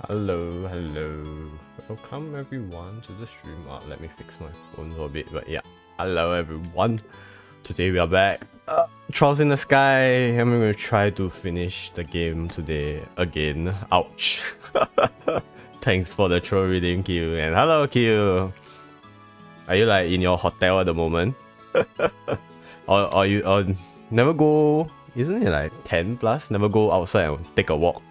Hello, hello. Welcome everyone to the stream. Let me fix my phone for a bit, but yeah. Hello everyone. Today we are back. Trials in the Sky. I'm going to try to finish the game today again. Ouch. Thanks for the troll reading, Q. And hello, Q. Are you like in your hotel at the moment? or you never go? Isn't it like 10 plus? Never go outside and take a walk.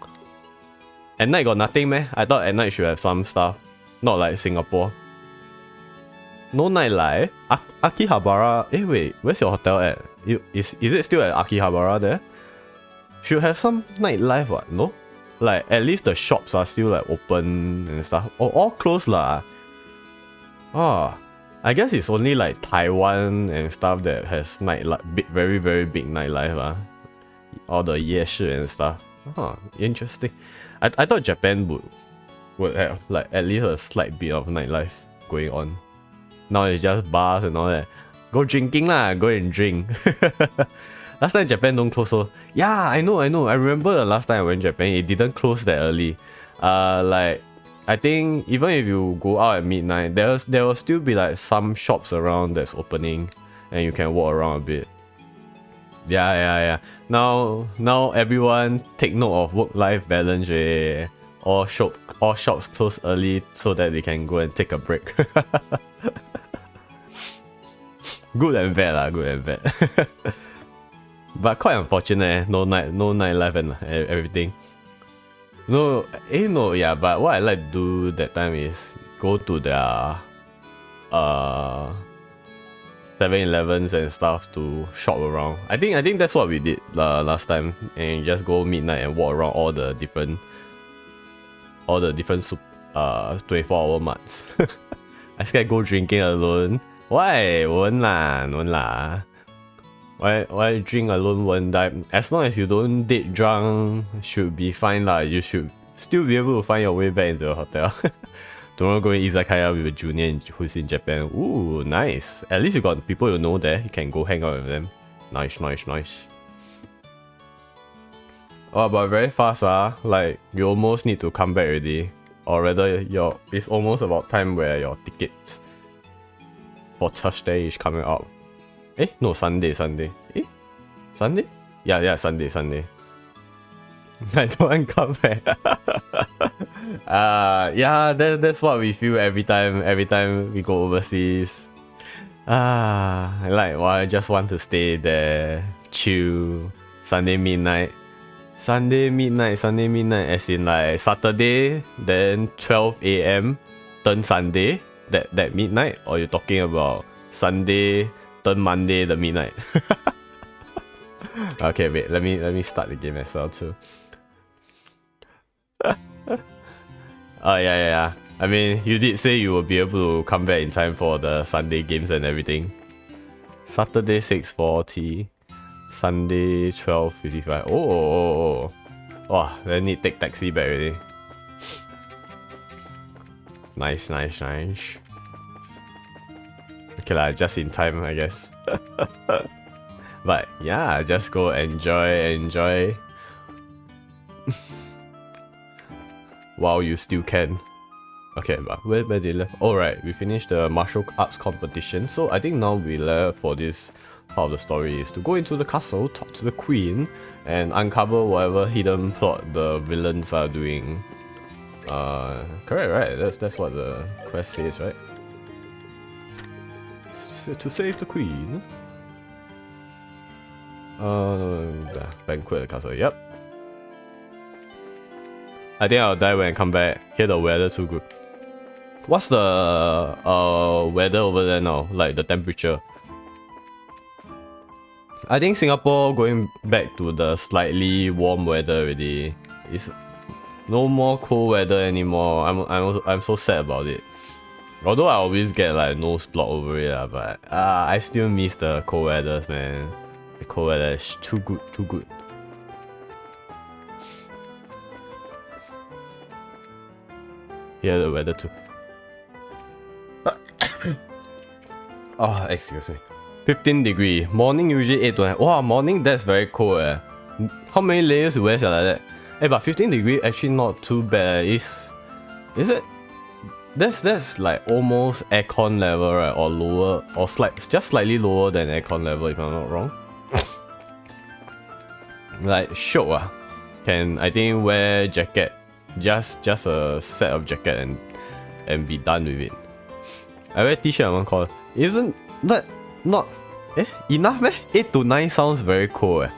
At night got nothing meh? I thought at night should have some stuff. Not like Singapore. No nightlife? Akihabara? Wait, where's your hotel at? Is it still at Akihabara there? Should have some nightlife what, no? Like at least the shops are still like open and stuff. Oh, all closed lah. Oh, I guess it's only like Taiwan and stuff that has very very big nightlife lah. All the 夜市 and stuff. Oh, interesting. I thought Japan would have like at least a slight bit of nightlife going on. Now it's just bars and all that. Go drinking lah, go and drink. Last time Japan don't close so yeah, I know. I remember the last time I went to Japan, it didn't close that early. Like I think even if you go out at midnight, there will still be like some shops around that's opening and you can walk around a bit. Yeah. Now everyone take note of work-life balance. All shops close early so that they can go and take a break. Good and bad lah, good and bad. But quite unfortunate, no nightlife and everything. Yeah, but what I like to do that time is go to their 7-Elevens and stuff to shop around. I think that's what we did last time, and just go midnight and walk around all the different 24-hour marts. I scared go drinking alone. Why? Won't lah. Why drink alone won't die? As long as you don't date drunk, should be fine lah. You should still be able to find your way back into the hotel. Tomorrow going izakaya with a junior who's in Japan. Ooh, nice. At least you got people you know there. You can go hang out with them. Nice. Oh, but very fast like you almost need to come back already. Or rather, it's almost about time where your tickets for Thursday is coming out. No, Sunday. Sunday? Yeah, Sunday. I don't come back. Yeah, that's what we feel every time we go overseas. I just want to stay there, chill. Sunday midnight, as in like Saturday, then 12 AM, turn Sunday, that midnight, or you're talking about Sunday, turn Monday, the midnight? Okay, wait, let me start the game as well too. Oh yeah. I mean, you did say you will be able to come back in time for the Sunday games and everything. Saturday 6:40, Sunday 12:55. Oh. Wow, then need take taxi back already. Nice. Okay lah, just in time, I guess. But yeah, just go enjoy. While you still can. Okay, but where they left? Alright, we finished the martial arts competition. So I think now we left for this part of the story is to go into the castle, talk to the queen, and uncover whatever hidden plot the villains are doing. Correct, right? That's what the quest says, right? To save the queen. Banquet at the castle, yep. I think I'll die when I come back. Here the weather too good. What's the weather over there now? Like the temperature? I think Singapore going back to the slightly warm weather already. It's no more cold weather anymore. I'm so sad about it. Although I always get like nose block over it, but I still miss the cold weathers, man. The cold weather is too good. Here the weather too. Oh, excuse me. 15 degree. Morning usually 8 to 9. Wow, morning that's very cold. How many layers you wear like that? Hey, but 15 degree actually not too bad. Is it? That's like almost aircon level, right? Or lower, or just slightly lower than aircon level if I'm not wrong. Like shiok ah. Can I think wear jacket, just a set of jacket and be done with it. I wear t-shirt one call. Isn't that not enough eh? 8 to 9 sounds very cold eh.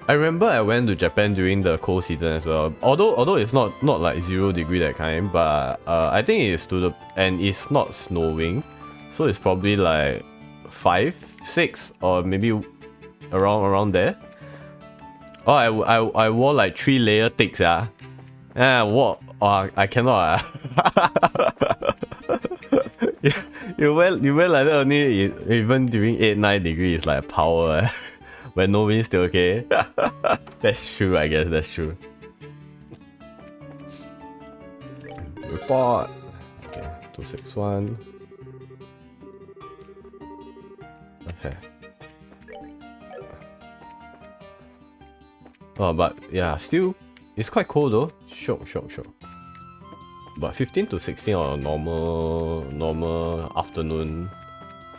I remember I went to Japan during the cold season as well. Although it's not like 0 degree that kind, but I think it's and it's not snowing, so it's probably like 5, 6, or maybe around there. Oh, I wore like 3-layer thick what? Oh, I cannot you wear like that only even during 8-9 degrees like power when no wind still okay. That's true, I guess that's true. Report. Okay, 261. Okay. Oh, but yeah, still it's quite cold though. Sure. But 15 to 16 on a normal afternoon,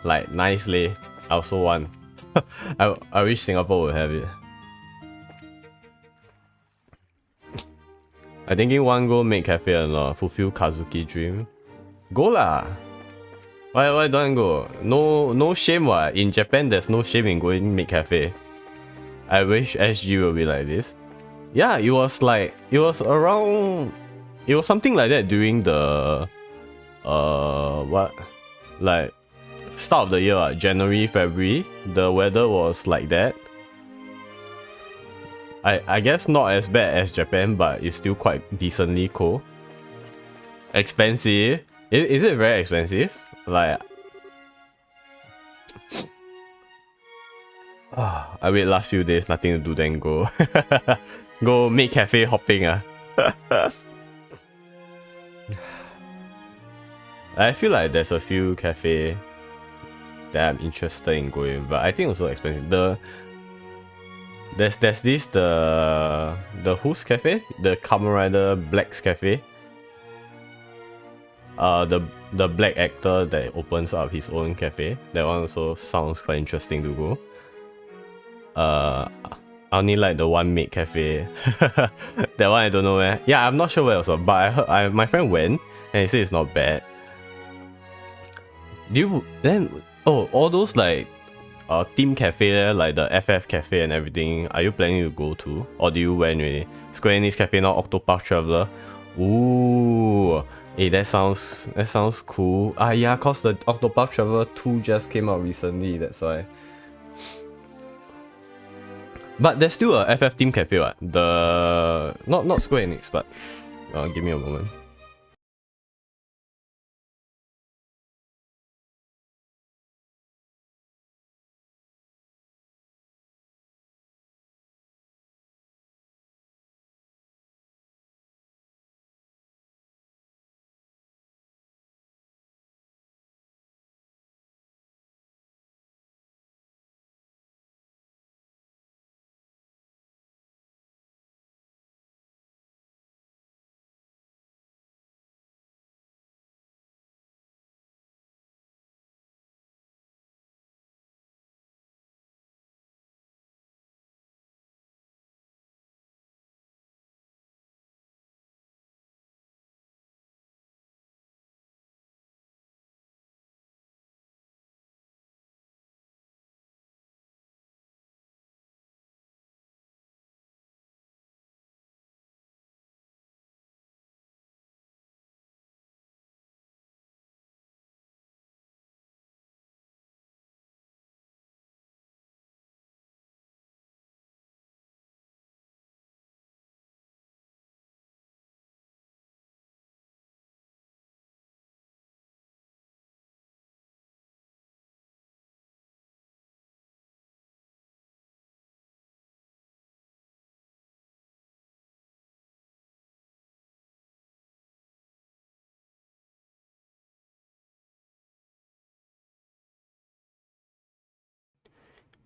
like nicely. I also want. I wish Singapore would have it. I thinking one go make cafe or not, fulfill Kazuki dream. Go lah. Why don't go? No shame what. In Japan there's no shame in going make cafe. I wish SG will be like this. Yeah, it was around, it was something like that during the what, like start of the year, January, February. The weather was like that. I guess not as bad as Japan, but it's still quite decently cold. Expensive? Is it very expensive? Like, I wait last few days, nothing to do, then go go make cafe hopping I feel like there's a few cafe that I'm interested in going, but I think also expensive. There's this the whose cafe? The Kamen Rider Black's cafe. The black actor that opens up his own cafe. That one also sounds quite interesting to go. I only like the one maid cafe. That one I don't know where. Yeah, I'm not sure where also, but I heard my friend went and he said it's not bad. All those like team cafe like the FF cafe and everything, are you planning to go to, or do you went already? Square Enix cafe now, Octopath Traveler. Ooh, hey, that sounds cool. Yeah, cause the Octopath Traveler 2 just came out recently, that's why. But there's still a FF team cafe, what? The not Square Enix, but give me a moment.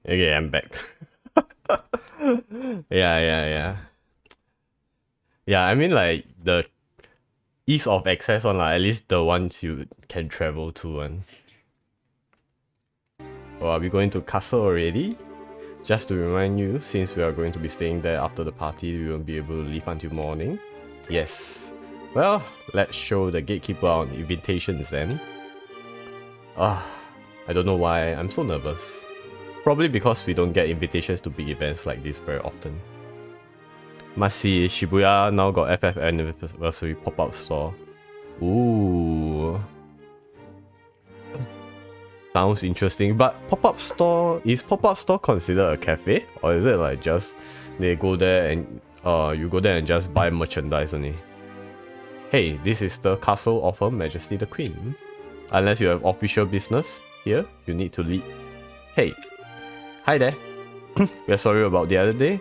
Okay, I'm back. Yeah. Yeah, I mean like the ease of access on like, at least the ones you can travel to one. Oh, are we going to castle already? Just to remind you, since we are going to be staying there after the party, we won't be able to leave until morning. Yes. Well, let's show the gatekeeper our invitations then. I don't know why I'm so nervous. Probably because we don't get invitations to big events like this very often. Must see, Shibuya now got FF anniversary pop-up store. Ooh. Sounds interesting, but pop-up store, is pop-up store considered a cafe? Or is it like just they go there and you go there and just buy merchandise only? Hey, this is the castle of Her Majesty the Queen. Unless you have official business here, you need to leave. Hey, hi there. We're sorry about the other day.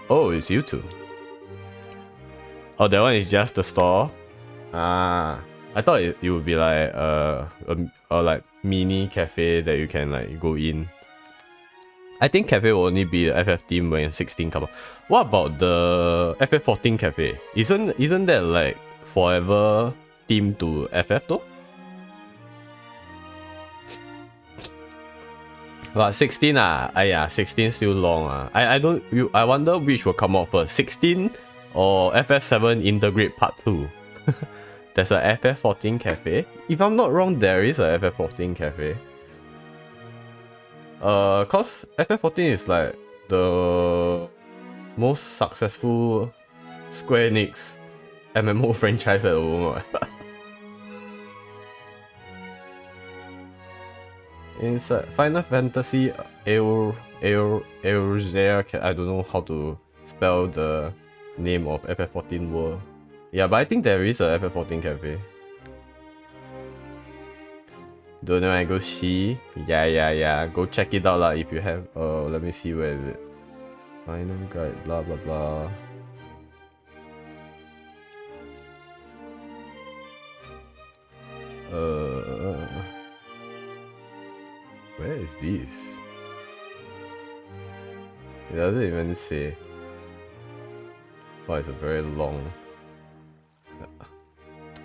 Oh, it's you two. Oh, that one is just the store. Ah, I thought it would be like a like mini cafe that you can like go in. I think cafe will only be the FF theme when 16 come out. What about the FF14 cafe? Isn't that like forever themed to FF though? But 16 yeah, 16 still long I wonder which will come out first, 16 or FF7 Integrate Part 2. There's a FF14 cafe. If I'm not wrong, there is a FF14 cafe. Cause FF14 is like the most successful Square Enix MMO franchise at the moment. Inside Final Fantasy Eorzea, I don't know how to spell the name of FF14 world. Yeah, but I think there is a FF14 cafe. Don't know, I go see. Yeah. Go check it out lah if you have. Let me see where is it. Final guide, blah blah blah. Where is this? It doesn't even say. Oh, it's a very long.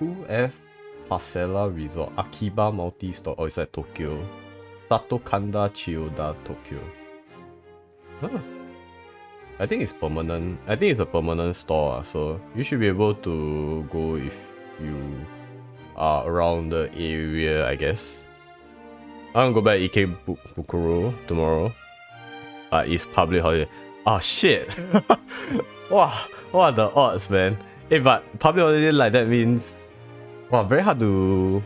2F Parcella Resort, Akiba Multi-Store. Oh, it's at Tokyo. Satokanda Chiyoda, Tokyo. Huh. I think it's permanent. I think it's a permanent store, so you should be able to go if you are around the area, I guess. I'm gonna go back Ikebukuro tomorrow. It's public holiday. Oh shit! Wow, what are the odds, man? Hey, but public holiday like that means... Wow, very hard to...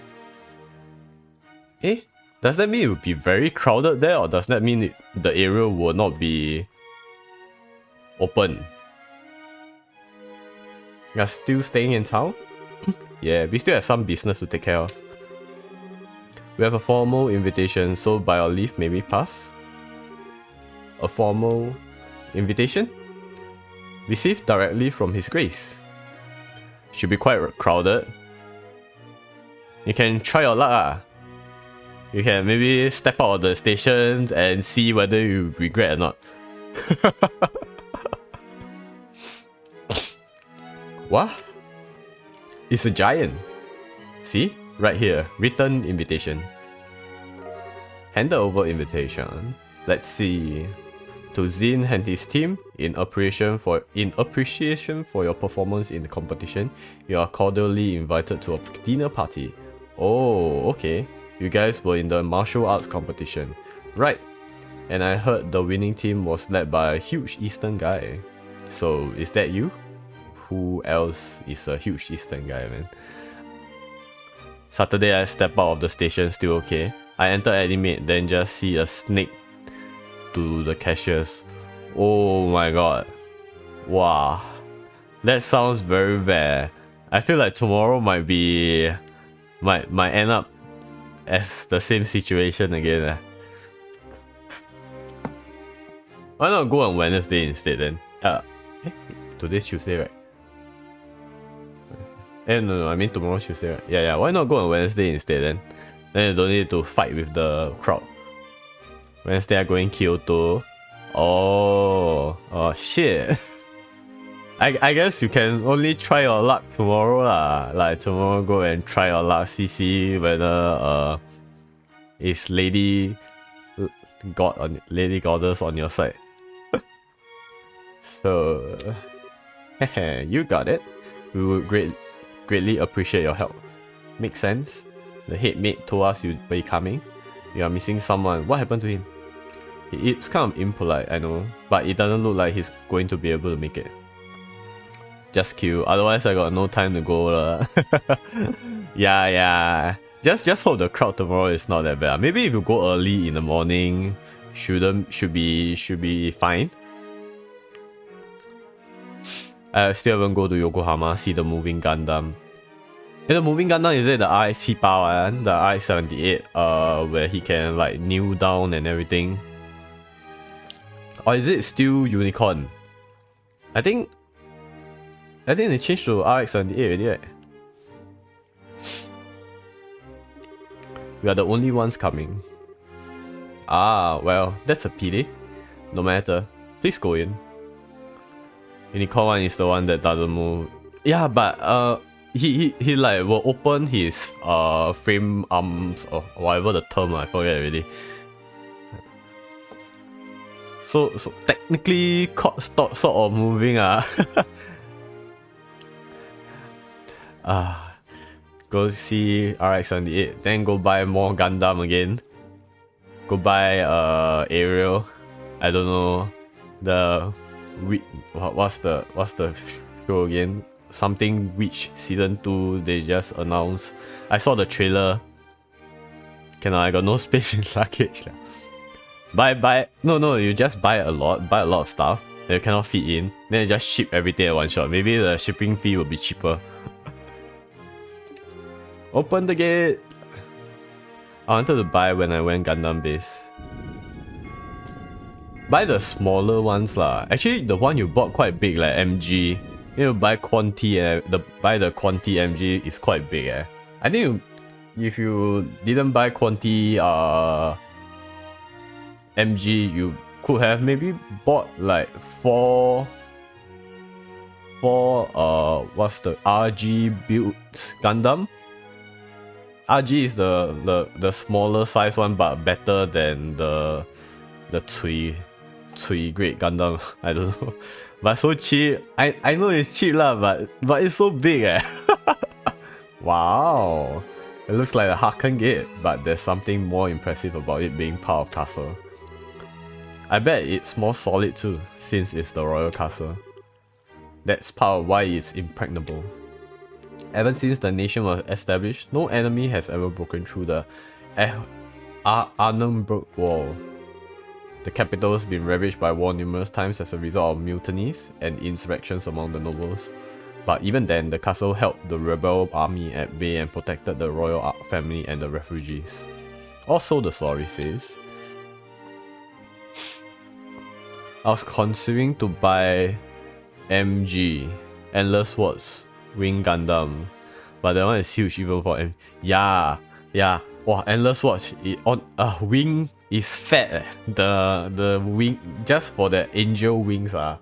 Does that mean it would be very crowded there, or does that mean the area will not be open? You're still staying in town? Yeah, we still have some business to take care of. We have a formal invitation, so by your leave, maybe pass. A formal invitation? Received directly from His Grace. Should be quite crowded. You can try your luck. You can maybe step out of the station and see whether you regret or not. What? It's a giant. See? Right here. Written invitation. Hand over invitation. Let's see. To Zin and his team, in appreciation for your performance in the competition, you are cordially invited to a dinner party. Oh, okay. You guys were in the martial arts competition. Right. And I heard the winning team was led by a huge Eastern guy. So, is that you? Who else is a huge Eastern guy, man? Saturday I step out of the station, still okay. I enter Animate, then just see a snake to the cashiers. Oh my god. Wow. That sounds very bad. I feel like tomorrow might end up as the same situation again. Why not go on Wednesday instead then? Today's Tuesday, right? No, I mean tomorrow's Tuesday, right? Yeah, why not go on Wednesday instead then? Then you don't need to fight with the crowd. Wednesday I go in Kyoto. Oh, Oh shit. I guess you can only try your luck tomorrow lah. Like tomorrow go and try your luck, see whether is Lady Goddess on your side. So you got it. We would greatly appreciate your help. Makes sense. The head mate told us you'd be coming. You are missing someone. What happened to him? It's kind of impolite, I know, but it doesn't look like he's going to be able to make it. Just queue, otherwise I got no time to go lah. Yeah. Just hope the crowd tomorrow is not that bad. Maybe if you go early in the morning, should be fine. I still haven't go to Yokohama, see the moving Gundam. And the moving Gundam, is it the RX power one? The RX-78, where he can like kneel down and everything? Or is it still Unicorn? I think they changed to RX-78 already, right? We are the only ones coming. Ah, well, that's a pity. No matter. Please go in. Unicorn one is the one that doesn't move. Yeah, but he like will open his frame arms or whatever the term, I forget already. So technically sort of moving go see RX-78, then go buy more Gundam again. Go buy Ariel. I don't know what's the show again? Something Witch season 2 they just announced. I saw the trailer. I got no space in luggage. Buy no, you just buy a lot of stuff that you cannot fit in, then you just ship everything at one shot. Maybe the shipping fee will be cheaper. Open the gate! I wanted to buy when I went Gundam base. Buy the smaller ones lah. Actually, the one you bought quite big, like MG. You know, buy Quanti buy the Quanti MG is quite big. I think if you didn't buy Quanti MG, you could have maybe bought like four what's the RG builds Gundam. RG is the smaller size one, but better than the Cui Great Gundam. I don't know, but so cheap. I know it's cheap lah, but it's so big Wow, it looks like a Haken Gate, but there's something more impressive about it being part of castle. I bet it's more solid too, since it's the royal castle. That's part of why it's impregnable. Ever since the nation was established, no enemy has ever broken through the Arnhem Wall. The capital has been ravaged by war numerous times as a result of mutinies and insurrections among the nobles. But even then, the castle held the rebel army at bay and protected the royal family and the refugees. Also, the story says. I was considering to buy MG, Endless Vods, Wing Gundam, but that one is huge even for M. Yeah. Wow, Endless Vods on wing is fat. The wing just for the angel wings wow,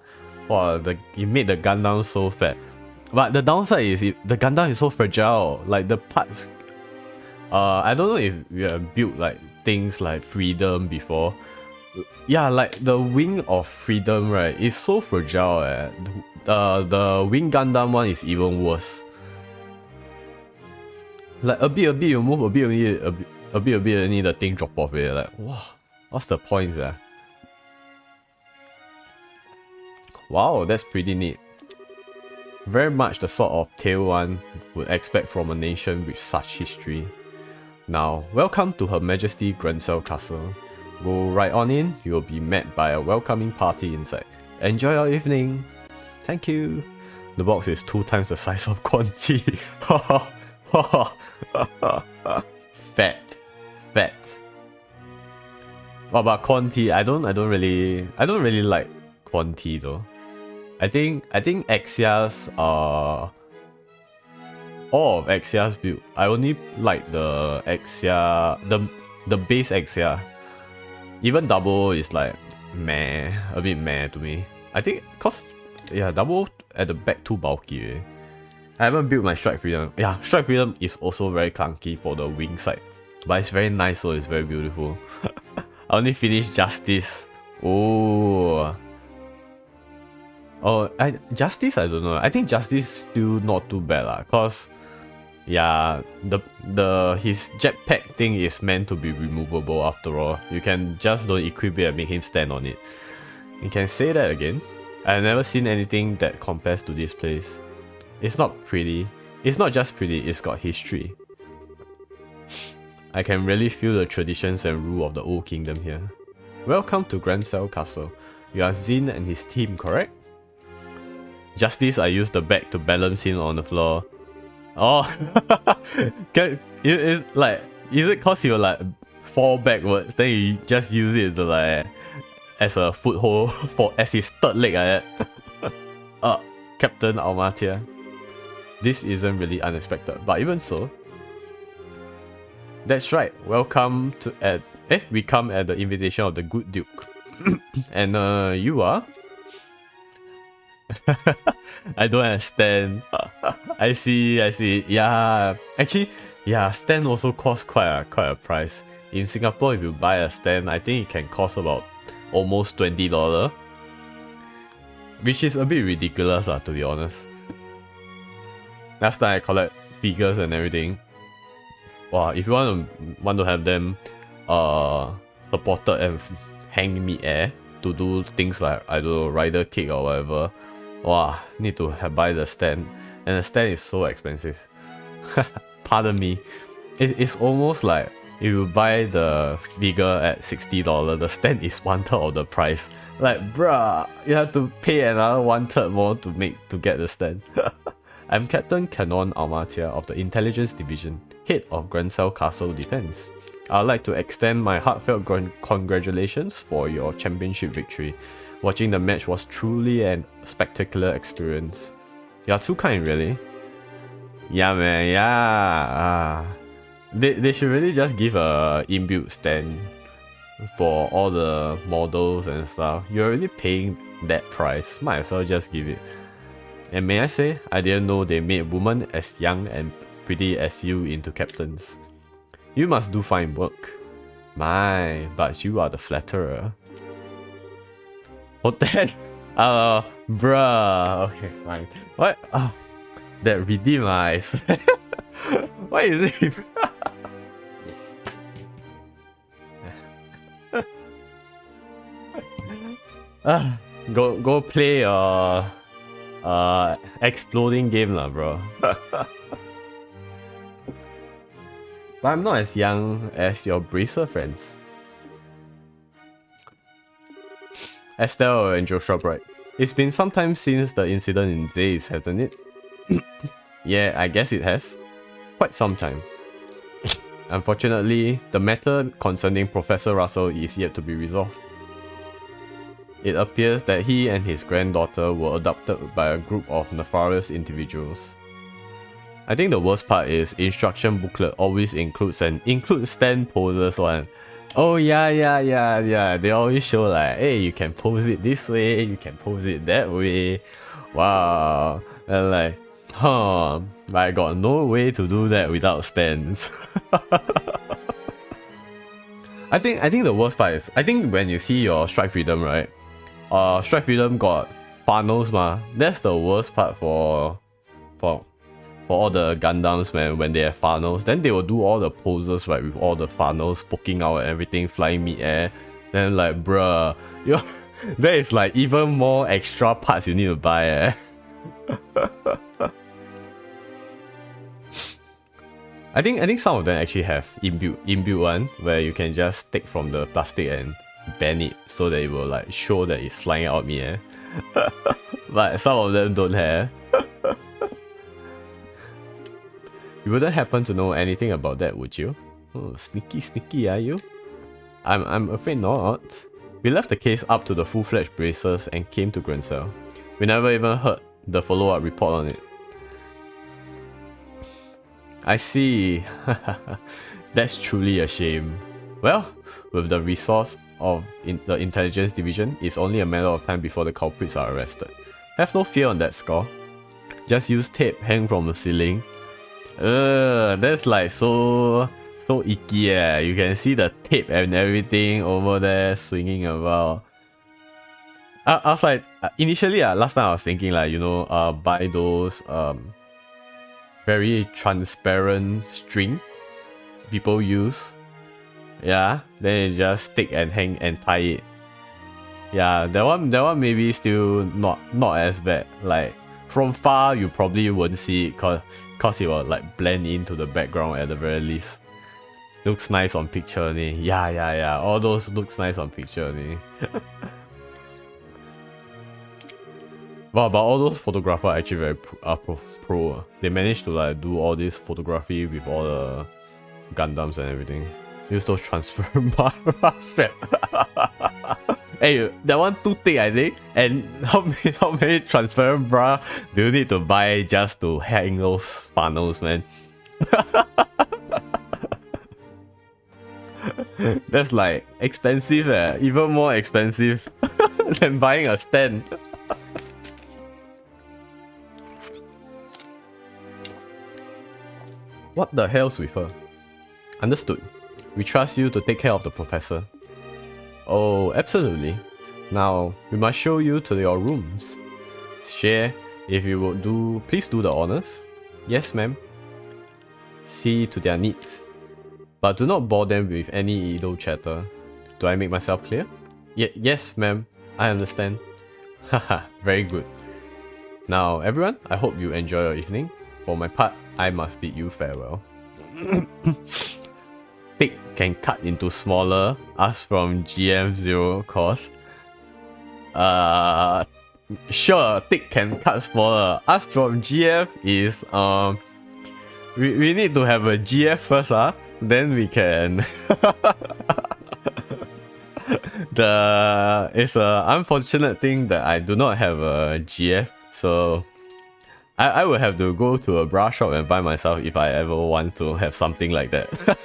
it made the Gundam so fat. But the downside is the Gundam is so fragile. Like the parts. I don't know if you have built like things like Freedom before. Yeah, like the Wing of Freedom, right? It's so fragile. The Wing Gundam one is even worse. Like a bit you move, a bit only the thing drop off it. Like, wow, what's the point there? Wow, that's pretty neat. Very much the sort of tale one would expect from a nation with such history. Now, welcome to Her Majesty Grancel Castle. Go right on in, you will be met by a welcoming party inside. Enjoy your evening. Thank you. The box is 2 times the size of Quanti. Fat. Well, but Quanti, I don't really like Quanti though. I think Exia's all of Exia's build. I only like the Exia, the base Exia. Even double is like meh, a bit meh to me. I think cause yeah, double at the back too bulky. Eh? I haven't built my Strike Freedom. Yeah, Strike Freedom is also very clunky for the wing side. But it's very nice, so it's very beautiful. I only finished Justice. Oh. Oh, Justice, I don't know. I think Justice still not too bad lah. Cause yeah, his jetpack thing is meant to be removable after all. You can just don't equip it and make him stand on it. You can say that again. I've never seen anything that compares to this place. It's not pretty. It's not just pretty, it's got history. I can really feel the traditions and rule of the old kingdom here. Welcome to Grand Cell Castle. You are Zin and his team, correct? Justice, I used the bag to balance him on the floor. Oh, is it cause you like fall backwards, then you just use it to like as a foothold as his third leg like that? Captain Almatia. This isn't really unexpected, but even so. That's right, welcome to we come at the invitation of the good duke. And you are? I don't understand. I see. Yeah, actually, yeah, stand also costs quite a price. In Singapore, if you buy a stand, I think it can cost about almost $20. Which is a bit ridiculous to be honest. Last time I collect figures and everything. Wow, if you want to have them supported and hang mid-air to do things like, I don't know, rider kick or whatever, wow, need to buy the stand. And the stand is so expensive. Pardon me. It's almost like if you buy the figure at $60, the stand is 1/3 of the price. Like, bruh, you have to pay another 1/3 more to get the stand. I'm Captain Canon Almatia of the Intelligence Division, head of Grand Cell Castle Defense. I'd like to extend my heartfelt congratulations for your championship victory. Watching the match was truly a spectacular experience. You're too kind, really. Yeah, man, yeah. They should really just give a inbuilt stand for all the models and stuff. You're already paying that price, might as well just give it. And may I say, I didn't know they made women as young and pretty as you into captains. You must do fine work. My, but you are the flatterer. Oh, that? Bruh. Okay, fine. What? That redeem, I swear. What is it? Go play your exploding game lah, bro. But I'm not as young as your bracer friends. Estelle and Joshua Bright. It's been some time since the incident in Zays, hasn't it? Yeah, I guess it has. Quite some time. Unfortunately, the matter concerning Professor Russell is yet to be resolved. It appears that he and his granddaughter were adopted by a group of nefarious individuals. I think the worst part is instruction booklet always includes stand poses one. Oh yeah. They always show like, hey, you can pose it this way, you can pose it that way. Wow. And like, but I got no way to do that without stands. I think the worst part is, I think when you see your Strike Freedom, right? Strike Freedom got funnels ma. That's the worst part for all the Gundams, man. When they have funnels, then they will do all the poses, right, with all the funnels poking out and everything, flying mid-air. Then like, bruh, there is like even more extra parts you need to buy, eh. I think some of them actually have inbuilt one where you can just take from the plastic and bend it so that it will like show that it's flying out mid-air. But some of them don't have. You wouldn't happen to know anything about that, would you? Oh, sneaky are you? I'm afraid not. We left the case up to the full-fledged bracers and came to Grand Cell. We never even heard the follow-up report on it. I see. That's truly a shame. Well, with the resource the intelligence division. It's only a matter of time before the culprits are arrested. Have no fear on that score. Just use tape hang from the ceiling. That's like so icky eh. You can see the tape and everything over there swinging about. I was like, initially last time I was thinking like, you know, buy those very transparent string people use. Yeah, then you just stick and hang and tie it. Yeah, that one maybe still not as bad. Like from far you probably won't see it cause it will like blend into the background at the very least. Looks nice on picture ni. Yeah. All those looks nice on picture ni. Wow, but all those photographers are actually very pro. They managed to like do all this photography with all the Gundams and everything. Use those transparent bar strap. Hey, that one too thick I think. And how many transparent bra do you need to buy just to hang those funnels, man? That's like expensive even more expensive than buying a stand. What the hell's with her? Understood. We trust you to take care of the professor. Oh, absolutely. Now, we must show you to your rooms. Share, if you would please do the honors. Yes, ma'am. See to their needs. But do not bore them with any idle chatter. Do I make myself clear? Yes, ma'am. I understand. Haha, very good. Now, everyone, I hope you enjoy your evening. For my part, I must bid you farewell. Thick can cut into smaller. Ask from GM0 course. Sure, thick can cut smaller. Ask from GF is we need to have a GF first, then we can. It's a unfortunate thing that I do not have a GF, so I will have to go to a bra shop and buy myself if I ever want to have something like that.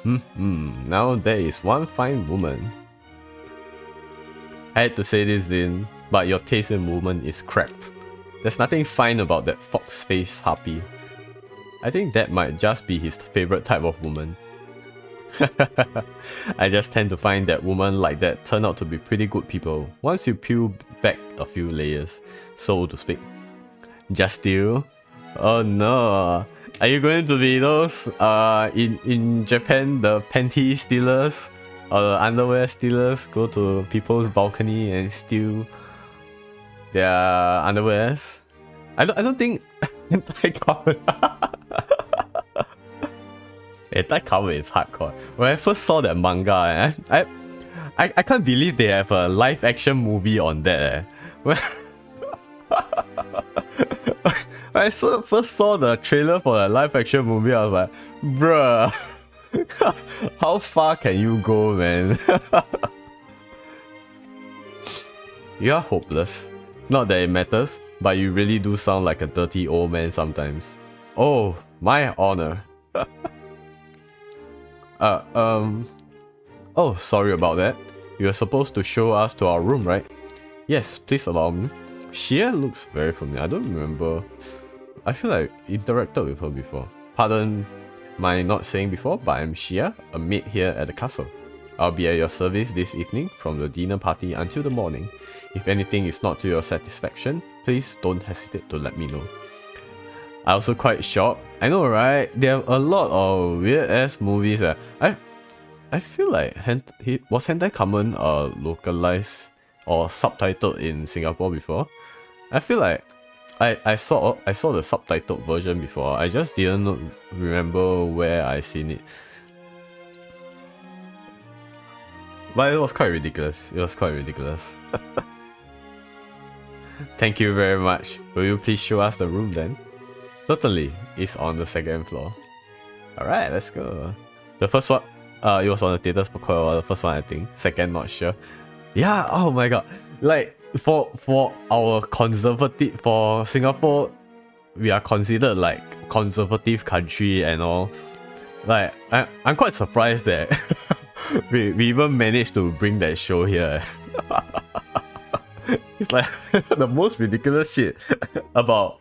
Now there is one fine woman. I had to say this in, but your taste in woman is crap. There's nothing fine about that fox-faced harpy. I think that might just be his favorite type of woman. I just tend to find that women like that turn out to be pretty good people once you peel back a few layers, so to speak. Just steal? Oh no. Are you going to be those in Japan, the panty stealers or the underwear stealers go to people's balcony and steal their underwears? I don't think anti-cover anti-cover is hardcore. When I first saw that manga, I can't believe they have a live action movie on that. When I first saw the trailer for the live action movie, I was like, bruh, how far can you go, man? You are hopeless. Not that it matters, but you really do sound like a dirty old man sometimes. Oh, my honor. Oh, sorry about that. You are supposed to show us to our room, right? Yes, please allow me. Shia looks very familiar. I don't remember. I feel like I interacted with her before. Pardon my not saying before, but I'm Shia, a maid here at the castle. I'll be at your service this evening from the dinner party until the morning. If anything is not to your satisfaction, please don't hesitate to let me know. I also quite shocked. I know, right? There are a lot of weird ass movies. I feel like was Hentai Kamen localized or subtitled in Singapore before? I feel like I saw the subtitled version before. I just didn't remember where I seen it. But it was quite ridiculous. Thank you very much. Will you please show us the room then? Certainly, it's on the second floor. Alright, let's go. The first one, it was on the theaters for quite a while. The first one, I think. Second, not sure. Yeah, oh my god. Like, for our conservative, for Singapore, we are considered like conservative country and all. Like, I'm quite surprised that we even managed to bring that show here. It's like the most ridiculous shit about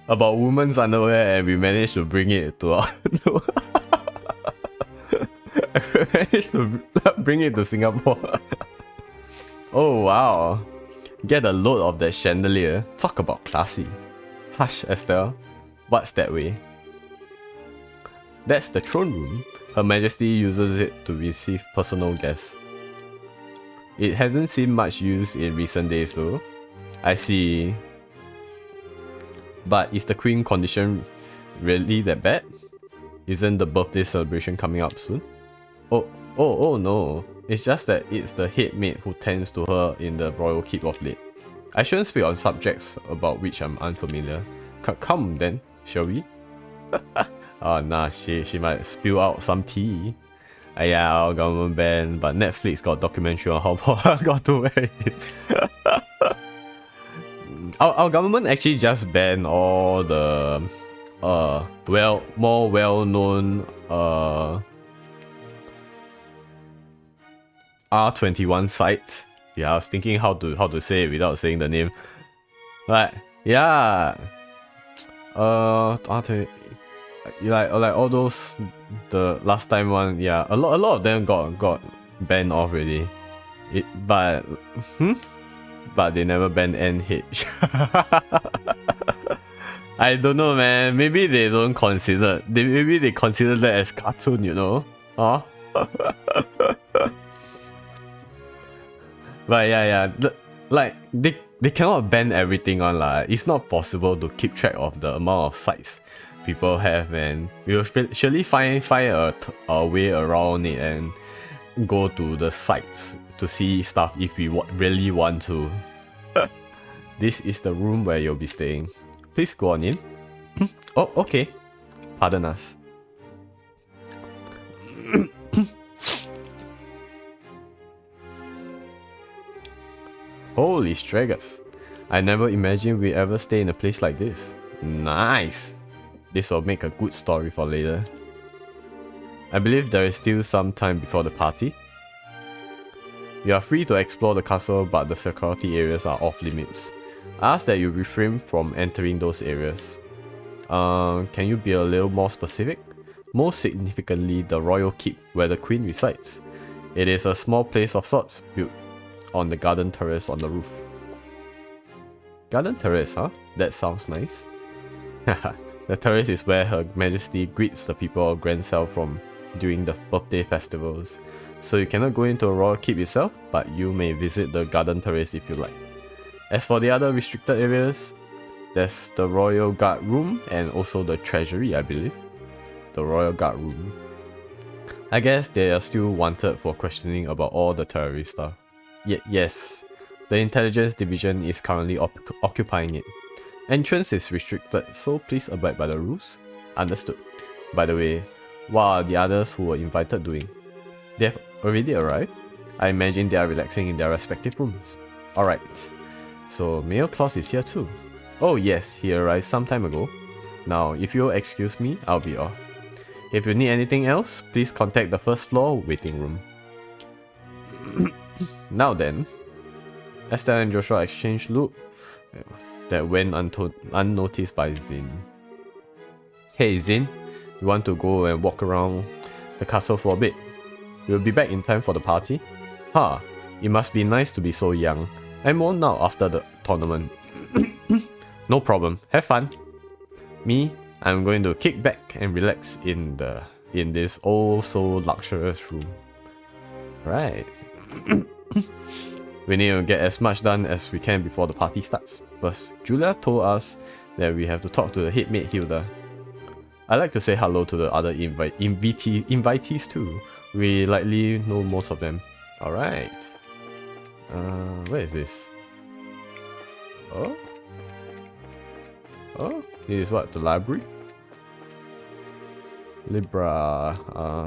women's underwear, and we managed to bring it to our we managed to bring it to Singapore. Oh wow. Get a load of that chandelier. Talk about classy. Hush, Estelle. What's that way? That's the throne room. Her Majesty uses it to receive personal guests. It hasn't seen much use in recent days though. I see. But is the Queen condition really that bad? Isn't the birthday celebration coming up soon? Oh no. It's just that it's the head maid who tends to her in the royal keep of late. I shouldn't speak on subjects about which I'm unfamiliar. Come then, shall we? Oh nah, she might spill out some tea. Yeah, our government banned, but Netflix got documentary on how Paul got to wear it. Our government actually just banned all the more well-known R21 sites. Yeah, I was thinking how to say it without saying the name. But yeah, like all those the last time one, yeah, a lot of them got banned off already. But they never banned NH. I don't know, man. Maybe they don't consider. Maybe they consider that as cartoon, you know? Huh? But yeah, like they cannot ban everything on lah. It's not possible to keep track of the amount of sites people have, and we will surely find a way around it and go to the sites to see stuff if we really want to. This is the room where you'll be staying. Please go on in. Oh, okay. Pardon us. Holy straggers. I never imagined we'd ever stay in a place like this. Nice. This will make a good story for later. I believe there is still some time before the party. You are free to explore the castle, but the security areas are off limits. I ask that you refrain from entering those areas. Can you be a little more specific? Most significantly, the royal keep where the queen resides. It is a small place of sorts, built on the garden terrace on the roof. Garden terrace, huh? That sounds nice. The terrace is where Her Majesty greets the people of Grand Cell from during the birthday festivals. So you cannot go into a royal keep itself, but you may visit the garden terrace if you like. As for the other restricted areas, there's the royal guard room and also the treasury, I believe. The royal guard room. I guess they are still wanted for questioning about all the terrorist stuff. Yes, the intelligence division is currently occupying it. Entrance is restricted, so please abide by the rules. Understood. By the way, what are the others who were invited doing? They have already arrived? I imagine they are relaxing in their respective rooms. Alright, so Mayor Claus is here too. Oh yes, he arrived some time ago. Now, if you'll excuse me, I'll be off. If you need anything else, please contact the first floor waiting room. Now then, Estelle and Joshua exchange look that went unnoticed by Zin. Hey Zin, you want to go and walk around the castle for a bit? We'll be back in time for the party. Huh, it must be nice to be so young. I'm old now after the tournament. No problem, have fun. Me, I'm going to kick back and relax in this oh so luxurious room. Right. We need to get as much done as we can before the party starts. First, Julia told us that we have to talk to the head maid Hilda. I'd like to say hello to the other invitees too. We likely know most of them. Alright. Where is this? Oh? Oh? This is what? The library? Libra.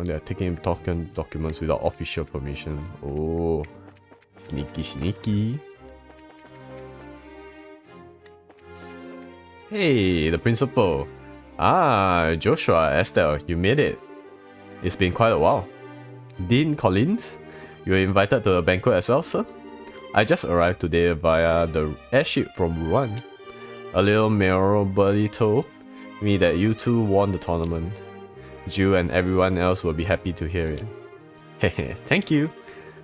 They are taking token documents without official permission. Oh. Sneaky. Hey, the principal. Ah, Joshua, Estelle, you made it. It's been quite a while. Dean Collins, you were invited to a banquet as well, sir? I just arrived today via the airship from Rouen. A little mayoral birdie told me that you two won the tournament. Jill and everyone else will be happy to hear it. Hehe, thank you.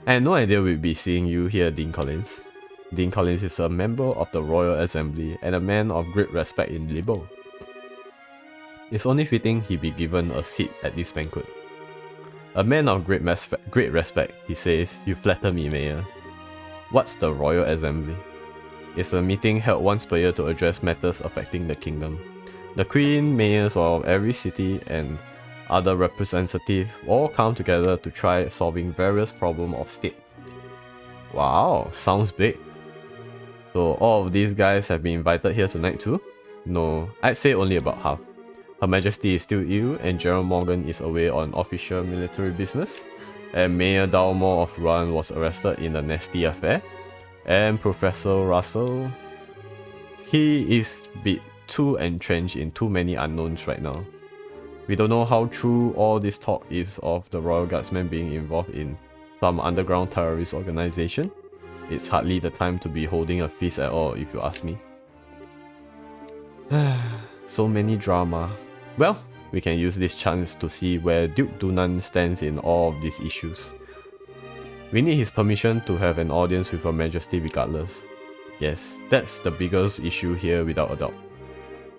I had no idea we'd be seeing you here, Dean Collins. Dean Collins is a member of the Royal Assembly and a man of great respect in Libo. It's only fitting he be given a seat at this banquet. A man of great respect, he says. You flatter me, Mayor. What's the Royal Assembly? It's a meeting held once per year to address matters affecting the kingdom. The Queen, mayors of every city and other representatives all come together to try solving various problems of state. Wow, sounds big. So all of these guys have been invited here tonight too? No, I'd say only about half. Her Majesty is still ill and General Morgan is away on official military business. And Mayor Dalmore of Rouen was arrested in a nasty affair. And Professor Russell, he is a bit too entrenched in too many unknowns right now. We don't know how true all this talk is of the Royal Guardsmen being involved in some underground terrorist organization. It's hardly the time to be holding a feast at all, if you ask me. So many drama. Well, we can use this chance to see where Duke Dunan stands in all of these issues. We need his permission to have an audience with Her Majesty regardless. Yes, that's the biggest issue here without a doubt.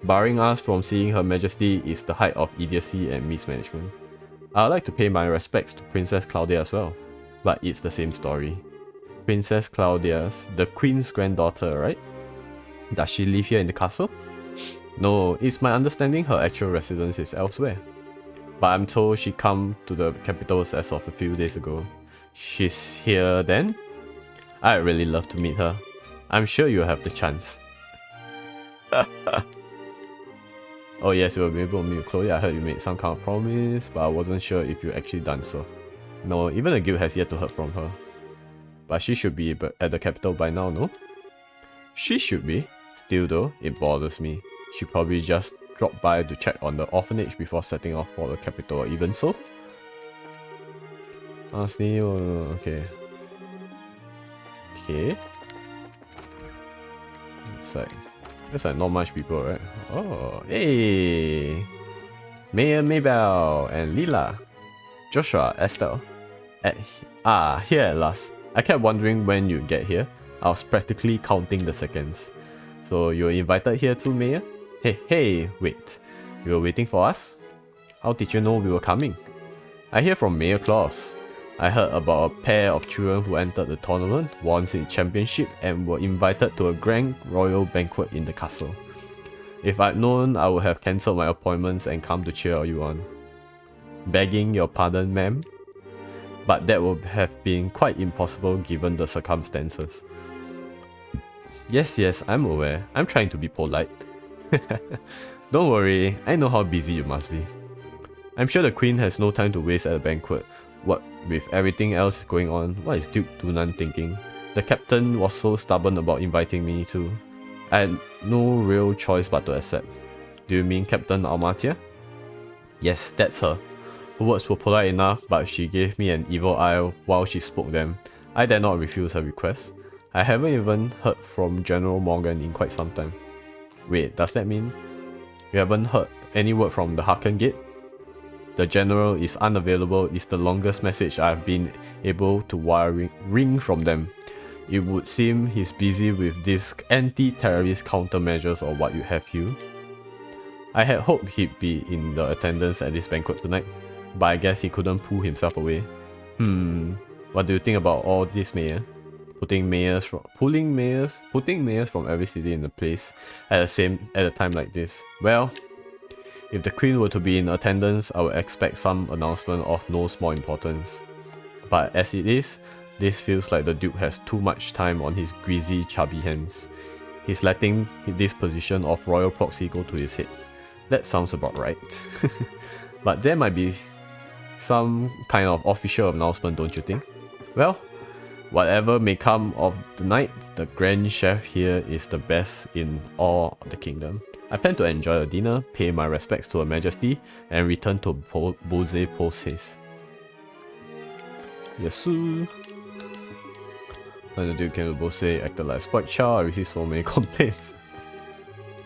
Barring us from seeing Her Majesty is the height of idiocy and mismanagement. I'd like to pay my respects to Princess Claudia as well, but it's the same story. Princess Claudia's the Queen's granddaughter, right? Does she live here in the castle? No, it's my understanding her actual residence is elsewhere. But I'm told she came to the capitals as of a few days ago. She's here then? I'd really love to meet her. I'm sure you'll have the chance. Oh yes, you will be able to meet Chloe. I heard you made some kind of promise, but I wasn't sure if you actually done so. No, even the guild has yet to hear from her. But she should be at the capital by now, no? She should be. Still though, it bothers me. She probably just dropped by to check on the orphanage before setting off for the capital, or even so. Honestly, okay. Okay. It's like not much people, right? Oh, hey! Mayor Maybell and Lila. Joshua, Estelle. Here at last. I kept wondering when you'd get here. I was practically counting the seconds. So you were invited here too, Mayor? Hey, wait. You were waiting for us? How did you know we were coming? I hear from Mayor Claus. I heard about a pair of children who entered the tournament, won the championship, and were invited to a grand royal banquet in the castle. If I'd known, I would have cancelled my appointments and come to cheer you on. Begging your pardon, ma'am? But that would have been quite impossible given the circumstances. Yes, I'm aware. I'm trying to be polite. Don't worry, I know how busy you must be. I'm sure the Queen has no time to waste at a banquet. What with everything else going on, what is Duke Dunan thinking? The captain was so stubborn about inviting me too. I had no real choice but to accept. Do you mean Captain Almatia? Yes, that's her. Her words were polite enough, but she gave me an evil eye while she spoke them. I dare not refuse her request. I haven't even heard from General Morgan in quite some time. Wait, does that mean you haven't heard any word from the Harken Gate? The General is unavailable is the longest message I've been able to ring from them. It would seem he's busy with these anti-terrorist countermeasures or what you have you. I had hoped he'd be in the attendance at this banquet tonight, but I guess he couldn't pull himself away. What do you think about all this, Mayor? Putting mayors from every city in the place at a time like this. Well, if the Queen were to be in attendance, I would expect some announcement of no small importance. But as it is, this feels like the Duke has too much time on his greasy, chubby hands. He's letting this position of royal proxy go to his head. That sounds about right. But there might be some kind of official announcement, don't you think? Well, whatever may come of the night, the Grand Chef here is the best in all the kingdom. I plan to enjoy the dinner, pay my respects to Her Majesty, and return to Bose Poses. Yes, sir. When the Duke came to Bose, acted like a spoiled child. I received so many complaints.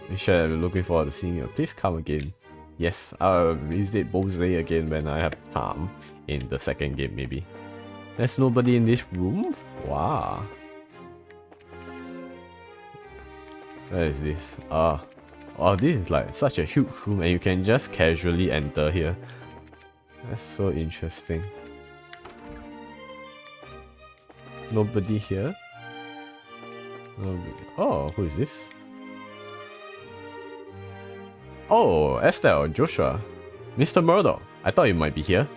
I'm sure I'm looking forward to seeing you. Please come again. Yes, I'll visit Bose again when I have time in the second game, maybe. There's nobody in this room? Wow. Where is this? Oh, this is like such a huge room and you can just casually enter here. That's so interesting. Nobody here? Nobody. Oh, who is this? Oh, Estelle, Joshua. Mr. Murdoch, I thought you might be here.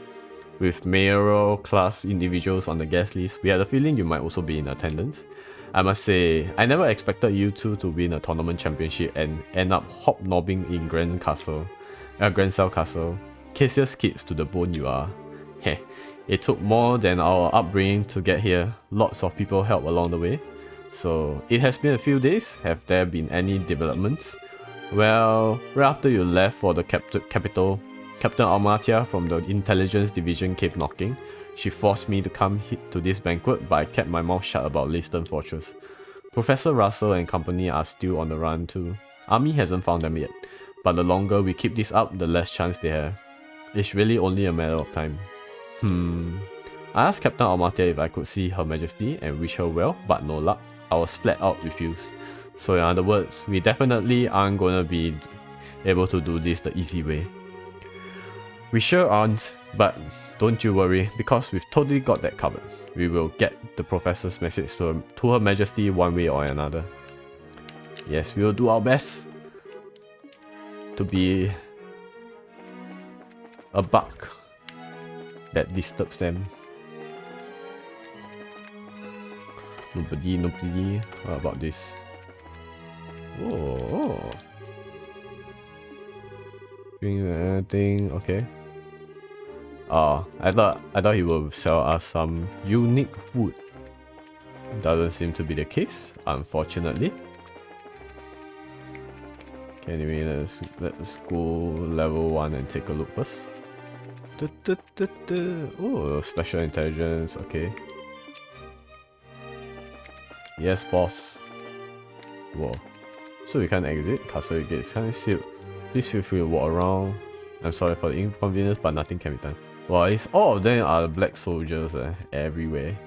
With mayoral class individuals on the guest list, we had a feeling you might also be in attendance. I must say, I never expected you two to win a tournament championship and end up hobnobbing in Grand Cell Castle. Casius kids to the bone you are. Heh, it took more than our upbringing to get here. Lots of people helped along the way. So, it has been a few days. Have there been any developments? Well, right after you left for the capital, Captain Almatia from the intelligence division came knocking. She forced me to come to this banquet, but I kept my mouth shut about Leiston Fortress. Professor Russell and company are still on the run too. Army hasn't found them yet, but the longer we keep this up, the less chance they have. It's really only a matter of time. I asked Captain Almatia if I could see Her Majesty and wish her well, but no luck. I was flat out refused. So in other words, we definitely aren't gonna be able to do this the easy way. We sure aren't, but don't you worry, because we've totally got that covered. We will get the professor's message to Her Majesty one way or another. Yes, we will do our best to be a bug that disturbs them. Nobody. What about this? Oh. Doing anything? Okay. I thought he will sell us some unique food. Doesn't seem to be the case, unfortunately. Okay, anyway, let's go level 1 and take a look first. Oh, special intelligence, okay. Yes, boss. Whoa. So we can't exit. Castle gates can't sealed. Please feel free to walk around. I'm sorry for the inconvenience, but nothing can be done. Well, it's all of them are black soldiers everywhere.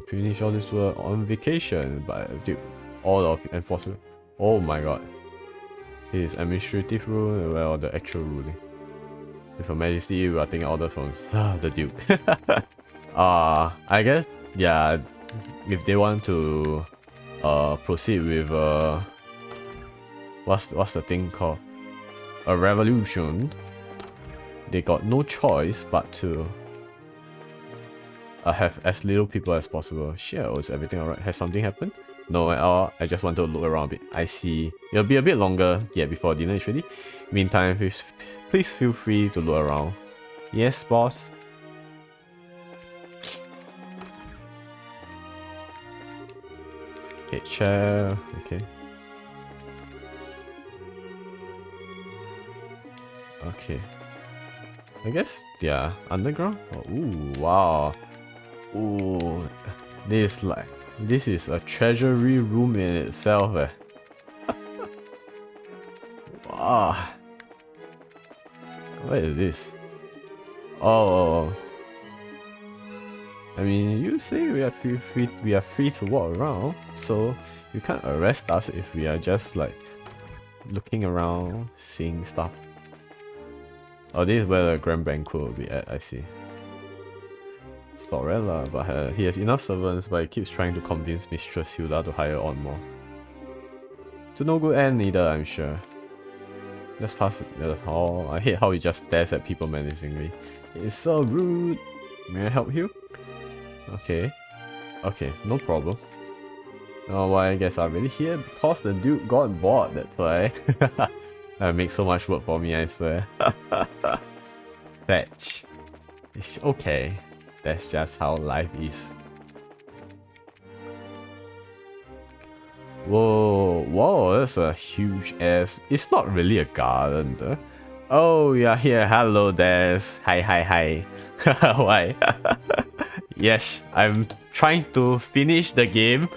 Finish all this work on vacation, but dude, all of enforcement. Oh my god. His administrative rule, well, the actual ruling. With Her Majesty, we are taking orders from the Duke. I guess, yeah, if they want to proceed with what's the thing called? A revolution, they got no choice but to have as little people as possible. Sure, is everything alright? Has something happened? No at all, I just want to look around a bit. I see. It'll be a bit longer yet before dinner is ready. Meantime, please feel free to look around. Yes, boss? Okay, chair, okay. Okay. I guess, yeah, underground? Oh, ooh, wow. Ooh, this is a treasury room in itself, Wow. What is this? Oh. I mean, you say we are free to walk around, so you can't arrest us if we are just like looking around, seeing stuff. Oh, this is where the grand banquet will be at, I see. Sorella, but he has enough servants, but he keeps trying to convince Mistress Hilda to hire on more. To no good end either, I'm sure. Let's pass the hall. I hate how he just stares at people menacingly. It's so rude. May I help you? Okay. Okay, no problem. Oh, well, I guess I'm really here because the Duke got bored, that's why. That makes so much work for me, I swear. Fetch. It's okay. That's just how life is. Whoa, whoa, that's a huge ass. It's not really a garden though. Oh, you're here. Hello, Des. Hi, hi, hi. Why? Yes, I'm trying to finish the game.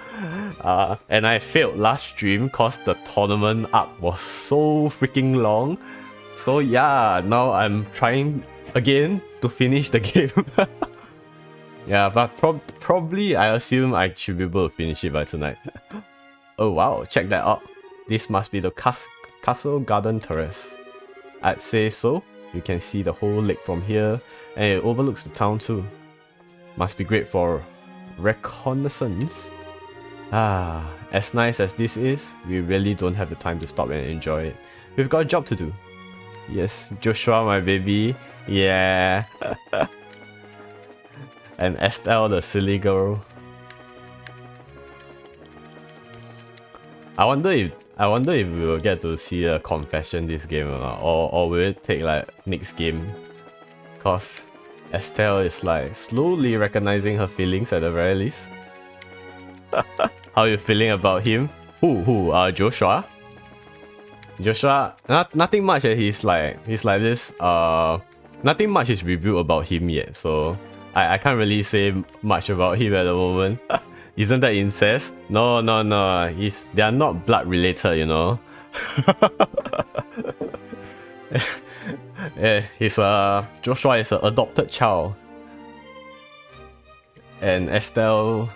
And I failed last stream because the tournament arc was so freaking long. So yeah, now I'm trying again to finish the game. Yeah, but probably I assume I should be able to finish it by tonight. Oh wow, check that out. This must be the Castle Garden Terrace. I'd say so. You can see the whole lake from here, and it overlooks the town too. Must be great for reconnaissance. As nice as this is, we really don't have the time to stop and enjoy it. We've got a job to do. Yes, Joshua, my baby. Yeah. And Estelle, the silly girl. I wonder if we will get to see a confession this game or not, or will it take like next game? Cause Estelle is like slowly recognizing her feelings at the very least. How you feeling about him? Who? Joshua? Joshua, nothing much. He's like this. Nothing much is revealed about him yet, so I can't really say much about him at the moment. Isn't that incest? No. They are not blood related, you know. Joshua is an adopted child, and Estelle,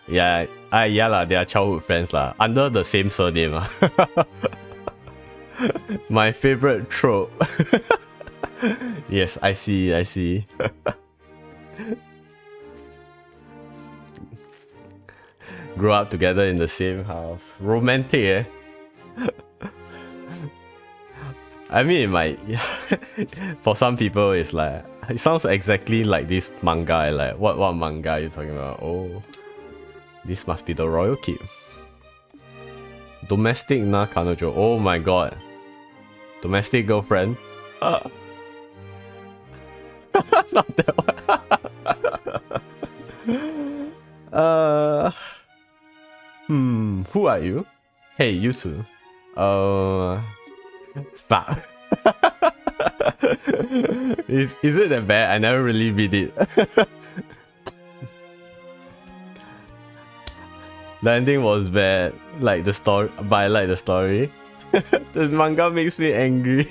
yeah lah, they are childhood friends lah, under the same surname. My favorite trope. Yes, I see. Grow up together in the same house. Romantic, eh? I mean, it might. For some people, it's like it sounds exactly like this manga. Like what manga are you talking about? Oh, this must be the royal keep. Domestic na kanojo. Oh my god. Domestic girlfriend. Not that one. Who are you? Hey, you two. Fuck. Is it that bad? I never really read it. The ending was bad. Like the story, but I like the story. The manga makes me angry.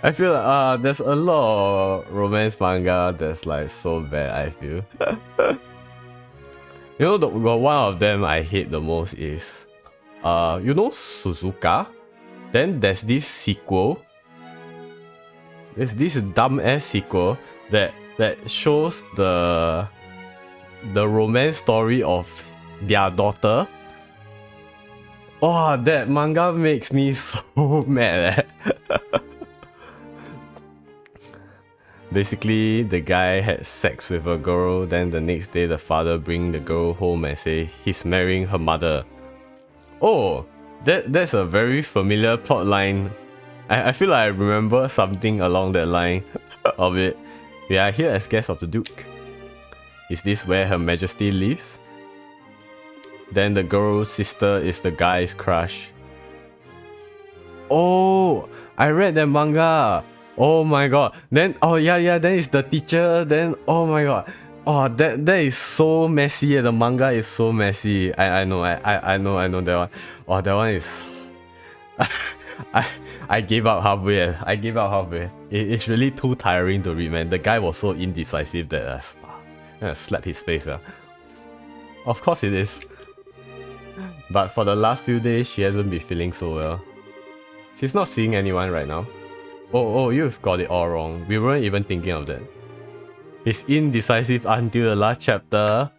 I feel like there's a lot of romance manga that's like so bad, I feel. You know, one of them I hate the most is you know Suzuka? Then there's this sequel. There's this dumb ass sequel that shows the romance story of their daughter. Oh, that manga makes me so mad. Basically, the guy had sex with a girl, then the next day the father bring the girl home and say he's marrying her mother. Oh, that's a very familiar plot line. I feel like I remember something along that line of it. We are here as guests of the Duke. Is this where Her Majesty lives? Then the girl's sister is the guy's crush. Oh, I read that manga. Oh my god. Then then it's the teacher. Then oh my god. Oh, that is so messy. The manga is so messy. I know that one. Oh, that one is. I gave up halfway. It's really too tiring to read, man. The guy was so indecisive that I slapped his face. Of course it is. But for the last few days, she hasn't been feeling so well. She's not seeing anyone right now. Oh, you've got it all wrong. We weren't even thinking of that. He's indecisive until the last chapter.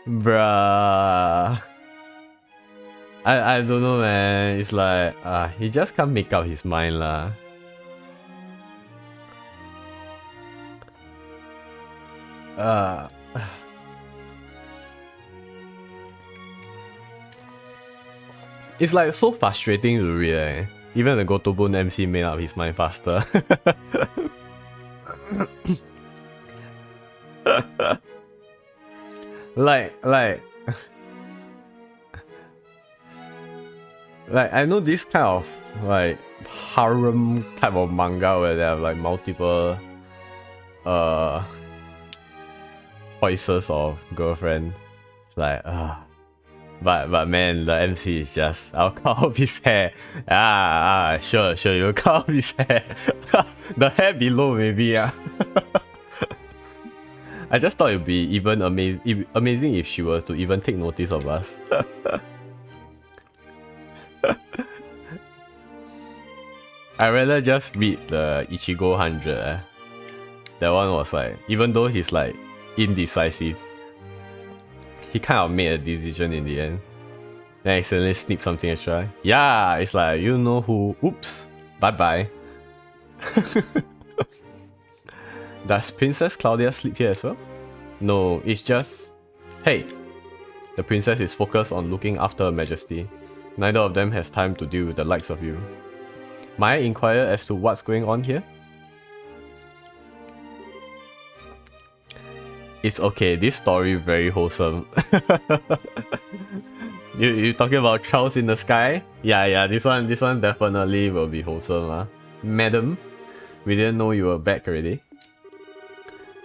Bruh. I don't know, man. It's like he just can't make up his mind lah. It's like so frustrating to read, eh? Even the Gotobun MC made up his mind faster. like I know this kind of like harem type of manga where they have like multiple choices of girlfriend. It's like but man, the MC is just, I'll cut off his hair. Sure, you'll cut off his hair. The hair below maybe, I just thought it'd be even amazing if she were to even take notice of us. I'd rather just read the Ichigo 100. That one was like, even though he's like indecisive, he kind of made a decision in the end. Then accidentally sneak something extra. Yeah, it's like, you know who. Oops. Bye bye. Does Princess Claudia sleep here as well? No, it's just, hey, the princess is focused on looking after Her Majesty. Neither of them has time to deal with the likes of you. May I inquire as to what's going on here? It's okay, this story very wholesome. You talking about Charles in the Sky? Yeah, this one definitely will be wholesome. Madam, we didn't know you were back already.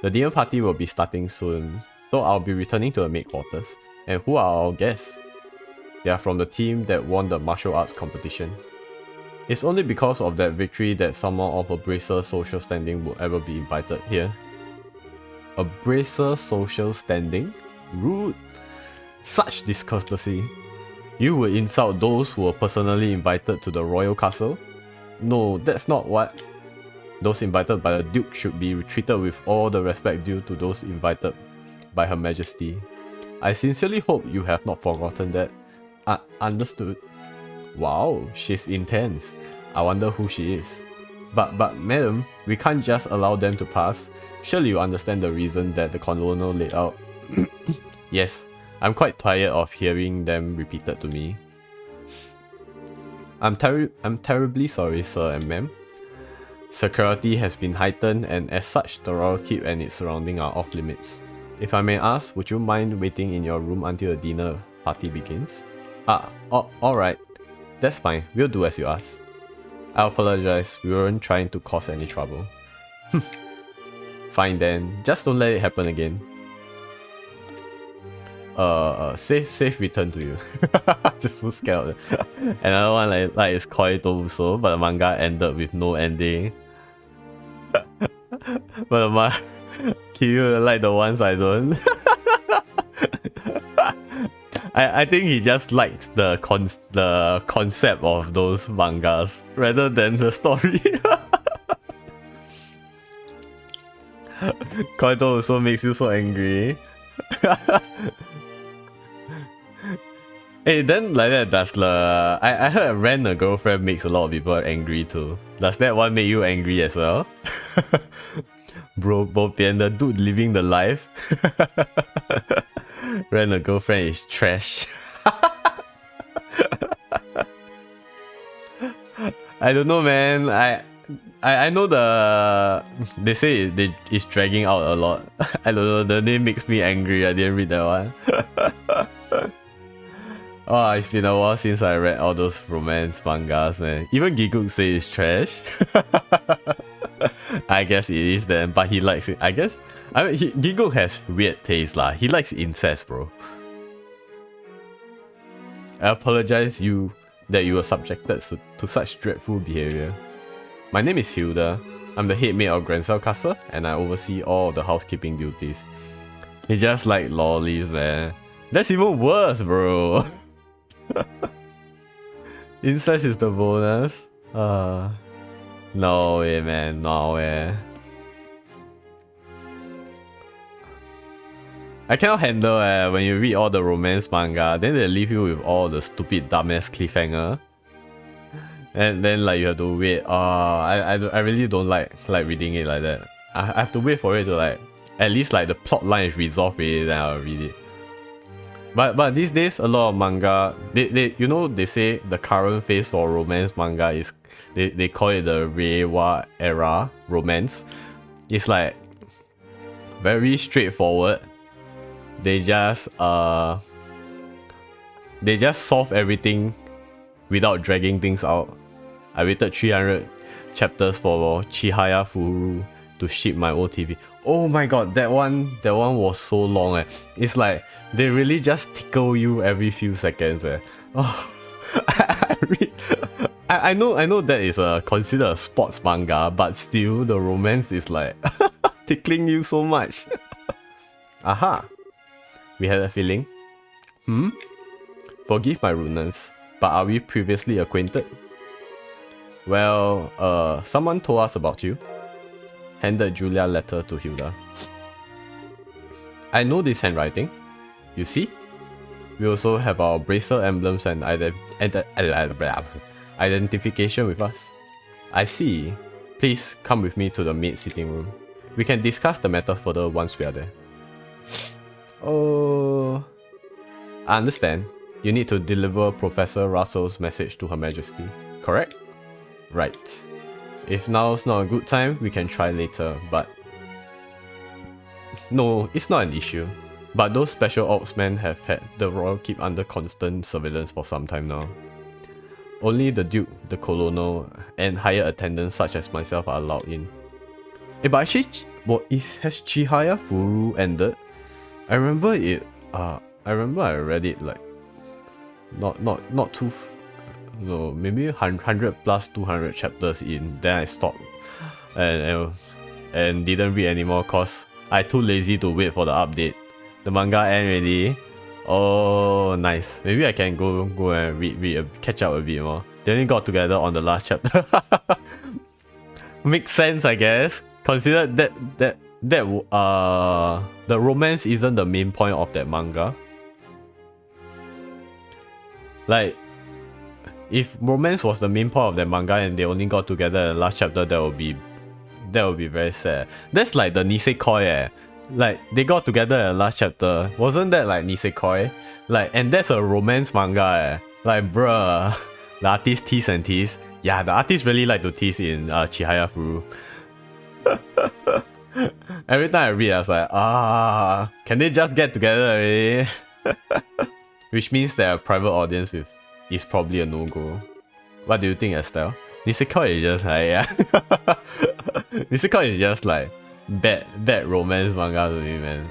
The dinner party will be starting soon, so I'll be returning to the maid quarters. And who are our guests? They are from the team that won the martial arts competition. It's only because of that victory that someone of a bracer social standing would ever be invited here. A bracer social standing? Rude! Such discourtesy. You would insult those who were personally invited to the royal castle? No, that's not what. Those invited by the Duke should be treated with all the respect due to those invited by Her Majesty. I sincerely hope you have not forgotten that. Understood. Wow, she's intense. I wonder who she is. But madam, we can't just allow them to pass. Surely you understand the reason that the colonel laid out. Yes, I'm quite tired of hearing them repeated to me. I'm terribly sorry, sir and ma'am. Security has been heightened, and as such, the royal keep and its surrounding are off limits. If I may ask, would you mind waiting in your room until the dinner party begins? Alright. That's fine, we'll do as you ask. I apologize, we weren't trying to cause any trouble. Fine then, just don't let it happen again. Safe return to you. Just so scared of it. Another one like is Koito also, but the manga ended with no ending. But Kiryu like the ones I don't. I think he just likes the concept of those mangas rather than the story. Koito also makes you so angry. Hey, then like that does the... I heard rent a girlfriend makes a lot of people angry too. Does that one make you angry as well? Bro, bopian, the dude living the life. Rent a girlfriend is trash. I don't know, man. I know they say it's dragging out a lot. I don't know, the name makes me angry. I didn't read that one. Oh, it's been a while since I read all those romance mangas, man. Even Giguk says it's trash. I guess it is then, but he likes it. I guess, Giguk has weird taste lah. He likes incest, bro. I apologize that you were subjected to such dreadful behavior. My name is Hilda. I'm the head maid of Grancel Castle, and I oversee all of the housekeeping duties. It's just like lollies, man. That's even worse, bro. Incest is the bonus. No way, man. No way. I cannot handle when you read all the romance manga, then they leave you with all the stupid dumbass cliffhanger. And then like you have to wait. I really don't like reading it like that. I have to wait for it to like at least like the plot line is resolved already, then I'll read it. But these days a lot of manga they say the current phase for romance manga is they call it the Reiwa era romance. It's like Very straightforward. They just solve everything without dragging things out. I waited 300 chapters for Chihaya Furu to ship my OTV. Oh my god, that one was so long eh. It's like they really just tickle you every few seconds eh. Oh, I know that is considered a sports manga, but still the romance is like tickling you so much. Aha! We had a feeling. Forgive my rudeness, but are we previously acquainted? Well, someone told us about you. Handed Julia letter to Hilda. I know this handwriting. You see? We also have our bracer emblems and identification with us. I see. Please come with me to the maid sitting room. We can discuss the matter further once we are there. Oh, I understand. You need to deliver Professor Russell's message to Her Majesty, correct? Right. If now's not a good time, we can try later, but... No, it's not an issue. But those special ops men have had the Royal Keep under constant surveillance for some time now. Only the Duke, the Colonel, and higher attendants such as myself are allowed in. But actually, has Chihaya Furu ended? I remember it. I read it like not too. No, maybe 100 plus 200 chapters in. Then I stopped and didn't read anymore cause I too lazy to wait for the update. The manga end already. Oh, nice. Maybe I can go and read catch up a bit more. They only got together on the last chapter. Makes sense, I guess. Consider that the romance isn't the main point of that manga. Like, if romance was the main point of that manga and they only got together in the last chapter, that would be very sad. That's like the Nisekoi eh. Like, they got together in the last chapter. Wasn't that like Nisekoi? Like, and that's a romance manga eh. Like, bruh. The artist tease and tease. Yeah, the artist really like to tease in Chihaya Furu. Every time I read, I was like, can they just get together already? Which means that a private audience with is probably a no-go. What do you think, Estelle? Nisekoi is just like, yeah. Nisekoi is just like bad romance manga to me, man.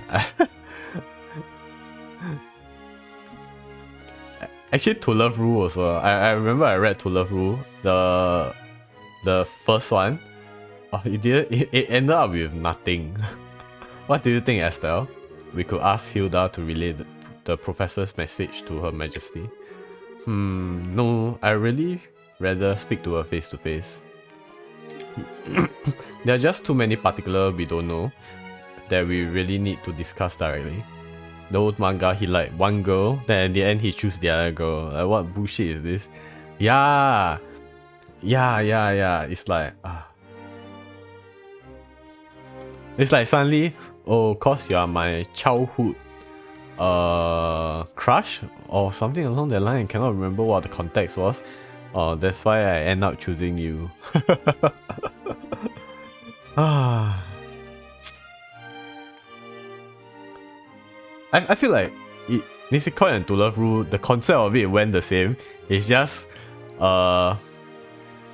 Actually, To Love Ru also. I remember I read To Love Ru, the first one. Oh, it ended up with nothing. What do you think, Estelle? We could ask Hilda to relay the professor's message to Her Majesty. No, I really rather speak to her face to face. There are just too many particulars we don't know that we really need to discuss directly. The old manga, he like one girl, then at the end he choose the other girl. Like, what bullshit is this? Yeah. It's like, it's like suddenly, oh, cause you are my childhood crush or something along that line. I cannot remember what the context was. That's why I end up choosing you. I feel like Nisekoi and To Love Ru, the concept of it went the same. It's just To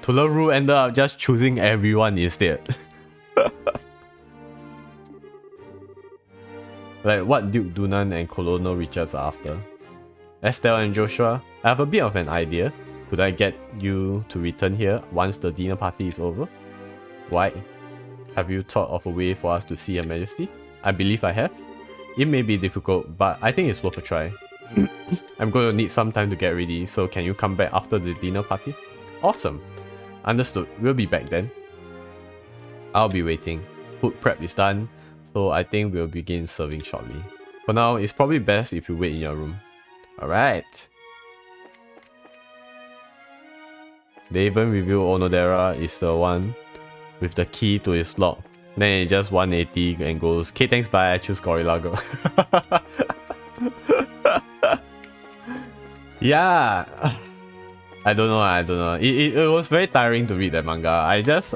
Love Ru ended up just choosing everyone instead. Like what Duke Dunan and Colonel Richards are after. Estelle and Joshua, I have a bit of an idea. Could I get you to return here once the dinner party is over? Why? Have you thought of a way for us to see Her Majesty? I believe I have. It may be difficult, but I think it's worth a try. I'm going to need some time to get ready, so can you come back after the dinner party? Awesome. Understood. We'll be back then. I'll be waiting. Food prep is done, so I think we'll begin serving shortly. For now, it's probably best if you wait in your room. Alright. They even reveal Onodera is the one with the key to his lock. Then it just 180 and goes, okay, thanks, bye, I choose Gorilla Girl. Yeah. I don't know. It was very tiring to read that manga. I just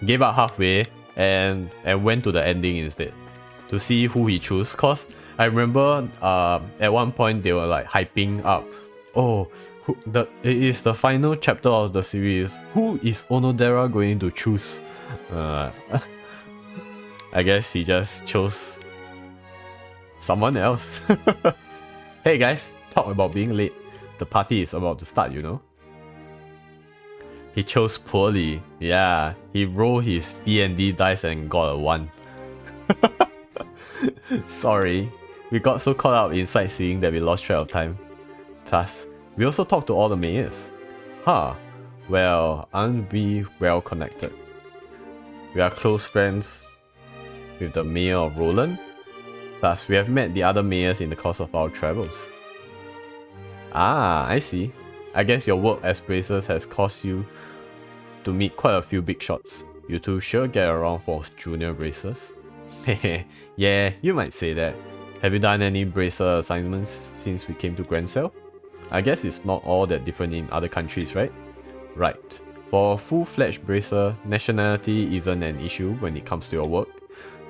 gave up halfway and went to the ending instead. to see who he chose. Cause I remember at one point they were like hyping up, oh, it is the final chapter of the series. Who is Onodera going to choose? I guess he just chose someone else. Hey guys, talk about being late. The party is about to start, you know. He chose poorly. Yeah, he rolled his D&D dice and got a 1. Sorry, we got so caught up in sightseeing that we lost track of time. Plus, we also talked to all the mayors. Huh, well, aren't we well connected? We are close friends with the mayor of Roland. Plus, we have met the other mayors in the course of our travels. Ah, I see. I guess your work as bracers has caused you to meet quite a few big shots. You two sure get around for junior bracers. Hehe, yeah, you might say that. Have you done any bracer assignments since we came to Grand Cell? I guess it's not all that different in other countries, right? Right. For a full-fledged bracer, nationality isn't an issue when it comes to your work.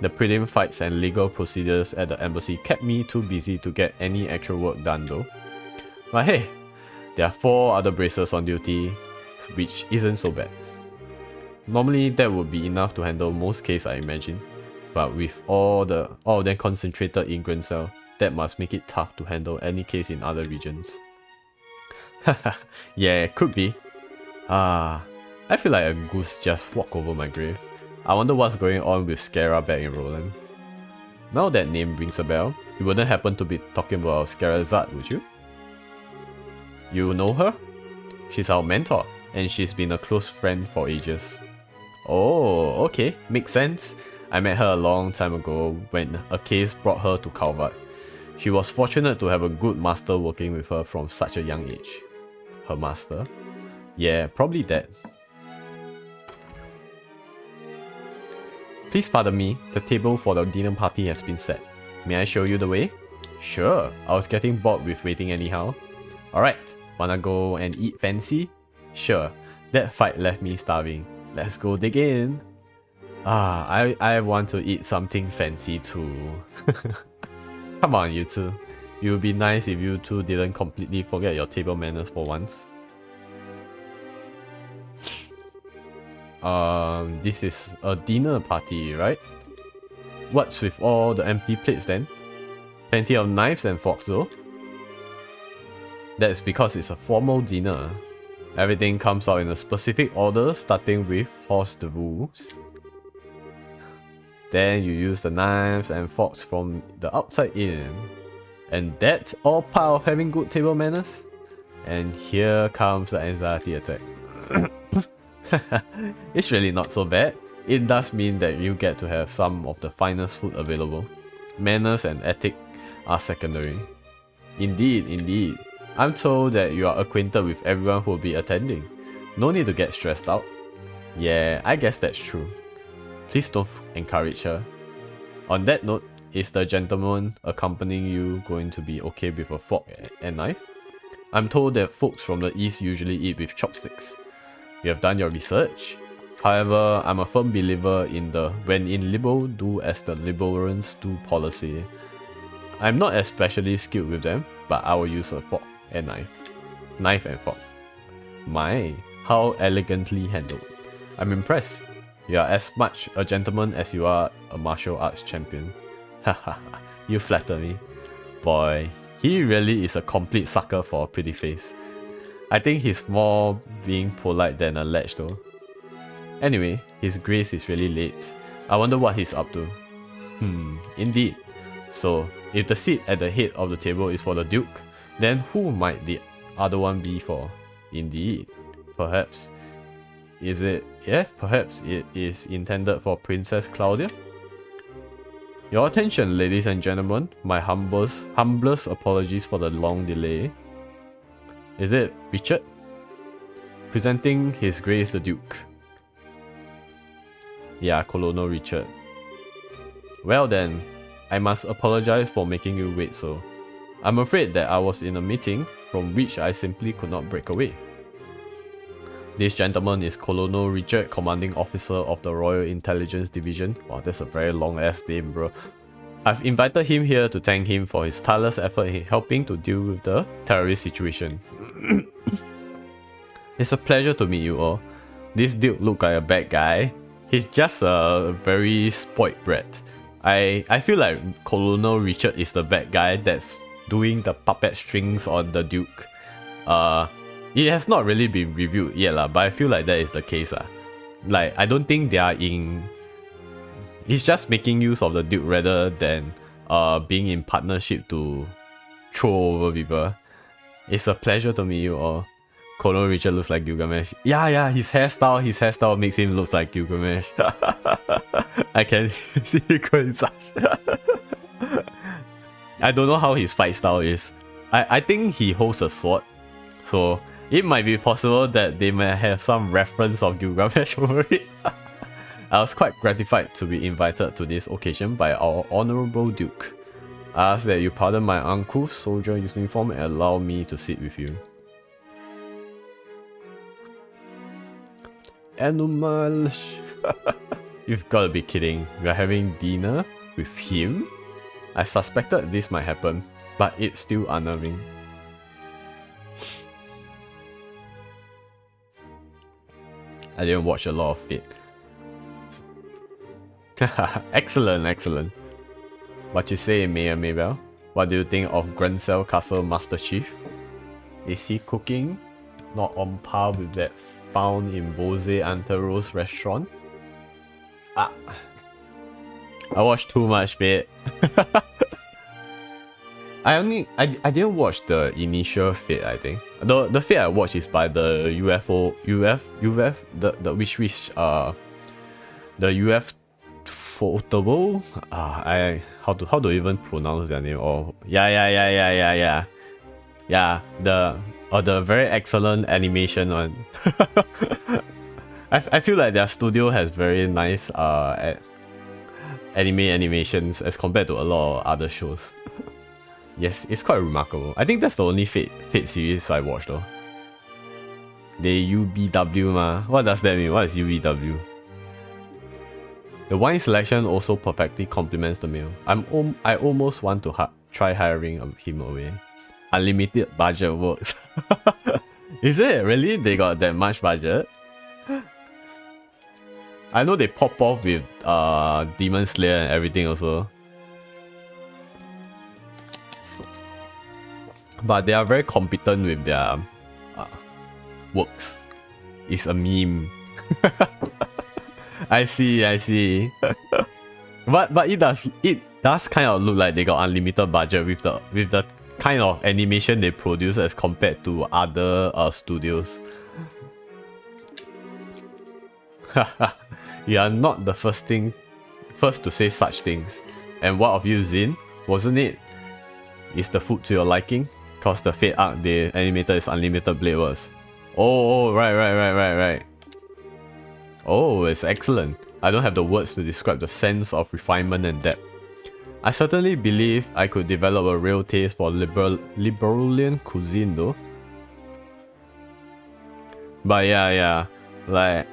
The prelim fights and legal procedures at the embassy kept me too busy to get any actual work done though. But hey, there are 4 other bracers on duty, which isn't so bad. Normally that would be enough to handle most cases, I imagine. But with all of them concentrated in Grand Cell, that must make it tough to handle any case in other regions. Haha, yeah, could be. I feel like a goose just walked over my grave. I wonder what's going on with Scara back in Roland. Now that name rings a bell, you wouldn't happen to be talking about Scarazard, would you? You know her? She's our mentor, and she's been a close friend for ages. Oh, okay, makes sense. I met her a long time ago when a case brought her to Calvert. She was fortunate to have a good master working with her from such a young age. Her master? Yeah, probably that. Please pardon me, the table for the dinner party has been set. May I show you the way? Sure, I was getting bored with waiting anyhow. Alright, wanna go and eat fancy? Sure, that fight left me starving. Let's go dig in. I want to eat something fancy too. Come on, you two. It would be nice if you two didn't completely forget your table manners for once. This is a dinner party, right? What's with all the empty plates then? Plenty of knives and forks though. That's because it's a formal dinner. Everything comes out in a specific order, starting with hors d'oeuvres. Then you use the knives and forks from the outside in. And that's all part of having good table manners? And here comes the anxiety attack. It's really not so bad. It does mean that you get to have some of the finest food available. Manners and ethic are secondary. Indeed, indeed. I'm told that you are acquainted with everyone who will be attending. No need to get stressed out. Yeah, I guess that's true. Please don't encourage her. On that note, is the gentleman accompanying you going to be okay with a fork and knife? I'm told that folks from the east usually eat with chopsticks. You have done your research. However, I'm a firm believer in the when in Libo, do as the Liborans do policy. I'm not especially skilled with them, but I will use a fork and knife. Knife and fork. My, how elegantly handled. I'm impressed. You are as much a gentleman as you are a martial arts champion. Haha, you flatter me. Boy, he really is a complete sucker for a pretty face. I think he's more being polite than a lech though. Anyway, his grace is really late. I wonder what he's up to. Indeed. So, if the seat at the head of the table is for the Duke, then who might the other one be for? Indeed. Perhaps. Is it? Yeah, perhaps it is intended for Princess Claudia? Your attention, ladies and gentlemen. My humblest apologies for the long delay. Is it Richard? Presenting His Grace the Duke. Yeah, Colonel Richard. Well then, I must apologize for making you wait so. I'm afraid that I was in a meeting from which I simply could not break away. This gentleman is Colonel Richard, Commanding Officer of the Royal Intelligence Division. Wow, that's a very long ass name, bro. I've invited him here to thank him for his tireless effort in helping to deal with the terrorist situation. It's a pleasure to meet you all. This dude look like a bad guy. He's just a very spoiled brat. I feel like Colonel Richard is the bad guy that's doing the puppet strings on the Duke. It has not really been reviewed yet but I feel like that is the case Like, I don't think they are in... He's just making use of the Duke rather than being in partnership to throw over people. It's a pleasure to meet you all. Colonel Richard looks like Gilgamesh. Yeah, his hairstyle makes him look like Gilgamesh. I can see it going such. I don't know how his fight style is. I think he holds a sword, so it might be possible that they may have some reference of Gilgamesh over it. I was quite gratified to be invited to this occasion by our Honorable Duke. I ask that you pardon my uncouth soldier uniform and allow me to sit with you. Animal. You've gotta be kidding. We are having dinner with him? I suspected this might happen, but it's still unnerving. I didn't watch a lot of it. Excellent. What you say, Mayor Maybell? What do you think of Grancel Castle Master Chief? Is he cooking? Not on par with that found in Bose Antero's restaurant? I watched too much, mate. I didn't watch the initial fit, I think. The fit I watched is by the the UF Photable. How do you even pronounce their name? Oh yeah. The very excellent animation one. I feel like their studio has very nice anime animations as compared to a lot of other shows. Yes, it's quite remarkable. I think that's the only Fate series I watched though. They UBW ma. What does that mean? What is UBW? The wine selection also perfectly complements the meal. I almost want to try hiring him away. Unlimited budget works. Is it? Really? They got that much budget? I know they pop off with Demon Slayer and everything also. But they are very competent with their works. It's a meme. I see. but it does kind of look like they got unlimited budget with the kind of animation they produce as compared to other studios. You are not the first to say such things. And what of you, Zin? Wasn't it? Is the food to your liking? Cause the Fate arc they animated is unlimited blade works. Oh, right. Oh, it's excellent. I don't have the words to describe the sense of refinement and depth. I certainly believe I could develop a real taste for Liberalian cuisine though. But yeah, like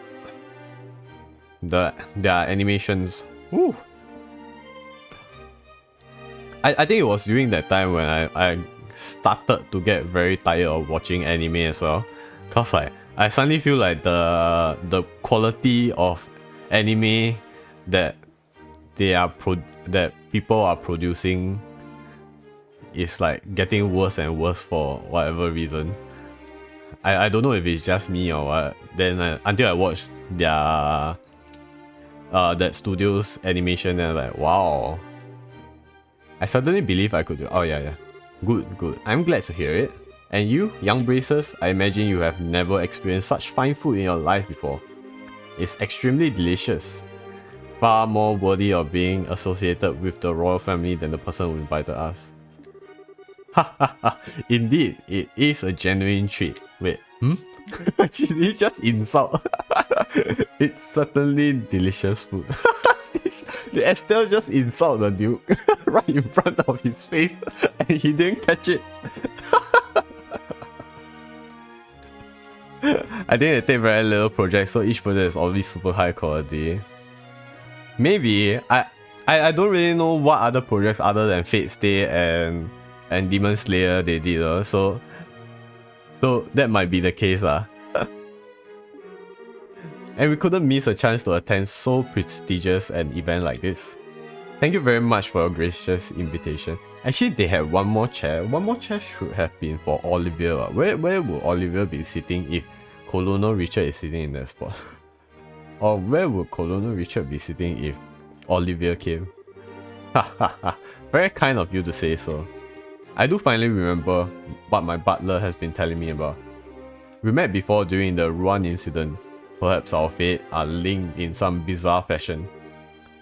their animations. Woo. I think it was during that time when I started to get very tired of watching anime as well. Cause like I suddenly feel like the quality of anime that people are producing is like getting worse and worse for whatever reason. I don't know if it's just me or what. Then until I watched their that studio's animation and I'm like, wow. I suddenly believe I could do. Oh yeah. Good. I'm glad to hear it. And you, young bracers, I imagine you have never experienced such fine food in your life before. It's extremely delicious. Far more worthy of being associated with the royal family than the person who invited us. Hahaha, indeed, it is a genuine treat. Wait, Did you just insult? It's certainly delicious food. Did Estelle just insult the Duke right in front of his face and he didn't catch it? I think they take very little projects, so each project is always super high quality. Maybe I don't really know what other projects other than Fate Stay and Demon Slayer they did, so that might be the case. And we couldn't miss a chance to attend so prestigious an event like this. Thank you very much for your gracious invitation. Actually, they have one more chair. One more chair should have been for Olivia. Where would Olivia be sitting if Colonel Richard is sitting in that spot? Or where would Colonel Richard be sitting if Olivia came? Hahaha, very kind of you to say so. I do finally remember what my butler has been telling me about. We met before during the Ruan incident. Perhaps our fate are linked in some bizarre fashion.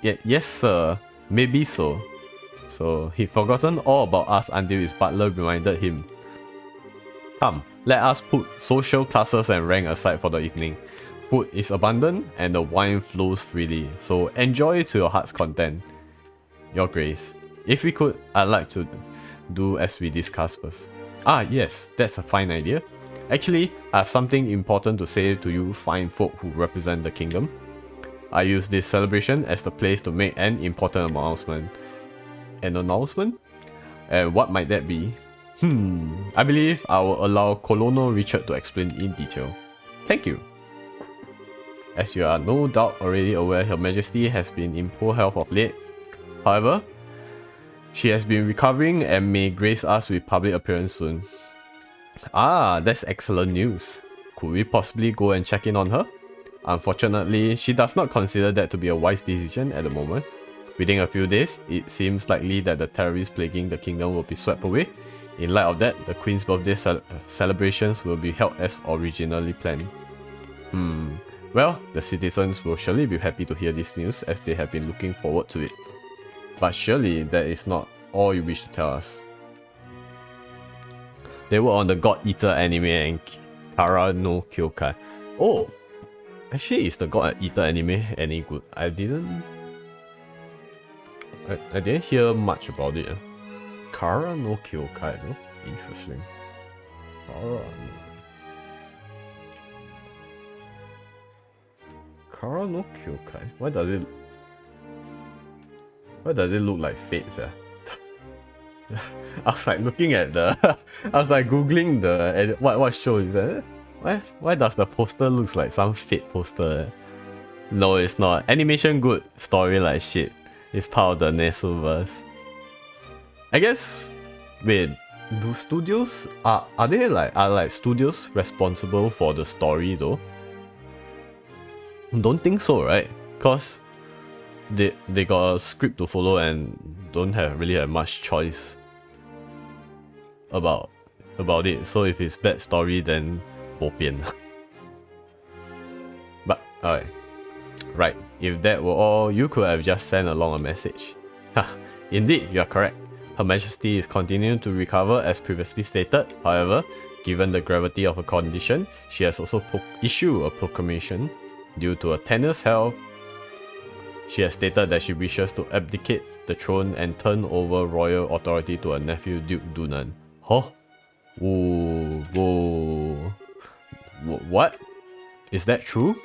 Yes sir, maybe so. So he'd forgotten all about us until his butler reminded him. Come, let us put social classes and rank aside for the evening. Food is abundant and the wine flows freely, so enjoy it to your heart's content. Your Grace, if we could, I'd like to do as we discussed first. Ah yes, that's a fine idea. Actually, I have something important to say to you fine folk who represent the kingdom. I use this celebration as the place to make an important announcement. An announcement? And what might that be? I believe I will allow Colonel Richard to explain in detail. Thank you. As you are no doubt already aware, Her Majesty has been in poor health of late. However, she has been recovering and may grace us with public appearance soon. Ah, that's excellent news. Could we possibly go and check in on her? Unfortunately, she does not consider that to be a wise decision at the moment. Within a few days, it seems likely that the terrorists plaguing the kingdom will be swept away. In light of that, the Queen's birthday celebrations will be held as originally planned. Well, the citizens will surely be happy to hear this news as they have been looking forward to it. But surely that is not all you wish to tell us. They were on the God Eater anime and Kara no Kyokai. Oh! Actually, is the God Eater anime any good? I didn't hear much about it. Kara no Kyokai though? Interesting. Kara no Kyokai? Why does it look like Fate, I was like looking at the I was like googling the what show is that? Why does the poster looks like some Fate poster? No, it's not. Animation good, story like shit. It's part of the Nesuverse. I guess wait, do studios are studios responsible for the story though? Don't think so, right? Cause they got a script to follow and don't really have much choice about it. So if it's bad story, then bo pian. But alright, right. If that were all, you could have just sent along a message. Indeed, you are correct. Her Majesty is continuing to recover as previously stated. However, given the gravity of her condition, she has also issued a proclamation. Due to her tenuous health, she has stated that she wishes to abdicate the throne and turn over royal authority to her nephew Duke Dunan. Huh? Whoa. What? Is that true?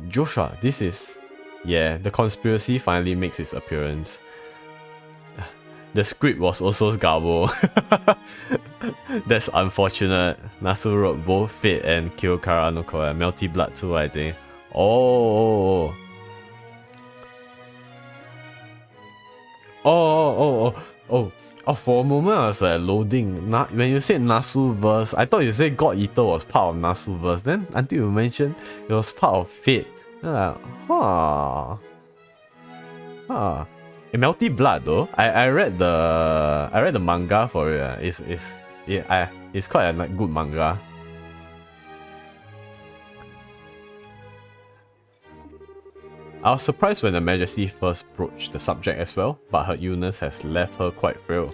Joshua, this is... Yeah, the conspiracy finally makes its appearance. The script was also garbled. That's unfortunate. Nasu wrote both Fate and Kyokara no Koya, Melty Blood too, I think. Oh, for a moment I was like loading. When you said Nasuverse, I thought you said God Eater was part of Nasuverse. Then until you mentioned it was part of Fate, then I'm like, Melty Blood though. I read the manga for it. It's quite a good manga. I was surprised when Her Majesty first broached the subject as well, but her illness has left her quite frail.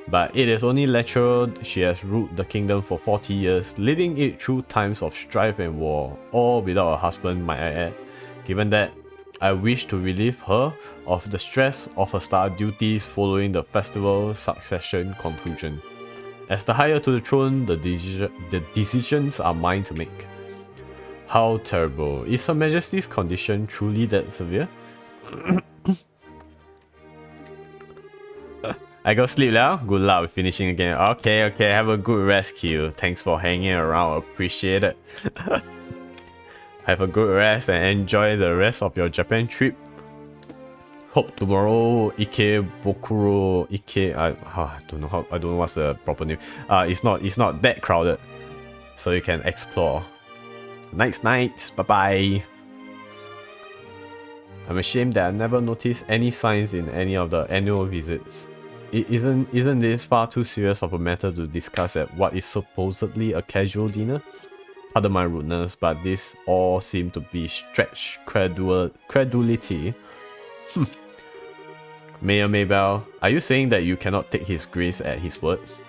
But it is only natural she has ruled the kingdom for 40 years, leading it through times of strife and war, all without a husband, might I add. Given that, I wish to relieve her of the stress of her star duties following the festival succession conclusion. As the heir to the throne, the decisions are mine to make. How terrible. Is Her Majesty's condition truly that severe? I go sleep now. Good luck with finishing again. Okay, okay. Have a good rest, Q. Thanks for hanging around. Appreciate it. Have a good rest and enjoy the rest of your Japan trip. Hope tomorrow Ikebukuro I don't know what's the proper name. It's not that crowded, so you can explore. Nights. Bye bye. I'm ashamed that I never noticed any signs in any of the annual visits. Isn't this far too serious of a matter to discuss at what is supposedly a casual dinner? Pardon my rudeness, but this all seem to be stretched credulity. Mayor Maybell, are you saying that you cannot take his grace at his words?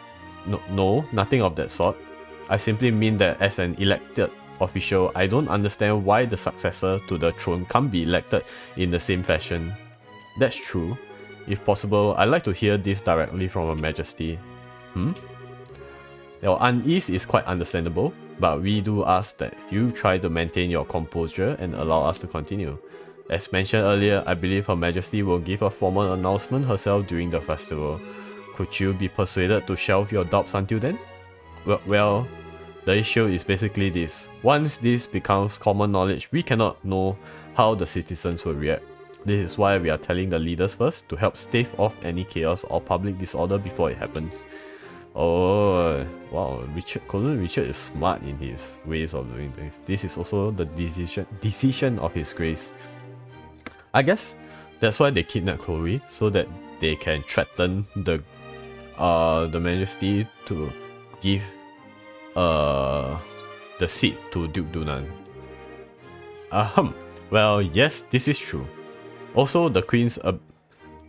No, nothing of that sort. I simply mean that as an elected official, I don't understand why the successor to the throne can't be elected in the same fashion. That's true. If possible, I'd like to hear this directly from Her Majesty. Your unease is quite understandable, but we do ask that you try to maintain your composure and allow us to continue. As mentioned earlier, I believe Her Majesty will give a formal announcement herself during the festival. Could you be persuaded to shelve your doubts until then? Well, the issue is basically this. Once this becomes common knowledge, we cannot know how the citizens will react. This is why we are telling the leaders first to help stave off any chaos or public disorder before it happens. Oh, wow, Colonel Richard is smart in his ways of doing things. This is also the decision of His Grace. I guess that's why they kidnap Chloe, so that they can threaten the Majesty to give the seat to Duke Dunan. Well, yes, this is true. Also, the Queen's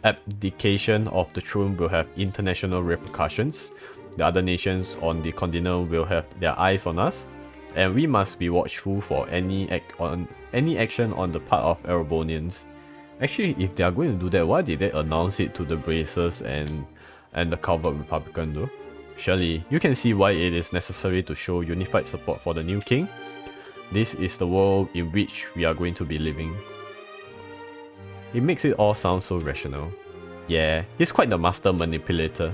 abdication of the throne will have international repercussions. The other nations on the continent will have their eyes on us, and we must be watchful for any action on the part of Erebonians. Actually, if they are going to do that, why did they announce it to the Bracers and the Covert Republican though? Surely, you can see why it is necessary to show unified support for the new king. This is the world in which we are going to be living. It makes it all sound so rational. Yeah, he's quite the master manipulator.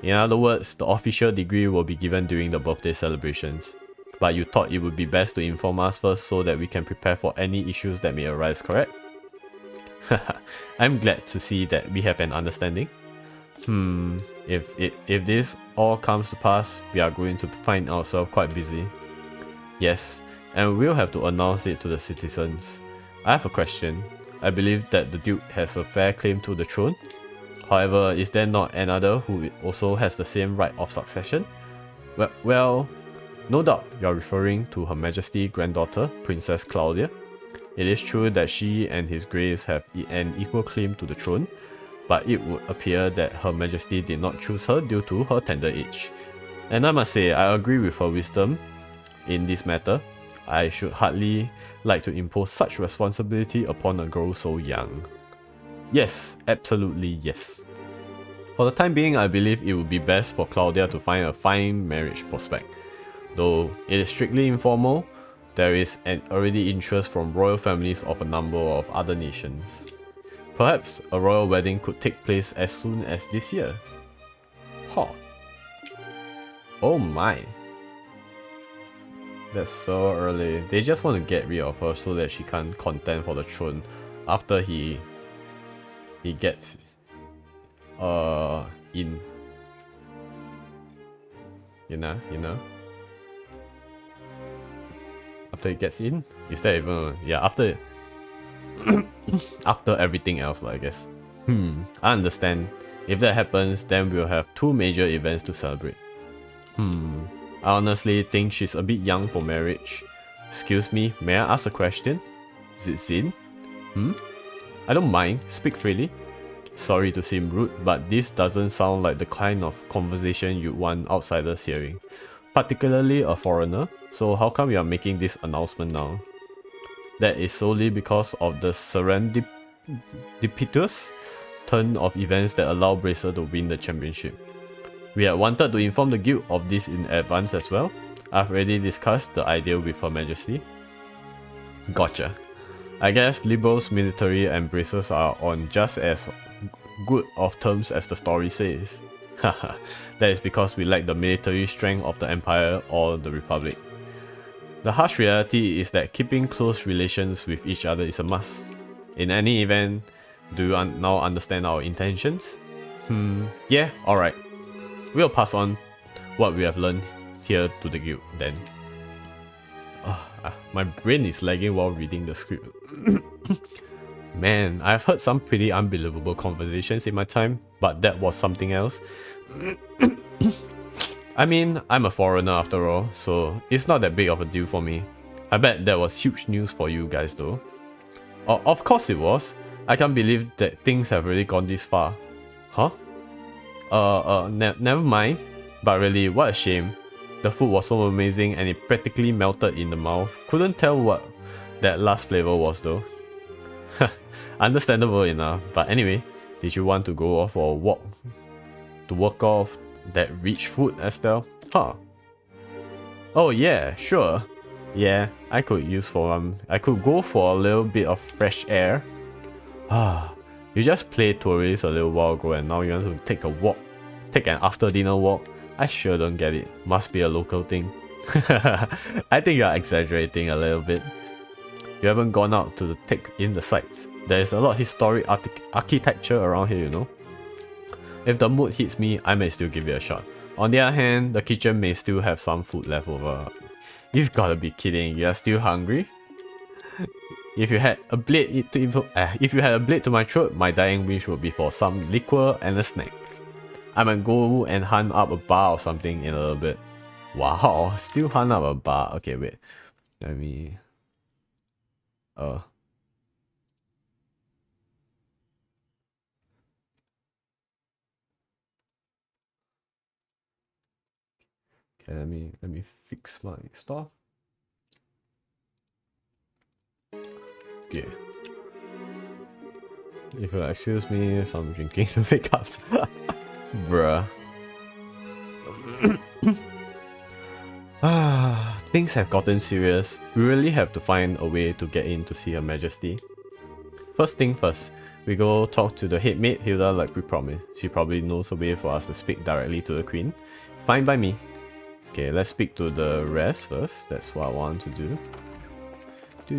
In other words, the official degree will be given during the birthday celebrations. But you thought it would be best to inform us first so that we can prepare for any issues that may arise, correct? I'm glad to see that we have an understanding. If this all comes to pass, we are going to find ourselves quite busy. Yes, and we'll have to announce it to the citizens. I have a question. I believe that the Duke has a fair claim to the throne. However, is there not another who also has the same right of succession? Well, no doubt you're referring to Her Majesty's granddaughter, Princess Claudia. It is true that she and His Grace have an equal claim to the throne, but it would appear that Her Majesty did not choose her due to her tender age. And I must say, I agree with her wisdom in this matter. I should hardly like to impose such responsibility upon a girl so young. Yes, absolutely yes. For the time being, I believe it would be best for Claudia to find a fine marriage prospect. Though it is strictly informal, there is an already interest from royal families of a number of other nations. Perhaps a royal wedding could take place as soon as this year. Huh. Oh my. That's so early. They just want to get rid of her so that she can't contend for the throne after he gets in. You know? After he gets in? Is that even... yeah, after... after everything else, I guess. I understand. If that happens, then we'll have two major events to celebrate. I honestly think she's a bit young for marriage. Excuse me, may I ask a question? Is it Zin? I don't mind, speak freely. Sorry to seem rude, but this doesn't sound like the kind of conversation you'd want outsiders hearing. Particularly a foreigner, so how come you are making this announcement now? That is solely because of the serendipitous turn of events that allow Bracer to win the championship. We had wanted to inform the guild of this in advance as well. I've already discussed the idea with Her Majesty. Gotcha. I guess Liberal's military embraces are on just as good of terms as the story says. Haha, that is because we lack the military strength of the Empire or the Republic. The harsh reality is that keeping close relations with each other is a must. In any event, do you now understand our intentions? Yeah, alright. We'll pass on what we have learned here to the guild then. My brain is lagging while reading the script. Man, I've heard some pretty unbelievable conversations in my time, but that was something else. I mean, I'm a foreigner after all, so it's not that big of a deal for me. I bet that was huge news for you guys though. Of course it was. I can't believe that things have really gone this far. Huh? Never mind. But really, what a shame. The food was so amazing and it practically melted in the mouth. Couldn't tell what that last flavor was though. Understandable enough. But anyway, did you want to go off or walk to work off that rich food, Estelle? Huh? Oh yeah, sure. Yeah, I could go for a little bit of fresh air. You just played tourist a little while ago and now you want to take an after dinner walk? I sure don't get it. Must be a local thing. I think you're exaggerating a little bit. You haven't gone out to take in the sights. There is a lot of historic architecture around here, you know. If the mood hits me, I may still give it a shot. On the other hand, the kitchen may still have some food left over. You've gotta be kidding, you're still hungry? If you had a blade to my throat, my dying wish would be for some liquor and a snack. I might go and hunt up a bar or something in a little bit. Wow, still hunt up a bar. Okay, wait. Let me... Okay, let me fix my stuff. Okay. If you'll excuse me, some drinking to make up. Bruh. Things have gotten serious. We really have to find a way to get in to see Her Majesty. First thing first, we go talk to the head maid Hilda like we promised. She probably knows a way for us to speak directly to the Queen. Fine by me. Okay, let's speak to the rest first. That's what I want to do. The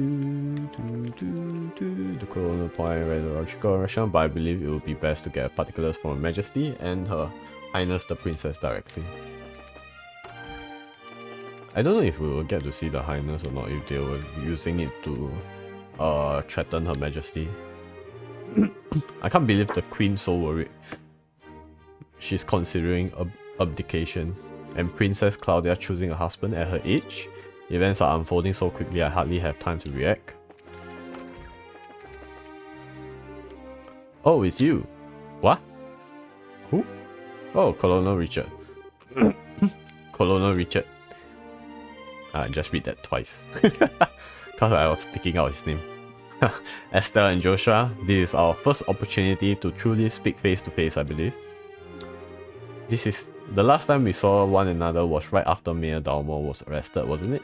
colonial point radiological restaurant, but I believe it would be best to get particulars from Her Majesty and Her Highness the Princess directly. I don't know if we will get to see the Highness or not, if they were using it to threaten Her Majesty. I can't believe the Queen's so worried. She's considering abdication, and Princess Claudia choosing a husband at her age. Events are unfolding so quickly I hardly have time to react. Oh, it's you. What? Who? Oh, Colonel Richard. Colonel Richard. I just read that twice. Because I was picking out his name. Esther and Joshua, this is our first opportunity to truly speak face to face, I believe. This is the last time we saw one another was right after Mayor Dalmore was arrested, wasn't it?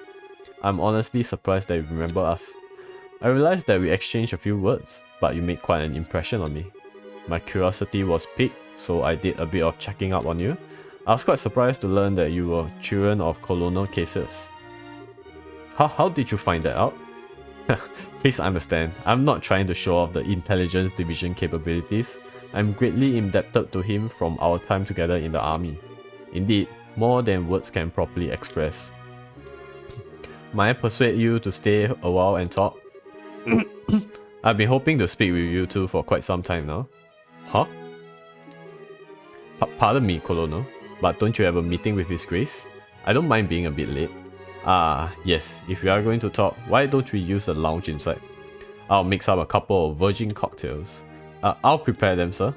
I'm honestly surprised that you remember us. I realized that we exchanged a few words, but you made quite an impression on me. My curiosity was piqued, so I did a bit of checking up on you. I was quite surprised to learn that you were children of colonial cases. How did you find that out? Please understand, I'm not trying to show off the intelligence division capabilities. I'm greatly indebted to him from our time together in the army. Indeed, more than words can properly express. Might I persuade you to stay a while and talk? I've been hoping to speak with you two for quite some time now. Huh? Pardon me, Colonel, but don't you have a meeting with His Grace? I don't mind being a bit late. Ah, yes, if we are going to talk, why don't we use the lounge inside? I'll mix up a couple of virgin cocktails. I'll prepare them, sir.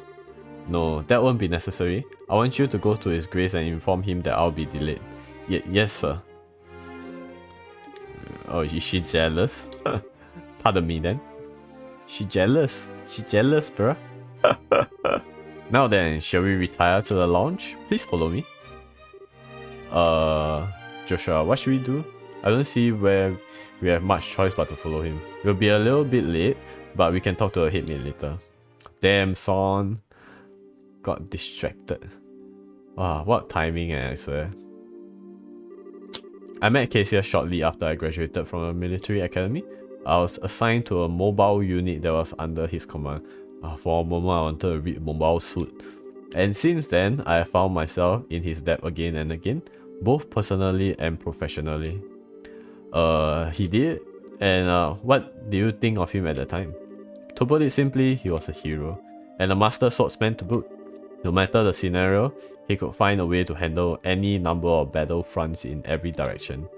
No, that won't be necessary. I want you to go to His Grace and inform him that I'll be delayed. Yes, sir. Oh, is she jealous? Pardon me then. She jealous, bruh. Now then, shall we retire to the lounge? Please follow me. Joshua, what should we do? I don't see where we have much choice but to follow him. We'll be a little bit late, but we can talk to a headmate later. Damn, son. Got distracted. Ah, what timing, I swear. I met Cassius shortly after I graduated from a military academy. I was assigned to a mobile unit that was under his command. For a moment I wanted to read mobile suit. And since then, I found myself in his debt again and again, both personally and professionally. He did? And what do you think of him at the time? To put it simply, he was a hero, and a master swordsman to boot. No matter the scenario, he could find a way to handle any number of battle fronts in every direction.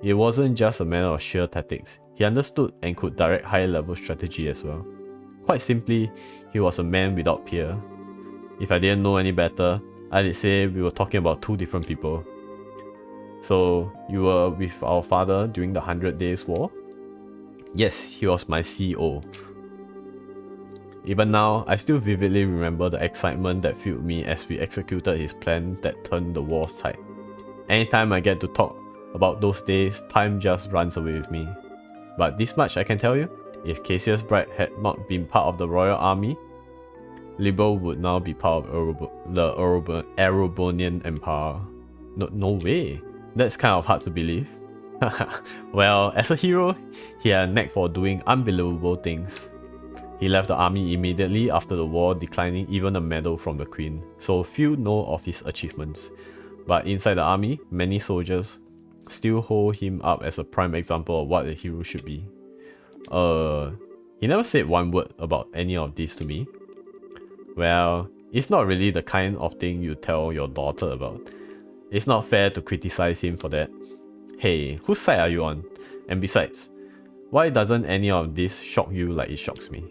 It wasn't just a matter of sheer tactics, he understood and could direct high-level strategy as well. Quite simply, he was a man without peer. If I didn't know any better, I'd say we were talking about two different people. So, you were with our father during the 100 Days War? Yes, he was my CO. Even now, I still vividly remember the excitement that filled me as we executed his plan that turned the war's tide. Anytime I get to talk about those days, time just runs away with me. But this much I can tell you, if Cassius Bright had not been part of the Royal Army, Libo would now be part of the Arabonian Empire. No way. That's kind of hard to believe. Well, as a hero, he had a knack for doing unbelievable things. He left the army immediately after the war, declining even a medal from the Queen, so few know of his achievements. But inside the army, many soldiers still hold him up as a prime example of what a hero should be. He never said one word about any of this to me. Well, it's not really the kind of thing you tell your daughter about. It's not fair to criticize him for that. Hey, whose side are you on? And besides, why doesn't any of this shock you like it shocks me?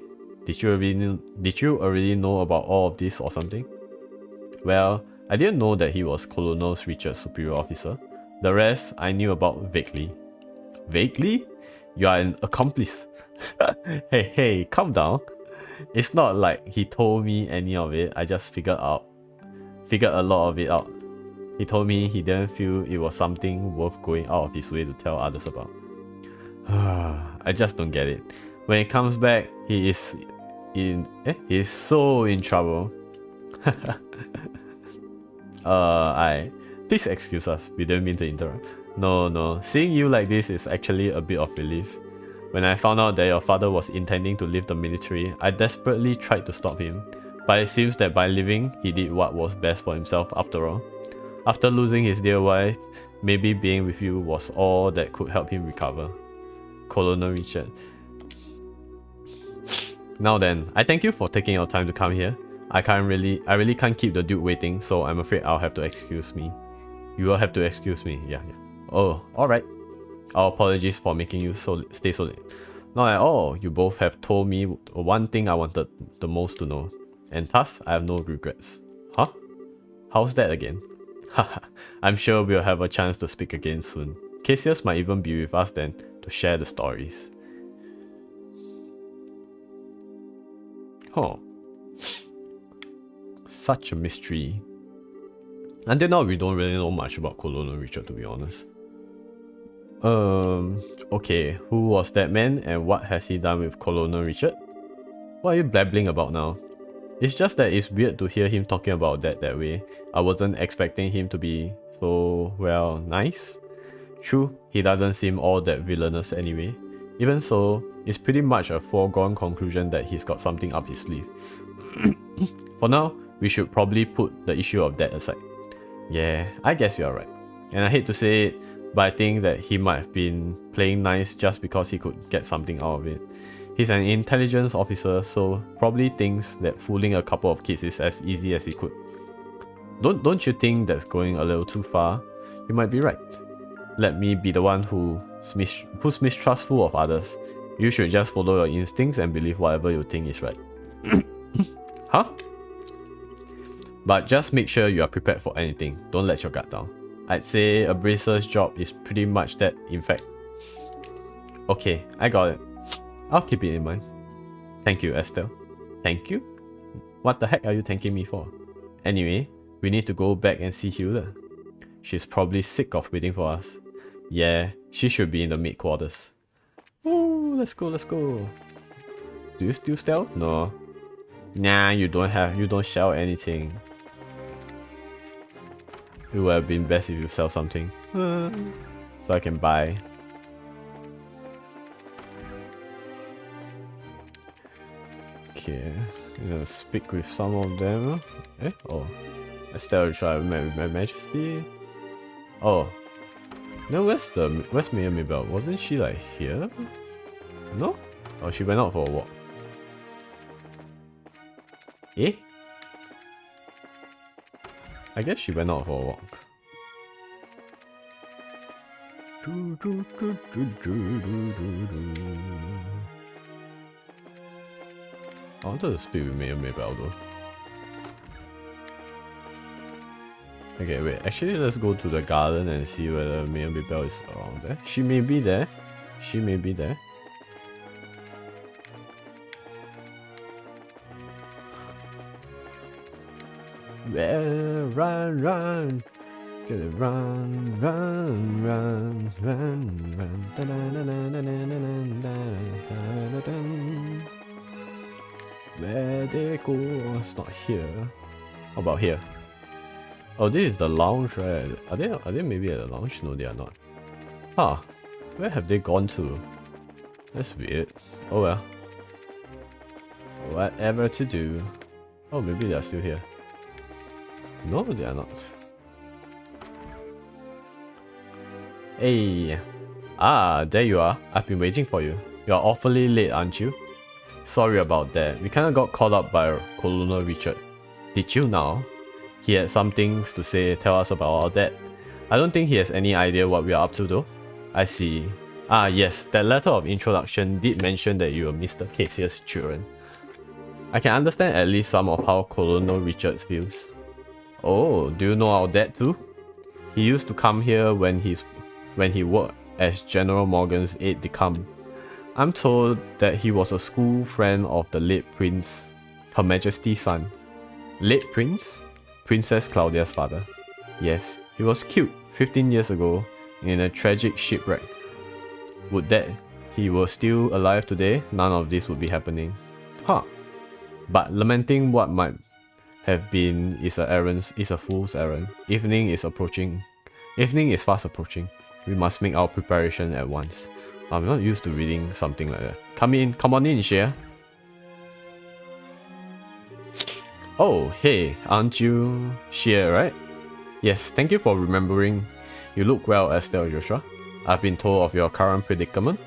Did you already know about all of this or something? Well, I didn't know that he was Colonel Richard's superior officer. The rest I knew about vaguely. Vaguely? You are an accomplice. Hey, calm down. It's not like he told me any of it. I just figured a lot of it out. He told me he didn't feel it was something worth going out of his way to tell others about. I just don't get it. When he comes back, he is so in trouble. Please excuse us, we didn't mean to interrupt. No, seeing you like this is actually a bit of relief. When I found out that your father was intending to leave the military, I desperately tried to stop him. But it seems that by leaving, he did what was best for himself after all. After losing his dear wife, maybe being with you was all that could help him recover. Colonel Richard. Now then, I thank you for taking your time to come here. I really can't keep the dude waiting, so I'm afraid I'll have to excuse me. You will have to excuse me, yeah. Oh, alright. Our apologies for making you stay so late. Not at all, you both have told me one thing I wanted the most to know. And thus, I have no regrets. Huh? How's that again? Haha, I'm sure we'll have a chance to speak again soon. Cassius might even be with us then to share the stories. Huh. Such a mystery. Until now, we don't really know much about Colonel Richard, to be honest. Okay, who was that man and what has he done with Colonel Richard? What are you blabbling about now? It's just that it's weird to hear him talking about that way. I wasn't expecting him to be so, well, nice. True, he doesn't seem all that villainous anyway. Even so, it's pretty much a foregone conclusion that he's got something up his sleeve. For now, we should probably put the issue of that aside. Yeah, I guess you're right. And I hate to say it, but I think that he might have been playing nice just because he could get something out of it. He's an intelligence officer, so probably thinks that fooling a couple of kids is as easy as he could. Don't you think that's going a little too far? You might be right. Let me be the one who's mistrustful of others. You should just follow your instincts and believe whatever you think is right. Huh? But just make sure you are prepared for anything. Don't let your guard down. I'd say a bracer's job is pretty much that, in fact. Okay, I got it. I'll keep it in mind. Thank you, Estelle. Thank you? What the heck are you thanking me for? Anyway, we need to go back and see Hilda. She's probably sick of waiting for us. Yeah, she should be in the mid quarters. Oh, let's go, let's go. Do you still stealth? No. Nah, you don't sell anything. It would have been best if you sell something. So I can buy. Okay, I'm gonna speak with some of them. Eh? Oh. Estelle try my majesty. Oh. No, where's Mayor Mabel? Wasn't she like here? No? Oh, she went out for a walk. Eh? I guess she went out for a walk. I wanted to speak with Mayor Mabel though. Okay, wait. Actually, let's go to the garden and see whether Mayor Mabel is around there. She may be there. She may be there. Yeah, run, run. Gonna run, run, run, run, run. Where they go? It's not here. How about here? Oh, this is the lounge, right? Are they maybe at the lounge? No, they are not. Huh. Where have they gone to? That's weird. Oh well. Whatever to do. Oh, maybe they are still here. No, they are not. Hey. Ah, there you are. I've been waiting for you. You're awfully late, aren't you? Sorry about that. We kinda got caught up by Colonel Richard. Did you now? He had some things to say, tell us about all that. I don't think he has any idea what we are up to though. I see. Ah yes, that letter of introduction did mention that you were Mr. Casey's children. I can understand at least some of how Colonel Richards feels. Oh, do you know our dad too? He used to come here when he worked as General Morgan's aide-de-camp. I'm told that he was a school friend of the late Prince, Her Majesty's son. Late Prince? Princess Claudia's father. Yes, he was killed 15 years ago in a tragic shipwreck. Would that he were still alive today, none of this would be happening. Huh. But lamenting what might have been is a fool's errand. Evening is fast approaching. We must make our preparation at once. I'm not used to reading something like that. Come on in, Shea. Oh, hey, aren't you Shea, right? Yes, thank you for remembering. You look well, Estelle Joshua. I've been told of your current predicament.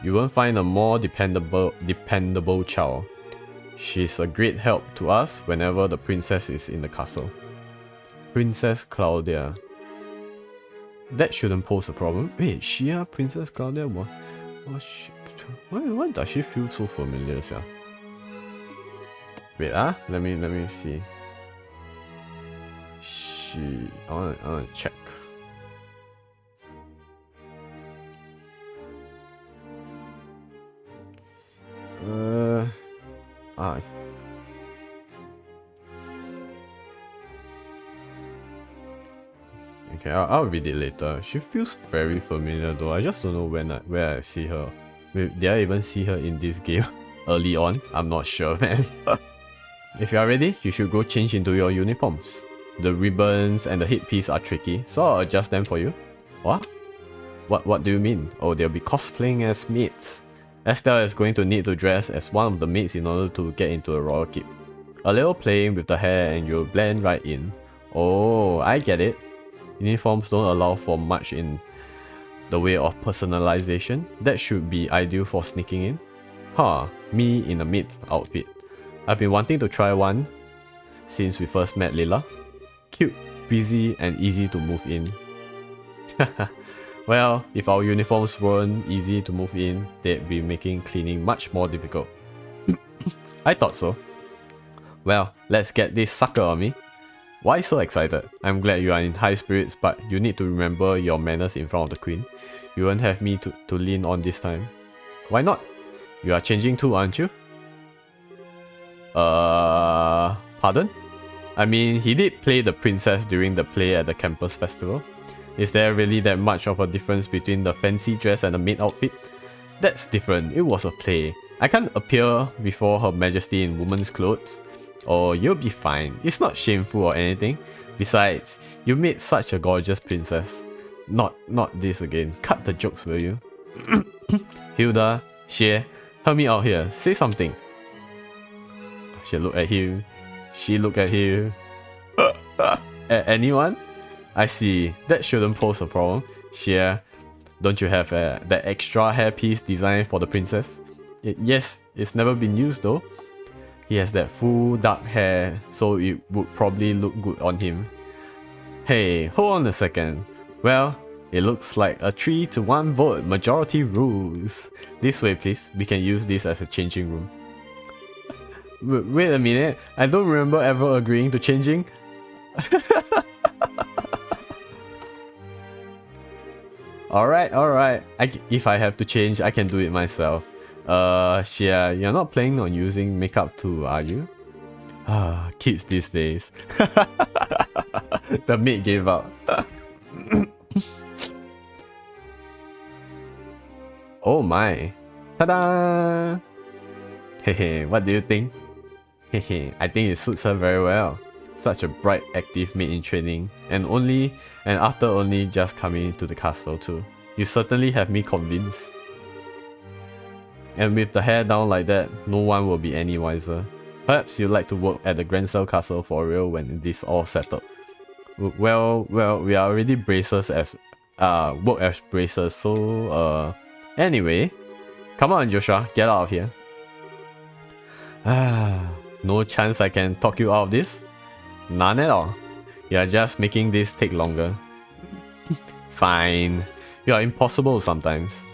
You won't find a more dependable child. She's a great help to us whenever the princess is in the castle. Princess Claudia. That shouldn't pose a problem. Wait, Shea, Princess Claudia? Why does she feel so familiar, sir? Wait, let me see. I wanna check. Okay, I'll read it later. She feels very familiar though. I just don't know where I see her. Did I even see her in this game early on? I'm not sure, man. If you are ready, you should go change into your uniforms. The ribbons and the headpiece are tricky, so I'll adjust them for you. What? What do you mean? Oh, they'll be cosplaying as maids. Estelle is going to need to dress as one of the maids in order to get into a royal keep. A little playing with the hair and you'll blend right in. Oh, I get it. Uniforms don't allow for much in the way of personalization. That should be ideal for sneaking in. Huh, me in a maid outfit. I've been wanting to try one since we first met Lila. Cute, breezy, and easy to move in. Well, if our uniforms weren't easy to move in, they'd be making cleaning much more difficult. I thought so. Well, let's get this sucker on me. Why so excited? I'm glad you are in high spirits, but you need to remember your manners in front of the queen. You won't have me to lean on this time. Why not? You are changing too, aren't you? Pardon? I mean, he did play the princess during the play at the campus festival. Is there really that much of a difference between the fancy dress and the maid outfit? That's different, it was a play. I can't appear before Her Majesty in woman's clothes. Oh, you'll be fine. It's not shameful or anything. Besides, you made such a gorgeous princess. Not this again. Cut the jokes, will you? Hilda, Xie, help me out here. Say something. She looked at him. She looked at him. Anyone? I see. That shouldn't pose a problem. Xie, don't you have that extra hairpiece designed for the princess? Yes, it's never been used though. He has that full dark hair, so it would probably look good on him. Hey, hold on a second. Well, it looks like a 3-to-1 vote majority rules. This way please, we can use this as a changing room. Wait a minute, I don't remember ever agreeing to changing. Alright. If I have to change, I can do it myself. Xia, you're not planning on using makeup too, are you? Kids these days. The maid gave up. Oh my. Ta-da! Hehe, what do you think? Hehe, I think it suits her very well. Such a bright, active maid in training, and after only just coming to the castle too. You certainly have me convinced. And with the hair down like that, no one will be any wiser. Perhaps you'd like to work at the Grand Cell Castle for real when this all settled. Well, we are already bracers as work as bracers, so anyway. Come on Joshua, get out of here. No chance I can talk you out of this? None at all. You are just making this take longer. Fine. You are impossible sometimes.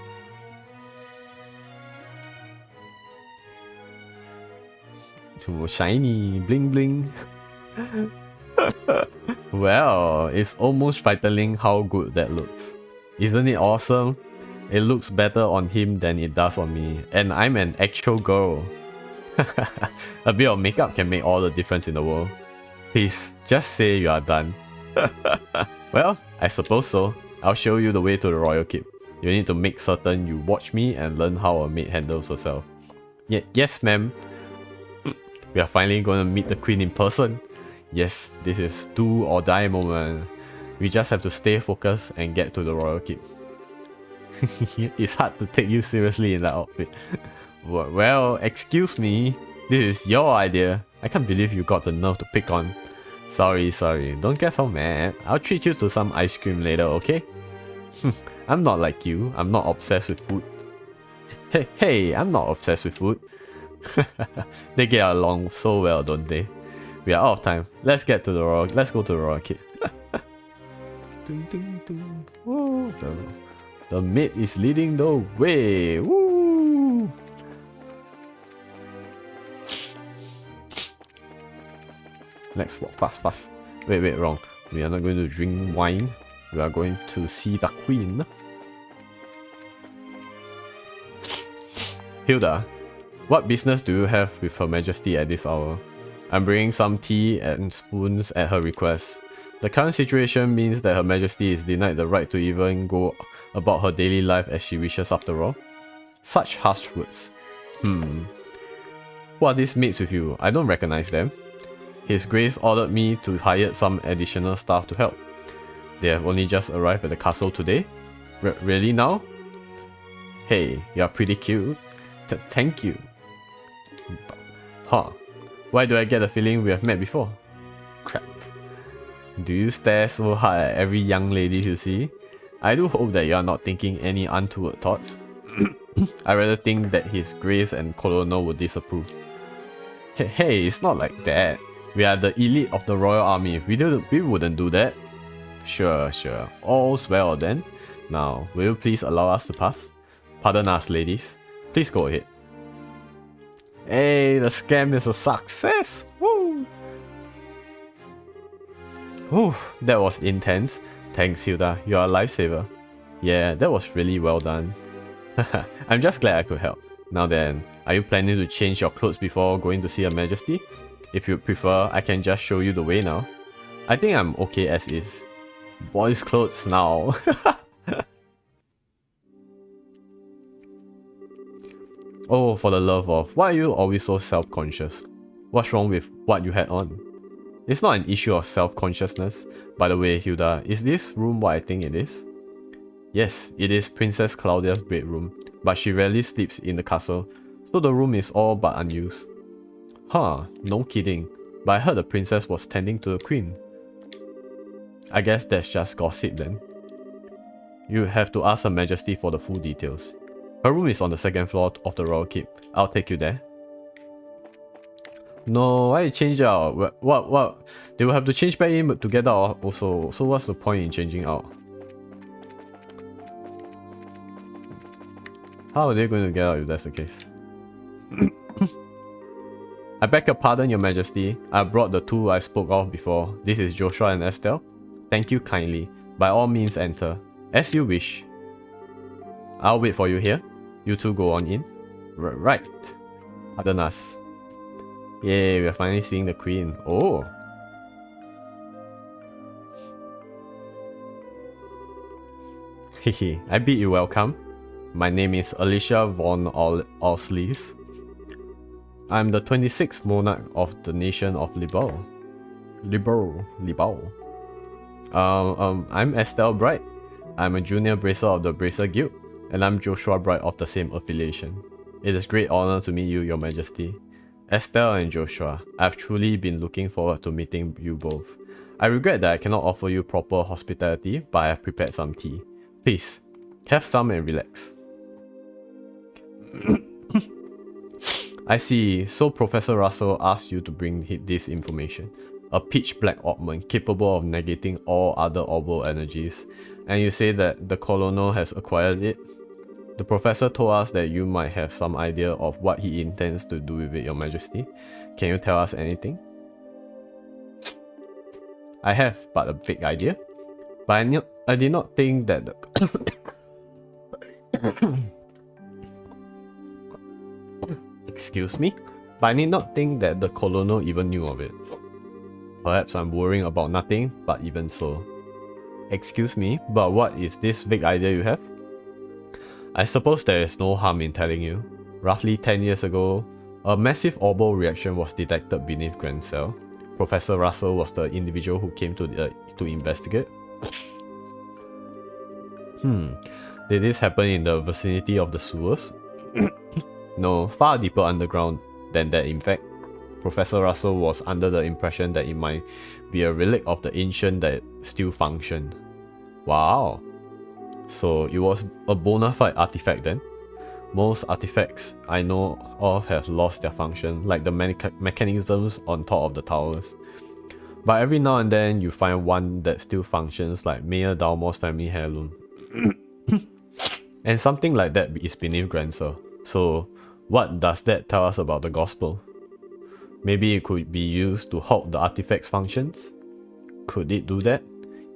Ooh, shiny, bling bling. Well, it's almost frightening how good that looks. Isn't it awesome? It looks better on him than it does on me, and I'm an actual girl. A bit of makeup can make all the difference in the world. Please, just say you are done. Well, I suppose so. I'll show you the way to the royal keep. You need to make certain you watch me and learn how a maid handles herself. Yes, ma'am. We are finally going to meet the queen in person. Yes, this is do or die moment. We just have to stay focused and get to the royal keep. It's hard to take you seriously in that outfit. Well, excuse me. This is your idea. I can't believe you got the nerve to pick on. Sorry. Don't get so mad. I'll treat you to some ice cream later, okay? I'm not like you. I'm not obsessed with food. Hey, I'm not obsessed with food. They get along so well, don't they? We are out of time. Let's go to the royal keep. Woo, the maid is leading the way. Woo! Let's walk fast. Wait, wrong. We are not going to drink wine. We are going to see the queen. Hilda, what business do you have with Her Majesty at this hour? I'm bringing some tea and spoons at her request. The current situation means that Her Majesty is denied the right to even go about her daily life as she wishes after all. Such harsh words. Who are these maids with you? I don't recognize them. His Grace ordered me to hire some additional staff to help. They have only just arrived at the castle today? Really now? Hey, you're pretty cute. Thank you. Huh. Why do I get the feeling we have met before? Crap. Do you stare so hard at every young lady you see? I do hope that you are not thinking any untoward thoughts. I rather think that His Grace and Colonel would disapprove. Hey, it's not like that. We are the elite of the royal army. We wouldn't do that. Sure. All's well then. Now, will you please allow us to pass? Pardon us, ladies. Please go ahead. Hey, the scam is a success! Woo! Whew, that was intense. Thanks, Hilda. You're a lifesaver. Yeah, that was really well done. I'm just glad I could help. Now then, are you planning to change your clothes before going to see Her Majesty? If you prefer, I can just show you the way now. I think I'm okay as is. Boys' clothes now. Oh, for the love of, why are you always so self-conscious? What's wrong with what you had on? It's not an issue of self-consciousness. By the way, Hilda, is this room what I think it is? Yes, it is Princess Claudia's bedroom, but she rarely sleeps in the castle, so the room is all but unused. Huh, no kidding. But I heard the princess was tending to the queen. I guess that's just gossip then. You have to ask Her Majesty for the full details. Her room is on the second floor of the royal keep. I'll take you there. No, why you change out? What? They will have to change back in to get out also. So what's the point in changing out? How are they going to get out if that's the case? I beg your pardon, Your Majesty. I brought the two I spoke of before. This is Joshua and Estelle. Thank you kindly. By all means enter. As you wish. I'll wait for you here. You two go on in. Right. Pardon us. Yay, we're finally seeing the queen. Oh. Hehe, I bid you welcome. My name is Alicia von Osleys. I'm the 26th monarch of the nation of Libau. I'm Estelle Bright. I'm a junior bracer of the Bracer Guild, and I'm Joshua Bright of the same affiliation. It is a great honor to meet you, Your Majesty. Estelle and Joshua, I've truly been looking forward to meeting you both. I regret that I cannot offer you proper hospitality, but I have prepared some tea. Please, have some and relax. I see, so Professor Russell asked you to bring this information. A pitch black ointment capable of negating all other orbal energies, and you say that the colonel has acquired it? The professor told us that you might have some idea of what he intends to do with it, Your Majesty. Can you tell us anything? I have but a vague idea, but I did not think that the Excuse me? But I need not think that the colonel even knew of it. Perhaps I'm worrying about nothing, but even so. Excuse me, but what is this vague idea you have? I suppose there is no harm in telling you. Roughly 10 years ago, a massive orbal reaction was detected beneath Grand Cell. Professor Russell was the individual who came to investigate. Did this happen in the vicinity of the sewers? No, far deeper underground than that in fact. Professor Russell was under the impression that it might be a relic of the ancient that still functioned. Wow. So it was a bona fide artifact then? Most artifacts I know of have lost their function, like the mechanisms on top of the towers. But every now and then you find one that still functions, like Mayor Dalmore's family heirloom. And something like that is beneath Grancer. So what does that tell us about the gospel? Maybe it could be used to halt the artifact's functions? Could it do that?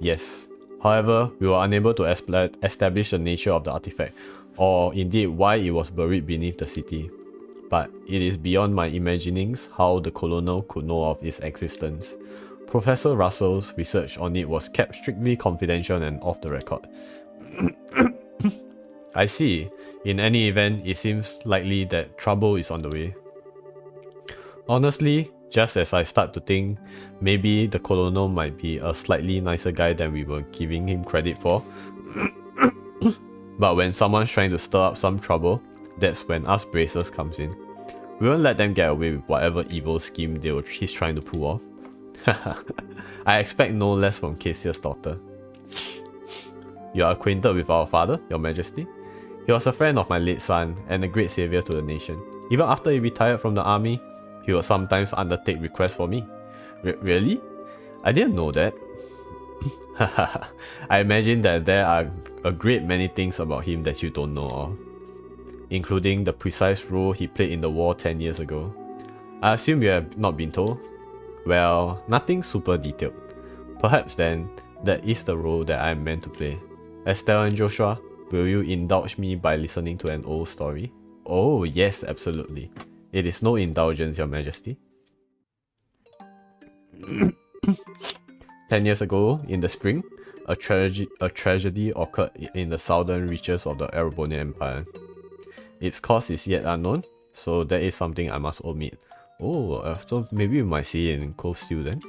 Yes. However, we were unable to establish the nature of the artifact, or indeed why it was buried beneath the city. But it is beyond my imaginings how the colonel could know of its existence. Professor Russell's research on it was kept strictly confidential and off the record. I see. In any event, it seems likely that trouble is on the way. Honestly, just as I start to think, maybe the colonel might be a slightly nicer guy than we were giving him credit for. But when someone's trying to stir up some trouble, that's when us bracers comes in. We won't let them get away with whatever evil scheme he's trying to pull off. I expect no less from Casia's daughter. You are acquainted with our father, Your Majesty? He was a friend of my late son and a great savior to the nation. Even after he retired from the army, he would sometimes undertake requests for me. Really? I didn't know that. I imagine that there are a great many things about him that you don't know of, including the precise role he played in the war 10 years ago. I assume you have not been told? Well, nothing super detailed. Perhaps then, that is the role that I am meant to play. Estelle and Joshua, will you indulge me by listening to an old story? Oh yes, absolutely. It is no indulgence, Your Majesty. 10 years ago, in the spring, a tragedy occurred in the southern reaches of the Erebonian Empire. Its cause is yet unknown, so that is something I must omit. Oh, so maybe we might see it in Cold Steel then.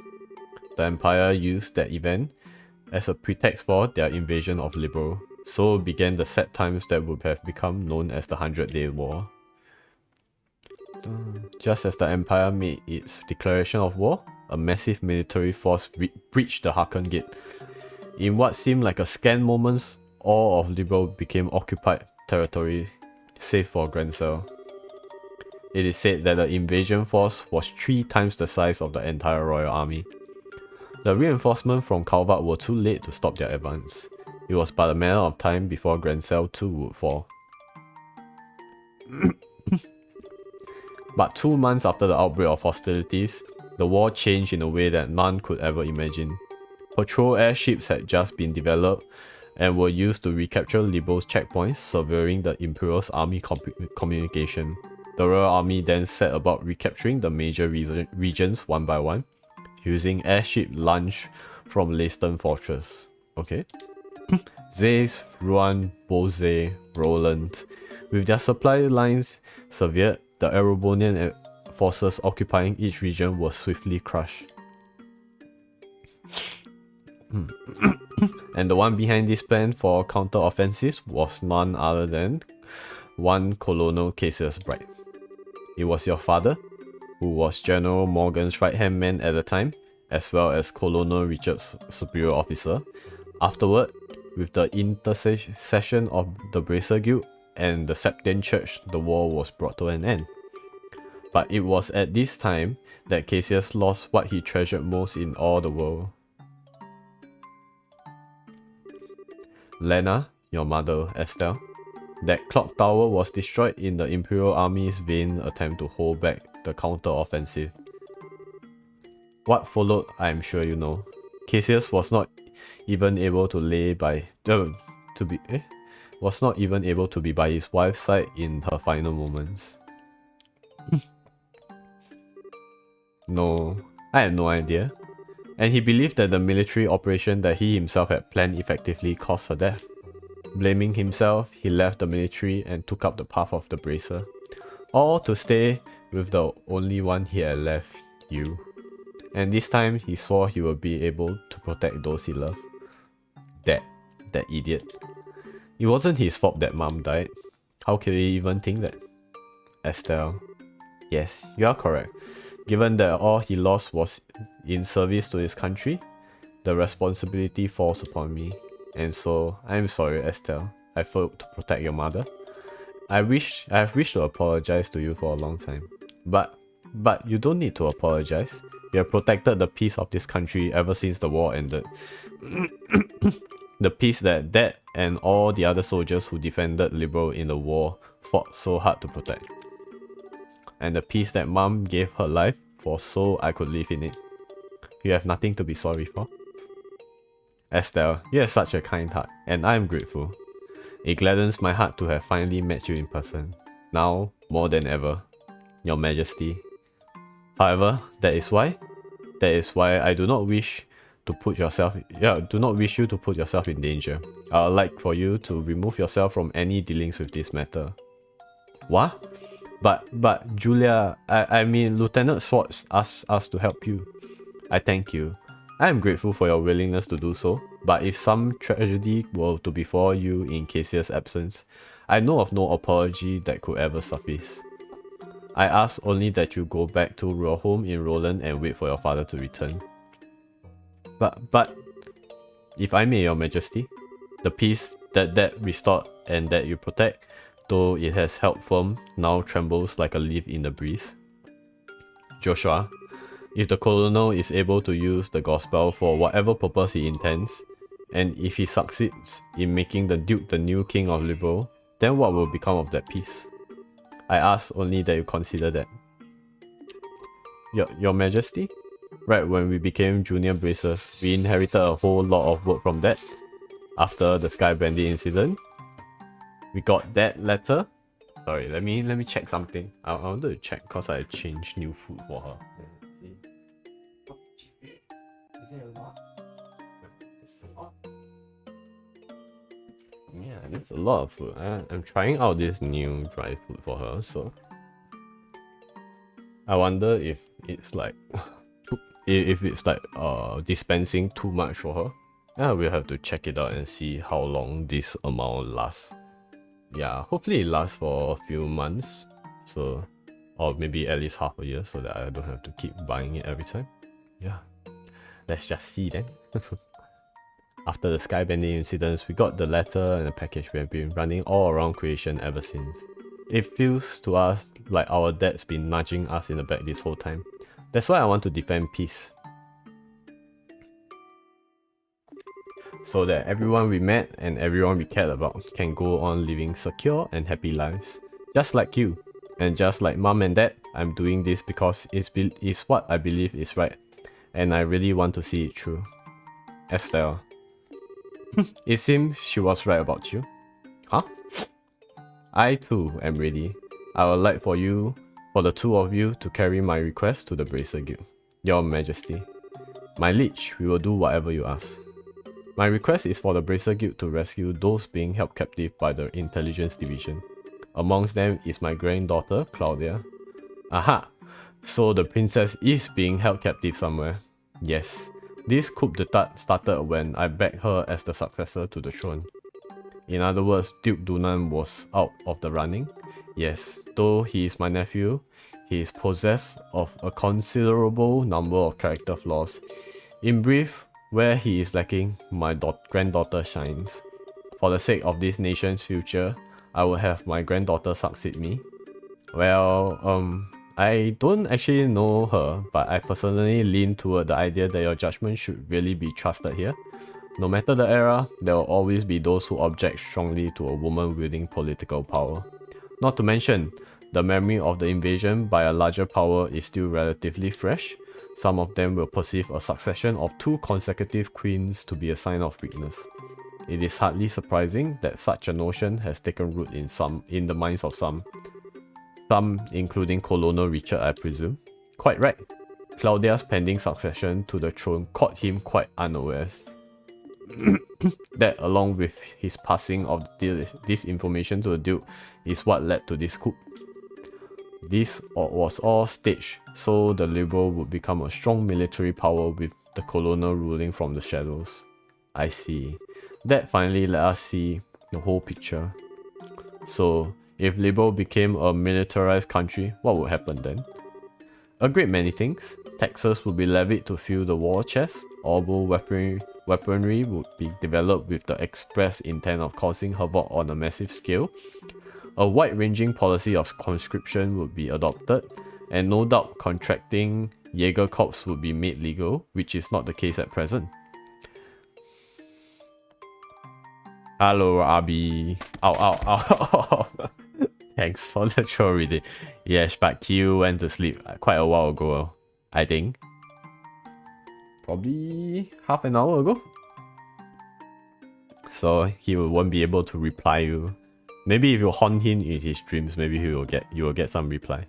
The Empire used that event as a pretext for their invasion of Liberl. So began the sad times that would have become known as the 100-Day War. Just as the Empire made its declaration of war, a massive military force breached the Hakan Gate. In what seemed like a scant moments, all of Liberl became occupied territory, save for Grancel. It is said that the invasion force was 3 times the size of the entire royal army. The reinforcements from Calvat were too late to stop their advance. It was but a matter of time before Grancel too would fall. But 2 months after the outbreak of hostilities, the war changed in a way that none could ever imagine. Patrol airships had just been developed and were used to recapture Liberl's checkpoints, severing the Imperial's army communication. The Royal Army then set about recapturing the major regions one by one, using airship launch from Leiston Fortress. Okay. Zeiss, Ruan, Bose, Roland. With their supply lines severed, the Erebonian forces occupying each region were swiftly crushed. And the one behind this plan for counter-offensives was none other than one Colonel Cassius Bright. It was your father, who was General Morgan's right-hand man at the time, as well as Colonel Richard's superior officer. Afterward, with the intercession of the Bracer Guild and the Septine Church, the war was brought to an end. But it was at this time that Cassius lost what he treasured most in all the world. Lena, your mother, Estelle. That clock tower was destroyed in the Imperial Army's vain attempt to hold back the counter-offensive. What followed, I am sure you know. Cassius was not even able to be by his wife's side in her final moments. No, I had no idea. And he believed that the military operation that he himself had planned effectively caused her death. Blaming himself, he left the military and took up the path of the Bracer. All to stay with the only one he had left, you. And this time, he swore he would be able to protect those he loved. That idiot. It wasn't his fault that Mom died. How could he even think that? Estelle. Yes, you are correct. Given that all he lost was in service to his country, the responsibility falls upon me. And so, I'm sorry, Estelle. I failed to protect your mother. I have wished to apologize to you for a long time. But you don't need to apologize. You have protected the peace of this country ever since the war ended. The peace that Dad and all the other soldiers who defended Liberl in the war fought so hard to protect. And the peace that Mom gave her life for so I could live in it. You have nothing to be sorry for. Estelle, you have such a kind heart, and I am grateful. It gladdens my heart to have finally met you in person. Now, more than ever. Your Majesty. However, that is why I do not wish you to put yourself in danger. I would like for you to remove yourself from any dealings with this matter. What? But Julia, I mean Lieutenant Schwartz asked us to help you. I thank you. I am grateful for your willingness to do so, but if some tragedy were to befall you in Cassius' absence, I know of no apology that could ever suffice. I ask only that you go back to your home in Roland and wait for your father to return. But, if I may, Your Majesty, the peace that restored and that you protect, though it has held firm, now trembles like a leaf in the breeze. Joshua, if the Colonel is able to use the gospel for whatever purpose he intends, and if he succeeds in making the Duke the new king of Liberl, then what will become of that peace? I ask only that you consider that. Your Majesty? Right when we became junior bracers, we inherited a whole lot of work from that. After the Sky Brandy incident, we got that letter. Sorry, let me check something. I wanted to check because I changed new food for her. Let's see. Is it a lot? It's a lot. It's a lot of food. I'm trying out this new dry food for her, so I wonder if it's like dispensing too much for her. Yeah, we'll have to check it out and see how long this amount lasts. Yeah, hopefully it lasts for a few months, so, or maybe at least half a year, so that I don't have to keep buying it every time. Yeah, let's just see then. After the skybending incidents, we got the letter and the package. We have been running all around creation ever since. It feels to us like our dad's been nudging us in the back this whole time. That's why I want to defend peace. So that everyone we met and everyone we cared about can go on living secure and happy lives. Just like you. And just like mom and dad, I'm doing this because it's what I believe is right. And I really want to see it through. Estelle. It seems she was right about you. Huh? I too am ready. I would like for the two of you to carry my request to the Bracer Guild. Your Majesty. My liege, we will do whatever you ask. My request is for the Bracer Guild to rescue those being held captive by the Intelligence Division. Amongst them is my granddaughter, Claudia. Aha! So the princess is being held captive somewhere. Yes. This coup d'etat started when I backed her as the successor to the throne. In other words, Duke Dunan was out of the running. Yes, though he is my nephew, he is possessed of a considerable number of character flaws. In brief, where he is lacking, my granddaughter shines. For the sake of this nation's future, I will have my granddaughter succeed me. Well, I don't actually know her, but I personally lean toward the idea that your judgment should really be trusted here. No matter the era, there will always be those who object strongly to a woman wielding political power. Not to mention, the memory of the invasion by a larger power is still relatively fresh. Some of them will perceive a succession of 2 consecutive queens to be a sign of weakness. It is hardly surprising that such a notion has taken root in the minds of some. Some, including Colonel Richard, I presume. Quite right. Claudia's pending succession to the throne caught him quite unawares. That, along with his passing of this information to the Duke, is what led to this coup. This was all staged, so the Liberal would become a strong military power with the Colonel ruling from the shadows. I see. That finally let us see the whole picture. So, if Liberal became a militarized country, what would happen then? A great many things. Taxes would be levied to fill the war chest, although weaponry would be developed with the express intent of causing havoc on a massive scale. A wide-ranging policy of conscription would be adopted, and no doubt contracting Jaeger Corps would be made legal, which is not the case at present. Hello, Abi. Ow, ow, ow, ow. Thanks for the troll reading. Yes, but Q went to sleep quite a while ago, I think. Probably half an hour ago. So he won't be able to reply you. Maybe if you haunt him in his dreams, maybe you will get some reply.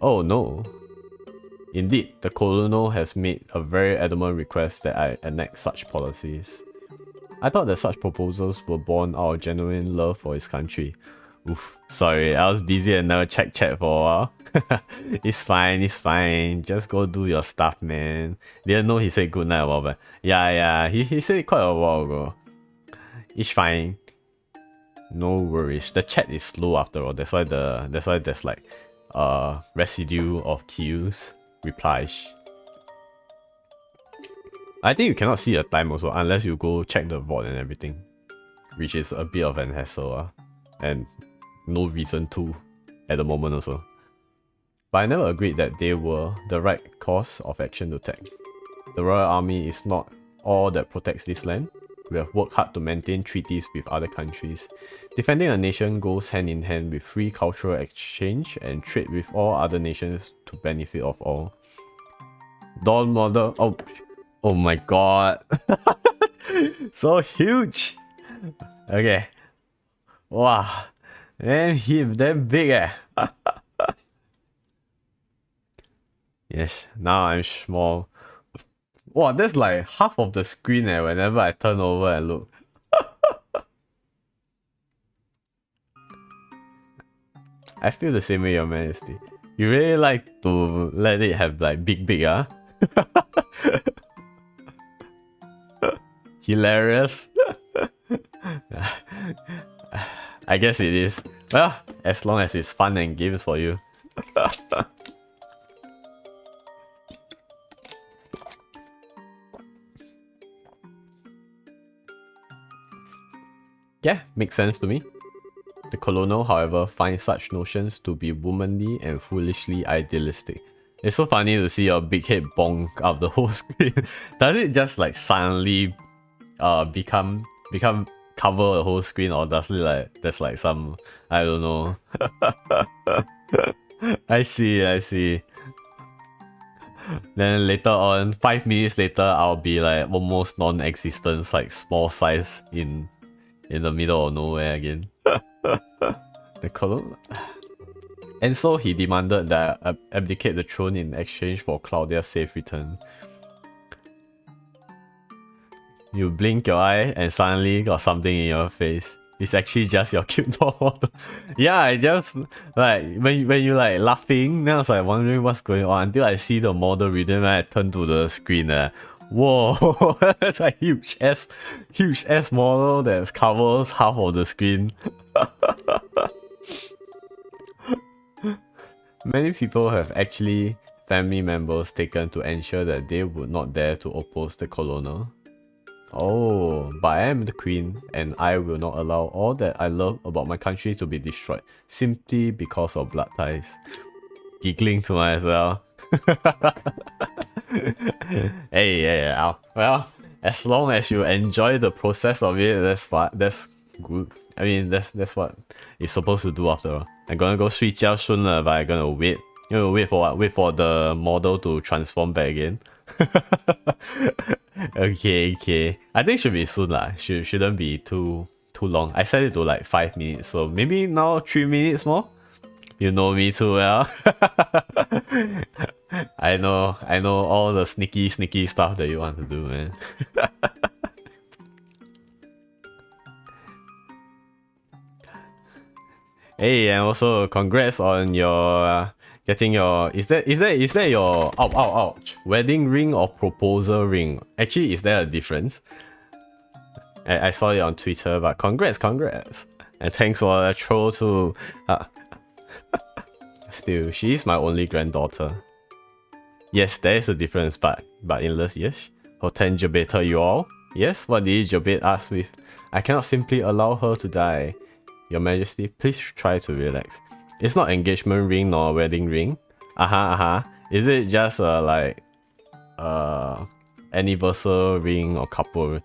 Oh no. Indeed, the Colonel has made a very adamant request that I enact such policies. I thought that such proposals were born out of genuine love for his country. Oof, sorry, I was busy and never checked chat for a while. It's fine. Just go do your stuff, man. Didn't know he said goodnight a while back. Yeah, he said it quite a while ago. It's fine. No worries. The chat is slow after all. That's why there's like residue of queues, replies. I think you cannot see the time also unless you go check the VOD and everything, which is a bit of an hassle and no reason to at the moment also. But I never agreed that they were the right course of action to take. The Royal Army is not all that protects this land. We have worked hard to maintain treaties with other countries. Defending a nation goes hand in hand with free cultural exchange and trade with all other nations to benefit of all. Dawn Mother... Oh my god. So huge. Okay. Wow. Man, he's damn big Yes, now I'm small. Wow, that's like half of the screen whenever I turn over and look. I feel the same way, Your Majesty. You really like to let it have like big, huh? Hilarious. I guess it is. Well, as long as it's fun and games for you. Yeah, makes sense to me. The colonel, however, finds such notions to be womanly and foolishly idealistic. It's so funny to see your big head bonk up the whole screen. Does it just like suddenly become cover the whole screen, or does it like there's like some, I don't know. I see. Then later on, 5 minutes later, I'll be like almost non-existent, like small size in the middle of nowhere again. The colonel. And so he demanded that I abdicate the throne in exchange for Claudia's safe return. You blink your eye and suddenly got something in your face. It's actually just your cute dog. Yeah, I just like when you like laughing, then I was like wondering what's going on until I see the model reader and I turn to the screen. Whoa, that's a huge ass model that covers half of the screen. Many people have actually family members taken to ensure that they would not dare to oppose the colonel. Oh, but I am the queen, and I will not allow all that I love about my country to be destroyed, simply because of blood ties. Giggling to myself. Hey, well, as long as you enjoy the process of it, that's fine. That's good. I mean, that's what it's supposed to do after all. I'm gonna go 睡觉 soon, but I'm gonna wait. You know, wait for what? Wait for the model to transform back again. Okay. I think should be soon lah. Shouldn't be too long. I set it to like 5 minutes, so maybe now 3 minutes more. You know me too well. I know all the sneaky stuff that you want to do, man. Hey, and also congrats on your getting your is that your ouch wedding ring or proposal ring? Actually, is there a difference? I saw it on Twitter, but congrats, and thanks for the troll too. Still, she is my only granddaughter. Yes, there is a difference, but Indlus, yes. Hoten Jobeta you all? Yes, what did Jobet ask with? I cannot simply allow her to die. Your Majesty, please try to relax. It's not engagement ring nor wedding ring. Is it just like anniversary ring or couple?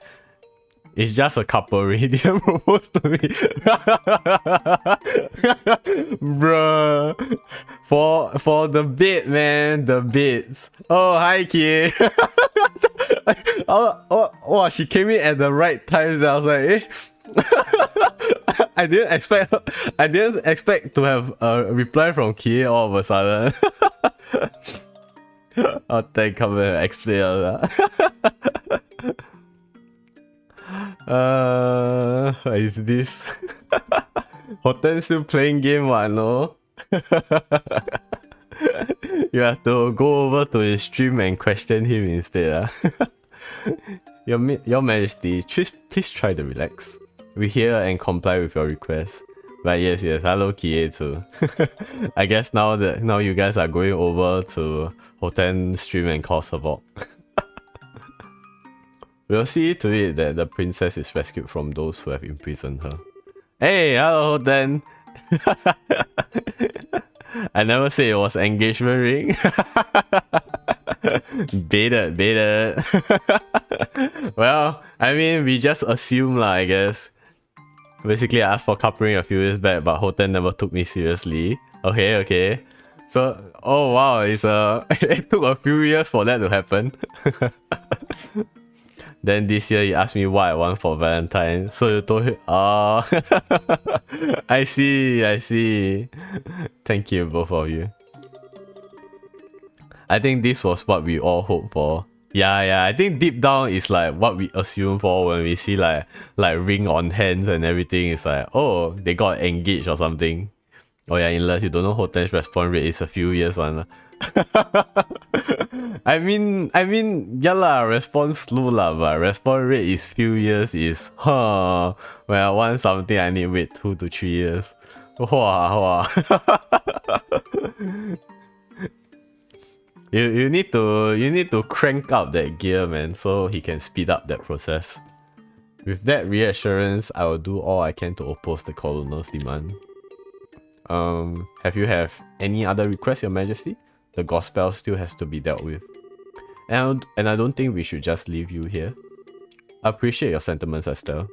It's just a couple ring. Didn't propose to me. Bruh. For the bit, man, the bits. Oh, hi kid. Oh, she came in at the right time. So I was like, eh. I didn't expect to have a reply from Kie all of a sudden. Oh, thank you, explain. What is this? Hoten still playing game, what, no? You have to go over to his stream and question him instead. Your Majesty, please try to relax. We hear and comply with your request. But yes, hello Kie too. I guess now you guys are going over to Hoten stream and cause support. We'll see to it that the princess is rescued from those who have imprisoned her. Hey, hello Hoten! I never said it was engagement ring. Baited. Well, I mean, we just assume lah, I guess. Basically, I asked for couple ring a few years back, but Hoten never took me seriously. Okay. So, oh wow, it took a few years for that to happen. Then this year, he asked me what I want for Valentine. So you told him, oh, I see. Thank you, both of you. I think this was what we all hoped for. Yeah, I think deep down is like what we assume for when we see like ring on hands and everything. It's like, oh, they got engaged or something. Oh yeah, unless you don't know, Hoten's response rate is a few years one. I mean, yeah lah, response slow lah, but response rate is few years is, when I want something I need wait 2 to 3 years. Wow. You need to crank up that gear, man, so he can speed up that process. With that reassurance, I will do all I can to oppose the colonel's demand. Have you any other requests, Your Majesty? The gospel still has to be dealt with. And I don't think we should just leave you here. I appreciate your sentiments, Estelle.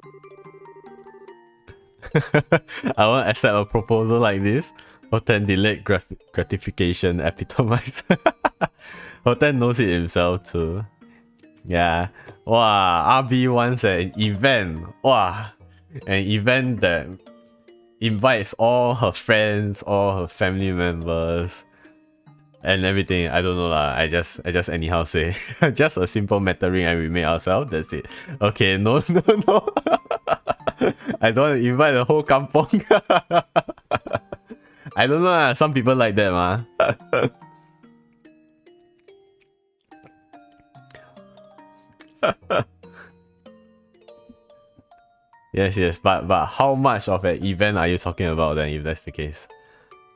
I won't accept a proposal like this. Hoten delayed gratification epitomized. Hoten knows it himself too. Yeah. Wow, RB wants an event. Wow. An event that invites all her friends, all her family members, and everything. I don't know lah. I just anyhow say. Just a simple mattering and we make ourselves. That's it. Okay, no. I don't want to invite the whole kampong. I don't know lah. Some people like that ma. Yes, but how much of an event are you talking about then, if that's the case?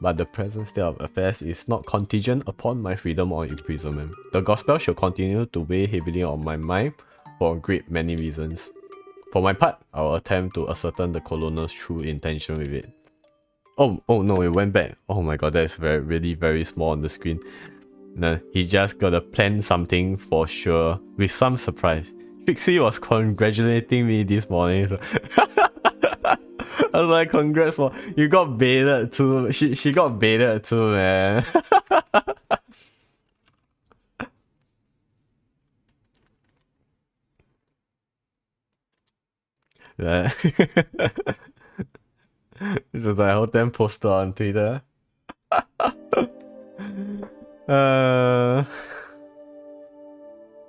But the present state of affairs is not contingent upon my freedom or imprisonment. The gospel shall continue to weigh heavily on my mind for a great many reasons. For my part, I will attempt to ascertain the colonel's true intention with it. Oh no, it went back. Oh my god, that's really very small on the screen. No, he just gotta plan something for sure, with some surprise. Pixie was congratulating me this morning. So I was like, congrats for you got baited too. She got baited too, man. Yeah. This is a whole damn poster on Twitter.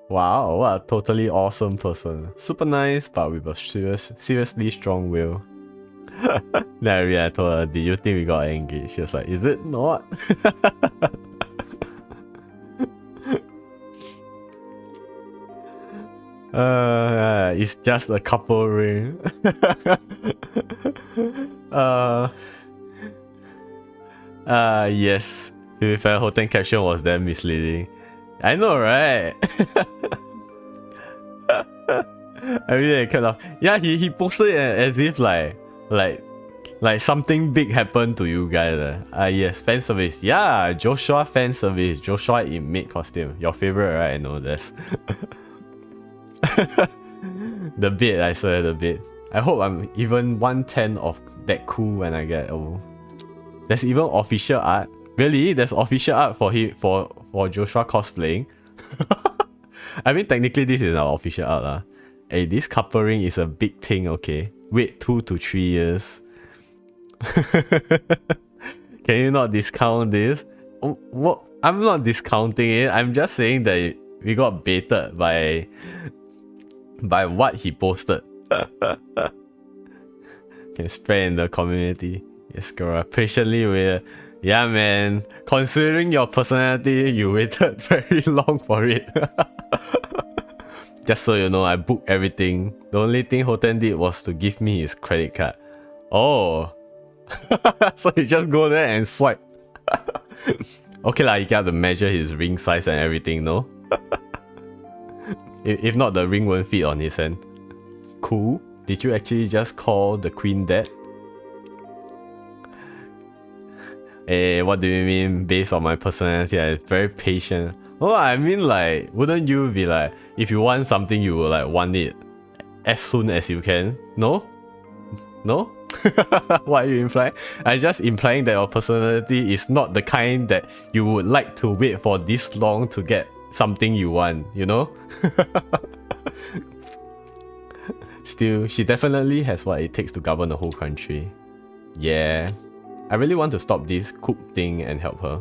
Wow, what a totally awesome person. Super nice, but with a seriously strong will. Then I told her, did you think we got engaged? She was like, is it not? It's just a couple ring. Yes. To be fair, Hoten caption was damn misleading. I know, right? I really kind of he posted it as if like something big happened to you guys. Yes, fan service. Yeah, Joshua fan service. Joshua in maid costume. Your favorite, right? I know this. The bit, I swear, the bit. I hope I'm even 1/10 of that cool when I get old. There's even official art. Really? There's official art for Joshua cosplaying? I mean, technically this is our official art lah. Hey, this couple ring is a big thing, okay? Wait 2 to 3 years. Can you not discount this? What? I'm not discounting it. I'm just saying that we got baited by what he posted. Can spread in the community. Yes, girl. Patiently wait. Yeah, man. Considering your personality, you waited very long for it. Just so you know, I booked everything. The only thing Hoten did was to give me his credit card. Oh. So you just go there and swipe. Okay lah, you got to measure his ring size and everything, no? If not, the ring won't fit on his hand. Cool. Did you actually just call the queen dead? Hey, what do you mean based on my personality? I'm very patient. Oh, I mean like, wouldn't you be like, if you want something, you will like want it as soon as you can? No? No? What are you implying? I'm just implying that your personality is not the kind that you would like to wait for this long to get something you want, you know? Still, she definitely has what it takes to govern the whole country. Yeah. I really want to stop this coup thing and help her.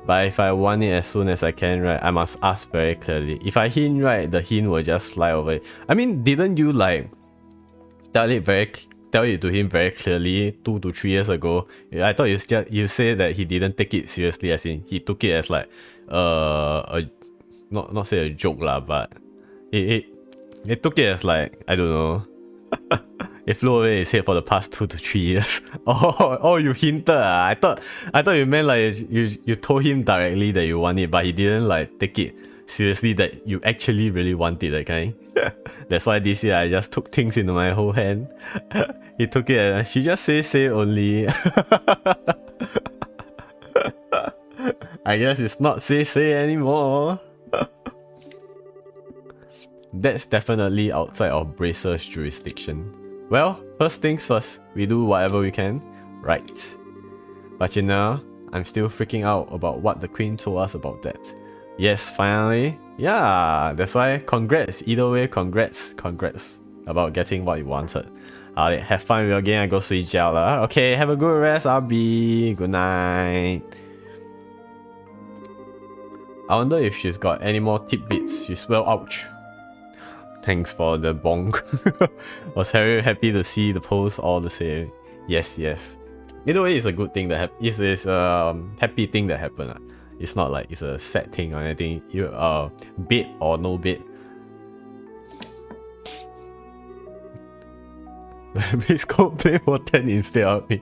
But if I want it as soon as I can, right, I must ask very clearly. If I hint, right, the hint will just fly over it. I mean, didn't you like tell it to him very clearly 2 to 3 years ago? I thought you said that he didn't take it seriously, as in he took it as like not say a joke lah, but it took it as like, I don't know. It flew away his head for the past 2 to 3 years. Oh, you hinted. I thought you meant like you told him directly that you want it, but he didn't like take it seriously that you actually really want it, that kind. That's why this year I just took things into my whole hand. He took it and she just say only. I guess it's not say anymore. That's definitely outside of Bracer's jurisdiction. Well, first things first, we do whatever we can, right? But you know, I'm still freaking out about what the Queen told us about that. Yes, finally. Yeah, that's why congrats. Either way, congrats about getting what you wanted. Alright, have fun with your game. I go 睡觉了. Okay, have a good rest, RB. Good night. I wonder if she's got any more tidbits. She's well, ouch. Thanks for the bonk. Was very happy to see the post all the same. Yes. Either way, it's a good thing that it's a happy thing that happened. It's not like it's a sad thing or anything. You bid or no bid. Please go play for 10 instead of me.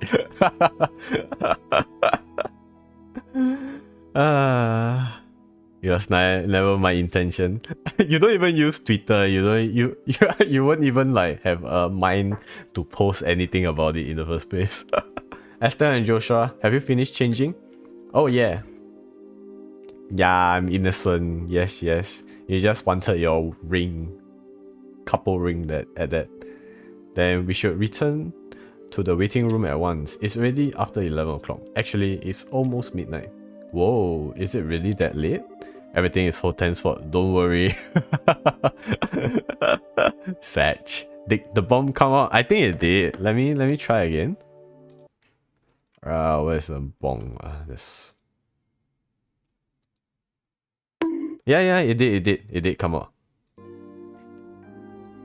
It was never my intention. You don't even use Twitter. You won't even like have a mind to post anything about it in the first place. Esther and Joshua, have you finished changing? Oh yeah. Yeah, I'm innocent. Yes. You just wanted your ring, couple ring that. Then we should return to the waiting room at once. It's already after 11 o'clock. Actually, it's almost midnight. Whoa, is it really that late? Everything is whole tense fault. Don't worry. Satch. Did the bomb come out? I think it did. Let me try again. Where's the bomb? This. Yeah, it did come out.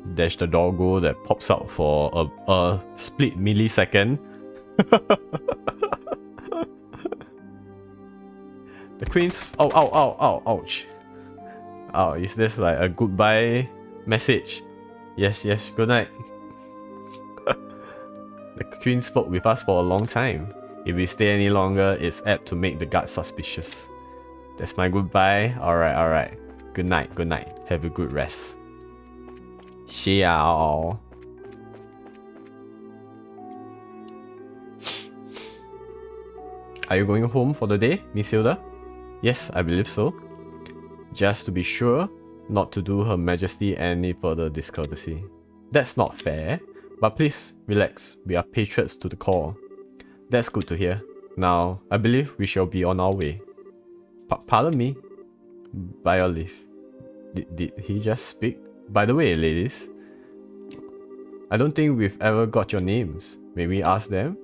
There's the doggo that pops out for a split millisecond. The Queen's... ouch. Oh, is this like a goodbye message? Yes, good night. The Queen spoke with us for a long time. If we stay any longer, it's apt to make the guards suspicious. That's my goodbye. Alright. Good night. Have a good rest. Xiao. Are you going home for the day, Miss Hilda? Yes, I believe so. Just to be sure not to do Her Majesty any further discourtesy. That's not fair, but please relax, we are patriots to the core. That's good to hear. Now, I believe we shall be on our way. Pardon me? By your leave. Did he just speak? By the way, ladies, I don't think we've ever got your names. May we ask them?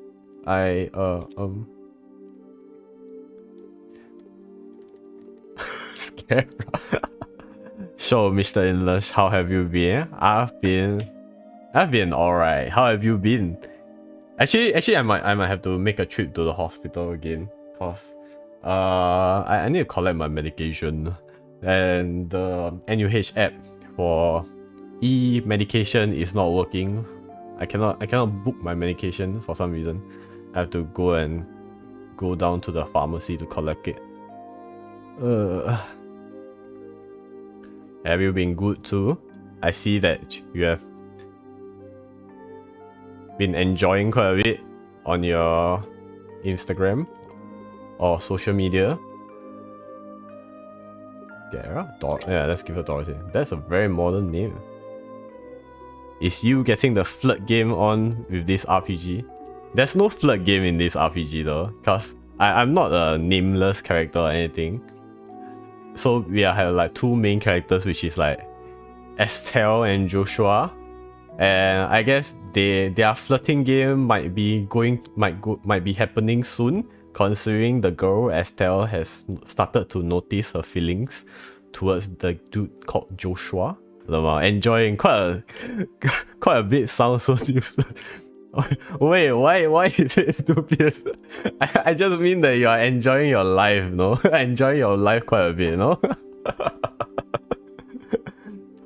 So, Mr. Indlus, how have you been? I've been alright. How have you been? Actually, I might have to make a trip to the hospital again, cause I need to collect my medication, and the NUH app for e-medication is not working. I cannot book my medication for some reason. I have to go down to the pharmacy to collect it. Have you been good too? I see that you have been enjoying quite a bit on your Instagram or social media. Yeah, let's give her Dorothy. That's a very modern name. Is you getting the flirt game on with this RPG? There's no flirt game in this RPG though, cause I'm not a nameless character or anything. So we have like two main characters, which is like Estelle and Joshua, and I guess their flirting game might be happening soon. considering the girl Estelle has started to notice her feelings towards the dude called Joshua. Enjoying quite a bit sounds so different. Wait, why is it dubious? I just mean that you are enjoying your life, no? Enjoying your life quite a bit, no?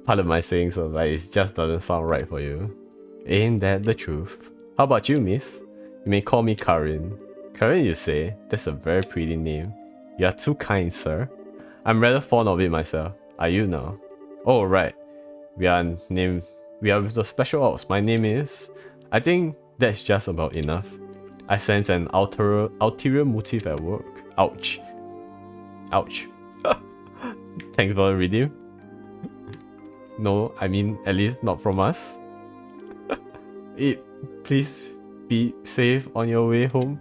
Part of my saying so, but it just doesn't sound right for you. Ain't that the truth? How about you, miss? You may call me Karin. Karin, you say? That's a very pretty name. You are too kind, sir. I'm rather fond of it myself. Are you now? Oh, right. We are with the special ops. My name is... I think that's just about enough. I sense an ulterior motive at work. Ouch. Ouch. Thanks for the redeem. No, I mean, at least not from us. Please be safe on your way home.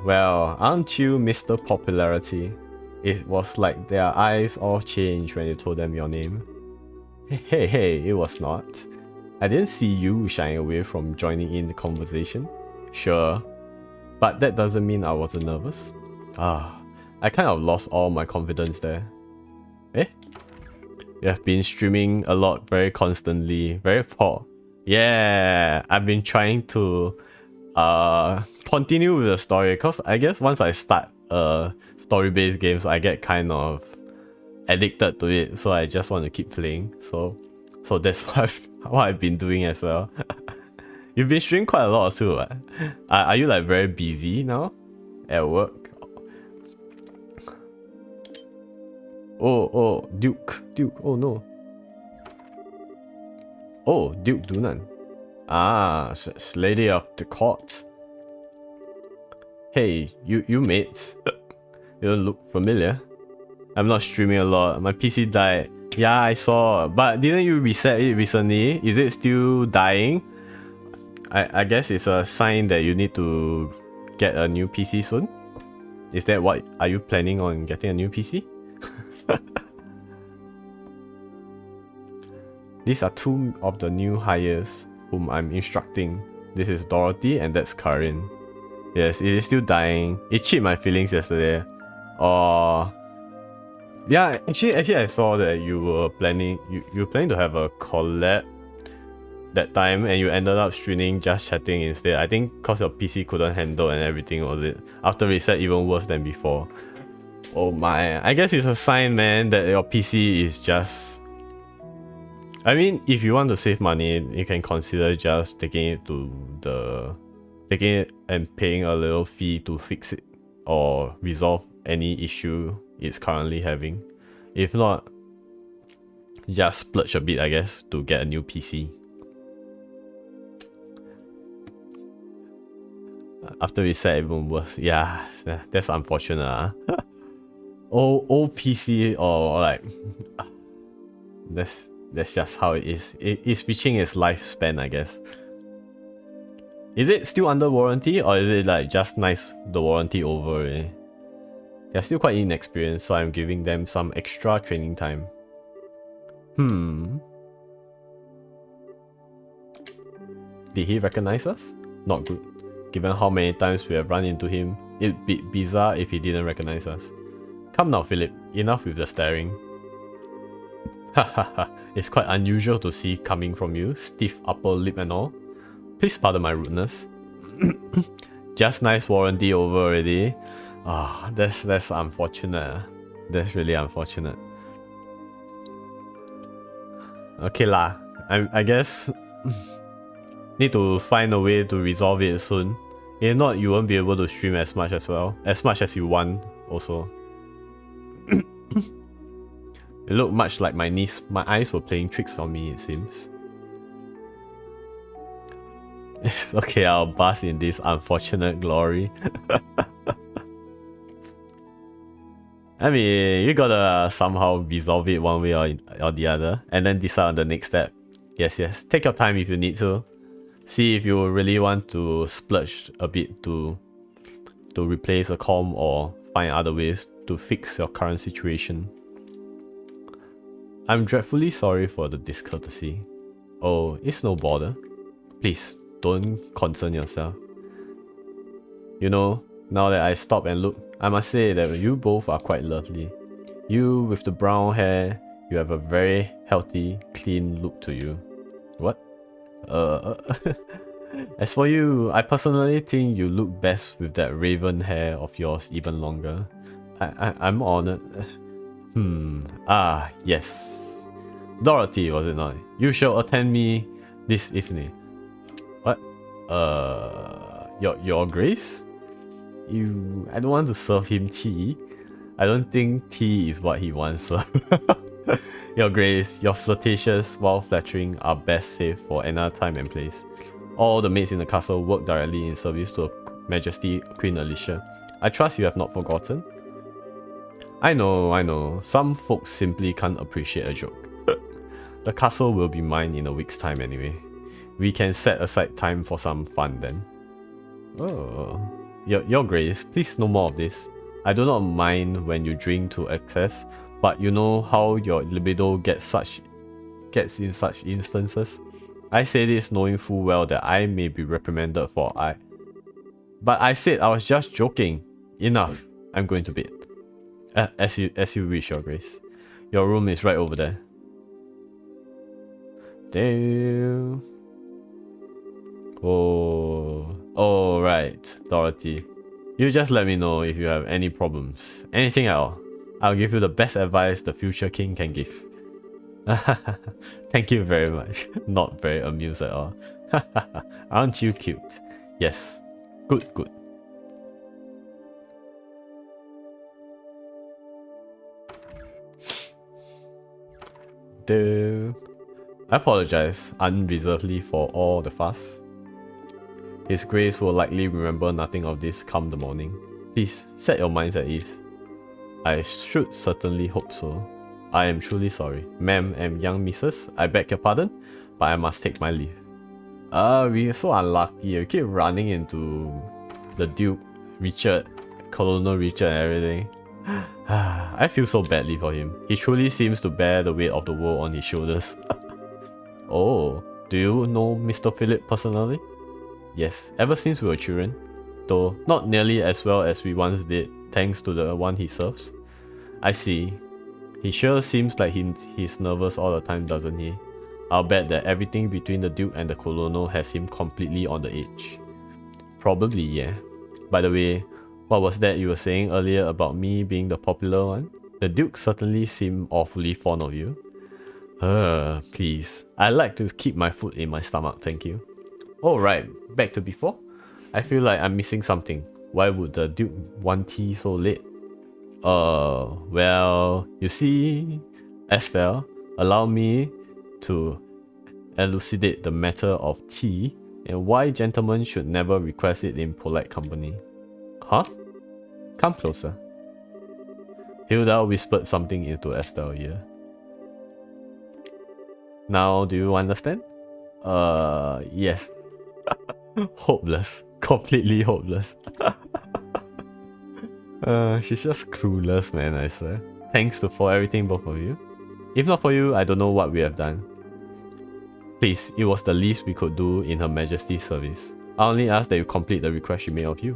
Well, aren't you Mr. Popularity? It was like their eyes all changed when you told them your name. Hey, it was not. I didn't see you shying away from joining in the conversation. Sure, but that doesn't mean I wasn't nervous. I kind of lost all my confidence there. You have been streaming a lot very constantly, very poor. Yeah, I've been trying to continue with the story, because I guess once I start story-based games, I get kind of addicted to it, so I just want to keep playing. So that's what I've been doing as well. You've been streaming quite a lot too, right? Are you like very busy now at work? Oh, Duke, oh no. Oh, Duke Dunan. Lady of the court. Hey, you mates. You don't look familiar. I'm not streaming a lot. My PC died. Yeah, I saw. But didn't you reset it recently? Is it still dying? I guess it's a sign that you need to get a new PC soon. Is that what? Are you planning on getting a new PC? These are two of the new hires whom I'm instructing. This is Dorothy and that's Karin. Yes, it is still dying. It cheated my feelings yesterday. Yeah, actually I saw that you were planning to have a collab that time, and you ended up streaming just chatting instead. I think cause your PC couldn't handle and everything, was it? After reset, even worse than before. Oh my, I guess it's a sign, man, that your PC is just... I mean, if you want to save money, you can consider just taking it and paying a little fee to fix it or resolve any issue it's currently having. If not, just splurge a bit, I guess, to get a new PC. After reset, even worse. Yeah, that's unfortunate. Old PC or like... That's just how it is. It's reaching its lifespan, I guess. Is it still under warranty, or is it like just nice the warranty over? They're still quite inexperienced, so I'm giving them some extra training time. Did he recognize us? Not good. Given how many times we have run into him, it'd be bizarre if he didn't recognize us. Come now, Philip. Enough with the staring. Hahaha, it's quite unusual to see coming from you, stiff upper lip and all. Please pardon my rudeness. Just nice warranty over already. That's unfortunate. That's really unfortunate. Okay lah, I guess need to find a way to resolve it soon. If not, you won't be able to stream as much as you want also. It looked much like my niece. My eyes were playing tricks on me, it seems. It's okay, I'll bask in this unfortunate glory. I mean, you gotta somehow resolve it one way or the other, and then decide on the next step. Yes, take your time if you need to. See if you really want to splurge a bit to to replace a com or find other ways to fix your current situation. I'm dreadfully sorry for the discourtesy. Oh, it's no bother. Please, don't concern yourself. You know, now that I stop and look, I must say that you both are quite lovely. You with the brown hair, you have a very healthy, clean look to you. What? As for you, I personally think you look best with that raven hair of yours even longer. I'm honored. Yes. Dorothy, was it not? You shall attend me this evening. What? Your Grace? I don't want to serve him tea. I don't think tea is what he wants, sir. Your Grace, your flirtatious while flattering are best saved for another time and place. All the maids in the castle work directly in service to Her Majesty Queen Alicia. I trust you have not forgotten. I know. Some folks simply can't appreciate a joke. The castle will be mine in a week's time anyway. We can set aside time for some fun then. Oh, Your Grace, please no more of this. I do not mind when you drink to excess, but you know how your libido gets in such instances. I say this knowing full well that I may be reprimanded for but I said I was just joking. Enough. I'm going to bed. As you wish, Your Grace. Your room is right over there. Damn. Oh, right, Dorothy. You just let me know if you have any problems. Anything at all. I'll give you the best advice the future king can give. Thank you very much. Not very amused at all. Aren't you cute? Yes. Good. I apologize unreservedly for all the fuss. His Grace will likely remember nothing of this come the morning. Please, set your minds at ease. I should certainly hope so. I am truly sorry. Ma'am and young missus, I beg your pardon, but I must take my leave. We're so unlucky. We keep running into the Duke, Richard, Colonel Richard and everything. I feel so badly for him. He truly seems to bear the weight of the world on his shoulders. Oh, do you know Mr. Philip personally? Yes, ever since we were children. Though not nearly as well as we once did, thanks to the one he serves. I see. He sure seems like he's nervous all the time, doesn't he? I'll bet that everything between the Duke and the Colonel has him completely on the edge. Probably, yeah. By the way, what was that you were saying earlier about me being the popular one? The Duke certainly seemed awfully fond of you. Please. I like to keep my food in my stomach, thank you. Oh right, back to before. I feel like I'm missing something. Why would the Duke want tea so late? Well, you see, Estelle, allow me to elucidate the matter of tea and why gentlemen should never request it in polite company. Huh? Come closer. Hilda whispered something into Estelle's ear. Now, do you understand? Yes. Hopeless. Completely hopeless. She's just clueless, man, I swear. Thanks for everything, both of you. If not for you, I don't know what we have done. Please, it was the least we could do in Her Majesty's service. I only ask that you complete the request she made of you.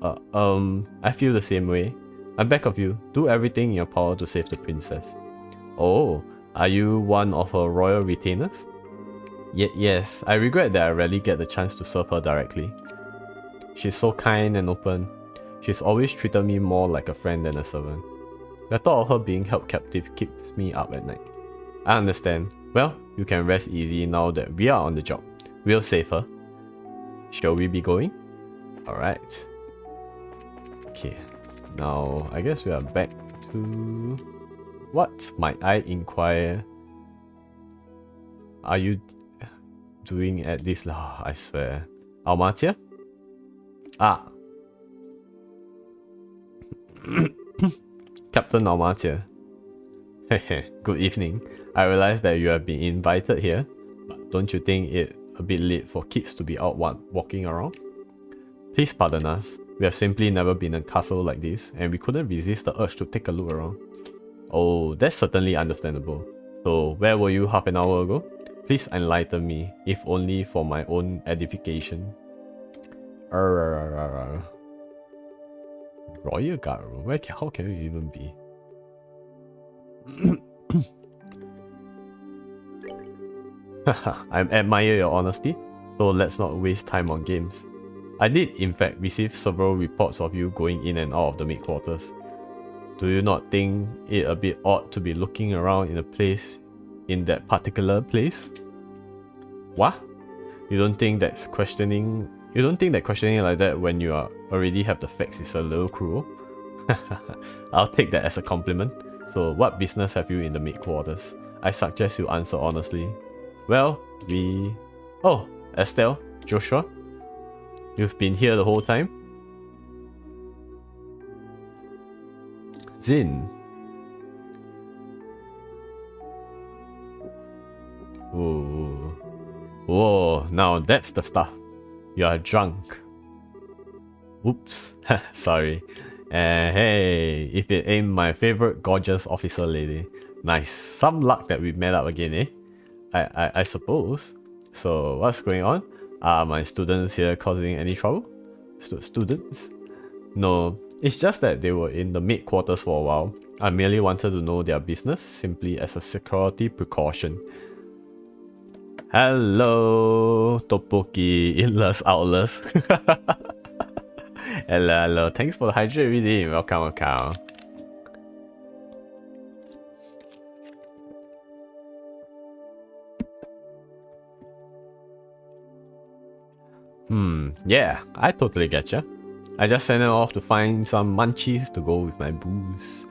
I feel the same way. I'm back of you. Do everything in your power to save the princess. Oh, are you one of her royal retainers? Yes, I regret that I rarely get the chance to serve her directly. She's so kind and open. She's always treated me more like a friend than a servant. The thought of her being held captive keeps me up at night. I understand. Well, you can rest easy now that we are on the job. We'll save her. Shall we be going? Alright. Okay, now I guess we are back to... What might I inquire? Are you doing at this? Oh, I swear. Almatia? Ah. Captain Almatia. Hehe, good evening. I realize that you have been invited here, but don't you think it a bit late for kids to be out walking around? Please pardon us. We have simply never been in a castle like this, and we couldn't resist the urge to take a look around. Oh, that's certainly understandable. So, where were you half an hour ago? Please enlighten me, if only for my own edification. Royal Guard Room? How can you even be? I admire your honesty, so let's not waste time on games. I did in fact receive several reports of you going in and out of the maid quarters. Do you not think it a bit odd to be looking around in that particular place? What? You don't think that questioning like that when you already have the facts is a little cruel? I'll take that as a compliment. So what business have you in the maid quarters? I suggest you answer honestly. Well, Oh, Estelle, Joshua? You've been here the whole time? Zin. Ooh. Whoa, now that's the stuff. You are drunk. Oops, sorry. Hey, if it ain't my favorite gorgeous officer lady. Nice. Some luck that we met up again, eh? I suppose. So, what's going on? Are my students here causing any trouble? Students? No, it's just that they were in the maid quarters for a while. I merely wanted to know their business, simply as a security precaution. Hello, Topoki, Indlus, Outlus. Hello, thanks for the hydrate redeem. Welcome. Yeah, I totally getcha. I just sent it off to find some munchies to go with my booze.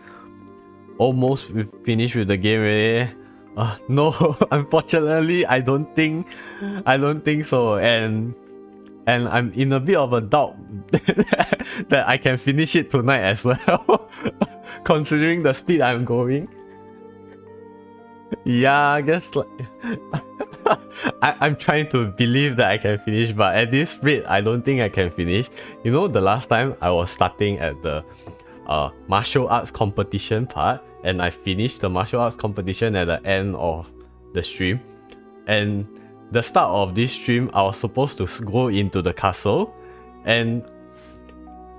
Almost finished with the game already. No, unfortunately, I don't think so. And I'm in a bit of a doubt that I can finish it tonight as well, considering the speed I'm going. Yeah, I guess like I'm trying to believe that I can finish, but at this rate, I don't think I can finish. You know, the last time I was starting at the martial arts competition part, and I finished the martial arts competition at the end of the stream. And the start of this stream, I was supposed to go into the castle, and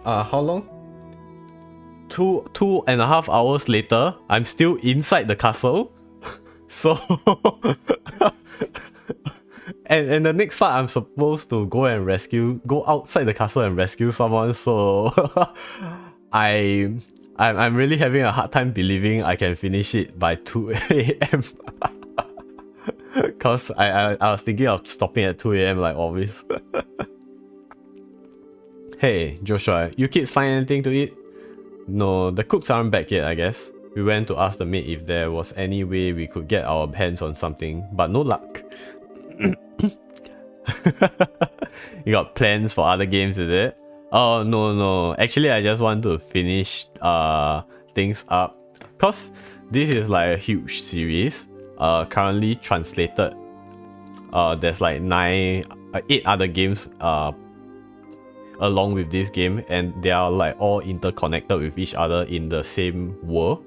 how long? 2.5 hours later, I'm still inside the castle. So and the next part, I'm supposed to go outside the castle and rescue someone. So I'm really having a hard time believing I can finish it by 2 AM. Cause I was thinking of stopping at 2 AM like always. Hey, Joshua, you kids find anything to eat? No, the cooks aren't back yet, I guess. We went to ask the maid if there was any way we could get our hands on something, but no luck. You got plans for other games, is it? Oh, no. Actually, I just want to finish things up. Cause this is like a huge series. Currently translated. There's like 8 other games along with this game, and they are like all interconnected with each other in the same world.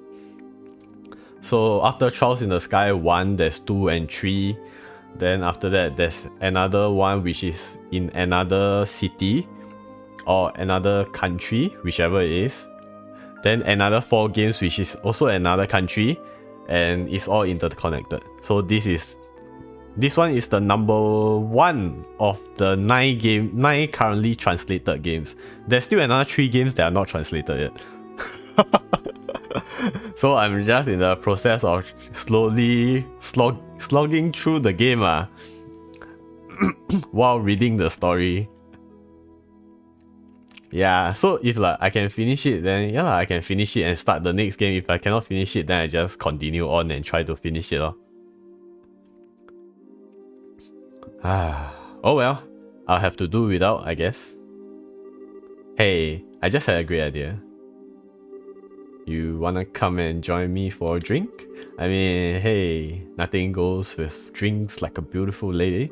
So after Trials in the Sky 1, there's 2 and 3. Then after that, there's another one which is in another city or another country, whichever it is. Then another 4 games which is also another country, and it's all interconnected. So this one is the number 1 of the 9 currently translated games. There's still another 3 games that are not translated yet. So I'm just in the process of slowly slogging through the game while reading the story. Yeah, so if like I can finish it, then yeah, I can finish it and start the next game. If I cannot finish it, then I just continue on and try to finish it. Oh well, I'll have to do without, I guess. Hey, I just had a great idea. You wanna come and join me for a drink? I mean, hey, nothing goes with drinks like a beautiful lady.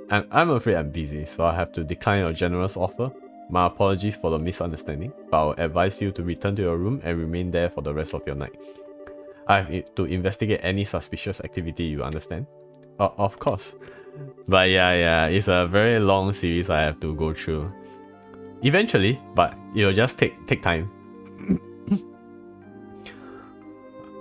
I'm afraid I'm busy, so I'll have to decline your generous offer. My apologies for the misunderstanding, but I'll advise you to return to your room and remain there for the rest of your night. I have to investigate any suspicious activity, you understand? Of course. But yeah, it's a very long series I have to go through. Eventually, but it'll just take time.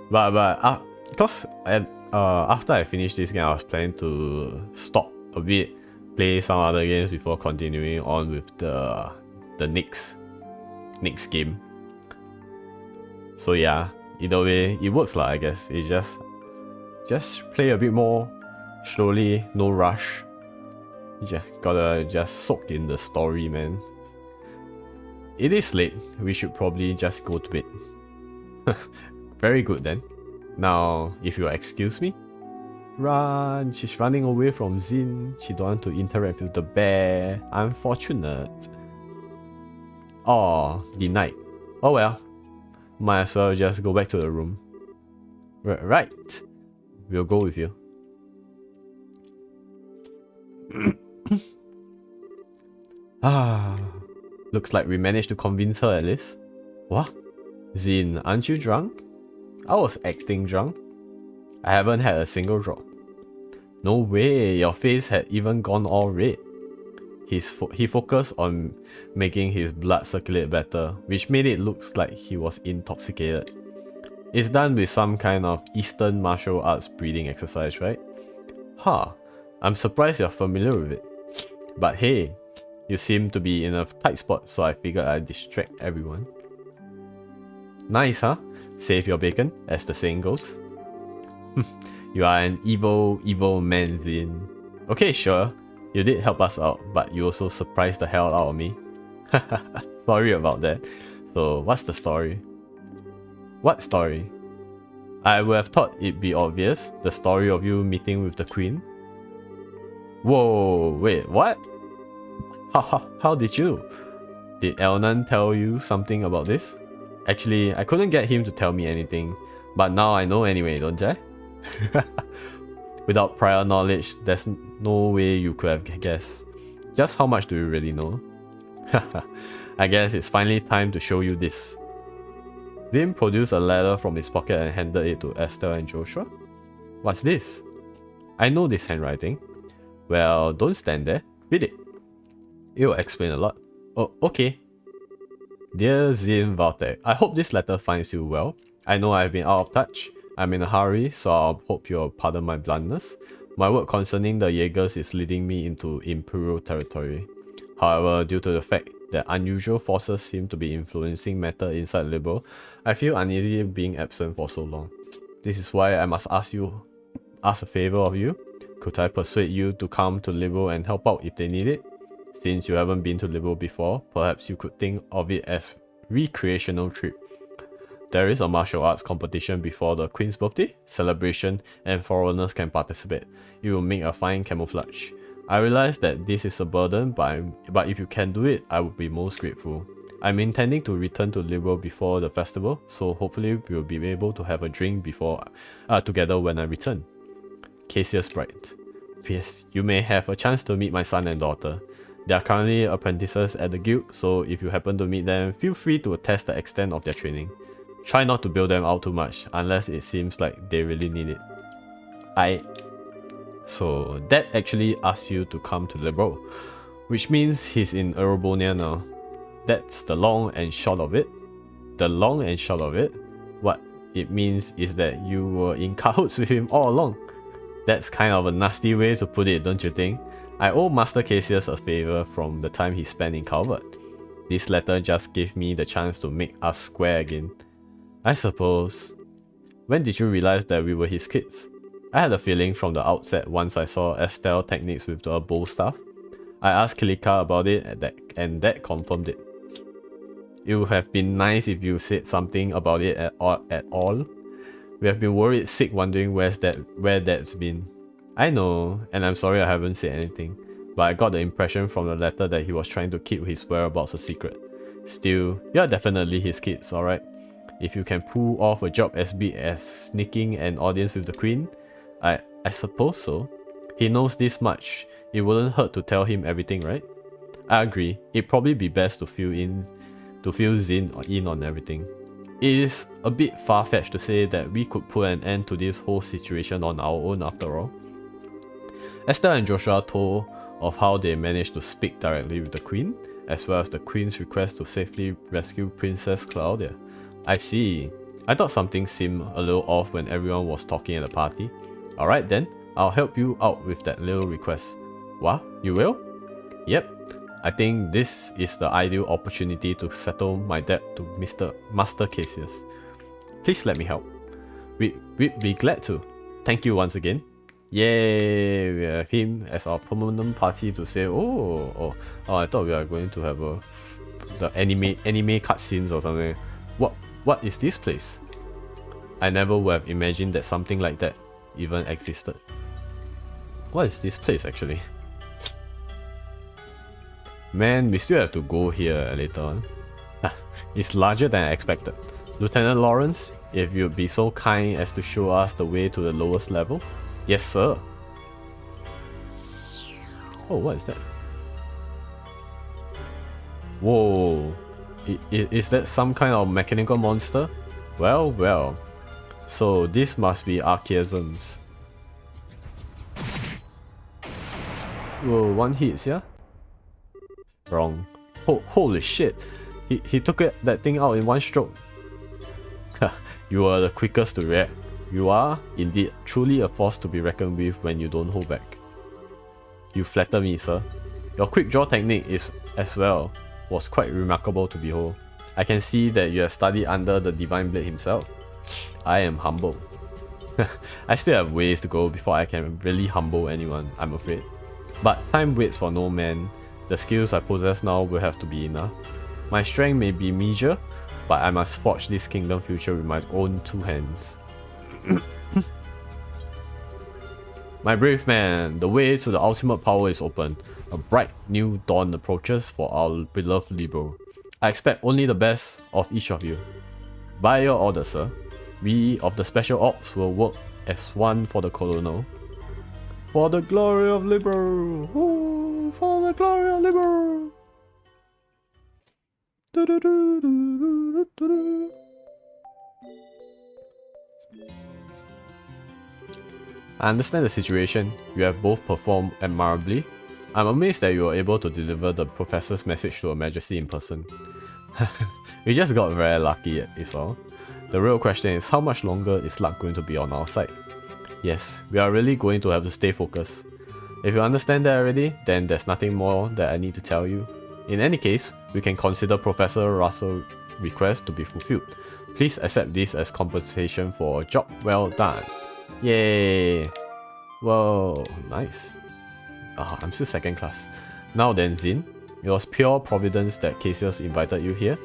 Because after I finished this game, I was planning to stop a bit, play some other games before continuing on with the next game. So yeah, either way, it works lah, I guess. It's just play a bit more slowly, no rush. You gotta just soak in the story, man. It is late. We should probably just go to bed. Very good then. Now, if you'll excuse me. Run! She's running away from Zin. She don't want to interact with the bear. Unfortunate. Oh, denied. Oh well. Might as well just go back to the room. Right. We'll go with you. Looks like we managed to convince her at least. What? Zin, aren't you drunk? I was acting drunk. I haven't had a single drop. No way, your face had even gone all red. He focused on making his blood circulate better, which made it look like he was intoxicated. It's done with some kind of Eastern martial arts breathing exercise, right? Huh, I'm surprised you're familiar with it. But hey, you seem to be in a tight spot, so I figured I'd distract everyone. Nice, huh? Save your bacon, as the saying goes. You are an evil man, Zin. Okay, sure. You did help us out, but you also surprised the hell out of me. Sorry about that. So, what's the story? What story? I would have thought it'd be obvious. The story of you meeting with the queen. Whoa, wait, what? How did you? Did Elnan tell you something about this? Actually, I couldn't get him to tell me anything, but now I know anyway, don't I? Without prior knowledge, there's no way you could have guessed. Just how much do you really know? I guess it's finally time to show you this. Zim produced a letter from his pocket and handed it to Estelle and Joshua. What's this? I know this handwriting. Well, don't stand there. Read it. It will explain a lot. Oh, okay. Dear Zin Valtek, I hope this letter finds you well. I know I've been out of touch. I'm in a hurry, so I hope you'll pardon my bluntness. My work concerning the Jaegers is leading me into Imperial territory. However, due to the fact that unusual forces seem to be influencing matter inside Liberal, I feel uneasy being absent for so long. This is why I must ask a favor of you. Could I persuade you to come to Liberal and help out if they need it? Since you haven't been to Liberal before, perhaps you could think of it as recreational trip. There is a martial arts competition before the Queen's birthday celebration and foreigners can participate. It will make a fine camouflage. I realize that this is a burden, but if you can do it, I would be most grateful. I'm intending to return to Liberal before the festival, so hopefully we'll be able to have a drink together when I return. Cassius Bright. Yes, you may have a chance to meet my son and daughter. They are currently apprentices at the guild, so if you happen to meet them, feel free to attest the extent of their training. Try not to build them out too much, unless it seems like they really need it. So that actually asks you to come to Liberal, which means he's in Erobonia now. That's the long and short of it. The long and short of it, what it means is that you were in cahoots with him all along. That's kind of a nasty way to put it, don't you think? I owe Master Cassius a favor from the time he spent in Calvert. This letter just gave me the chance to make us square again. I suppose. When did you realize that we were his kids? I had a feeling from the outset once I saw Estelle techniques with the bow staff. I asked Kilika about it and that confirmed it. It would have been nice if you said something about it at all. We have been worried sick wondering where that's been. I know, and I'm sorry I haven't said anything, but I got the impression from the letter that he was trying to keep his whereabouts a secret. Still, you are definitely his kids, alright? If you can pull off a job as big as sneaking an audience with the Queen, I suppose so. He knows this much. It wouldn't hurt to tell him everything, right? I agree. It'd probably be best to fill Zin in on everything. It is a bit far-fetched to say that we could put an end to this whole situation on our own after all. Esther and Joshua told of how they managed to speak directly with the Queen, as well as the Queen's request to safely rescue Princess Claudia. I see. I thought something seemed a little off when everyone was talking at the party. Alright then, I'll help you out with that little request. What? You will? Yep. I think this is the ideal opportunity to settle my debt to Master Cassius. Please let me help. We'd be glad to. Thank you once again. Yay! We have him as our permanent party to say, oh, I thought we are going to have the anime cutscenes or something. What is this place? I never would have imagined that something like that even existed. What is this place actually? Man, we still have to go here later on. It's larger than I expected. Lieutenant Lawrence, if you'd be so kind as to show us the way to the lowest level. Yes, sir. Oh, what is that? Whoa. Is that some kind of mechanical monster? Well. So this must be archaisms. Whoa, one hit, yeah? Wrong. Holy shit. He took that thing out in one stroke. You are the quickest to react. You are, indeed, truly a force to be reckoned with when you don't hold back. You flatter me, sir. Your quick draw technique was quite remarkable to behold. I can see that you have studied under the Divine Blade himself. I am humble. I still have ways to go before I can really humble anyone, I'm afraid. But time waits for no man. The skills I possess now will have to be enough. My strength may be meager, but I must forge this kingdom future with my own two hands. My brave man, the way to the ultimate power is open. A bright new dawn approaches for our beloved Libro. I expect only the best of each of you. By your order, sir. We of the Special Ops will work as one for the Colonel. For the glory of Libro! Ooh, for the glory of Libro! I understand the situation. You have both performed admirably. I'm amazed that you were able to deliver the Professor's message to Her Majesty in person. We just got very lucky, is all. The real question is, how much longer is luck going to be on our side? Yes, we are really going to have to stay focused. If you understand that already, then there's nothing more that I need to tell you. In any case, we can consider Professor Russell's request to be fulfilled. Please accept this as compensation for a job well done. Yay! Whoa, nice. I'm still second class. Now then, Zin, it was pure providence that Cassius invited you here.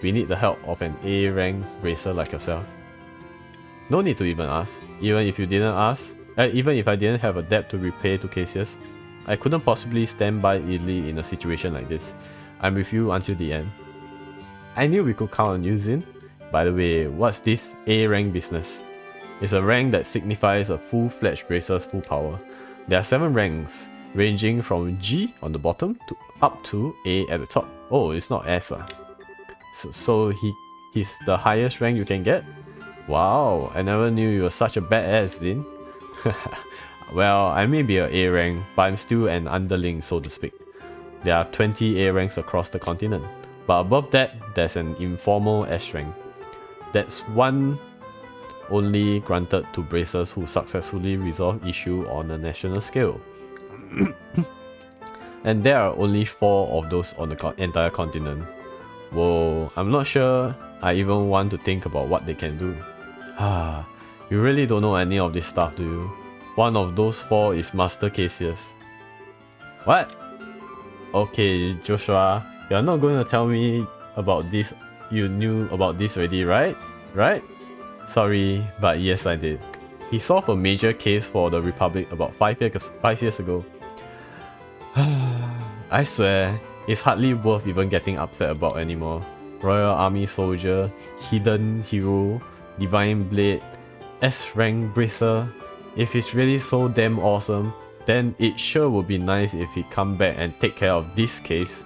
We need the help of an A-rank racer like yourself. No need to even ask. Even if I didn't have a debt to repay to Cassius, I couldn't possibly stand by idly in a situation like this. I'm with you until the end. I knew we could count on you, Zin. By the way, what's this A-rank business? It's a rank that signifies a full-fledged racer's full power. There are 7 ranks, ranging from G on the bottom to up to A at the top. Oh, it's not S. So he's the highest rank you can get? Wow, I never knew you were such a badass, Zin. Well, I may be an A rank, but I'm still an underling, so to speak. There are 20 A ranks across the continent, but above that, there's an informal S rank. That's one only granted to bracers who successfully resolve issue on a national scale. And there are only 4 of those on the entire continent. Whoa, I'm not sure I even want to think about what they can do. You really don't know any of this stuff, do you? One of those 4 is Master Cassius. What? Okay, Joshua, you're not going to tell me about this. You knew about this already, right? Right? Sorry, but yes, I did. He solved a major case for the Republic about 5 years ago. I swear, it's hardly worth even getting upset about anymore. Royal Army Soldier, Hidden Hero, Divine Blade, S-Rank Bracer. If he's really so damn awesome, then it sure would be nice if he'd come back and take care of this case.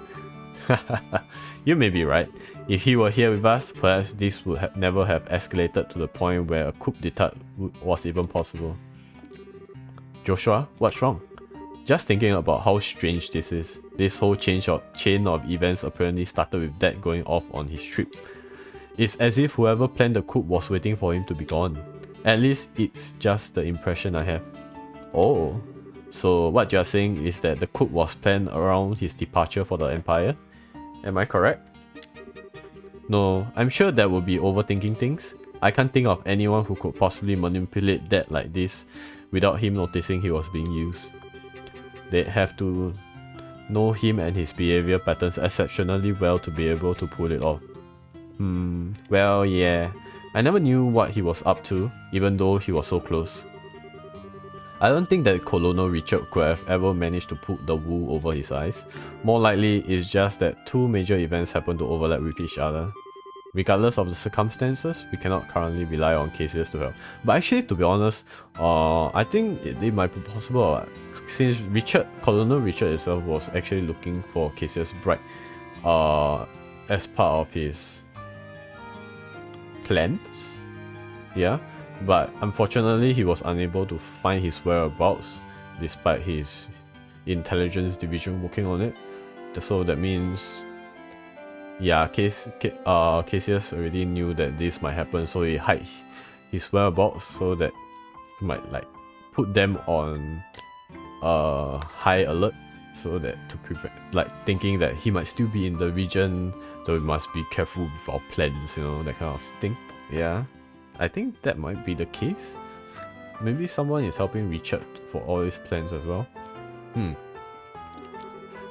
You may be right. If he were here with us, perhaps this would never have escalated to the point where a coup d'etat was even possible. Joshua, what's wrong? Just thinking about how strange this is. This whole chain of events apparently started with Dad going off on his trip. It's as if whoever planned the coup was waiting for him to be gone. At least it's just the impression I have. Oh, so what you're saying is that the coup was planned around his departure for the Empire? Am I correct? No, I'm sure that would be overthinking things. I can't think of anyone who could possibly manipulate Dad like this without him noticing he was being used. They'd have to know him and his behavior patterns exceptionally well to be able to pull it off. Well, yeah. I never knew what he was up to, even though he was so close. I don't think that Colonel Richard could have ever managed to put the wool over his eyes. More likely, it's just that two major events happen to overlap with each other. Regardless of the circumstances, we cannot currently rely on Cassius to help. But actually, to be honest, I think it might be possible since Colonel Richard himself was actually looking for Cassius bride as part of his plans. Yeah, but unfortunately he was unable to find his whereabouts despite his intelligence division working on it. So that means, yeah, Cassius already knew that this might happen, so he hid his whereabouts so that he might like put them on high alert, so that to prevent, like, thinking that he might still be in the region, so we must be careful with our plans, you know, that kind of thing. Yeah, I think that might be the case. Maybe someone is helping Richard for all his plans as well.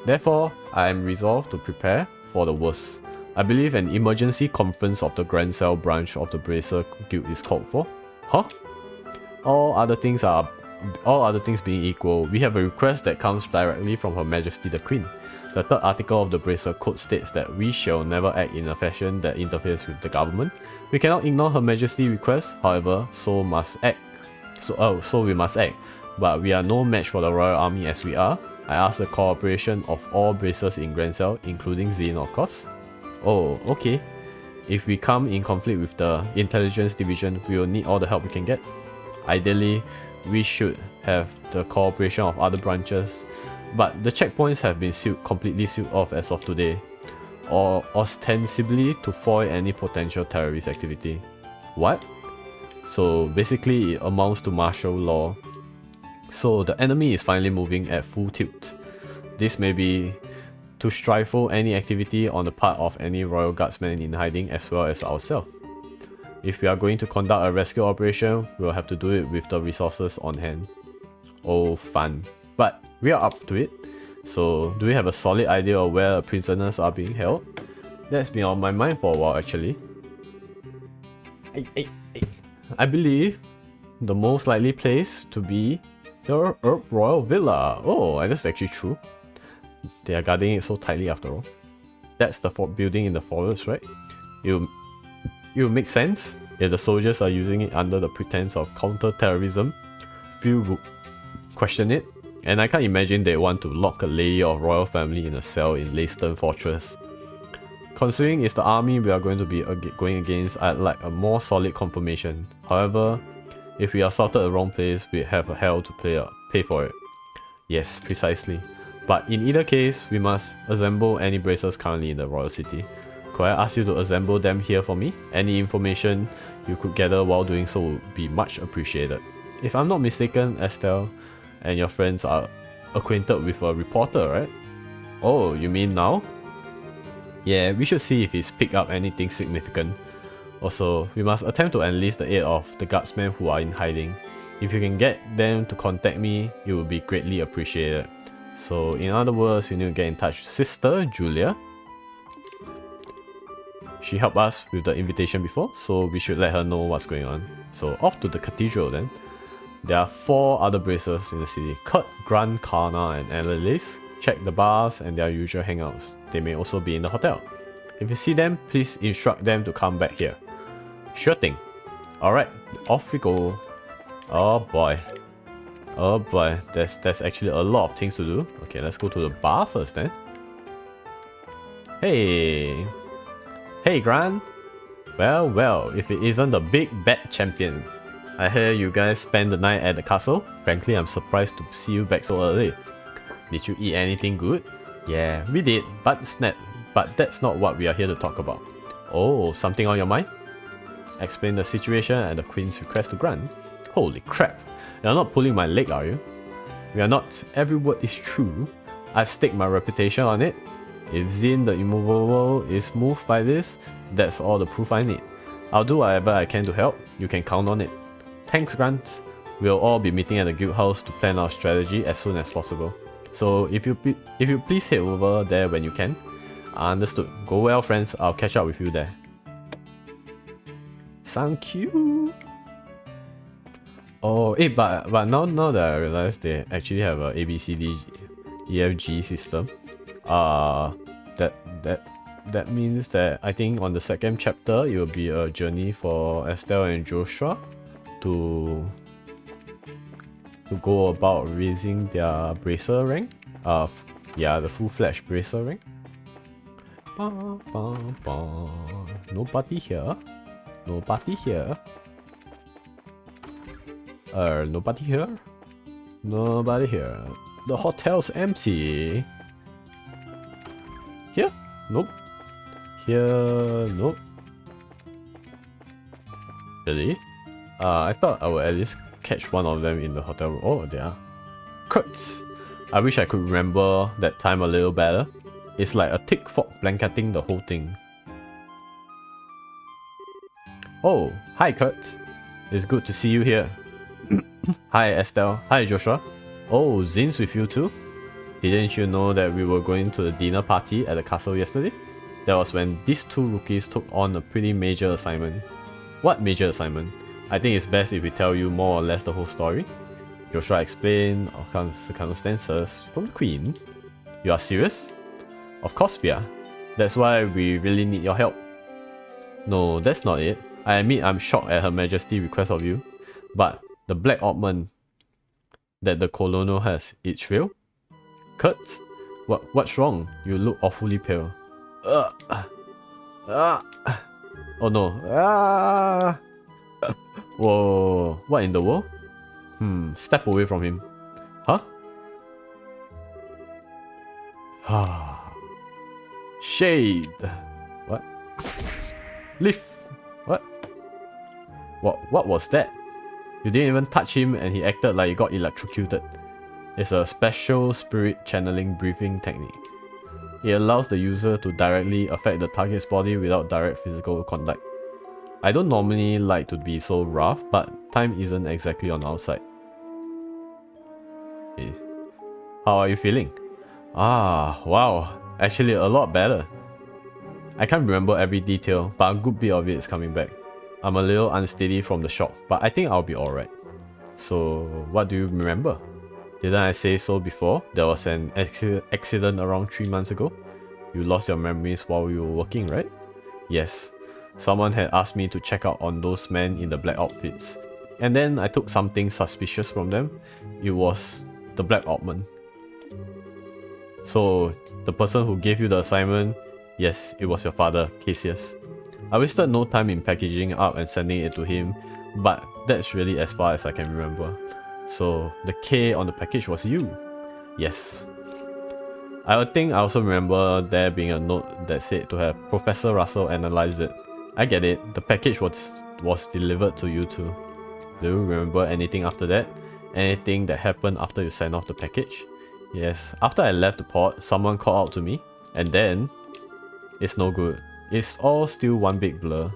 Therefore, I am resolved to prepare for the worst. I believe an emergency conference of the Grand Cell branch of the Bracer Guild is called for. Huh? All other things being equal, we have a request that comes directly from Her Majesty the Queen. The third article of the Bracer Code states that we shall never act in a fashion that interferes with the government. We cannot ignore Her Majesty's request, however, so we must act. But we are no match for the Royal Army as we are. I ask the cooperation of all Bracers in Grand Cell, including Zane, of course. Oh, okay. If we come in conflict with the Intelligence Division, we will need all the help we can get. Ideally, we should have the cooperation of other branches, but the checkpoints have been completely sealed off as of today, or ostensibly to foil any potential terrorist activity. What? So basically it amounts to martial law. So the enemy is finally moving at full tilt. This may be to stifle any activity on the part of any Royal Guardsmen in hiding as well as ourselves. If we are going to conduct a rescue operation, we will have to do it with the resources on hand. Oh, fun. But we are up to it. So do we have a solid idea of where prisoners are being held? That's been on my mind for a while actually. I believe the most likely place to be the Royal Villa. Oh, that's actually true. They are guarding it so tightly after all. That's the building in the forest, right? It will make sense if the soldiers are using it under the pretense of counter-terrorism. Few would question it, and I can't imagine they want to lock a layer of royal family in a cell in Leyston Fortress. Considering it's the army we are going to be going against, I'd like a more solid confirmation. However, if we assaulted the wrong place, we have a hell to pay for it. Yes, precisely. But in either case, we must assemble any bracers currently in the royal city. Could I ask you to assemble them here for me? Any information you could gather while doing so would be much appreciated. If I'm not mistaken, Estelle and your friends are acquainted with a reporter, right? Oh, you mean now? Yeah, we should see if he's picked up anything significant. Also, we must attempt to enlist the aid of the guardsmen who are in hiding. If you can get them to contact me, it would be greatly appreciated. So in other words, we need to get in touch with Sister Julia. She helped us with the invitation before, so we should let her know what's going on. So off to the cathedral then. There are 4 other bracers in the city: Kurt, Grant, Karna, and Annalise. Check the bars and their usual hangouts. They may also be in the hotel. If you see them, please instruct them to come back here. Sure thing. Alright, off we go. Oh boy. Oh boy, there's actually a lot of things to do. Okay, let's go to the bar first then. Hey! Hey, Grant! Well, well, if it isn't the big bad champions. I hear you guys spend the night at the castle. Frankly, I'm surprised to see you back so early. Did you eat anything good? Yeah, we did, but that's not what we are here to talk about. Oh, something on your mind? Explain the situation and the Queen's request to Grant. Holy crap, you're not pulling my leg, are you? We are not. Every word is true. I stake my reputation on it. If Zin the Immovable is moved by this, that's all the proof I need. I'll do whatever I can to help. You can count on it. Thanks, Grant. We'll all be meeting at the guild house to plan our strategy as soon as possible. So if you please head over there when you can. Understood. Go well, friends. I'll catch up with you there. Thank you. Oh, but now that I realize they actually have a ABCD EFG system, that means that I think on the second chapter it will be a journey for Estelle and Joshua to go about raising their bracer rank. Yeah, the full-fledged bracer rank. Nobody here. Nobody here. Nobody here. Nobody here. The hotel's empty. Here? Nope. Here? Nope. Really? I thought I would at least catch one of them in the hotel room. Oh, they are. Kurtz! I wish I could remember that time a little better. It's like a thick fog blanketing the whole thing. Oh, hi Kurt. It's good to see you here. Hi Estelle. Hi Joshua. Oh, Zin's with you too? Didn't you know that we were going to the dinner party at the castle yesterday? That was when these two rookies took on a pretty major assignment. What major assignment? I think it's best if we tell you more or less the whole story. Joshua explained all circumstances from the Queen. You are serious? Of course we are. That's why we really need your help. No, that's not it. I admit I'm shocked at Her Majesty's request of you. But the black ointment that the colonel has, it's real? Kurt? What's wrong? You look awfully pale. Oh no. Whoa, what in the world? Step away from him. Huh? Shade. What? Leaf. What was that? You didn't even touch him and he acted like he got electrocuted. It's a special spirit channeling breathing technique. It allows the user to directly affect the target's body without direct physical contact. I don't normally like to be so rough, but time isn't exactly on our side. Hey. How are you feeling? Wow. Actually a lot better. I can't remember every detail, but a good bit of it is coming back. I'm a little unsteady from the shock, but I think I'll be alright. So, what do you remember? Didn't I say so before? There was an accident around 3 months ago. You lost your memories while you were working, right? Yes. Someone had asked me to check out on those men in the black outfits. And then I took something suspicious from them. It was the black ointment. So, the person who gave you the assignment, yes, it was your father, Cassius. I wasted no time in packaging up and sending it to him, but that's really as far as I can remember. So, the K on the package was you. Yes. I think I also remember there being a note that said to have Professor Russell analyze it. I get it, the package was delivered to you too. Do you remember anything after that? Anything that happened after you sent off the package? Yes, after I left the port, someone called out to me, and then... It's no good. It's all still one big blur.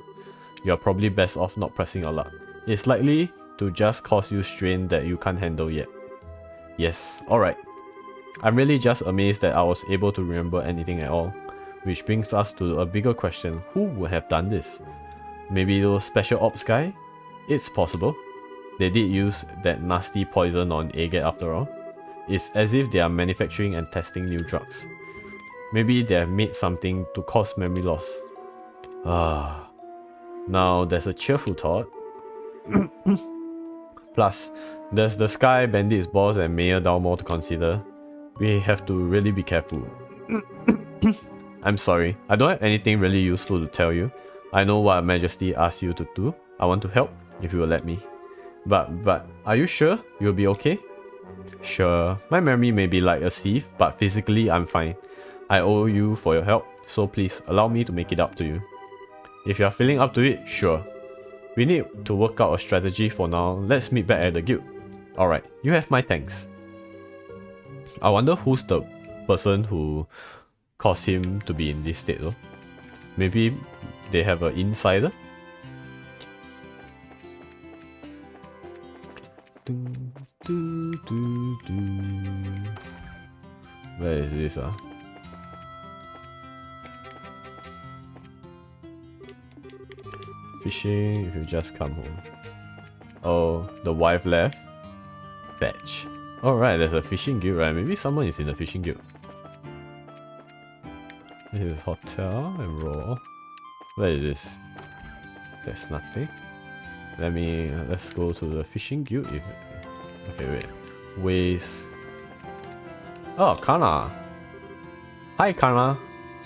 You're probably best off not pressing your luck. It's likely to just cause you strain that you can't handle yet. Yes, alright. I'm really just amazed that I was able to remember anything at all. Which brings us to a bigger question. Who would have done this? Maybe those special ops guy? It's possible. They did use that nasty poison on Agate after all. It's as if they are manufacturing and testing new drugs. Maybe they have made something to cause memory loss. Now there's a cheerful thought. Plus, there's the Sky Bandit's boss and Mayor Dalmore to consider. We have to really be careful. I'm sorry. I don't have anything really useful to tell you. I know what Her Majesty asked you to do. I want to help, if you will let me. But are you sure you'll be okay? Sure, my memory may be like a sieve, but physically I'm fine. I owe you for your help, so please allow me to make it up to you. If you're feeling up to it, sure. We need to work out a strategy for now. Let's meet back at the guild. Alright, you have my thanks. I wonder who's the person who caused him to be in this state though. Maybe they have an insider? Where is this Fishing if you just come home. Oh, the wife left? Fetch. Alright, there's a fishing guild, right? Maybe someone is in the fishing guild. This is hotel and raw. Where is this? There's nothing. Let's go to the fishing guild. Okay, wait. Ways. Oh, Kana. Hi, Kana.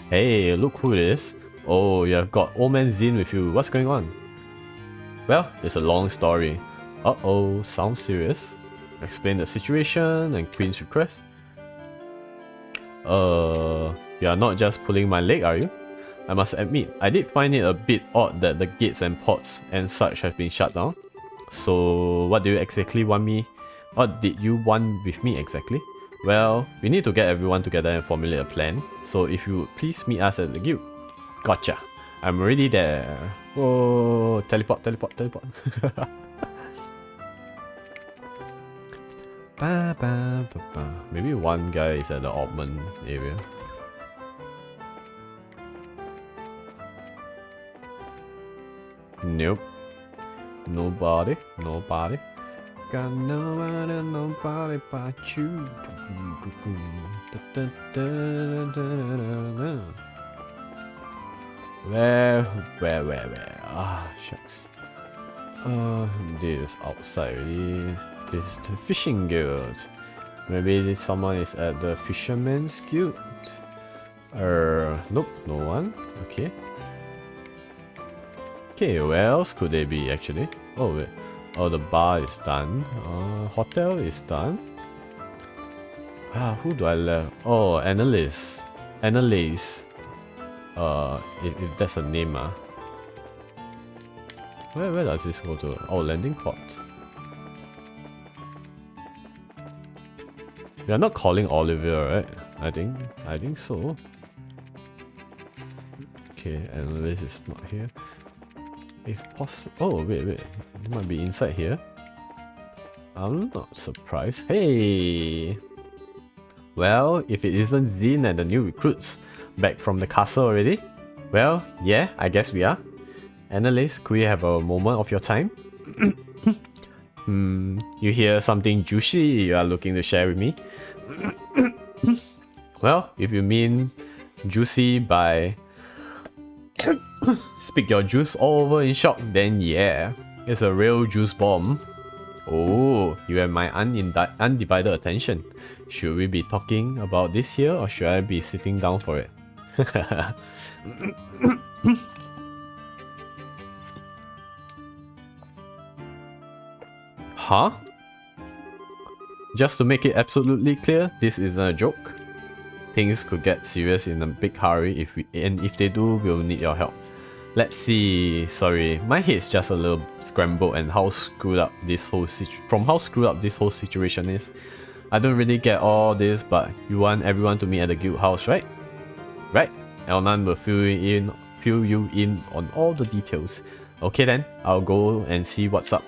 Hey, look who it is. Oh, you have got old man Zin with you. What's going on? Well, it's a long story. Uh-oh, sounds serious. Explain the situation and Queen's request. You are not just pulling my leg, are you? I must admit, I did find it a bit odd that the gates and ports and such have been shut down. So, what do you exactly want me? What did you want with me exactly? Well, we need to get everyone together and formulate a plan. So if you would please meet us at the guild. Gotcha. I'm already there. Whoa, teleport. Maybe one guy is at the Oddman area. Nope. Nobody. Got nobody but you. Where? Ah, shucks. This is outside already. This is the fishing guild. Maybe someone is at the fisherman's guild. Nope, no one. Okay. Okay, where else could they be actually? Oh wait. Oh, the bar is done. Hotel is done. Who do I left? Oh, Annalise. If that's a name, Where does this go to? Oh, landing port. We are not calling Olivia, right? I think so. Okay, Annalise is not here. If possible. Oh, wait. It might be inside here. I'm not surprised. Hey! Well, if it isn't Zin and the new recruits back from the castle already? Well, yeah, I guess we are. Annalise, could we have a moment of your time? You hear something juicy you are looking to share with me? Well, if you mean juicy by speak your juice all over in shock, then yeah, it's a real juice bomb. Oh, you have my undivided attention. Should we be talking about this here or should I be sitting down for it? Huh? Just to make it absolutely clear, this isn't a joke. Things could get serious in a big hurry if they do, we'll need your help. Let's see. Sorry, my head's just a little scrambled and how screwed up this whole situation is. I don't really get all this, but you want everyone to meet at the guild house, right? Right. Elnan will fill you in on all the details. Okay then, I'll go and see what's up.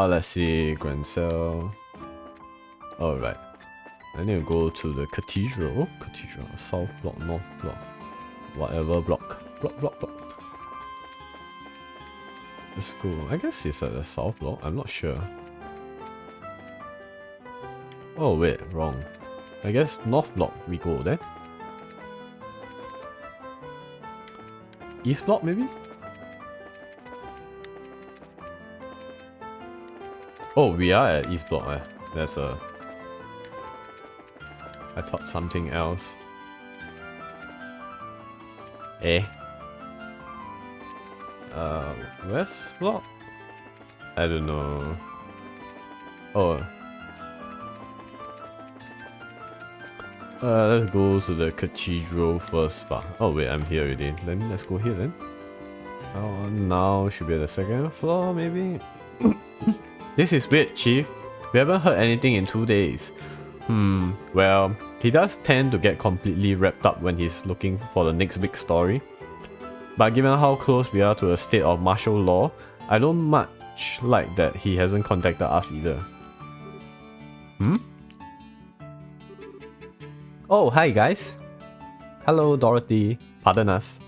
Let's see, Grand Cell. Alright. I need to go to the cathedral. South block, north block. Whatever block. Block. Let's go. I guess it's at the south block. I'm not sure. Oh wait, wrong. I guess north block we go there. East block maybe? Oh, we are at East Block. That's a... I thought something else. West Block? I don't know. Oh. Let's go to the cathedral first. Oh wait, I'm here already. Let's go here then. Now should be at the second floor, maybe? This is weird, Chief. We haven't heard anything in 2 days. Well, he does tend to get completely wrapped up when he's looking for the next big story. But given how close we are to a state of martial law, I don't much like that he hasn't contacted us either. Oh, hi guys. Hello, Dorothy. Pardon us.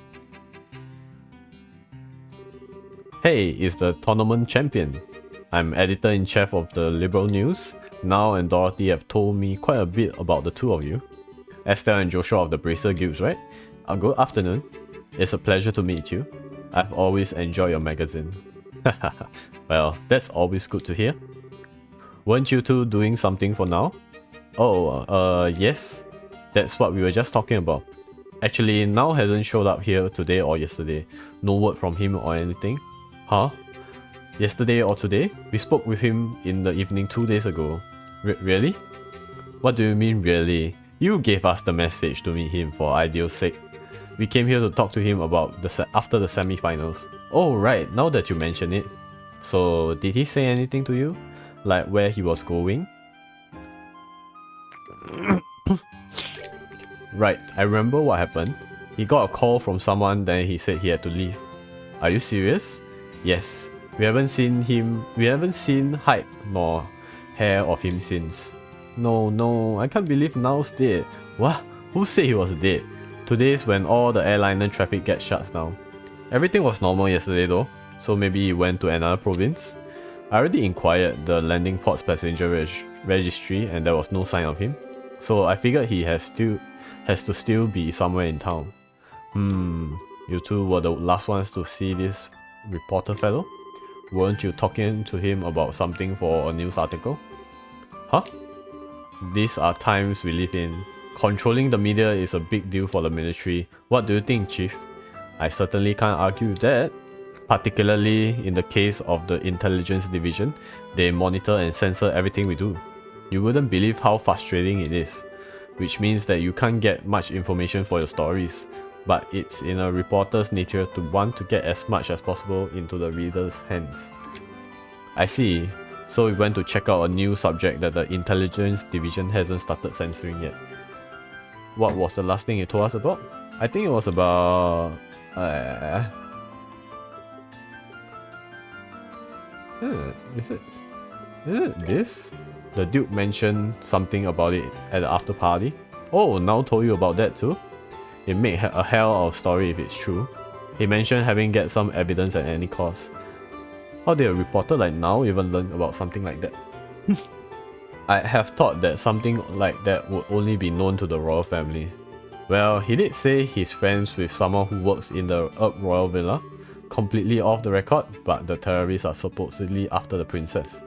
Hey, it's the tournament champion. I'm editor-in-chief of the Liberal News. Now and Dorothy have told me quite a bit about the two of you. Estelle and Joshua of the Bracer Guilds, right? Good afternoon. It's a pleasure to meet you. I've always enjoyed your magazine. Well, that's always good to hear. Weren't you two doing something for now? Oh, yes. That's what we were just talking about. Actually, Now hasn't showed up here today or yesterday. No word from him or anything. Huh? Yesterday or today? We spoke with him in the evening 2 days ago. Really? What do you mean really? You gave us the message to meet him for Ideal's sake. We came here to talk to him about after the semi-finals. Oh right, now that you mention it. So did he say anything to you? Like where he was going? Right, I remember what happened. He got a call from someone, then he said he had to leave. Are you serious? Yes. We haven't seen hype nor hair of him since. No, I can't believe Now's dead. What? Who said he was dead? Today's when all the airliner traffic gets shut down. Everything was normal yesterday though, so maybe he went to another province. I already inquired the landing port's passenger registry and there was no sign of him. So I figured he has to still be somewhere in town. You two were the last ones to see this reporter fellow? Weren't you talking to him about something for a news article? Huh? These are times we live in. Controlling the media is a big deal for the military. What do you think, Chief? I certainly can't argue with that. Particularly in the case of the intelligence division, they monitor and censor everything we do. You wouldn't believe how frustrating it is. Which means that you can't get much information for your stories. But it's in a reporter's nature to want to get as much as possible into the reader's hands. I see. So we went to check out a new subject that the intelligence division hasn't started censoring yet. What was the last thing you told us about? I think it was about... Is it this? The Duke mentioned something about it at the after party. Oh, Now told you about that too? It made a hell of a story if it's true. He mentioned having get some evidence at any cost. How did a reporter like Now even learn about something like that? I have thought that something like that would only be known to the royal family. Well, he did say he's friends with someone who works in the Royal Villa. Completely off the record, but the terrorists are supposedly after the princess.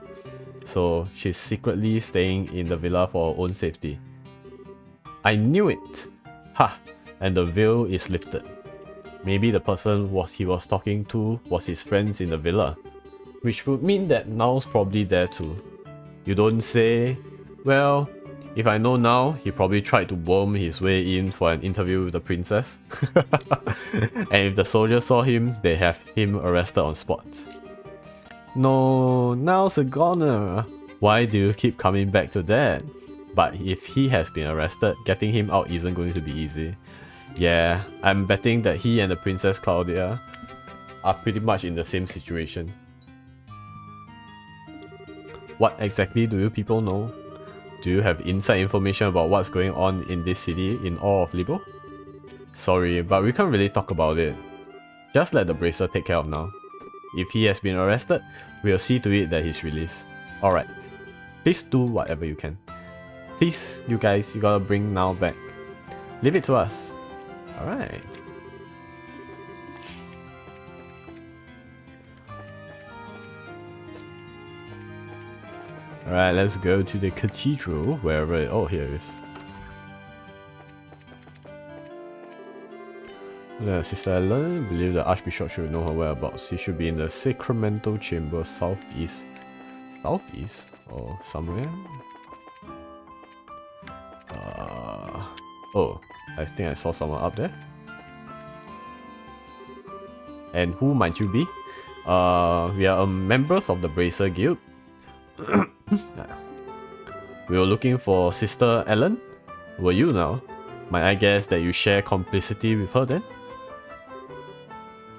So she's secretly staying in the villa for her own safety. I knew it! Ha! And the veil is lifted. Maybe the person he was talking to was his friends in the villa. Which would mean that Now's probably there too. You don't say? Well, if I know Now, he probably tried to worm his way in for an interview with the princess. And if the soldiers saw him, they have him arrested on spot. No, Now's a goner. Why do you keep coming back to that? But if he has been arrested, getting him out isn't going to be easy. Yeah, I'm betting that he and the Princess Claudia are pretty much in the same situation. What exactly do you people know? Do you have inside information about what's going on in this city in all of Libo? Sorry, but we can't really talk about it. Just let the Bracer take care of Now. If he has been arrested, we'll see to it that he's released. Alright. Please do whatever you can. Please, you guys, you gotta bring Now back. Leave it to us. Alright. Alright, let's go to the cathedral, wherever oh, here it is. Sister Ellen, believe the Archbishop should know her whereabouts. He should be in the Sacramento Chamber southeast. Southeast? Or somewhere? Oh, I think I saw someone up there. And who might you be? We are members of the Bracer Guild. We were looking for Sister Ellen. Were you now? Might I guess that you share complicity with her then?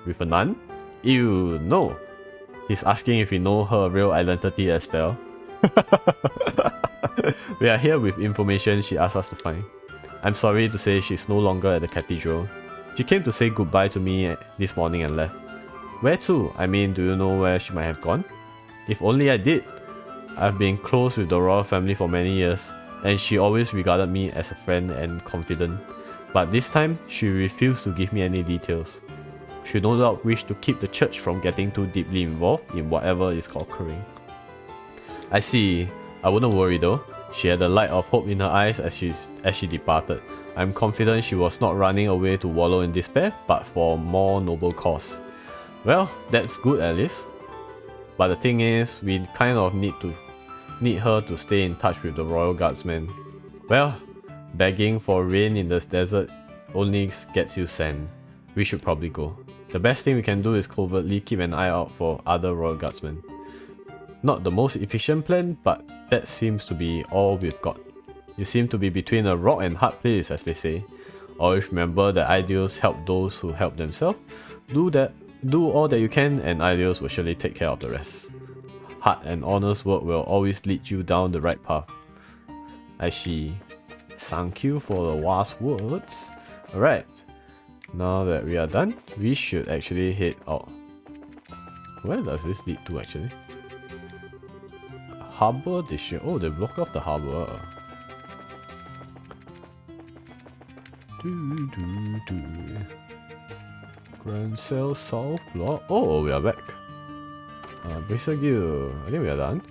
With a nun? Ew, no. He's asking if we know her real identity, Estelle. We are here with information she asked us to find. I'm sorry to say she's no longer at the cathedral. She came to say goodbye to me this morning and left. Where to? I mean, do you know where she might have gone? If only I did. I've been close with the royal family for many years, and she always regarded me as a friend and confidant. But this time, she refused to give me any details. She no doubt wished to keep the church from getting too deeply involved in whatever is occurring. I see. I wouldn't worry though. She had a light of hope in her eyes as she departed. I'm confident she was not running away to wallow in despair, but for a more noble cause. Well, that's good at least. But the thing is, we kind of need her to stay in touch with the Royal Guardsmen. Well, begging for rain in the desert only gets you sand. We should probably go. The best thing we can do is covertly keep an eye out for other Royal Guardsmen. Not the most efficient plan, but that seems to be all we've got. You seem to be between a rock and hard place, as they say. Always remember that ideals help those who help themselves. Do all that you can, and ideals will surely take care of the rest. Hard and honest work will always lead you down the right path. I see. Thank you for the wise words. Alright. Now that we are done, we should actually head out. Where does this lead to actually? Harbour district. Oh, they blocked off the harbour. Grand Cell South Block. Oh, we are back. Bracer Guild. I think we are done.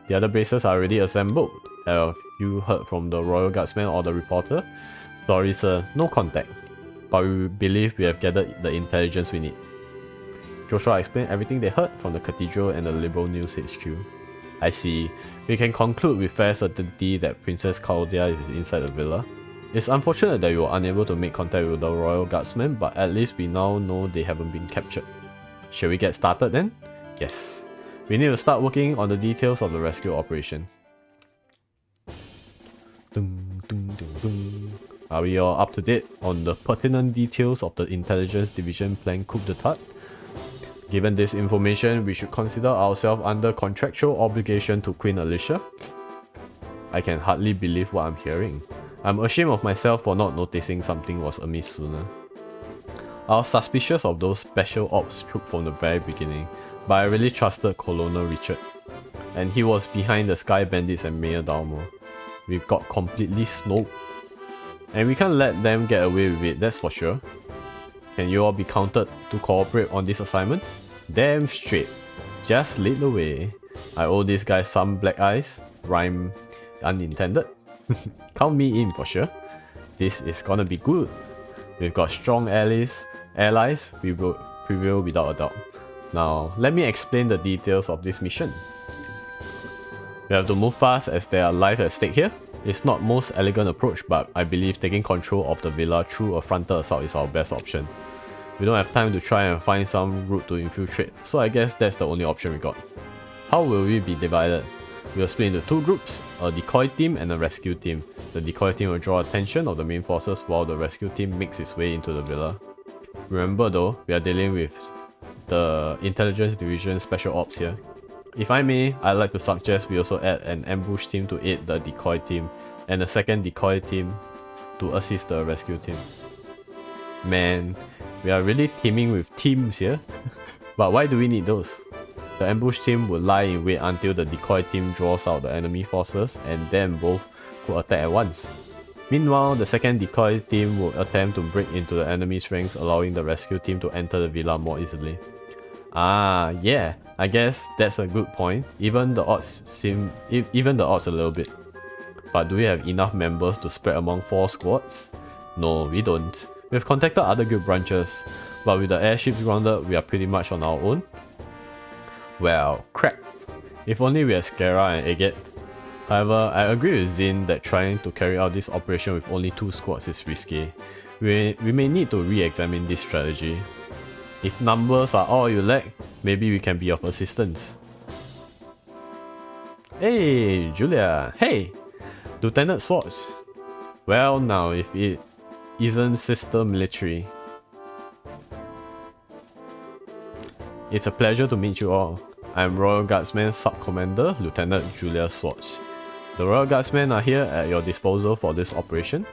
The other bracers are already assembled. Have you heard from the Royal Guardsman or the reporter? Sorry sir, no contact. But we believe we have gathered the intelligence we need. Joshua explained everything they heard from the cathedral and the Liberal News HQ. I see. We can conclude with fair certainty that Princess Claudia is inside the villa. It's unfortunate that we were unable to make contact with the Royal Guardsmen, but at least we now know they haven't been captured. Shall we get started then? Yes. We need to start working on the details of the rescue operation. Are we all up to date on the pertinent details of the Intelligence Division plan coup d'etat? Given this information, we should consider ourselves under contractual obligation to Queen Alicia. I can hardly believe what I'm hearing. I'm ashamed of myself for not noticing something was amiss sooner. I was suspicious of those special ops troops from the very beginning, but I really trusted Colonel Richard. And he was behind the Sky Bandits and Mayor Dalmor. We got completely snowed. And we can't let them get away with it, that's for sure. Can you all be counted to cooperate on this assignment? Damn straight. Just lead the way. I owe these guys some black eyes. Rhyme unintended. Count me in for sure. This is gonna be good. We've got strong allies. We will prevail without a doubt. Now, let me explain the details of this mission. We have to move fast as there are lives at stake here. It's not most elegant approach, but I believe taking control of the villa through a frontal assault is our best option. We don't have time to try and find some route to infiltrate, so I guess that's the only option we got. How will we be divided? We'll split into two groups, a decoy team and a rescue team. The decoy team will draw attention of the main forces while the rescue team makes its way into the villa. Remember though, we are dealing with the Intelligence Division Special Ops here. If I may, I'd like to suggest we also add an ambush team to aid the decoy team, and a second decoy team to assist the rescue team. Man, we are really teaming with teams here. But why do we need those? The ambush team would lie in wait until the decoy team draws out the enemy forces, and then both could attack at once. Meanwhile, the second decoy team would attempt to break into the enemy's ranks, allowing the rescue team to enter the villa more easily. Ah, yeah, I guess that's a good point. Even the odds a little bit. But do we have enough members to spread among 4 squads? No, we don't. We've contacted other guild branches, but with the airships grounded, we are pretty much on our own. Well, crap. If only we had Skara and Agate. However, I agree with Zin that trying to carry out this operation with only 2 squads is risky. We may need to re-examine this strategy. If numbers are all you lack, maybe we can be of assistance. Hey, Julia! Hey! Lieutenant Swords! Well now, if it isn't sister military. It's a pleasure to meet you all. I'm Royal Guardsman Sub-Commander Lieutenant Julia Swords. The Royal Guardsmen are here at your disposal for this operation.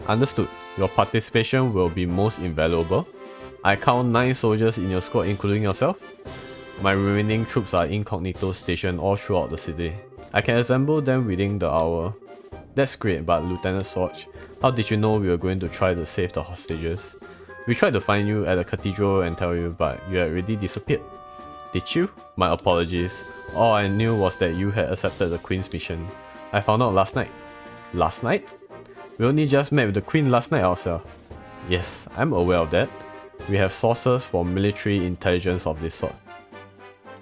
Understood. Your participation will be most invaluable. I count 9 soldiers in your squad including yourself. My remaining troops are incognito stationed all throughout the city. I can assemble them within the hour. That's great, but Lieutenant Swords, how did you know we were going to try to save the hostages? We tried to find you at the cathedral and tell you, but you had already disappeared. Did you? My apologies. All I knew was that you had accepted the Queen's mission. I found out last night. Last night? We only just met with the Queen last night ourselves. Yes, I'm aware of that. We have sources for military intelligence of this sort.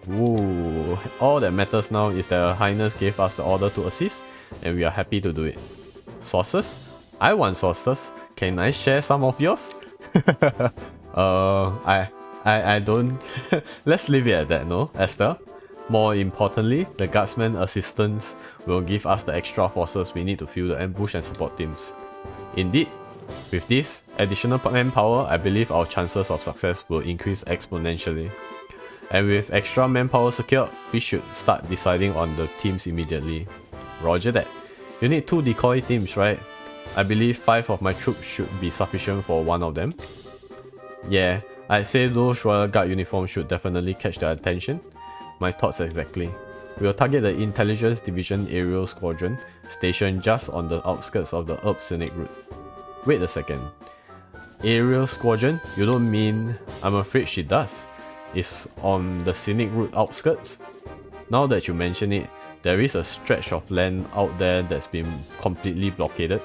Ooh, all that matters now is that Her Highness gave us the order to assist, and we are happy to do it. Sources? I want sources. Can I share some of yours? I don't. Let's leave it at that, no, Esther? More importantly, the Guardsman assistance will give us the extra forces we need to fill the ambush and support teams. Indeed, with this additional manpower, I believe our chances of success will increase exponentially. And with extra manpower secured, we should start deciding on the teams immediately. Roger that. You need 2 decoy teams, right? I believe 5 of my troops should be sufficient for 1 of them. Yeah, I'd say those Royal Guard uniforms should definitely catch their attention. My thoughts exactly. We'll target the Intelligence Division Aerial Squadron, stationed just on the outskirts of the Herb Scenic Route. Wait a second. Aerial Squadron? You don't mean... I'm afraid she does. Is on the Scenic Route outskirts? Now that you mention it, there is a stretch of land out there that's been completely blockaded.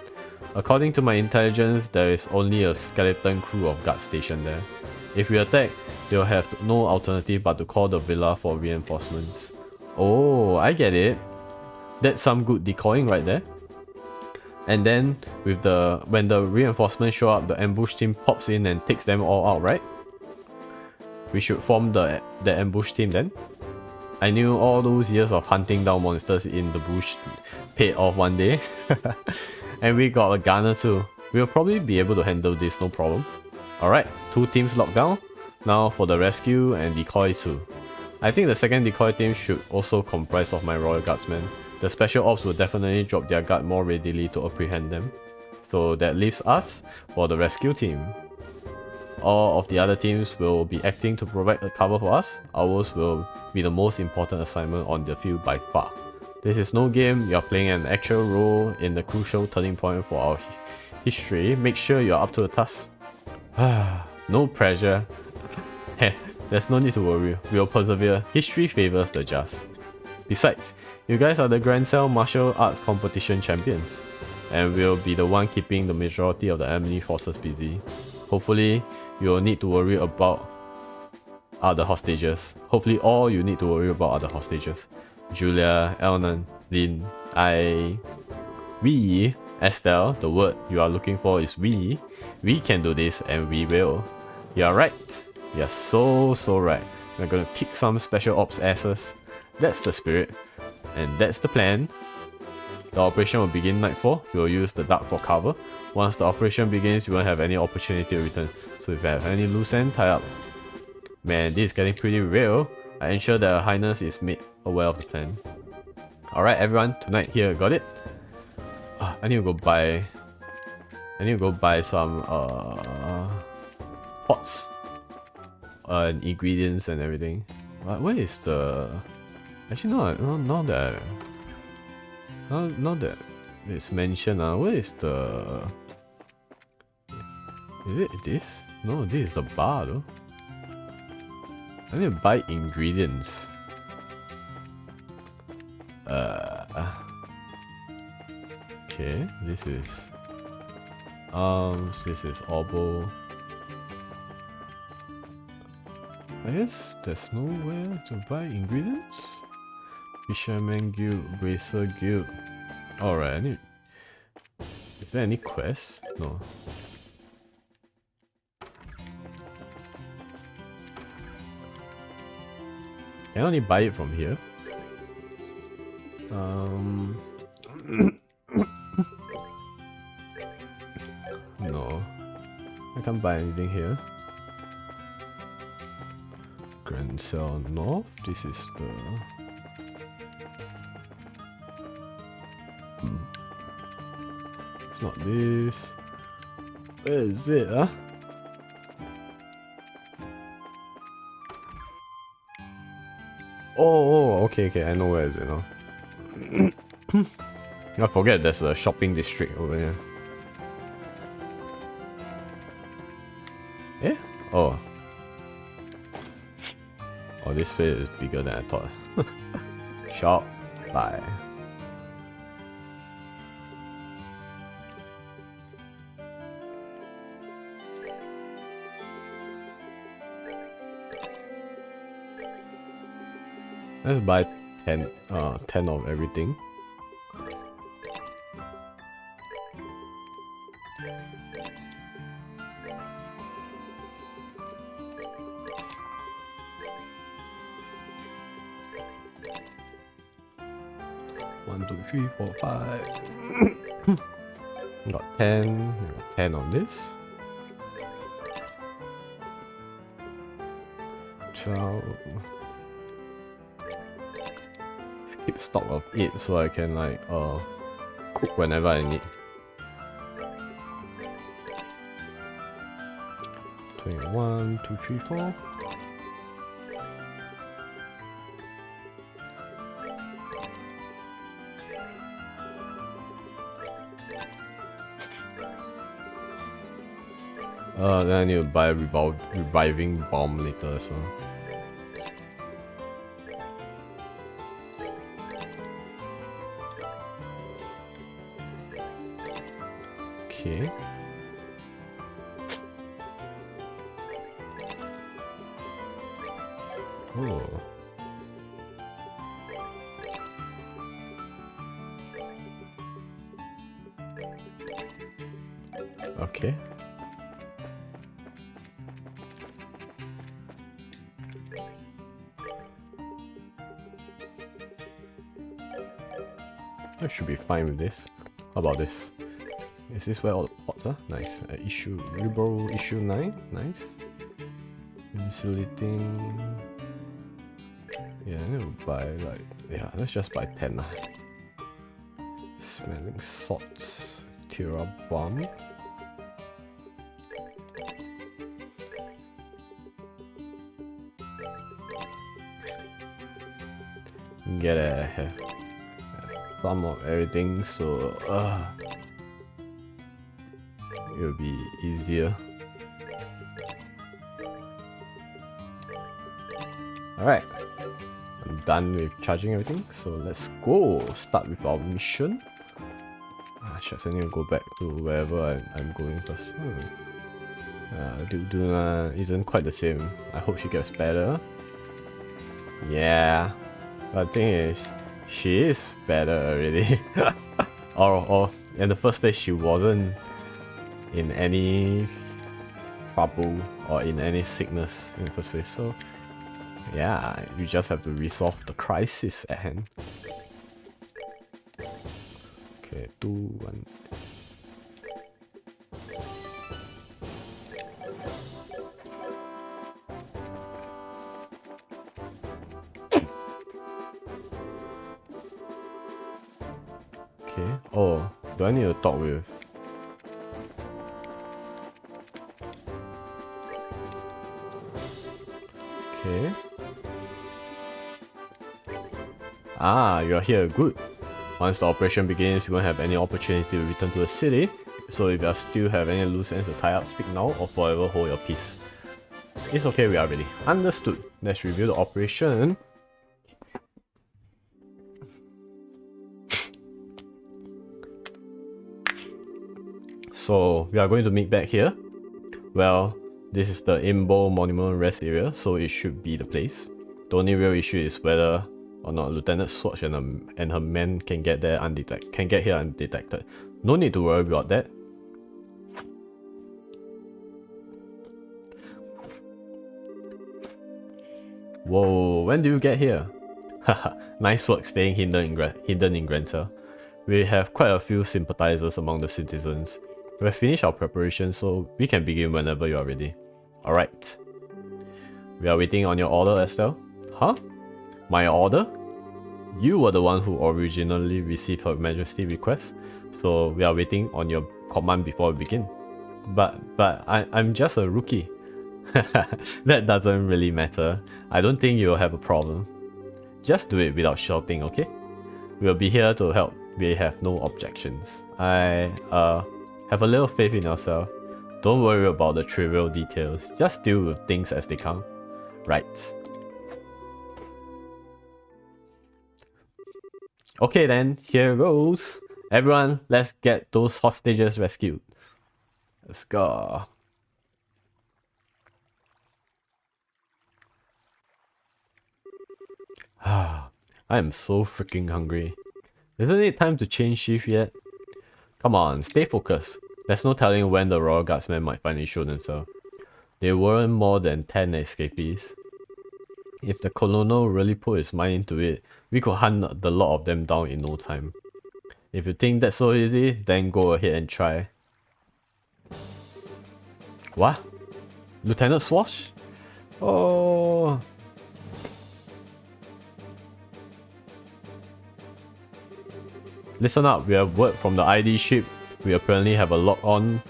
According to my intelligence, there is only a skeleton crew of guards stationed there. If we attack, they'll have no alternative but to call the villa for reinforcements. Oh, I get it. That's some good decoying right there. And then, when the reinforcements show up, the ambush team pops in and takes them all out, right? We should form the ambush team then. I knew all those years of hunting down monsters in the bush paid off one day. And we got a gunner too. We'll probably be able to handle this, no problem. Alright, 2 teams locked down. Now for the rescue and decoy too. I think the second decoy team should also comprise of my Royal Guardsmen. The special ops will definitely drop their guard more readily to apprehend them. So that leaves us for the rescue team. All of the other teams will be acting to provide a cover for us. Ours will be the most important assignment on the field by far. This is no game, you are playing an actual role in the crucial turning point for our history. Make sure you are up to the task. No pressure. Heh, there's no need to worry, we'll persevere. History favours the just. Besides, you guys are the Grand Cell Martial Arts Competition champions, and we'll be the one keeping the majority of the enemy forces busy. Hopefully, you'll need to worry about other hostages. Hopefully all you need to worry about are the hostages. Julia, Elnan, Zin, we, Estelle, the word you are looking for is we can do this and we will. You're right. You're so right. We're gonna kick some special ops asses. That's the spirit. And that's the plan. The operation will begin nightfall. We will use the dark for cover. Once the operation begins, you won't have any opportunity to return. So if you have any loose end, tie up. Man, this is getting pretty real. I ensure that Her Highness is made aware of the plan. Alright everyone, tonight here, got it? I need to go buy some pots and ingredients and everything. Where is the... Actually now that it's mentioned, where is the... Is it this? No, this is the bar though. I need to buy ingredients. Okay, this is arms, this is oboe. I guess there's nowhere to buy ingredients? Fisherman Guild, Bracer Guild. Alright, I need... Is there any quest? No. Can I only buy it from here? No. I can't buy anything here. Grand Cell North. This is the... It's not this. Where is it, huh? Oh, okay, I know where is it now. I forget there's a shopping district over here. Eh? Oh. Oh, this place is bigger than I thought. Shop. Bye. Let's buy 10 of everything. One, two, three, four, 5. Got 10. Got 10 on this. 12. Keep stock of it so I can like cook whenever I need. 21, 2, 3, 4. Then I need to buy a reviving bomb later as well. Okay. Oh. Okay. I should be fine with this. How about this? Is this where all the pots are? Nice. Issue Rebel issue 9. Nice. Insulating. Yeah, I need to buy like... Yeah, let's just buy 10 lah. Smelling salts. Tira bomb. Get a some of everything, so it will be easier. Alright, I'm done with charging everything, so let's go start with our mission. Shucks, I need to go back to wherever I'm going first. Duna isn't quite the same. I hope she gets better. Yeah, but the thing is, she is better already. or in the first place, she wasn't in any trouble or in any sickness in the first place. So yeah, you just have to resolve the crisis at hand. Okay, 2, 1. Okay. Oh, do I need to talk with? Okay. Ah, you're here. Good. Once the operation begins, you won't have any opportunity to return to the city. So if you still have any loose ends to tie up, speak now or forever hold your peace. It's okay, we are ready. Understood. Let's review the operation. So we are going to meet back here. Well, this is the Imbo Monument Rest area, so it should be the place. The only real issue is whether or not Lieutenant Swatch and her men can get here undetected. No need to worry about that. Whoa, when do you get here? Haha, nice work staying hidden in Grenza. We have quite a few sympathizers among the citizens. We have finished our preparations, so we can begin whenever you are ready. Alright. We are waiting on your order, Estelle. Huh? My order? You were the one who originally received Her Majesty's request, so we are waiting on your command before we begin. But I'm just a rookie. That doesn't really matter. I don't think you'll have a problem. Just do it without shouting, okay? We'll be here to help. We have no objections. I have a little faith in yourself. Don't worry about the trivial details. Just deal with things as they come. Right. Okay then, here goes. Everyone, let's get those hostages rescued. Let's go. I am so freaking hungry. Isn't it time to change shift yet? Come on, stay focused. There's no telling when the Royal Guardsmen might finally show themselves. There weren't more than 10 escapees. If the Colonel really put his mind into it, we could hunt the lot of them down in no time. If you think that's so easy, then go ahead and try. What? Lieutenant Swash? Oh... Listen up, we have word from the ID ship. We apparently have a lock on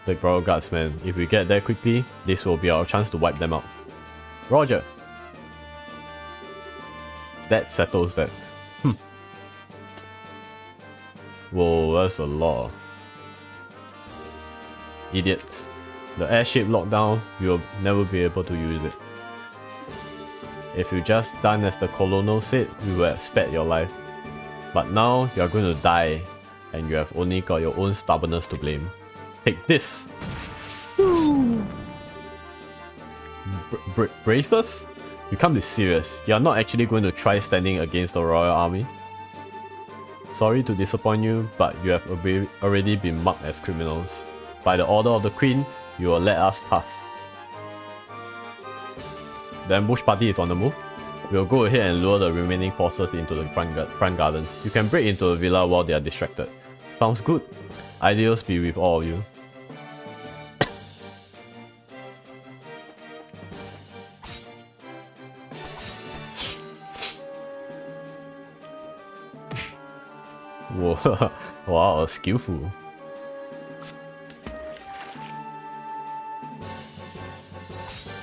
the Royal Guardsmen. If we get there quickly, this will be our chance to wipe them out. Roger. That settles that. Whoa, that's a lot. Idiots. The airship locked down, we will never be able to use it. If you just done as the Colonel said, we will have spared your life. But now you are going to die, and you have only got your own stubbornness to blame. Take this! Bracelets? You can't be serious. You are not actually going to try standing against the Royal Army. Sorry to disappoint you, but you have already been marked as criminals. By the order of the Queen, you will let us pass. The ambush party is on the move. We'll go ahead and lure the remaining forces into the front gardens. You can break into the villa while they are distracted. Sounds good. Ideals be with all of you. Whoa, wow, skillful.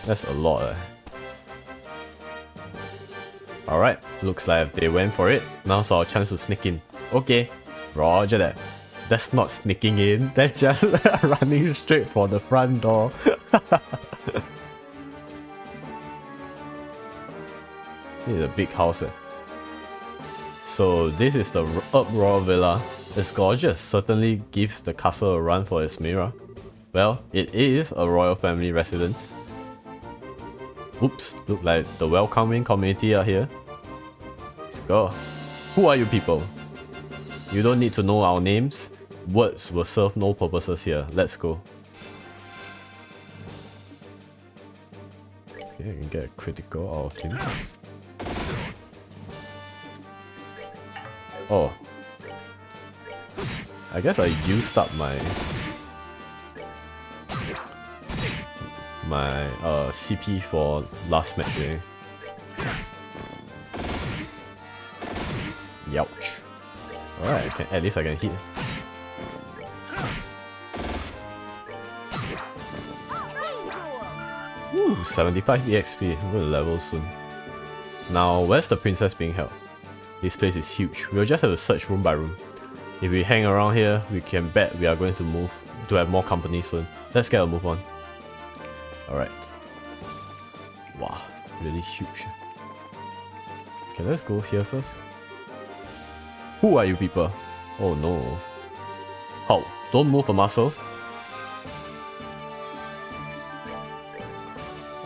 That's a lot. Alright, looks like they went for it. Now's our chance to sneak in. Okay, roger that. That's not sneaking in, that's just running straight for the front door. This is a big house. So this is the Royal Villa. It's gorgeous, certainly gives the castle a run for its mirror. Well, it is a royal family residence. Oops, look like the welcoming community are here. Let's go. Who are you people? You don't need to know our names. Words will serve no purposes here. Let's go. Okay, I can get a critical out of him. Oh. I guess I used up my CP for last match. Youch. Alright, at least I can hit. Ooh, 75 EXP. We're going to level soon. Now, where's the princess being held? This place is huge. We'll just have to search room by room. If we hang around here, we can bet we are going to move to have more company soon. Let's get a move on. Alright. really huge. Okay, let's go here first. Who are you people? Oh no. How? Don't move a muscle.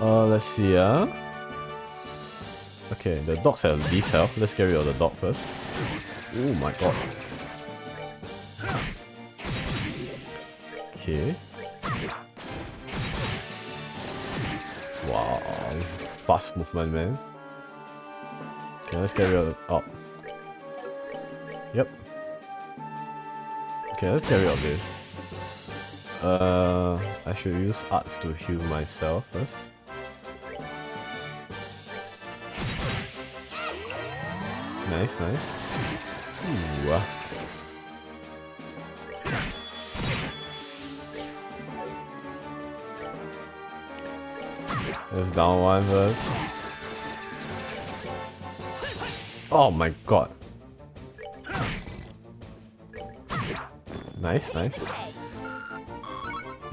Let's see, okay, the dogs have this health. Let's get rid of the dog first. Oh my god. Okay. Wow. Fast movement, man. Okay, let's get rid of the... Oh. Yep. Okay, let's get rid of this. I should use arts to heal myself first. Nice, nice. Ooh. Let's down one first. Oh my god. Nice, nice.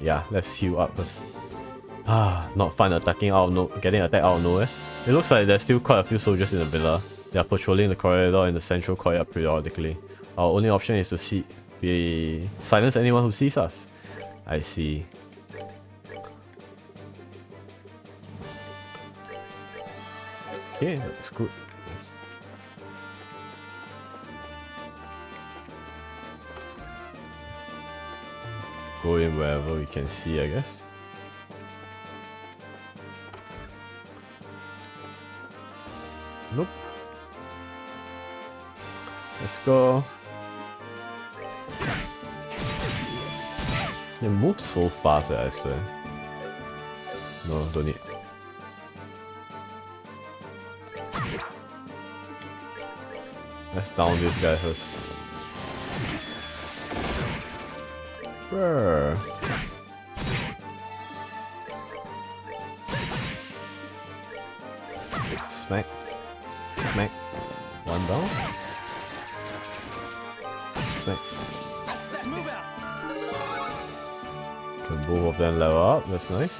Yeah, let's heal up first. Ah, not fun attacking out of getting attacked out of nowhere. It looks like there's still quite a few soldiers in the villa. They are patrolling the corridor in the central courtyard periodically. Our only option is to silence anyone who sees us. I see. Okay, that's good. Go in wherever we can see, I guess. Nope. Let's go. They move so fast, I swear. No, don't need. Let's down this guy first. Brr. Smack. Smack. One down. Smack. Okay, both of them level up. That's nice.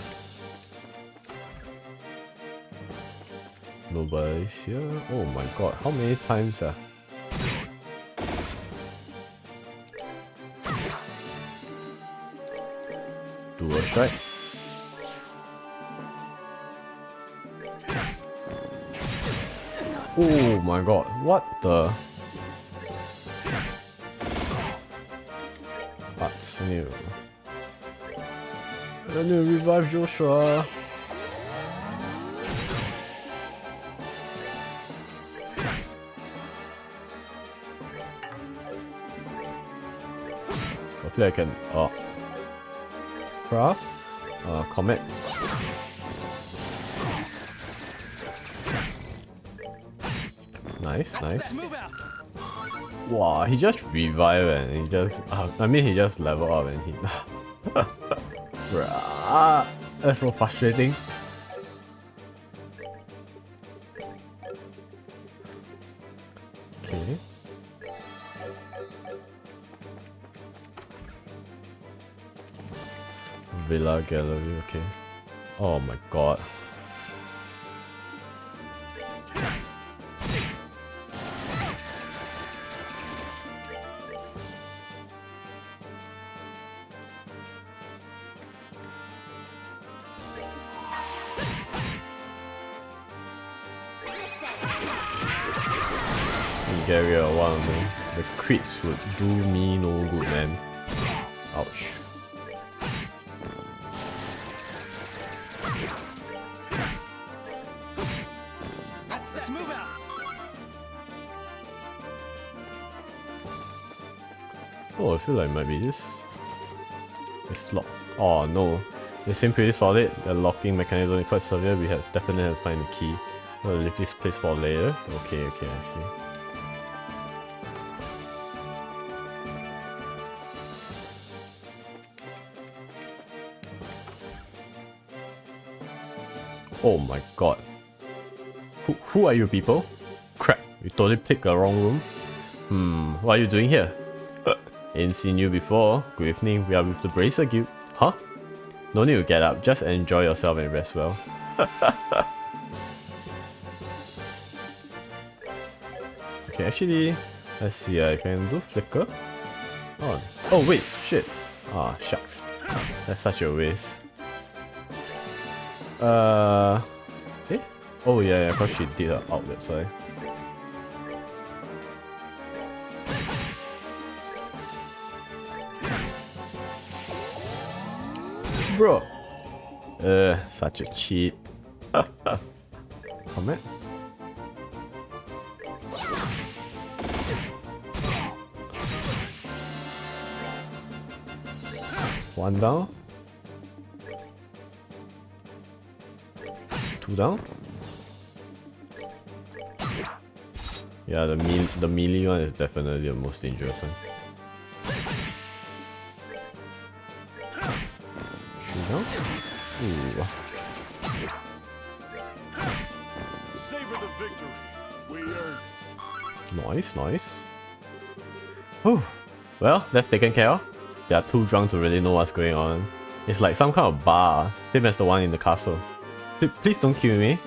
Nobody's here. Oh my god, how many times do a strike. Oh my god, what the? What's new? I need to revive Joshua. Hopefully I can craft comet. Nice, nice. Wow, he just revived and he just I mean he just leveled up and he Bruh, that's so frustrating. Okay. Villa gallery, okay. Oh my god. Get rid of one of them. The creeps would do me no good, man. Ouch. Let's move out. Oh, I feel like it might be this. It's locked. Oh no. They seem pretty solid. The locking mechanism is quite severe. We have definitely have to find the key. I'll leave this place for later. Okay, okay, I see. Oh my god. Who are you people? Crap, you totally picked the wrong room. What are you doing here? Ain't seen you before. Good evening, we are with the Bracer Guild. Huh? No need to get up, just enjoy yourself and rest well. Okay, actually, let's see, I can do flicker. Oh wait, shit. Ah, shucks. That's such a waste. Eh? Oh yeah, because she did her outlet side. Bro! Such a cheat. Comment? One down. Two down. Yeah, the melee one is definitely the most dangerous one. Three down. Ooh. Savor the victory. We earned. Nice, nice. Whew. Well, that's taken care of. They are too drunk to really know what's going on. It's like some kind of bar, same as the one in the castle. Please don't kill me.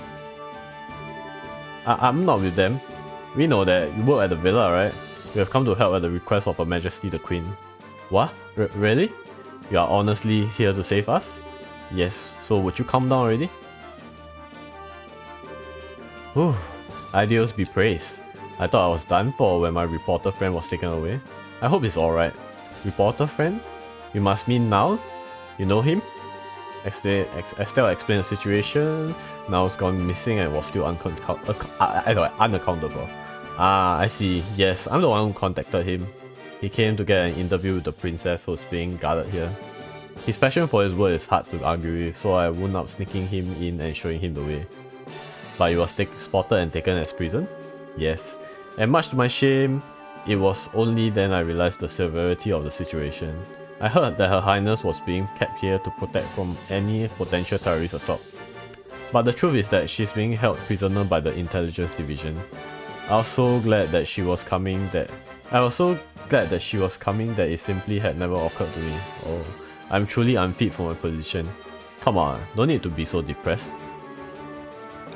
I'm not with them. We know that you work at the villa, right? We have come to help at the request of Her Majesty the Queen. What? Really? You are honestly here to save us? Yes, so would you calm down already? Whew. Ideals be praised. I thought I was done for when my reporter friend was taken away. I hope he's alright. Reporter friend? You must mean now? You know him? Estelle explained the situation. Now it's gone missing and was still unaccountable. Ah, I see. Yes, I'm the one who contacted him. He came to get an interview with the princess who's being guarded here. His passion for his work is hard to argue with, so I wound up sneaking him in and showing him the way. But he was spotted and taken as prison? Yes. And much to my shame, it was only then I realized the severity of the situation. I heard that Her Highness was being kept here to protect from any potential terrorist assault. But the truth is that she's being held prisoner by the intelligence division. I was so glad that she was coming that it simply had never occurred to me. Oh, I'm truly unfit for my position. Come on, don't need to be so depressed.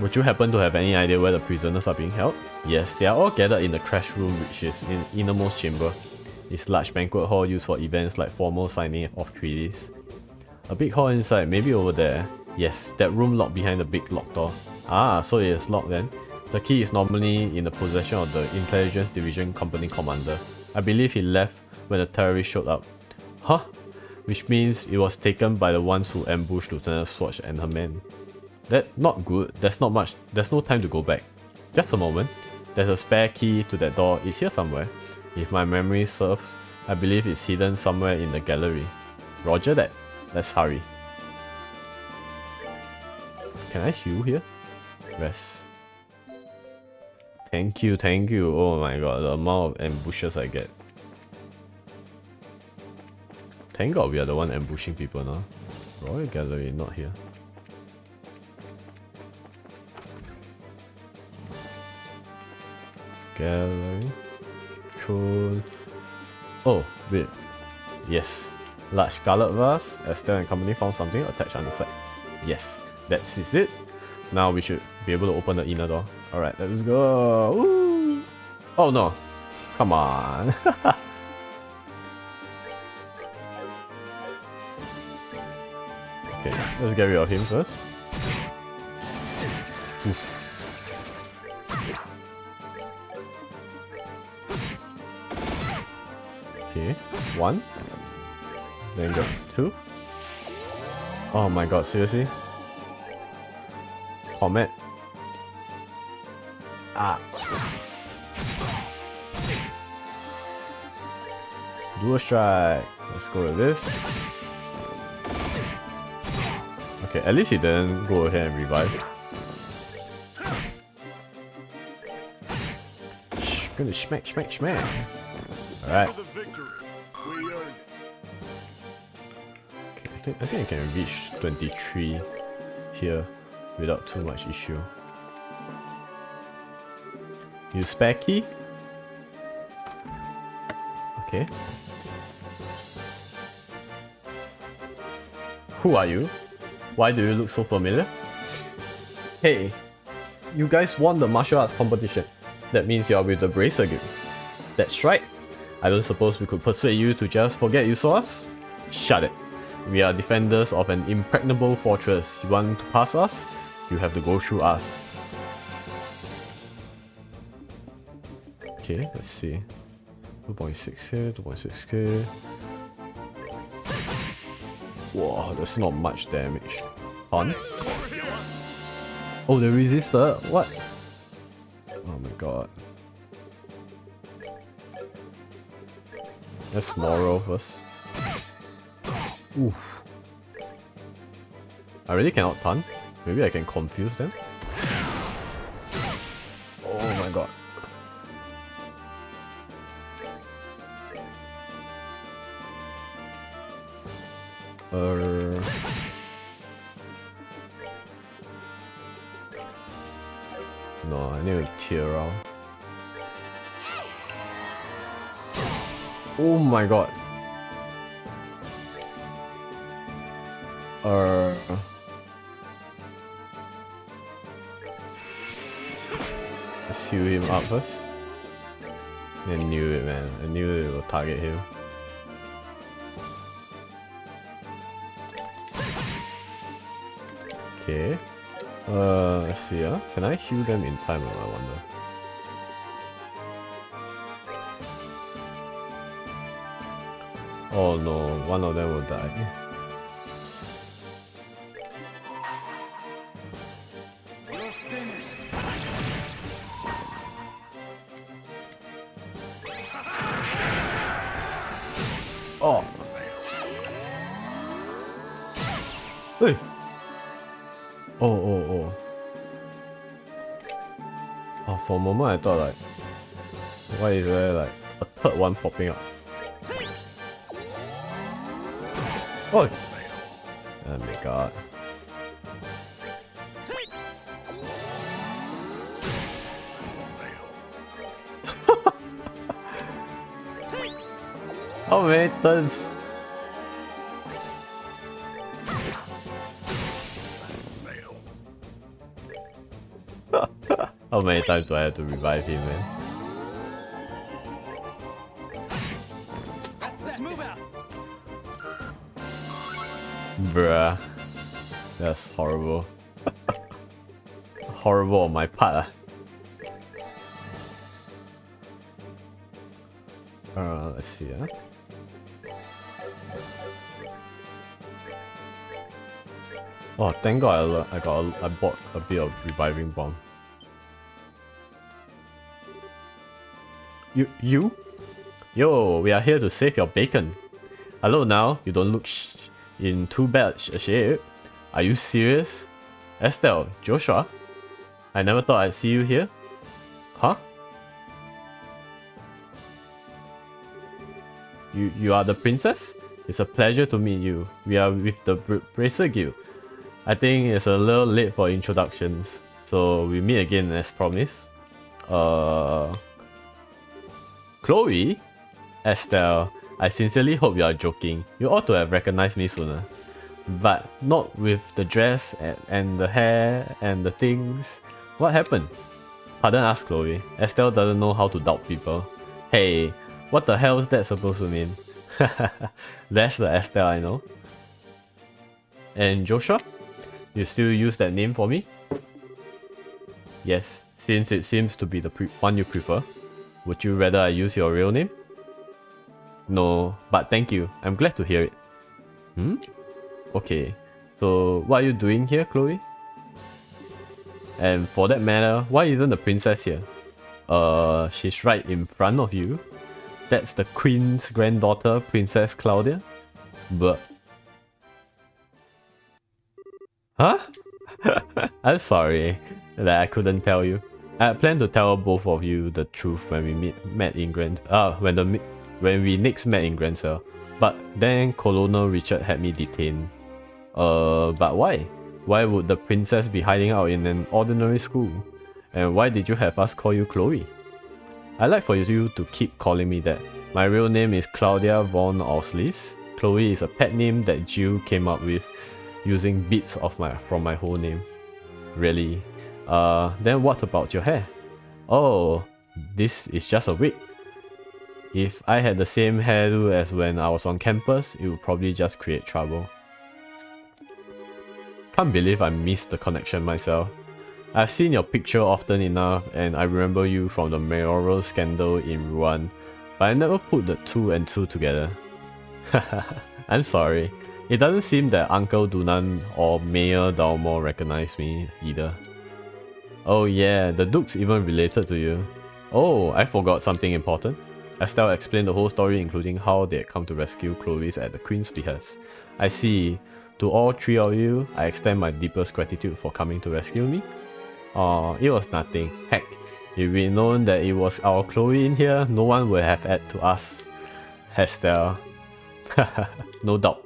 Would you happen to have any idea where the prisoners are being held? Yes, they are all gathered in the crash room, which is in innermost chamber. It's large banquet hall used for events like formal signing of treaties. A big hall inside, maybe over there. Yes, that room locked behind the big locked door. Ah, so it is locked then. The key is normally in the possession of the intelligence division company commander. I believe he left when the terrorists showed up. Huh? Which means it was taken by the ones who ambushed Lieutenant Swatch and her men. That's not good. There's no time to go back. Just a moment. There's a spare key to that door. It's here somewhere. If my memory serves, I believe it's hidden somewhere in the gallery. Roger that. Let's hurry. Can I heal here? Rest. Thank you, thank you. Oh my god, the amount of ambushes I get. Thank god we are the one ambushing people now. Royal Gallery, not here. Gallery. Control. Oh, wait. Yes. Large scarlet vase. Estelle and company found something attached on the side. Yes, that is it. Now we should be able to open the inner door. Alright, let's go. Woo! Oh no. Come on. Okay, let's get rid of him first. Oof. Okay, one. Then go two. Oh my god, seriously? Comet. Ah. Dual strike. Let's go with this. Okay, at least he didn't go ahead and revive. Gonna smack, smack, smack. Alright. Okay, I think I can reach 23 here without too much issue. Use spare key. Okay. Who are you? Why do you look so familiar? Hey, you guys won the martial arts competition. That means you are with the Bracer Guild. That's right. I don't suppose we could persuade you to just forget you saw us? Shut it. We are defenders of an impregnable fortress. You want to pass us? You have to go through us. Okay, let's see. 2.6 here, 2.6 here. Whoa, that's not much damage. Fun. Oh, they resisted? What? Oh my god. Let's Moro first. Oof. I really cannot stun. Maybe I can confuse them. Oh my god. No, I need to tear out. Oh my god. Let's heal him up first. I knew it, man. I knew it would target him. Okay. Let's see. Can I heal them in time? I wonder. Oh no, one of them will die. Oh. Hey. Oh. Oh, for a moment I thought like, why is there like a third one popping up? Oh! Oh my god. How many turns? How many times do I have to revive him, man? Let's move out. Bruh. That's horrible. Horrible on my part. Let's see. Oh, thank god I bought a bit of reviving bomb. You? Yo, we are here to save your bacon. Hello now, you don't look in too bad a shape. Are you serious? Estelle, Joshua? I never thought I'd see you here. Huh? You are the princess? It's a pleasure to meet you. We are with the Bracer Guild. I think it's a little late for introductions, so we meet again as promised. Chloe? Estelle, I sincerely hope you are joking. You ought to have recognized me sooner. But not with the dress and the hair and the things. What happened? Pardon us, Chloe. Estelle doesn't know how to doubt people. Hey, what the hell is that supposed to mean? That's the Estelle I know. And Joshua? You still use that name for me? Yes, since it seems to be the one you prefer. Would you rather I use your real name? No, but thank you. I'm glad to hear it. Okay, so what are you doing here, Chloe? And for that matter, why isn't the princess here? She's right in front of you. That's the queen's granddaughter, Princess Claudia. But... Huh? I'm sorry that I couldn't tell you. I planned to tell both of you the truth when we met in when we next met in Grand Cell. But then Colonel Richard had me detained. But why? Why would the princess be hiding out in an ordinary school? And why did you have us call you Chloe? I'd like for you to keep calling me that. My real name is Claudia von Auslis. Chloe is a pet name that Jill came up with using bits of from my whole name. Really? Then what about your hair? Oh, This is just a wig. If I had the same hairdo as when I was on campus, it would probably just create trouble. Can't believe I missed the connection myself. I've seen your picture often enough and I remember you from the mayoral scandal in Rouen, but I never put the 2 and 2 together. I'm sorry. It doesn't seem that Uncle Dunan or Mayor Dalmore recognize me either. Oh yeah, the Duke's even related to you. Oh, I forgot something important. Estelle explained the whole story, including how they had come to rescue Chloe's at the Queen's behest. I see. To all 3 of you, I extend my deepest gratitude for coming to rescue me. Aw, it was nothing. Heck, if we'd known that it was our Chloe in here, no one would have added to us. Estelle. No doubt.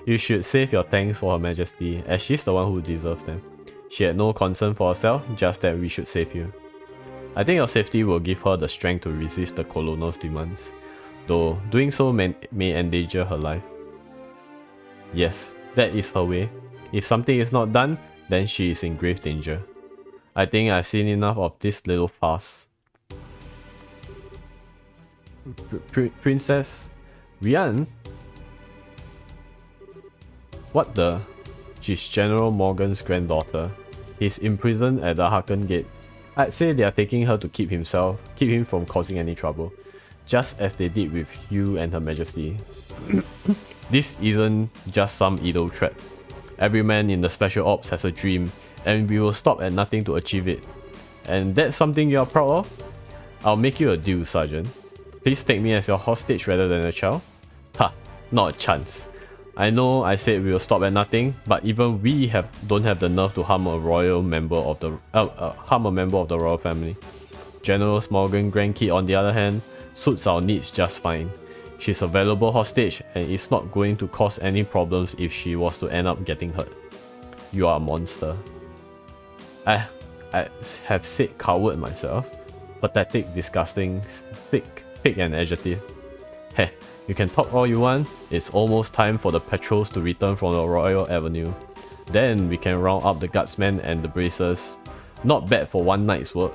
You should save your thanks for Her Majesty, as she's the one who deserves them. She had no concern for herself, just that we should save you. I think your safety will give her the strength to resist the colonel's demands, though doing so may endanger her life. Yes, that is her way. If something is not done, then she is in grave danger. I think I've seen enough of this little farce. Princess Rian? What the? She's General Morgan's granddaughter. He's imprisoned at the Haken Gate. I'd say they are taking her to keep him from causing any trouble, just as they did with you and Her Majesty. This isn't just some idle threat. Every man in the Special Ops has a dream, and we will stop at nothing to achieve it. And that's something you are proud of? I'll make you a deal, Sergeant. Please take me as your hostage rather than a child? Ha, not a chance. I know I said we will stop at nothing, but even we don't have the nerve to harm a member of the royal family. General Morgan grandkid, on the other hand, suits our needs just fine. She's a valuable hostage and is not going to cause any problems if she was to end up getting hurt. You are a monster. I have said coward myself. Pathetic, disgusting, thick, pick an adjective. Heh. You can talk all you want, it's almost time for the patrols to return from the Royal Avenue. Then we can round up the guardsmen and the bracers. Not bad for one night's work.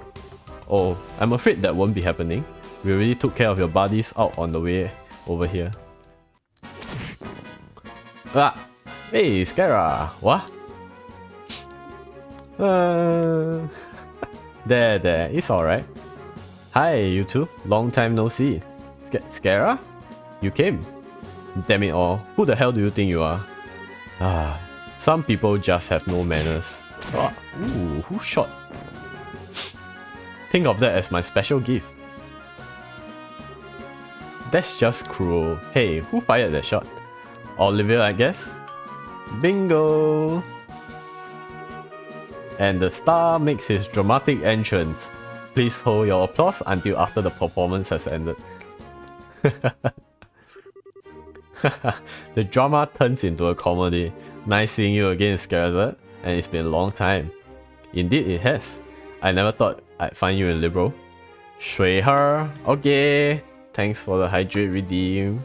Oh, I'm afraid that won't be happening. We already took care of your buddies out on the way over here. Ah! Hey, Scara! What? There, it's alright. Hi, you two. Long time no see. Scara? You came? Damn it all, who the hell do you think you are? Ah, some people just have no manners. Oh, ooh, who shot? Think of that as my special gift. That's just cruel. Hey, who fired that shot? Olivia, I guess? Bingo! And the star makes his dramatic entrance. Please hold your applause until after the performance has ended. The drama turns into a comedy. Nice seeing you again, Scarazard, and it's been a long time. Indeed it has. I never thought I'd find you in Liberal. Shui her. Okay. Thanks for the hydrate redeem.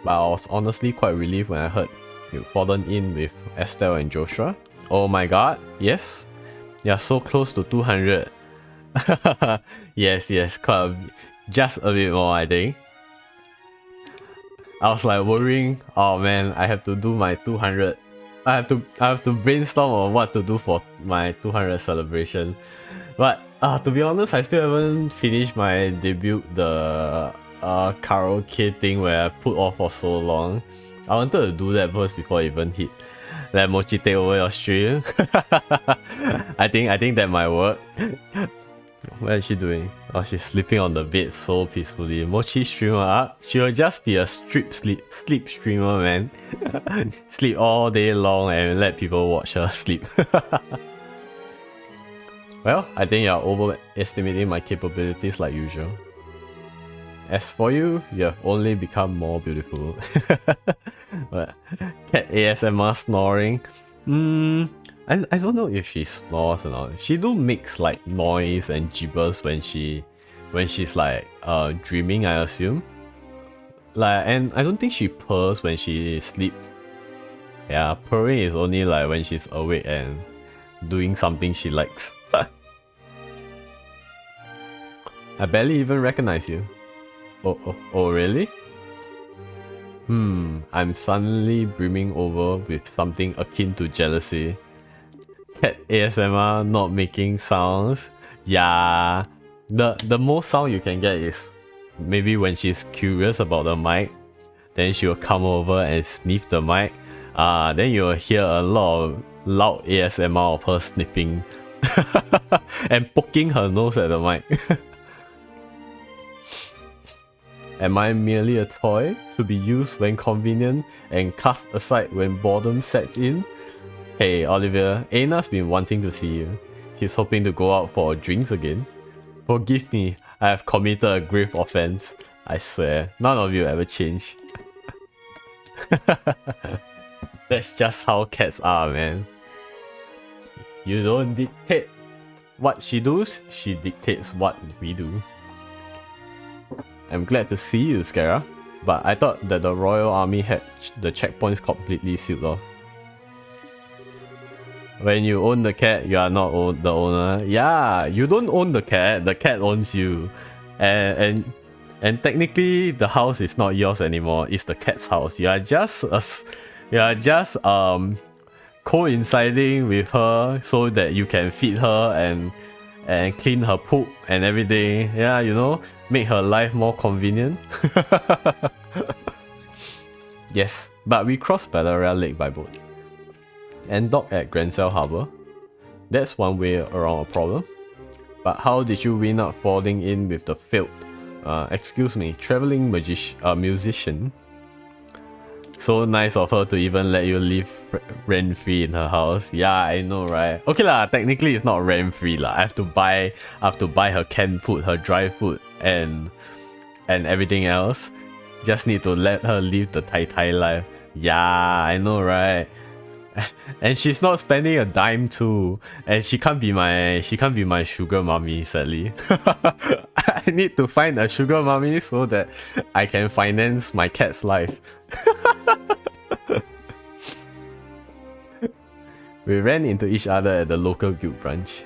But I was honestly quite relieved when I heard you'd fallen in with Estelle and Joshua. Oh my god, yes? You're so close to 200. yes, just a bit more I think. I was like worrying, oh man, I have to do my 200. I have to brainstorm on what to do for my 200 celebration. But to be honest, I still haven't finished my debut, the karaoke thing where I put off for so long. I wanted to do that first before I even hit. Let Mochi take over your stream. I think that might work. What is she doing? Oh, she's sleeping on the bed so peacefully. Mochi streamer up. She'll just be a sleep streamer, man. Sleep all day long and let people watch her sleep. Well, I think you're overestimating my capabilities like usual. As for you, you have only become more beautiful. But cat ASMR snoring. I don't know if she snores or not. She do mix like noise and gibbers when she's like dreaming, I assume. Like, and I don't think she purrs when she sleeps. Yeah, purring is only like when she's awake and doing something she likes. I barely even recognize you. Oh, really? I'm suddenly brimming over with something akin to jealousy. Cat ASMR not making sounds. Yeah, the most sound you can get is maybe when she's curious about the mic. Then she will come over and sniff the mic. Then you'll hear a lot of loud ASMR of her sniffing and poking her nose at the mic. Am I merely a toy to be used when convenient and cast aside when boredom sets in? Hey Olivia, Anna's been wanting to see you. She's hoping to go out for drinks again. Forgive me, I have committed a grave offense. I swear, none of you ever change. That's just how cats are, man. You don't dictate what she does, she dictates what we do. I'm glad to see you, Scara, but I thought that the Royal Army had the checkpoints completely sealed off. When you own the cat, you are not the owner. Yeah, you don't own the cat owns you. And technically the house is not yours anymore, it's the cat's house. You are just coinciding with her so that you can feed her and clean her poop and everything. Yeah, you know, make her life more convenient. Yes, but we crossed Balaria Lake by boat and docked at Grancel Harbour. That's one way around a problem. But how did you win out falling in with the failed, traveling musician? So nice of her to even let you live rent-free in her house. Yeah, I know, right? Okay lah, technically it's not rent-free lah. I have to buy her canned food, her dry food, and everything else. Just need to let her live the Tai life. Yeah, I know, right? And she's not spending a dime too, and she can't be my sugar mommy, sadly. I need to find a sugar mommy so that I can finance my cat's life. We ran into each other at the local guild branch.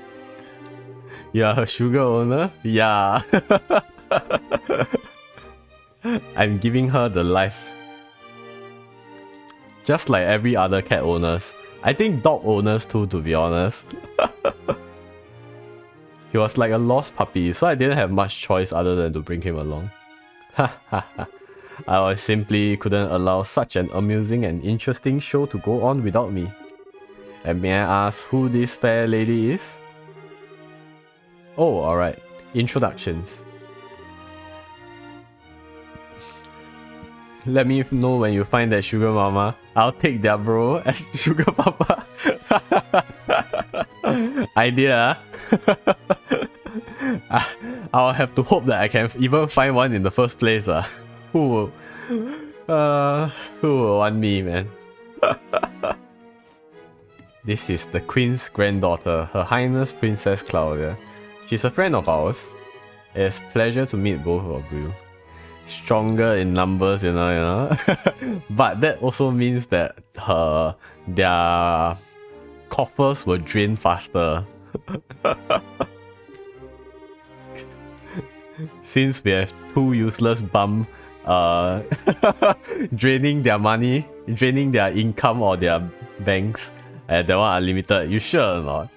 You are her sugar owner? Yeah. I'm giving her the life. Just like every other cat owners. I think dog owners too, to be honest. He was like a lost puppy, so I didn't have much choice other than to bring him along. I simply couldn't allow such an amusing and interesting show to go on without me. And may I ask who this fair lady is? Oh, alright. Introductions. Let me know when you find that sugar mama. I'll take that bro as sugar papa. Idea. I'll have to hope that I can even find one in the first place. Who will want me, man? This is the Queen's granddaughter, Her Highness Princess Claudia. She's a friend of ours. It's a pleasure to meet both of you. Stronger in numbers, you know. But that also means that their coffers will drain faster. Since we have two useless bum draining their money, draining their income or their banks, that one unlimited. You sure or not?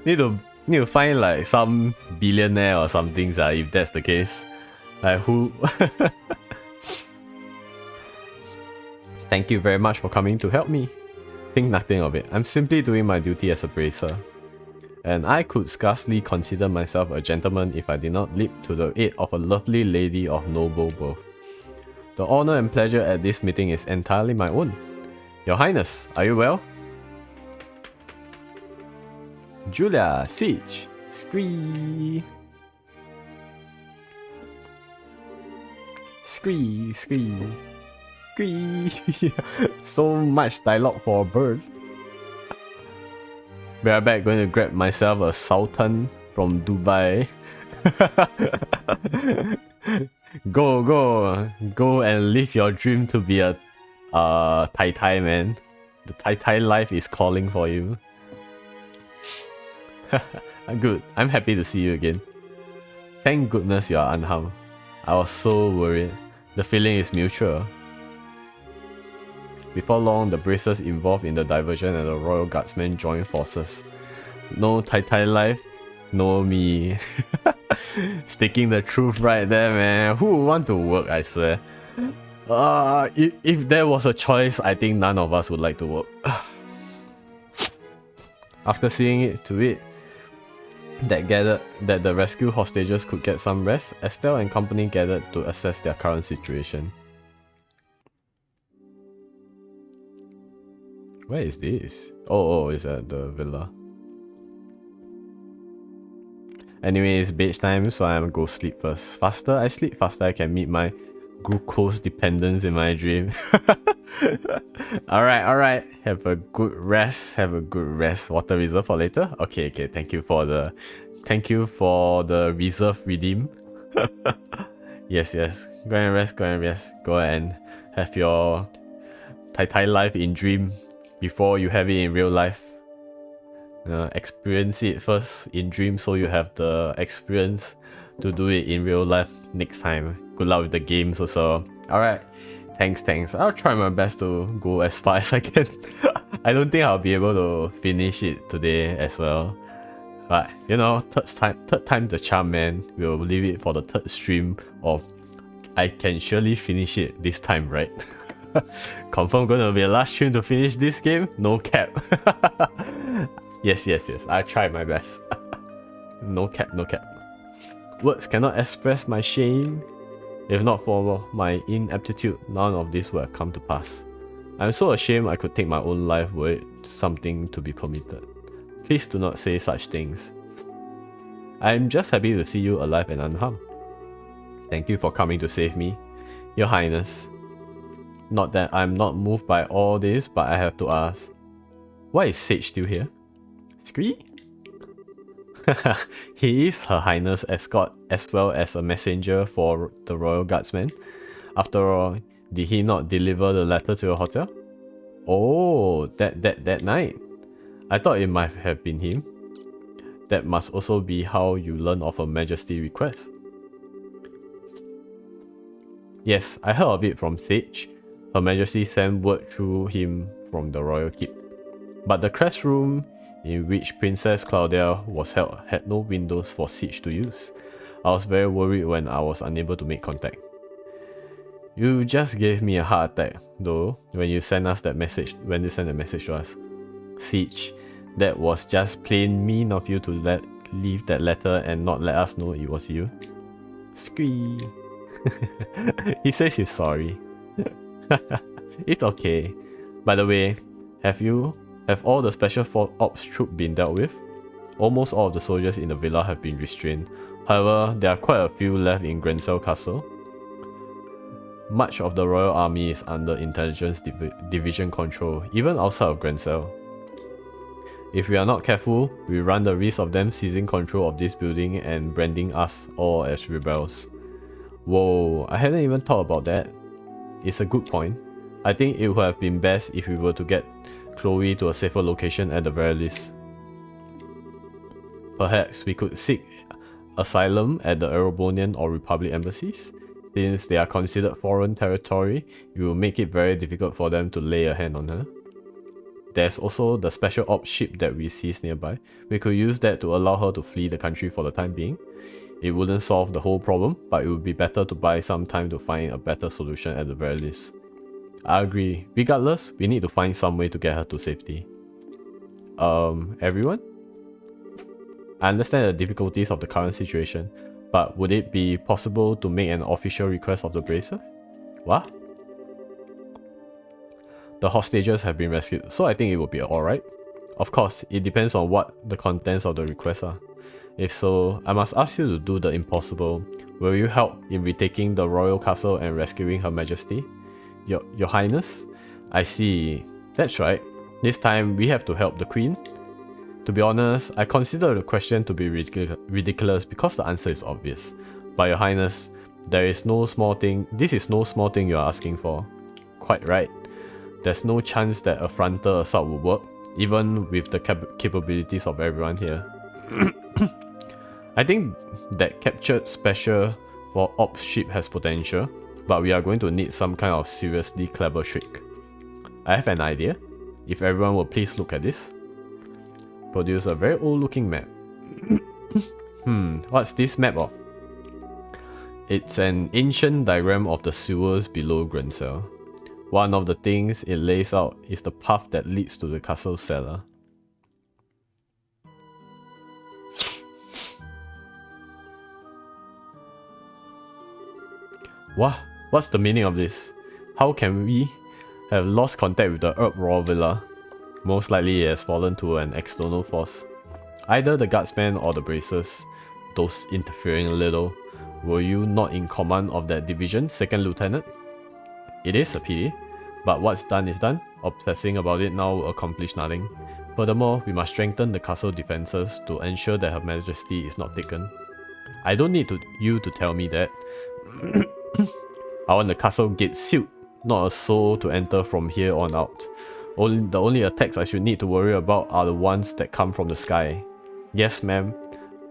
Need to find like some billionaire or something, if that's the case. Like who? Thank you very much for coming to help me. Think nothing of it. I'm simply doing my duty as a bracer. And I could scarcely consider myself a gentleman if I did not leap to the aid of a lovely lady of noble birth. The honor and pleasure at this meeting is entirely my own. Your Highness, are you well? Julia, Siege, Scree. Scree, scree, scree. So much dialogue for a bird. Be right back, going to grab myself a Sultan from Dubai. Go and live your dream to be a Tai Tai, man. The Tai Tai life is calling for you. Good. I'm happy to see you again. Thank goodness you are unharmed. I was so worried. The feeling is mutual. Before long, the bracers involved in the diversion and the Royal Guardsmen joined forces. No Tai Tai life, no me. Speaking the truth right there, man. Who would want to work, I swear. If there was a choice, I think none of us would like to work. After seeing it to it that the rescue hostages could get some rest, Estelle and company gathered to assess their current situation. Where is this? Oh, it's at the villa. Anyway, it's bedtime time, so I'm gonna go sleep first. Faster I sleep, faster I can meet my glucose dependence in my dream. Alright. Have a good rest. Water reserve for later? Okay, thank you for the reserve redeem. Yes. Go and rest. Go and have your Tai Tai life in dream before you have it in real life. Experience it first in dream so you have the experience to do it in real life next time. Good luck with the games also. Alright, thanks. I'll try my best to go as far as I can. I don't think I'll be able to finish it today as well. But you know, third time the charm, man. We'll leave it for the third stream of I can surely finish it this time, right? Confirm gonna be the last stream to finish this game? No cap. Yes. I'll try my best. No cap. Words cannot express my shame. If not for my ineptitude, none of this would have come to pass. I'm so ashamed I could take my own life were it something to be permitted. Please do not say such things. I'm just happy to see you alive and unharmed. Thank you for coming to save me, Your Highness. Not that I'm not moved by all this, but I have to ask. Why is Sage still here? Scree? He is Her Highness' escort as well as a messenger for the Royal Guardsmen. After all, did he not deliver the letter to your hotel? Oh, that night. I thought it might have been him. That must also be how you learn of Her Majesty's request. Yes, I heard of it from Sage. Her Majesty sent word through him from the Royal Keep. But the crest room in which Princess Claudia was held had no windows for Siege to use. I was very worried when I was unable to make contact. You just gave me a heart attack, though, when you sent the message to us. Siege, that was just plain mean of you to leave that letter and not let us know it was you. Scree. He says he's sorry. It's okay. By the way, have all the special ops troops been dealt with? Almost all of the soldiers in the villa have been restrained. However, there are quite a few left in Grancel Castle. Much of the royal army is under intelligence division control, even outside of Grancel. If we are not careful, we run the risk of them seizing control of this building and branding us all as rebels. Whoa, I hadn't even thought about that. It's a good point. I think it would have been best if we were to get Chloe to a safer location at the very least. Perhaps we could seek asylum at the Erebonian or Republic embassies. Since they are considered foreign territory, it will make it very difficult for them to lay a hand on her. There's also the special ops ship that we seized nearby. We could use that to allow her to flee the country for the time being. It wouldn't solve the whole problem, but it would be better to buy some time to find a better solution at the very least. I agree. Regardless, we need to find some way to get her to safety. Everyone? I understand the difficulties of the current situation, but would it be possible to make an official request of the Bracers? What? The hostages have been rescued, so I think it will be alright. Of course, it depends on what the contents of the request are. If so, I must ask you to do the impossible. Will you help in retaking the royal castle and rescuing Her Majesty? Your Highness? I see. That's right. This time we have to help the Queen. To be honest, I consider the question to be ridiculous because the answer is obvious. But Your Highness, There is no small thing. This is no small thing you are asking for. Quite right. There's no chance that a frontal assault will work, even with the capabilities of everyone here. I think that captured special for ops ship has potential, but we are going to need some kind of seriously clever trick. I have an idea. If everyone will please look at this. Produce a very old looking map. What's this map of? It's an ancient diagram of the sewers below Grancel. One of the things it lays out is the path that leads to the castle cellar. What? What's the meaning of this? How can we have lost contact with the Herb Raw Villa? Most likely it has fallen to an external force. Either the guardsmen or the bracers, those interfering a little. Were you not in command of that division, Second Lieutenant? It is a pity, but what's done is done. Obsessing about it now will accomplish nothing. Furthermore, we must strengthen the castle defenses to ensure that Her Majesty is not taken. I don't need you to tell me that. I want the castle gate sealed, not a soul to enter from here on out. The only attacks I should need to worry about are the ones that come from the sky. Yes, ma'am.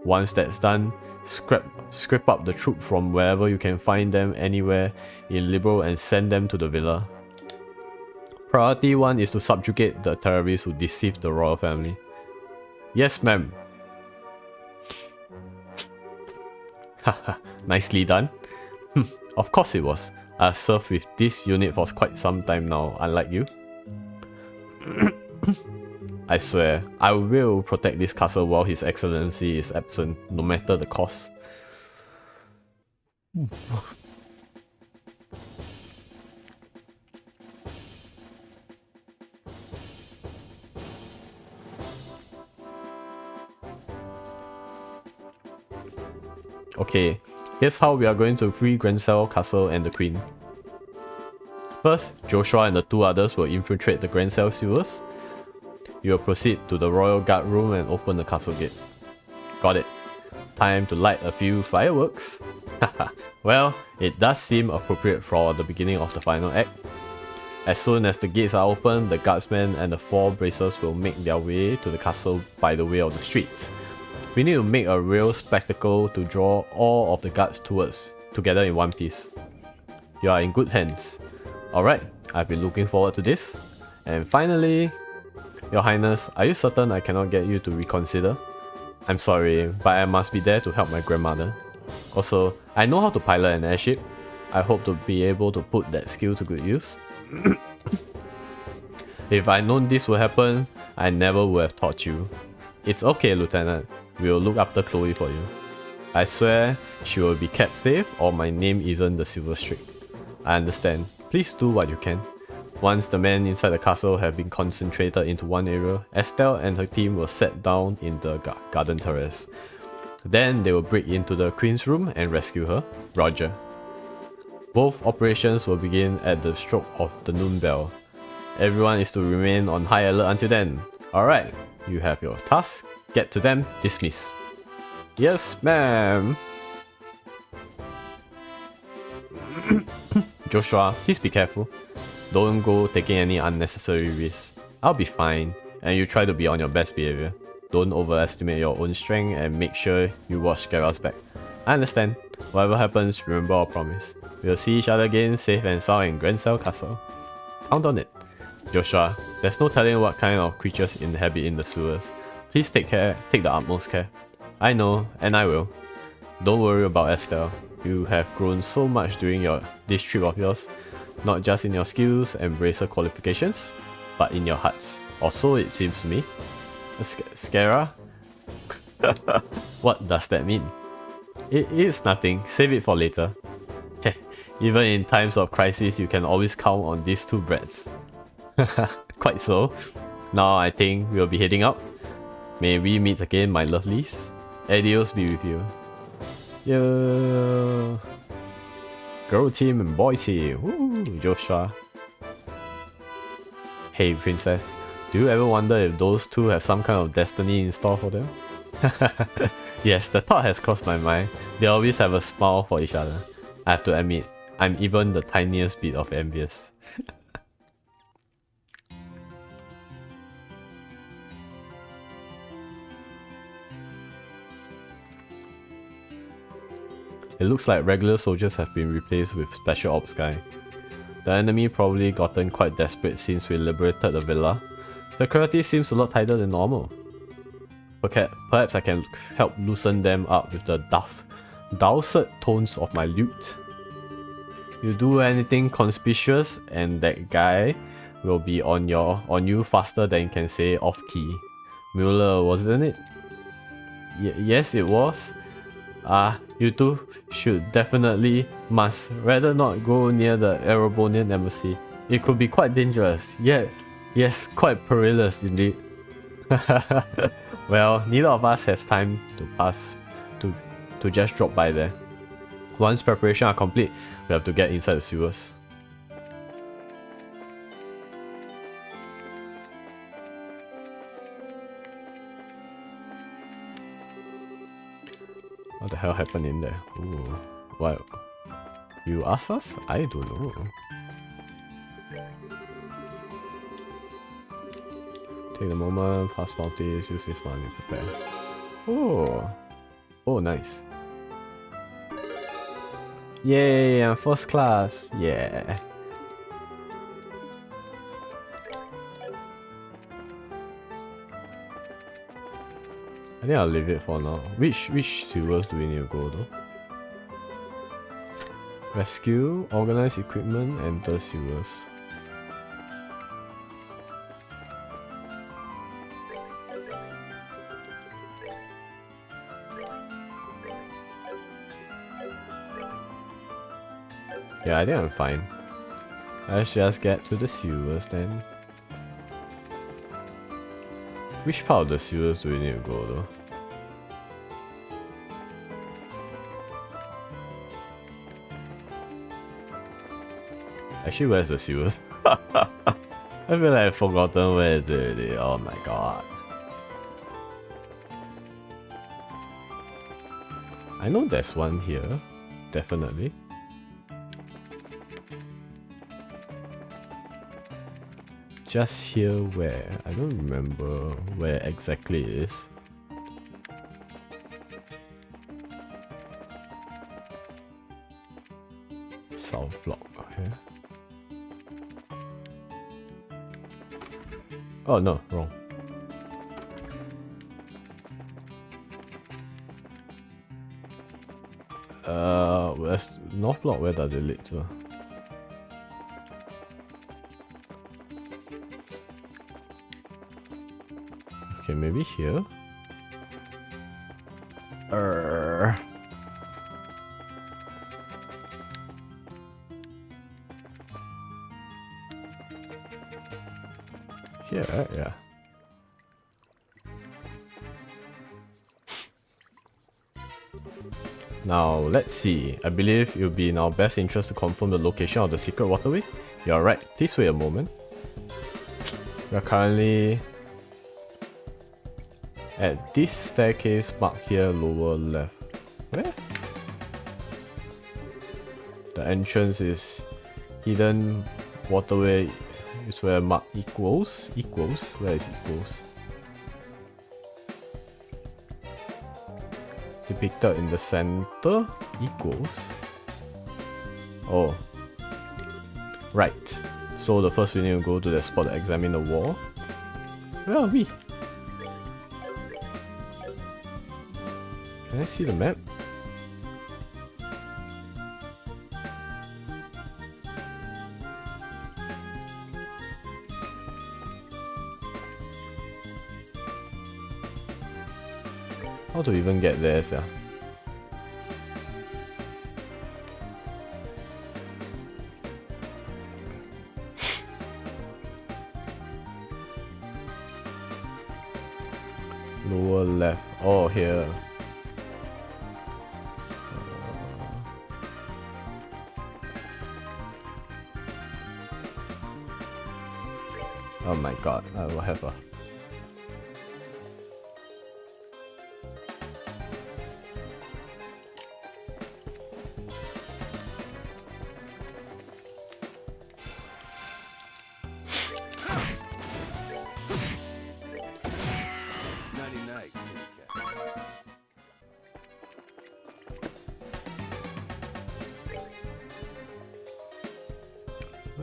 Once that's done, scrape up the troop from wherever you can find them anywhere in Liberal and send them to the villa. Priority 1 is to subjugate the terrorists who deceived the royal family. Yes, ma'am. Haha, nicely done. Of course it was. I've served with this unit for quite some time now, unlike you. I swear, I will protect this castle while His Excellency is absent, no matter the cost. Okay, here's how we are going to free Grancel Castle and the Queen. First, Joshua and the two others will infiltrate the Grancel sewers. You will proceed to the Royal Guard room and open the castle gate. Got it. Time to light a few fireworks. Well, it does seem appropriate for the beginning of the final act. As soon as the gates are open, the guardsmen and the 4 bracers will make their way to the castle by the way of the streets. We need to make a real spectacle to draw all of the guards together in one piece. You are in good hands. Alright, I've been looking forward to this. And finally, Your Highness, are you certain I cannot get you to reconsider? I'm sorry, but I must be there to help my grandmother. Also, I know how to pilot an airship. I hope to be able to put that skill to good use. If I'd known this would happen, I never would have taught you. It's okay, Lieutenant. We will look after Chloe for you. I swear she will be kept safe or my name isn't the Silver Streak. I understand. Please do what you can. Once the men inside the castle have been concentrated into one area, Estelle and her team will set down in the garden terrace. Then they will break into the Queen's room and rescue her. Roger. Both operations will begin at the stroke of the noon bell. Everyone is to remain on high alert until then. Alright, you have your task. Get to them. Dismiss. Yes, ma'am. Joshua, please be careful. Don't go taking any unnecessary risks. I'll be fine, and you try to be on your best behavior. Don't overestimate your own strength and make sure you watch Geralt's back. I understand. Whatever happens, remember our promise. We'll see each other again safe and sound in Grancel Castle. Count on it. Joshua, there's no telling what kind of creatures inhabit in the sewers. Please take the utmost care. I know, and I will. Don't worry about Estelle. You have grown so much during this trip of yours. Not just in your skills and bracer qualifications, but in your hearts. Or so it seems to me. Scara? What does that mean? It is nothing. Save it for later. Even in times of crisis, you can always count on these two brats. Quite so. Now I think we'll be heading out. May we meet again, my lovelies. Adios be with you. Yeah. Girl team and boy team. Woo, Joshua. Hey, princess. Do you ever wonder if those two have some kind of destiny in store for them? Yes, the thought has crossed my mind. They always have a smile for each other. I have to admit, I'm even the tiniest bit of envious. It looks like regular soldiers have been replaced with special ops guy. The enemy probably gotten quite desperate since we liberated the villa. Security seems a lot tighter than normal. Okay, perhaps I can help loosen them up with the dulcet tones of my lute. You do anything conspicuous and that guy will be on you faster than you can say off key. Mueller, wasn't it? Yes, it was. You two should definitely must rather not go near the Erebonian embassy. It could be quite dangerous. Yeah, yes, quite perilous indeed. Well, neither of us has time to pass to just drop by there. Once preparations are complete, we have to get inside the sewers. What the hell happened in there? Ooh, what? You ask us? I don't know. Take the moment, pass bounties, use this money, prepare. Oh, nice. Yay, I'm first class. Yeah. I think I'll leave it for now. Which sewers do we need to go though? Rescue, organize equipment, enter sewers. Yeah, I think I'm fine. Let's just get to the sewers then. Which part of the sewers do we need to go though? Actually, where's the sewers? I feel like I've forgotten where is it already. Oh my god. I know there's one here. Definitely. Just here where? I don't remember where exactly it is. South block, okay. Oh no, wrong. Where's North block? Where does it lead to? Okay, maybe here. Here, right? Yeah. Now, let's see. I believe it will be in our best interest to confirm the location of the secret waterway. You're right. Please wait a moment. We are currently at this staircase marked here lower left. Where? The entrance is hidden waterway is where mark equals. Where is equals? Depicted in the center. Equals. Oh. Right. So the first we need to go to the spot to examine the wall. Where are we? Can I see the map? How to even get there, sir? Lower left. Oh, here. Oh my god, I will have a...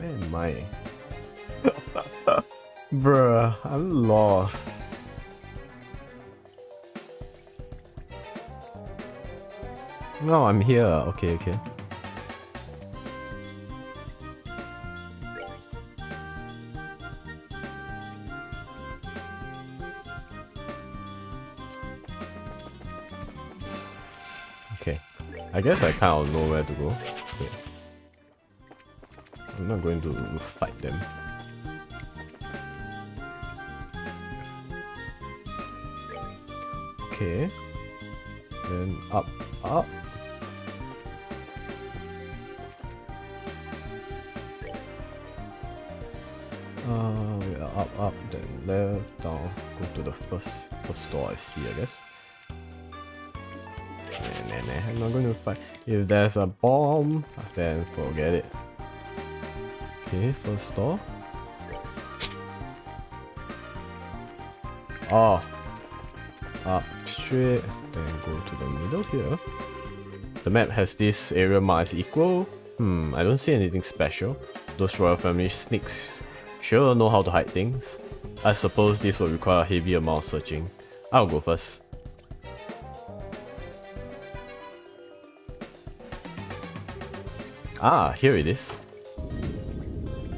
Where am I? Bruh, I'm lost. No, I'm here. Okay, okay. Okay. I guess I kind of know where to go. Okay. I'm not going to fight them. Okay. Then up, up. Yeah, up, then left, down. Go to the first store I see, I guess. Nah, I'm not going to fight. If there's a bomb, then forget it. Okay, first store. Oh, up straight, then go to the middle here. The map has this area marked as equal. I don't see anything special. Those royal family sneaks sure know how to hide things. I suppose this will require a heavy amount of searching. I'll go first. Ah, here it is.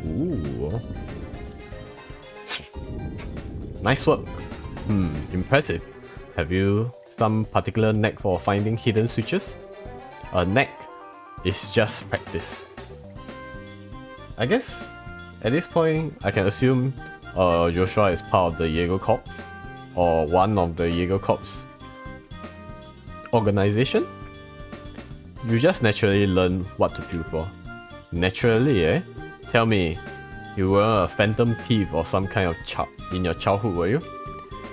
Ooh. Nice work. Impressive. Have you some particular knack for finding hidden switches? A knack is just practice. I guess at this point I can assume Joshua is part of the Jaeger Corps or one of the Jaeger Corps organization. You just naturally learn what to feel for. Naturally, eh? Tell me, you were a phantom thief or some kind of in your childhood, were you?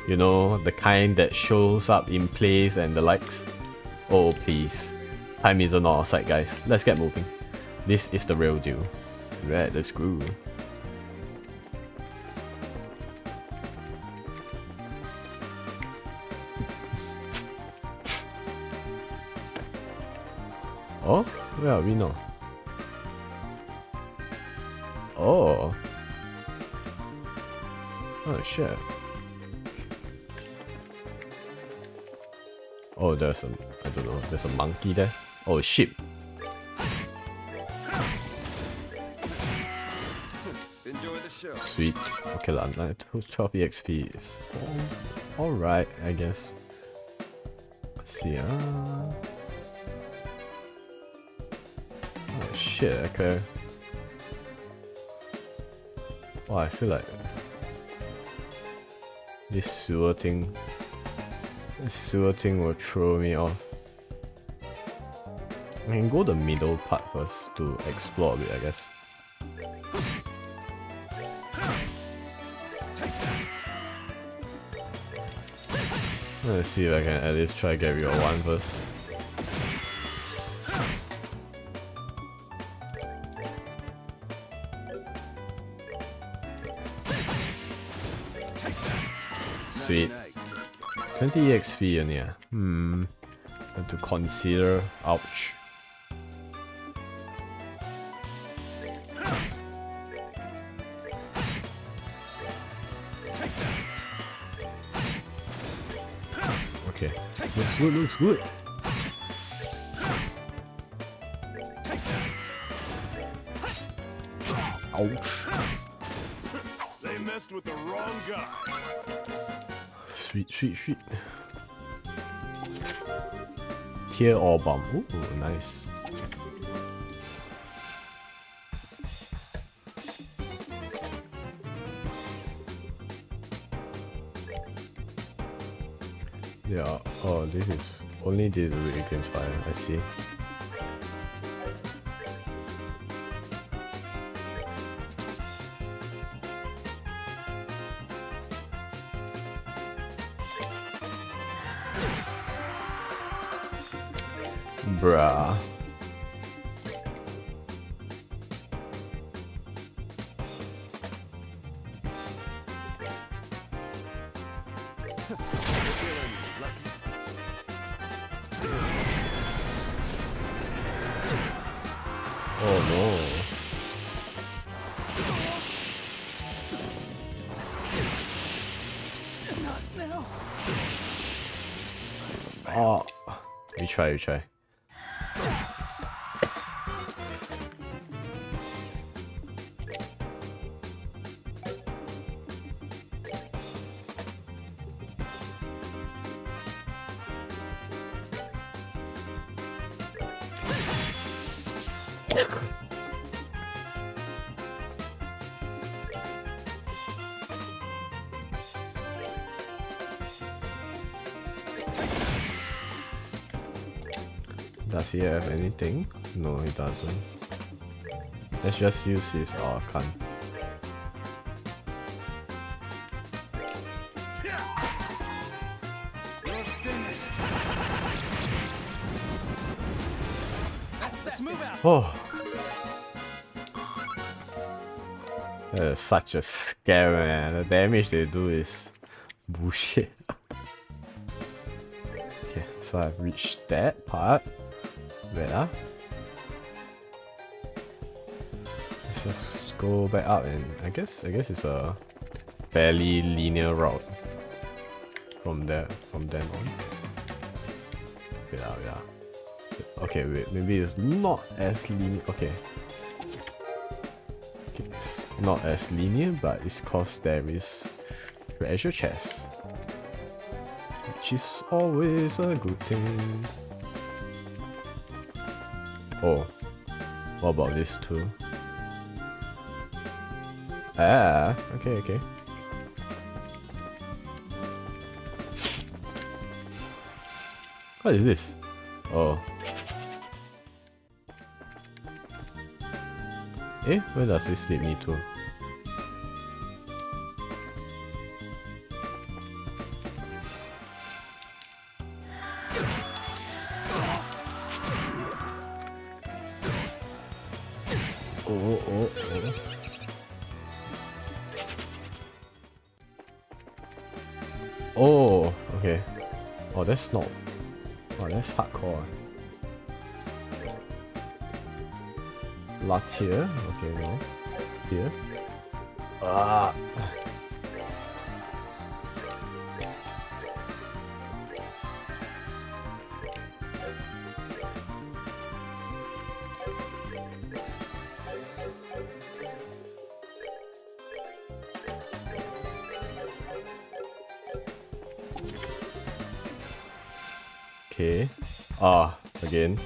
You know, the kind that shows up in plays and the likes? Oh please, time isn't on our side guys, let's get moving. This is the real deal. Right, let's go. Oh, where are we now? Oh. Oh shit. Oh, there's a, I don't know, there's a monkey there. Oh, sheep. Enjoy the show. Sweet. Okay, 12 EXP is alright, I guess. Let's see. Oh shit, okay. Oh, I feel like this sewer thing will throw me off. I can go the middle part first to explore a bit, I guess. Let's see if I can at least try get rid of one first. Sweet. 20 EXP only, yeah. Have to consider. Ouch. Okay. Looks good, looks good. Ouch. They messed with the wrong guy. Sweet, sweet, sweet. Tier or bomb. Ooh, nice. Yeah, oh, this is only this is against fire, I see. Bruh. Oh no. Oh, retry. Does he have anything? No, he doesn't. Let's just use his can't. Let's move out. Oh, that is such a scare, man. The damage they do is bullshit. Okay, so I've reached that part. Wait, let's just go back up, and I guess it's a fairly linear route from then on. Yeah. Okay, wait, maybe it's not as linear. Okay, it's not as linear, but it's cause there is treasure chest, which is always a good thing. Oh, what about this too? Ah, okay. What is this? Oh. Eh, where does this lead me to? Oh. Oh, okay. Oh, that's not. Oh, that's hardcore. Locked here. Okay, no. Here. Ah. Okay. Ah, again.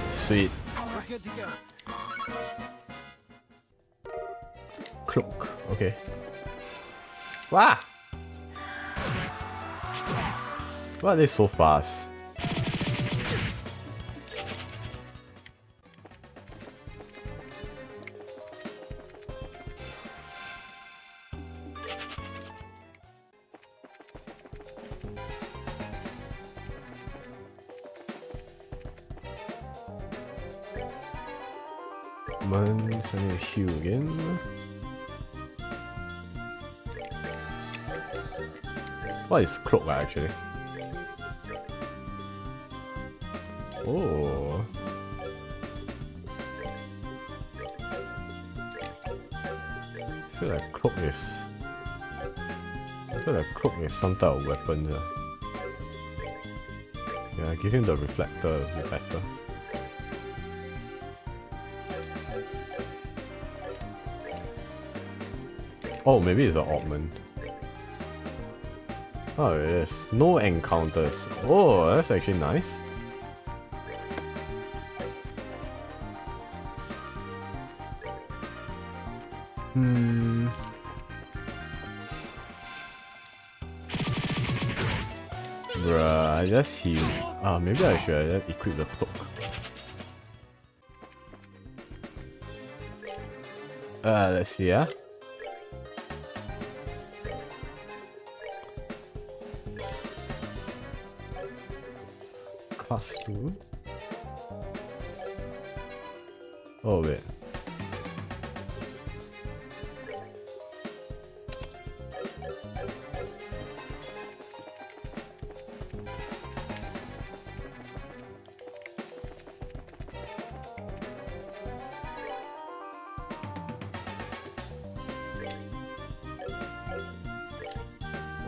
Sweet. We're good to go. Cloak. Okay. Wow. Why are they so fast? I need to heal again. What is cloak actually? Oh. I feel like cloak is some type of weapon here. Yeah, give him the reflector, it'll be better. Oh, maybe it's an augment. Oh, it is. No encounters. Oh, that's actually nice. Bruh, I just heal. Maybe I should have equipped the cloak. Let's see, Class 2? Oh, wait.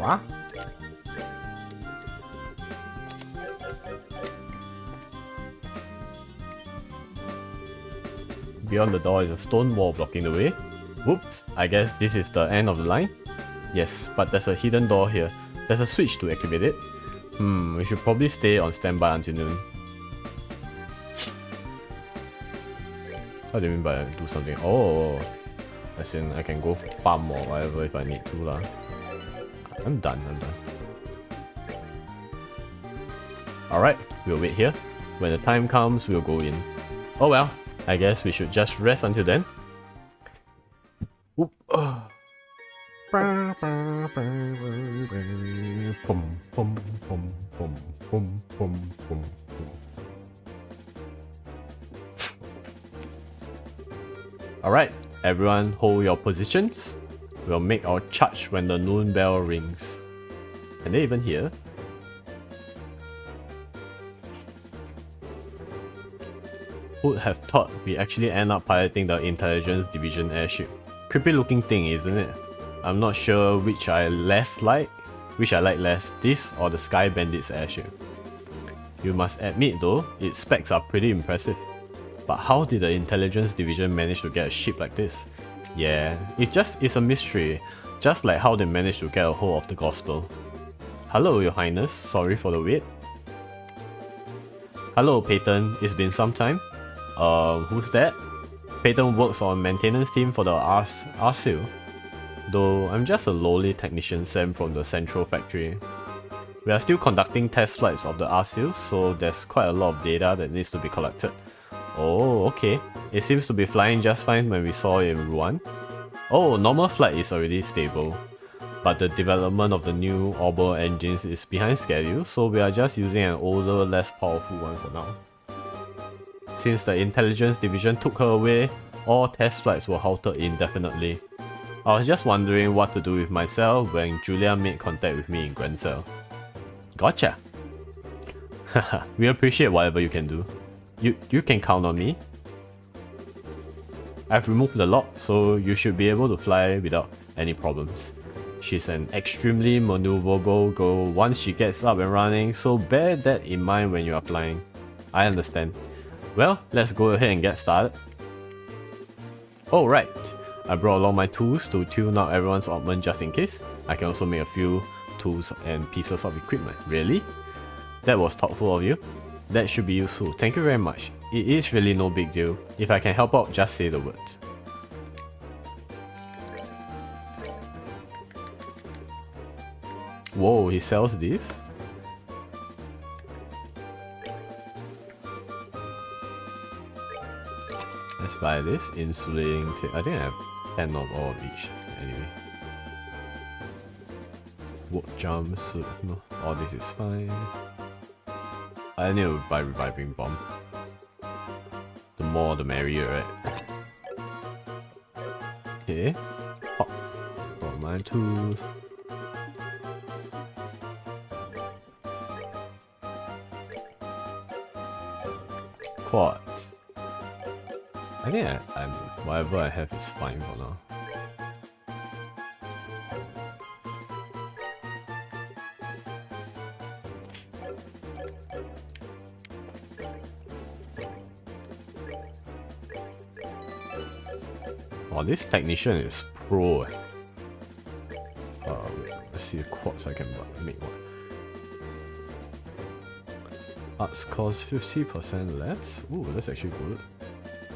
What? Beyond the door is a stone wall blocking the way. Whoops, I guess this is the end of the line. Yes, but there's a hidden door here. There's a switch to activate it. We should probably stay on standby until noon. How do you mean by do something? Oh, as in I can go farm or whatever if I need to lah. I'm done. Alright, we'll wait here. When the time comes, we'll go in. Oh well, I guess we should just rest until then. Oop. Alright, everyone hold your positions. We'll make our charge when the noon bell rings. Can they even hear? Who'd have thought we actually end up piloting the Intelligence Division airship? Creepy looking thing, isn't it? I'm not sure which I like less, this or the Sky Bandit's airship. You must admit though, its specs are pretty impressive. But how did the Intelligence Division manage to get a ship like this? Yeah, it's a mystery, just like how they managed to get a hold of the gospel. Hello, Your Highness, sorry for the wait. Hello, Peyton, it's been some time. Who's that? Peyton works on maintenance team for the RSIL, though I'm just a lowly technician sent from the central factory. We are still conducting test flights of the RSIL, so there's quite a lot of data that needs to be collected. Oh, okay. It seems to be flying just fine when we saw it in Rouen. Oh, normal flight is already stable, but the development of the new orbital engines is behind schedule, so we are just using an older, less powerful one for now. Since the Intelligence Division took her away, all test flights were halted indefinitely. I was just wondering what to do with myself when Julia made contact with me in Grand Cell. Gotcha! Haha, we appreciate whatever you can do. You can count on me. I've removed the lock, so you should be able to fly without any problems. She's an extremely maneuverable girl once she gets up and running, so bear that in mind when you are flying. I understand. Well, let's go ahead and get started. Oh right, I brought along my tools to tune out everyone's ointment just in case. I can also make a few tools and pieces of equipment. Really? That was thoughtful of you. That should be useful, thank you very much. It is really no big deal. If I can help out, just say the words. Whoa, he sells this? Let's buy this insulating tape. I think I have 10 of all of each. Anyway. Wood jumpsuit. No, all this is fine. I need to buy reviving bomb. The more the merrier, right? Okay. Pop. Got my tools. Quartz. I think I'm whatever I have is fine for now. Oh, this technician is pro. Wait, let's see the quartz I can make one. Arts cost 50% less. Ooh, that's actually good.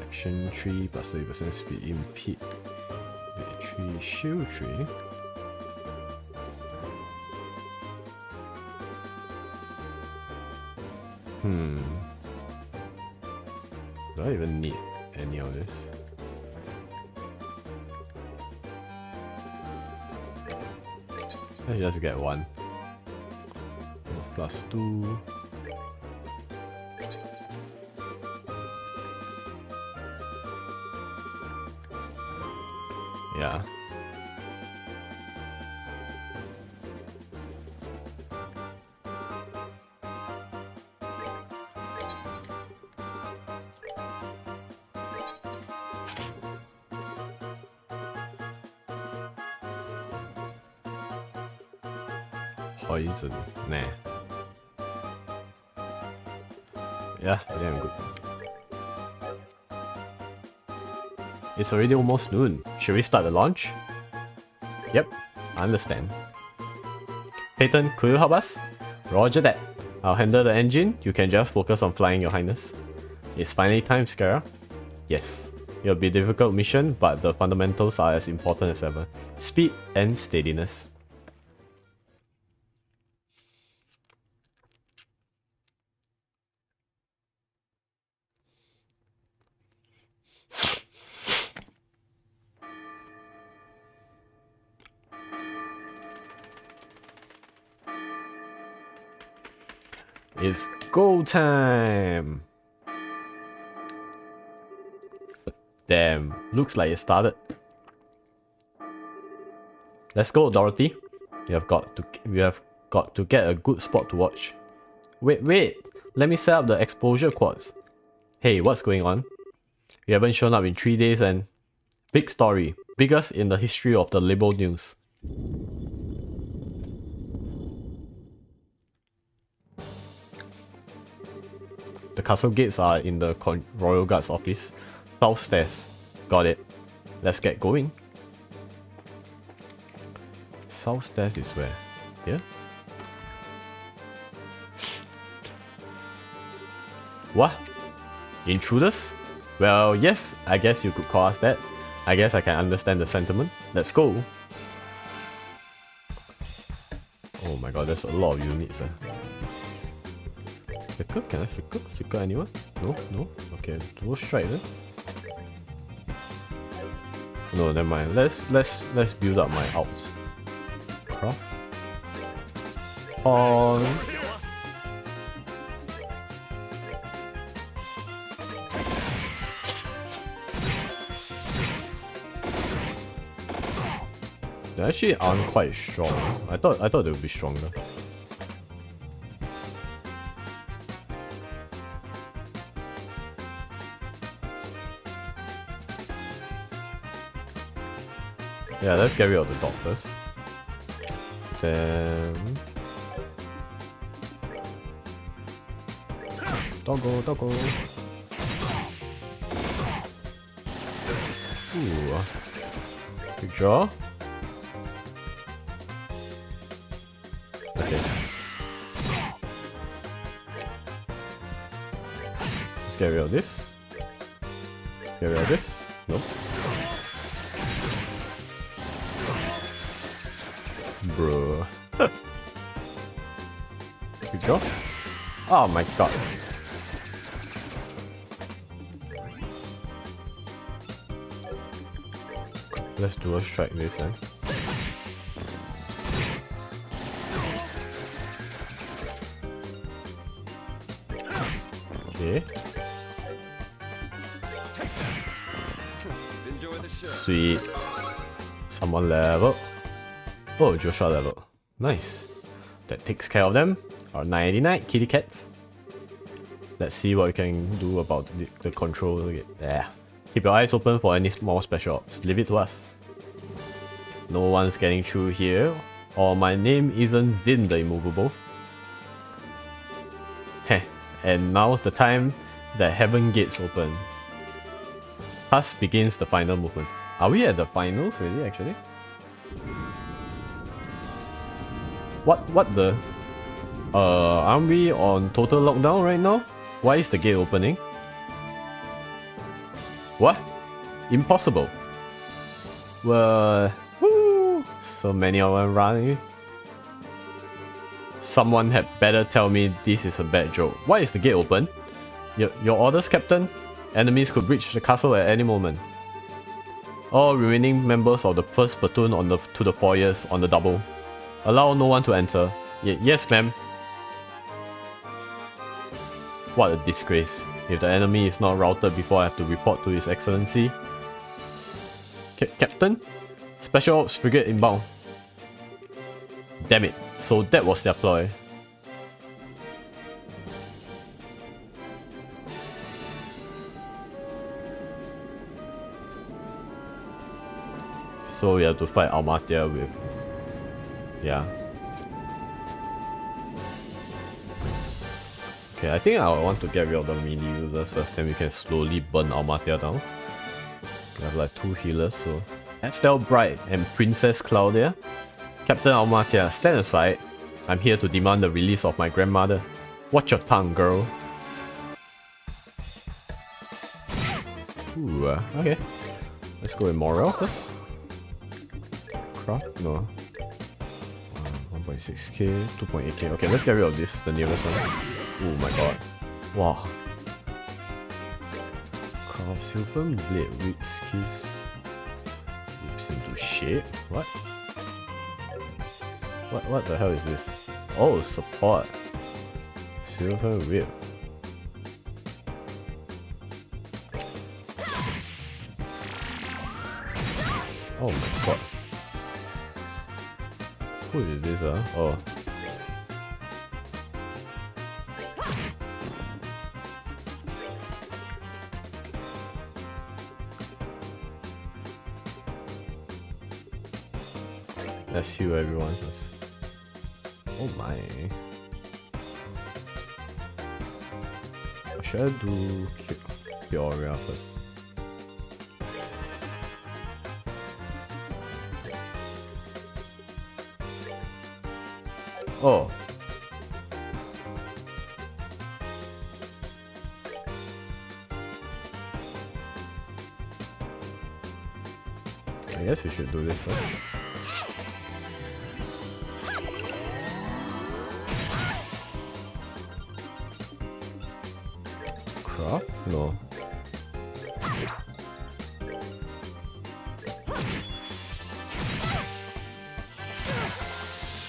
Action 3 plus 30% speed impede. 3 shield 3. Do I even need any of this? Let's just get one. Plus 2. Yeah. poison. Nah. Yeah, I think I'm good. It's already almost noon. Should we start the launch? Yep, I understand. Peyton, could you help us? Roger that. I'll handle the engine. You can just focus on flying, Your Highness. It's finally time, Scara. Yes. It'll be a difficult mission, but the fundamentals are as important as ever. Speed and steadiness. It's go time! Damn, looks like it started. Let's go, Dorothy. We have got to get a good spot to watch. Wait! Let me set up the exposure quads. Hey, what's going on? You haven't shown up in 3 days and... Big story. Biggest in the history of the Libel News. The castle gates are in the Royal Guard's office. South stairs. Got it. Let's get going. South stairs is where? Here? What? Intruders? Well, yes, I guess you could call us that. I guess I can understand the sentiment. Let's go. Oh my god, there's a lot of units. Flicker? Can I flicker? Flicker anyone? No? No? Okay, dual strike then. No, never mind. Let's build up my outs. Craft. On. They actually aren't quite strong. I thought they would be stronger. Yeah, let's get rid of the dog first. Then... Doggo. Ooh. Good draw. Okay. Let's get rid of this. Get rid of this. Nope. Bro. Good job. Oh my god. Let's dual strike this then. Okay. Sweet. Someone level. Oh, Joshua level. Nice. That takes care of them. Our 99 kitty cats. Let's see what we can do about the control. Yeah. Keep your eyes open for any small special ops. Leave it to us. No one's getting through here. Or my name isn't Din the Immovable. Heh. And now's the time that Heaven Gates open. Thus begins the final movement. Are we at the finals really actually? What the? Aren't we on total lockdown right now? Why is the gate opening? What? Impossible. Well, woo, so many of them running. Someone had better tell me this is a bad joke. Why is the gate open? Your orders, Captain? Enemies could reach the castle at any moment. All remaining members of the first platoon to the foyers on the double. Allow no one to enter. Yes, ma'am. What a disgrace. If the enemy is not routed before I have to report to His Excellency. Captain? Special Ops Frigate inbound. Damn it. So that was their ploy. So we have to fight Almatia with... Yeah. Okay, I think I want to get rid of the melee users first, then we can slowly burn Almatia down. We have like 2 healers, so... Estelle Bright and Princess Claudia. Captain Almatia, stand aside. I'm here to demand the release of my grandmother. Watch your tongue, girl. Ooh, okay. Let's go with Morale first. Craft? No. 1.6k, 2.8k. Okay, let's get rid of this, the nearest one. Oh my god. Wow. Craft Silver Blade whips keys. Whips into shape? What? What the hell is this? Oh, support. Silver whip. Oh my god. Who is this, Oh. Let's heal everyone first. Oh my. Should I do Peoria first? Oh. I guess we should do this first. Crap? No.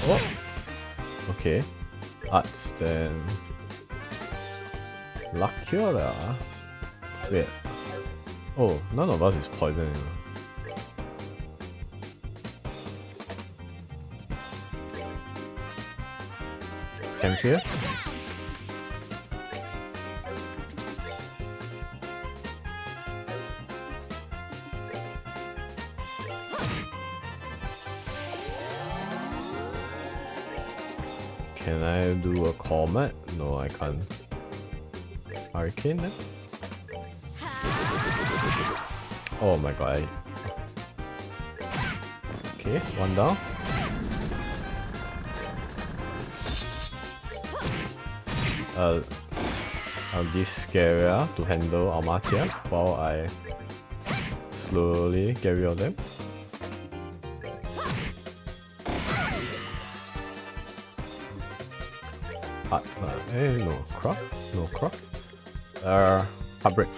Oh! Okay. Arts then. La Cura. Wait. Oh, none of us is poison anymore. Campfire? Can I do a comet? No, I can't. Hurricane then? Oh my god. Okay, one down. I'll give Scaria to handle Almatia while I slowly get rid of them. No crop? No crop? Heartbreak.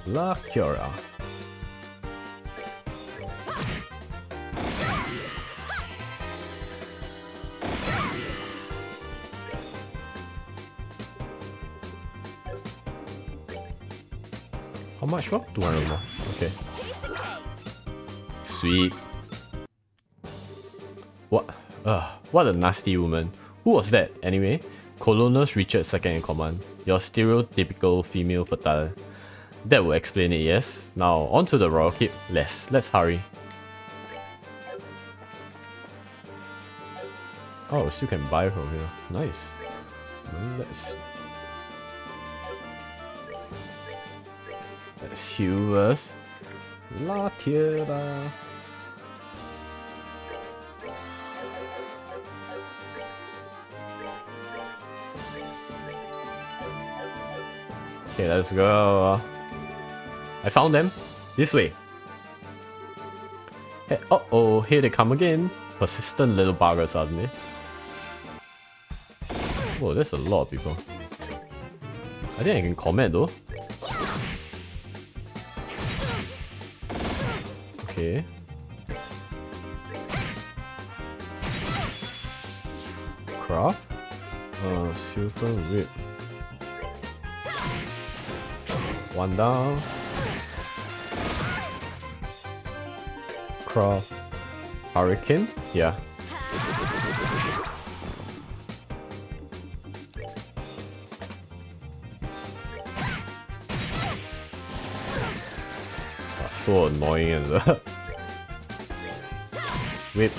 La Cura. How much more? 200 more. Okay. Sweet. What a nasty woman. Who was that, anyway? Colonus Richard second in command. Your stereotypical female fatale. That will explain it, yes? Now, on to the royal keep. Let's hurry. Oh, still can buy from here. Nice. Let's heal first. La Tierra. Okay, let's go. I found them. This way. Hey, uh-oh, here they come again. Persistent little buggers, aren't they? Whoa, there's a lot of people. I think I can comment though. Okay. Craft? Silver whip. One down. Craft. Hurricane? Yeah. So annoying as a whip.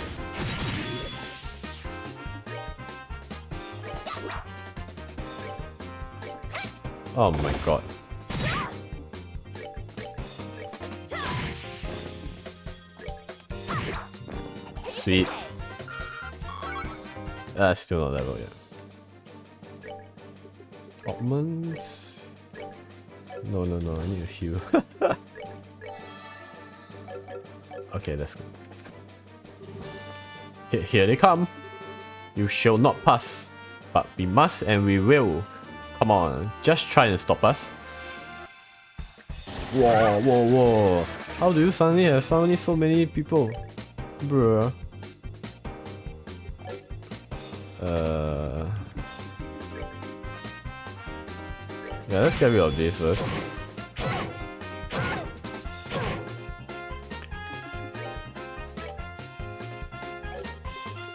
Oh my god. Sweet. Still not level yet. Augments. No, I need to heal. Okay, let's go. Here they come. You shall not pass. But we must and we will. Come on, just try and stop us. Whoa. How do you suddenly have so many people? Bruh. Yeah, let's get rid of this first.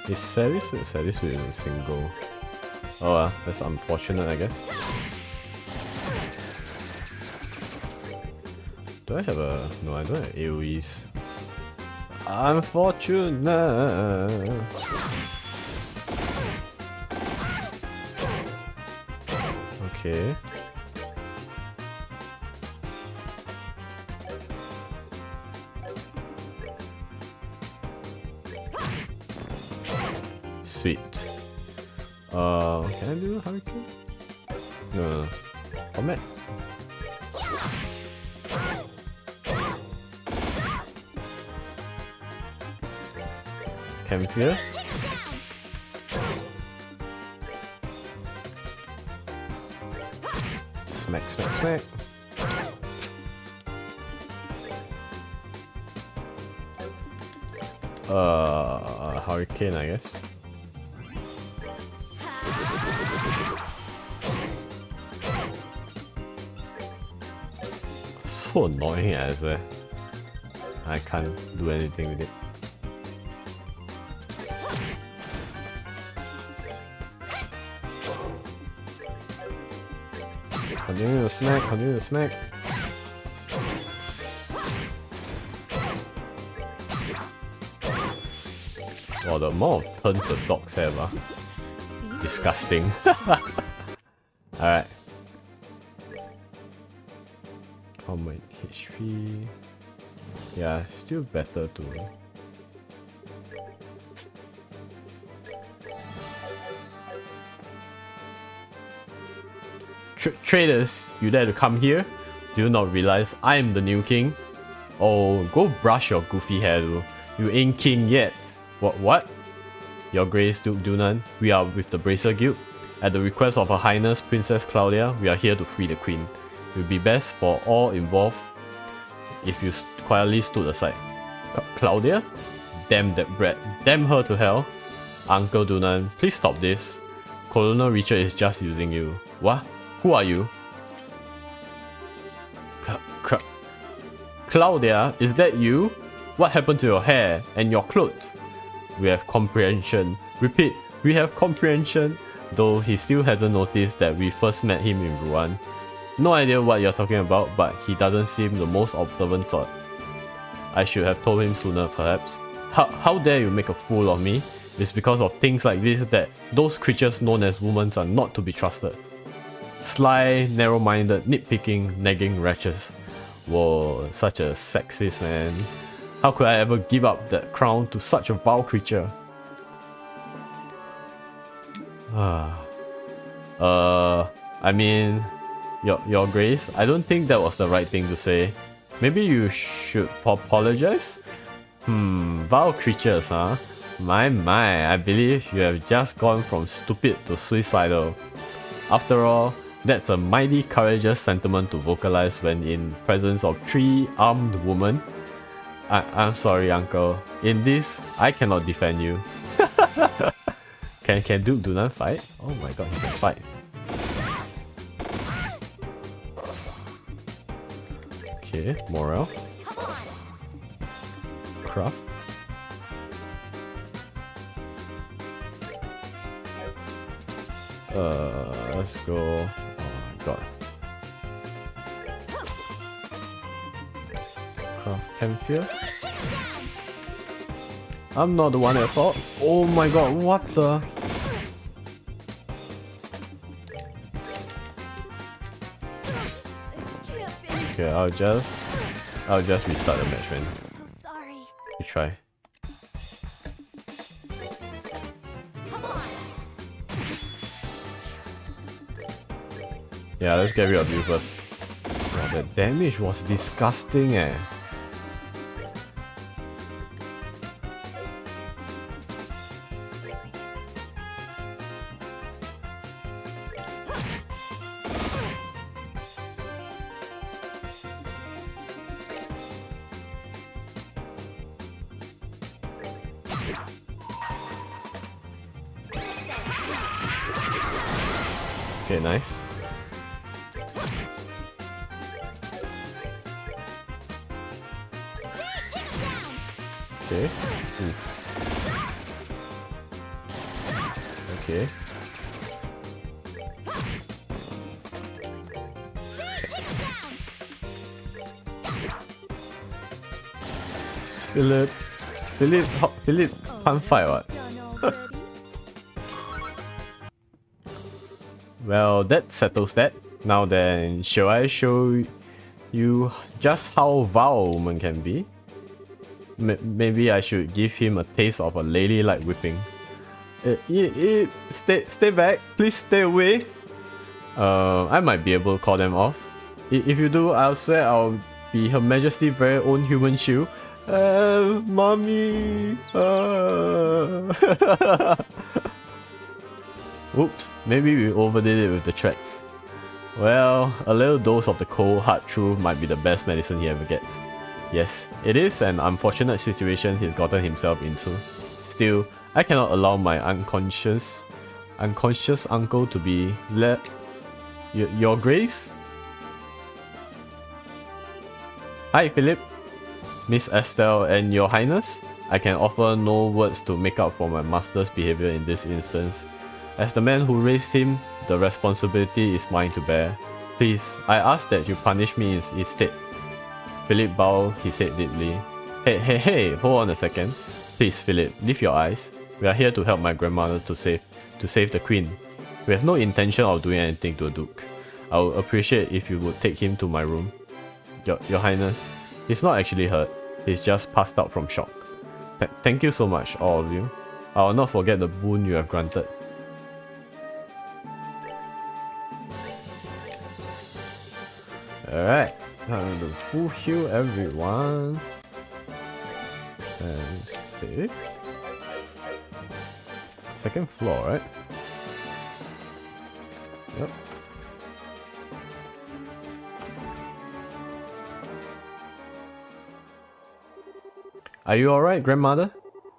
Is Saris with a single? Oh, that's unfortunate, I guess. Do I have a... No, I don't have AoEs. Unfortunate. Okay. Sweet. Can I do Hurricane? No. Comet. Campfire. Smack. Hurricane, I guess. So annoying as I can't do anything with it. Continue to smack. Wow, the amount of turns the dogs have, disgusting. Alright. How much HP? Yeah, still better to... Traders, you dare to come here? Do you not realize I am the new king? Oh, go brush your goofy hair, dude. You ain't king yet. What? Your Grace Duke Dunan, we are with the Bracer Guild. At the request of Her Highness Princess Claudia, we are here to free the Queen. It would be best for all involved if you quietly stood aside. Claudia? Damn that brat. Damn her to hell. Uncle Dunan, please stop this. Colonel Richard is just using you. What? Who are you? Claudia, is that you? What happened to your hair and your clothes? We have comprehension. Repeat, we have comprehension. Though he still hasn't noticed that we first met him in Rouen. No idea what you're talking about, but he doesn't seem the most observant sort. I should have told him sooner, perhaps. How dare you make a fool of me? It's because of things like this that those creatures known as women are not to be trusted. Sly, narrow-minded, nitpicking, nagging wretches. Whoa, such a sexist man. How could I ever give up that crown to such a vile creature? I mean, Your Grace, I don't think that was the right thing to say. Maybe you should apologize? Vile creatures, huh? My, I believe you have just gone from stupid to suicidal. After all, that's a mighty courageous sentiment to vocalize when in presence of 3 armed women. I'm sorry, uncle. In this, I cannot defend you. Can Duke Dunan fight? Oh my god, he can fight. Okay, morale. Craft. Let's go. Oh my god. Craft Campfire. I'm not the one at fault. Oh my god, what the? Okay, I'll just restart the match, man. So sorry. You try. Come on. Yeah, let's get rid of you first. Wow, the damage was disgusting, eh. Okay, nice. Okay. Ooh. Okay. Philip can't fight what? Well, that settles that. Now then, shall I show you just how vile a woman can be? Maybe I should give him a taste of a ladylike whipping. Stay back, please stay away. I might be able to call them off. If you do, I'll swear I'll be Her Majesty's very own human shield. Mommy. Oops, maybe we overdid it with the threats. Well, a little dose of the cold hard truth might be the best medicine he ever gets. Yes, it is an unfortunate situation he's gotten himself into. Still, I cannot allow my unconscious uncle to be Your Grace? Hi Philip, Miss Estelle and Your Highness. I can offer no words to make up for my master's behavior in this instance. As the man who raised him, the responsibility is mine to bear. Please, I ask that you punish me instead. Philip bowed his head deeply. Hey, hold on a second. Please, Philip, lift your eyes. We are here to help my grandmother to save the queen. We have no intention of doing anything to the Duke. I would appreciate if you would take him to my room. Your Highness, he's not actually hurt. He's just passed out from shock. Thank you so much, all of you. I will not forget the boon you have granted. Alright, time to full heal everyone. And save. Second floor, right? Yep. Are you alright, grandmother?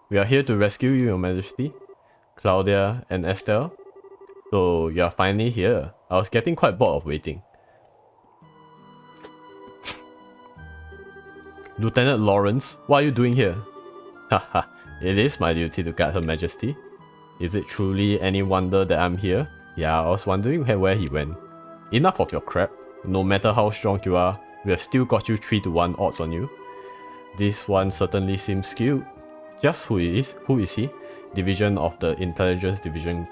We are here to rescue you, Your Majesty. Claudia and Estelle. So, you are finally here. I was getting quite bored of waiting. Lieutenant Lawrence, what are you doing here? Haha, it is my duty to guard Her Majesty. Is it truly any wonder that I'm here? Yeah, I was wondering where he went. Enough of your crap. No matter how strong you are, we have still got you 3-1 odds on you. This one certainly seems skewed. Just who is he? Division of the Intelligence Division,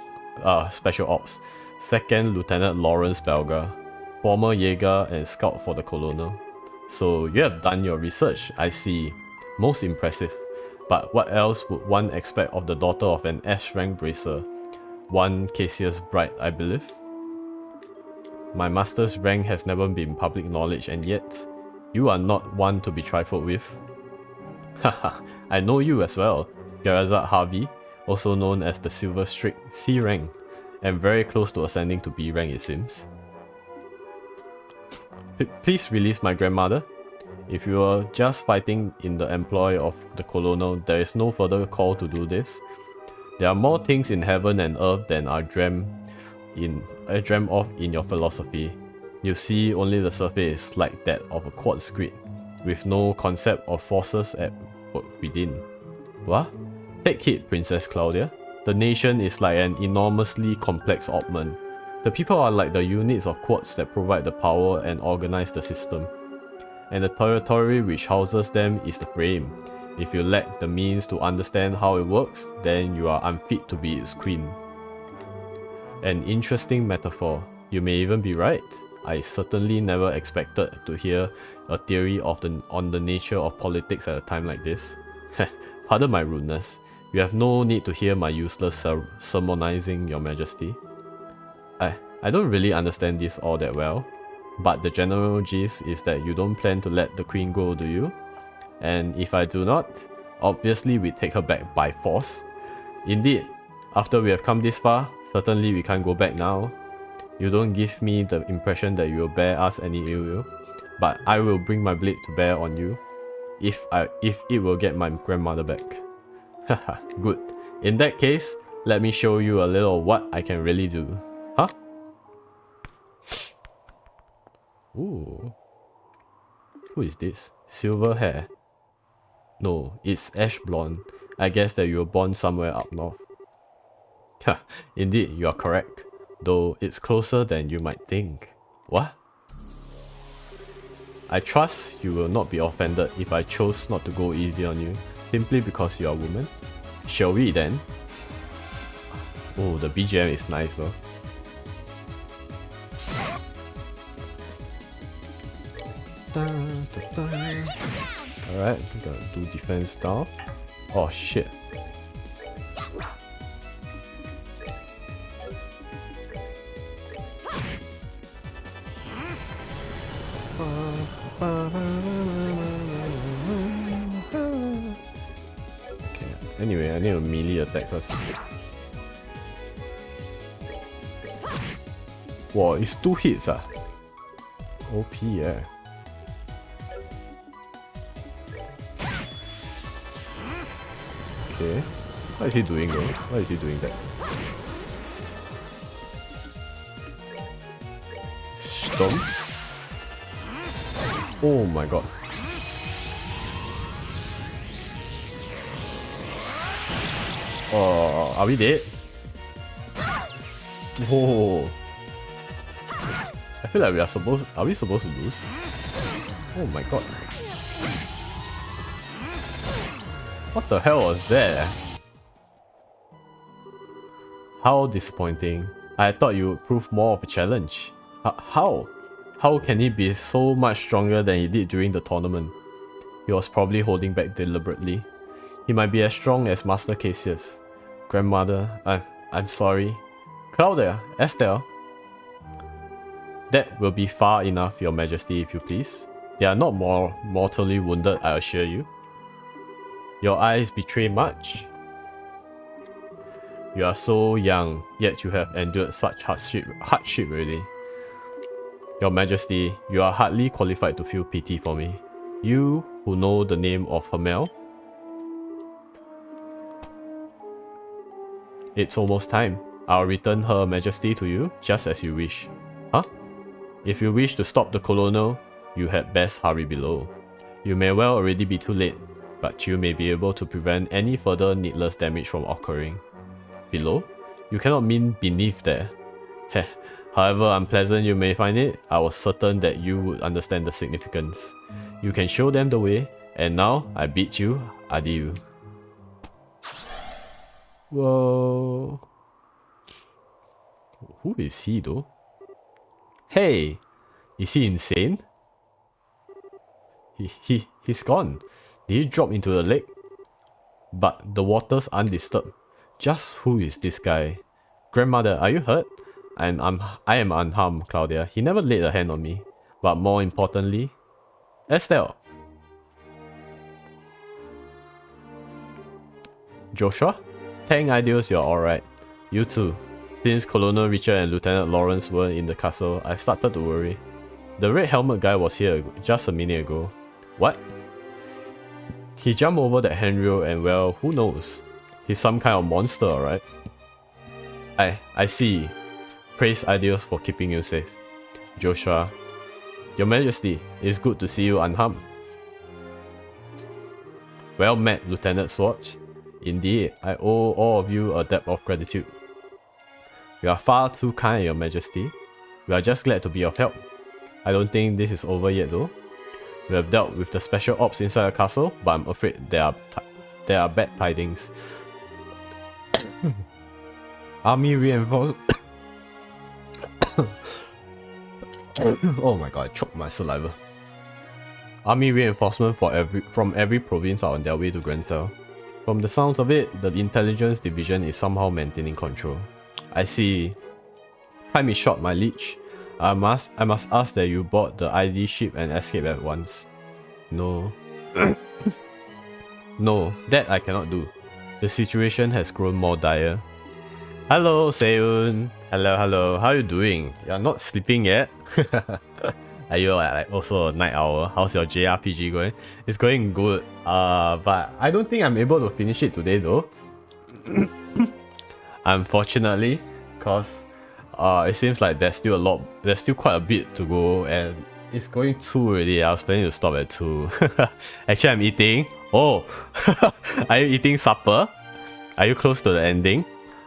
Special Ops. Second Lieutenant Lawrence Belga. Former Jaeger and Scout for the Colonel. So you have done your research, I see. Most impressive. But what else would one expect of the daughter of an S-rank bracer? One Cassius Bright, I believe. My master's rank has never been public knowledge, and yet you are not one to be trifled with. Haha, I know you as well. Garazad Harvey, also known as the Silver Streak, C rank, and very close to ascending to B rank it seems. Please release my grandmother. If you are just fighting in the employ of the Colonel, there is no further call to do this. There are more things in heaven and earth than are dreamt of in your philosophy. You see only the surface like that of a quartz grid, with no concept of forces at work within. What? Take heed, Princess Claudia. The nation is like an enormously complex oddment. The people are like the units of quartz that provide the power and organize the system. And the territory which houses them is the frame. If you lack the means to understand how it works, then you are unfit to be its queen. An interesting metaphor. You may even be right. I certainly never expected to hear a theory on the nature of politics at a time like this. Pardon my rudeness. You have no need to hear my useless sermonizing, Your Majesty. I don't really understand this all that well, but the general gist is that you don't plan to let the queen go, do you? And if I do not, obviously we take her back by force. Indeed, after we have come this far, certainly we can't go back now. You don't give me the impression that you will bear us any ill will, but I will bring my blade to bear on you, if it will get my grandmother back. Haha, good. In that case, let me show you a little what I can really do. Huh? Ooh. Who is this? Silver hair. No, it's ash blonde. I guess that you were born somewhere up north. Ha, indeed, you are correct. Though it's closer than you might think. What? I trust you will not be offended if I chose not to go easy on you, simply because you are a woman. Shall we then? Oh, the BGM is nice though. Alright, we gotta do defense style. Oh shit. Okay, anyway, I need a melee attack first. Wow, it's 2 hits ah. OP yeah. Okay. What is he doing though? Why is he doing that? Storm? Oh my god. Oh, are we dead? Whoa. I feel like are we supposed to lose? Oh my god. What the hell was that? How disappointing. I thought you would prove more of a challenge. How? How can he be so much stronger than he did during the tournament? He was probably holding back deliberately. He might be as strong as Master Cassius. Grandmother, I'm sorry. Claudia, Estelle. That will be far enough, Your Majesty, if you please. They are not more mortally wounded, I assure you. Your eyes betray much. You are so young, yet you have endured such hardship already. Your Majesty, you are hardly qualified to feel pity for me. You, who know the name of Hamel. It's almost time. I'll return Her Majesty to you, just as you wish. Huh? If you wish to stop the colonel, you had best hurry below. You may well already be too late, but you may be able to prevent any further needless damage from occurring. Below? You cannot mean beneath there. Heh. However unpleasant you may find it, I was certain that you would understand the significance. You can show them the way, and now I bid you adieu. Whoa. Who is he though? Hey! Is he insane? He's gone. Did he drop into the lake? But the water's undisturbed. Just who is this guy? Grandmother, are you hurt? I am unharmed, Claudia. He never laid a hand on me. But more importantly... Estelle! Joshua? Thank ideals you're alright. You too. Since Colonel Richard and Lieutenant Lawrence were in the castle, I started to worry. The red helmet guy was here just a minute ago. What? He jumped over that handrail and well, who knows? He's some kind of monster, alright? I see. Praise ideals for keeping you safe. Joshua. Your Majesty, it's good to see you unharmed. Well met, Lieutenant Swartz. Indeed, I owe all of you a debt of gratitude. You are far too kind, Your Majesty. We are just glad to be of help. I don't think this is over yet though. We have dealt with the special ops inside the castle, but I'm afraid there are bad tidings. Army reinforcements. Oh my god, I choked my saliva. Army reinforcement from every province are on their way to Grenfell. From the sounds of it, the intelligence division is somehow maintaining control. I see. Time is short, my liege. I must ask that you board the ID ship and escape at once. No. No, that I cannot do. The situation has grown more dire. Hello, Seun. Hello. How are you doing? You're not sleeping yet? Are you like also a night owl? How's your jrpg going? It's going good. But I don't think I'm able to finish it today though. Unfortunately, cause it seems like there's still quite a bit to go, and it's going 2 already. I was planning to stop at 2. Actually, I'm eating. Oh, are you eating supper? Are you close to the ending?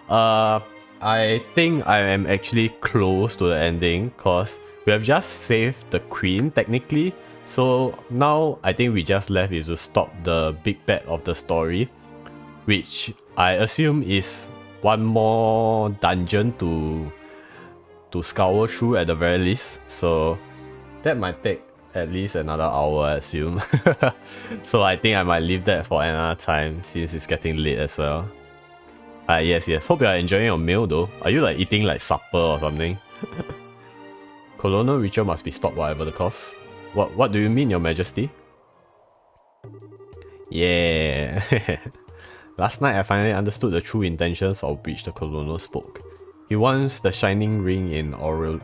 I think I am actually close to the ending, cause we have just saved the queen technically. So now I think we just left is to stop the big bad of the story, which I assume is one more dungeon to scour through at the very least. So that might take at least another hour, I assume. So I think I might leave that for another time since it's getting late as well. Yes. Hope you are enjoying your meal though. Are you like eating like supper or something? Colonial ritual must be stopped whatever the cost. What do you mean, your majesty? Yeah. Last night I finally understood the true intentions of which the colonial spoke. He wants the shining ring in Aurelo.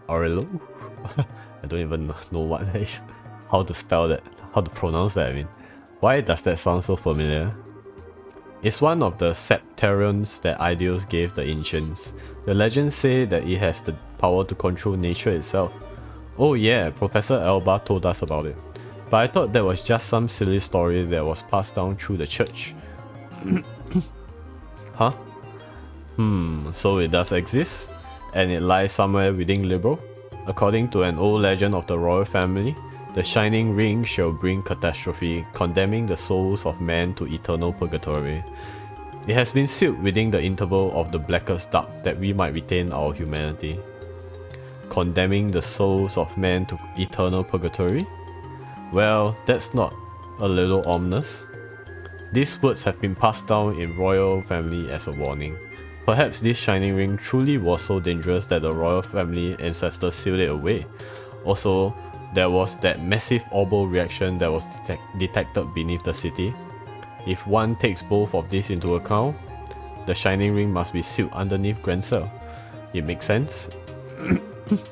I don't even know what that is. How to spell that. How to pronounce that, I mean. Why does that sound so familiar? It's one of the septerons that Ideals gave the ancients. The legends say that it has the power to control nature itself. Oh yeah, Professor Elba told us about it. But I thought that was just some silly story that was passed down through the church. Huh? So it does exist? And it lies somewhere within Liberal? According to an old legend of the royal family, the shining ring shall bring catastrophe, condemning the souls of men to eternal purgatory. It has been sealed within the interval of the blackest dark that we might retain our humanity. Condemning the souls of men to eternal purgatory? Well, that's not a little ominous. These words have been passed down in royal family as a warning. Perhaps this shining ring truly was so dangerous that the royal family ancestors sealed it away. Also, there was that massive orbital reaction that was detected beneath the city. If one takes both of these into account, the shining ring must be sealed underneath Grenfell. It makes sense?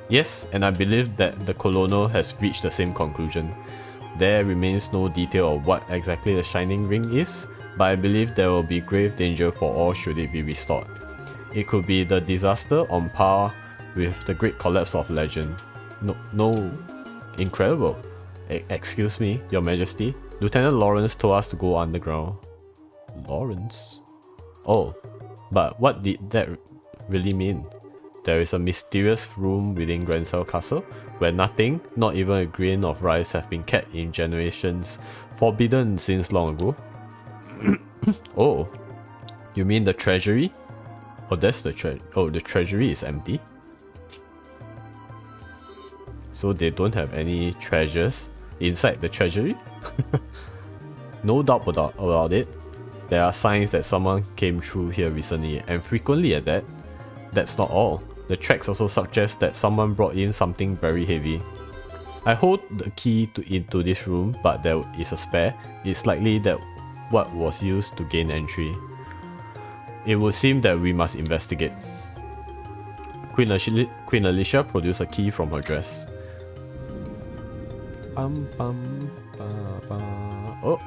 Yes, and I believe that the colonel has reached the same conclusion. There remains no detail of what exactly the shining ring is, but I believe there will be grave danger for all should it be restored. It could be the disaster on par with the great collapse of legend. No. Incredible. Excuse me, your majesty. Lieutenant Lawrence told us to go underground. Lawrence? Oh, but what did that really mean? There is a mysterious room within Grenfell Castle where nothing, not even a grain of rice, have been kept in generations, forbidden since long ago. Oh, you mean the treasury? Oh, that's the the treasury is empty. So they don't have any treasures inside the treasury? No doubt about it. There are signs that someone came through here recently, and frequently at that. That's not all. The tracks also suggest that someone brought in something very heavy. I hold the key into this room, but there is a spare. It's likely that what was used to gain entry. It would seem that we must investigate. Queen Alicia produced a key from her dress. Oh,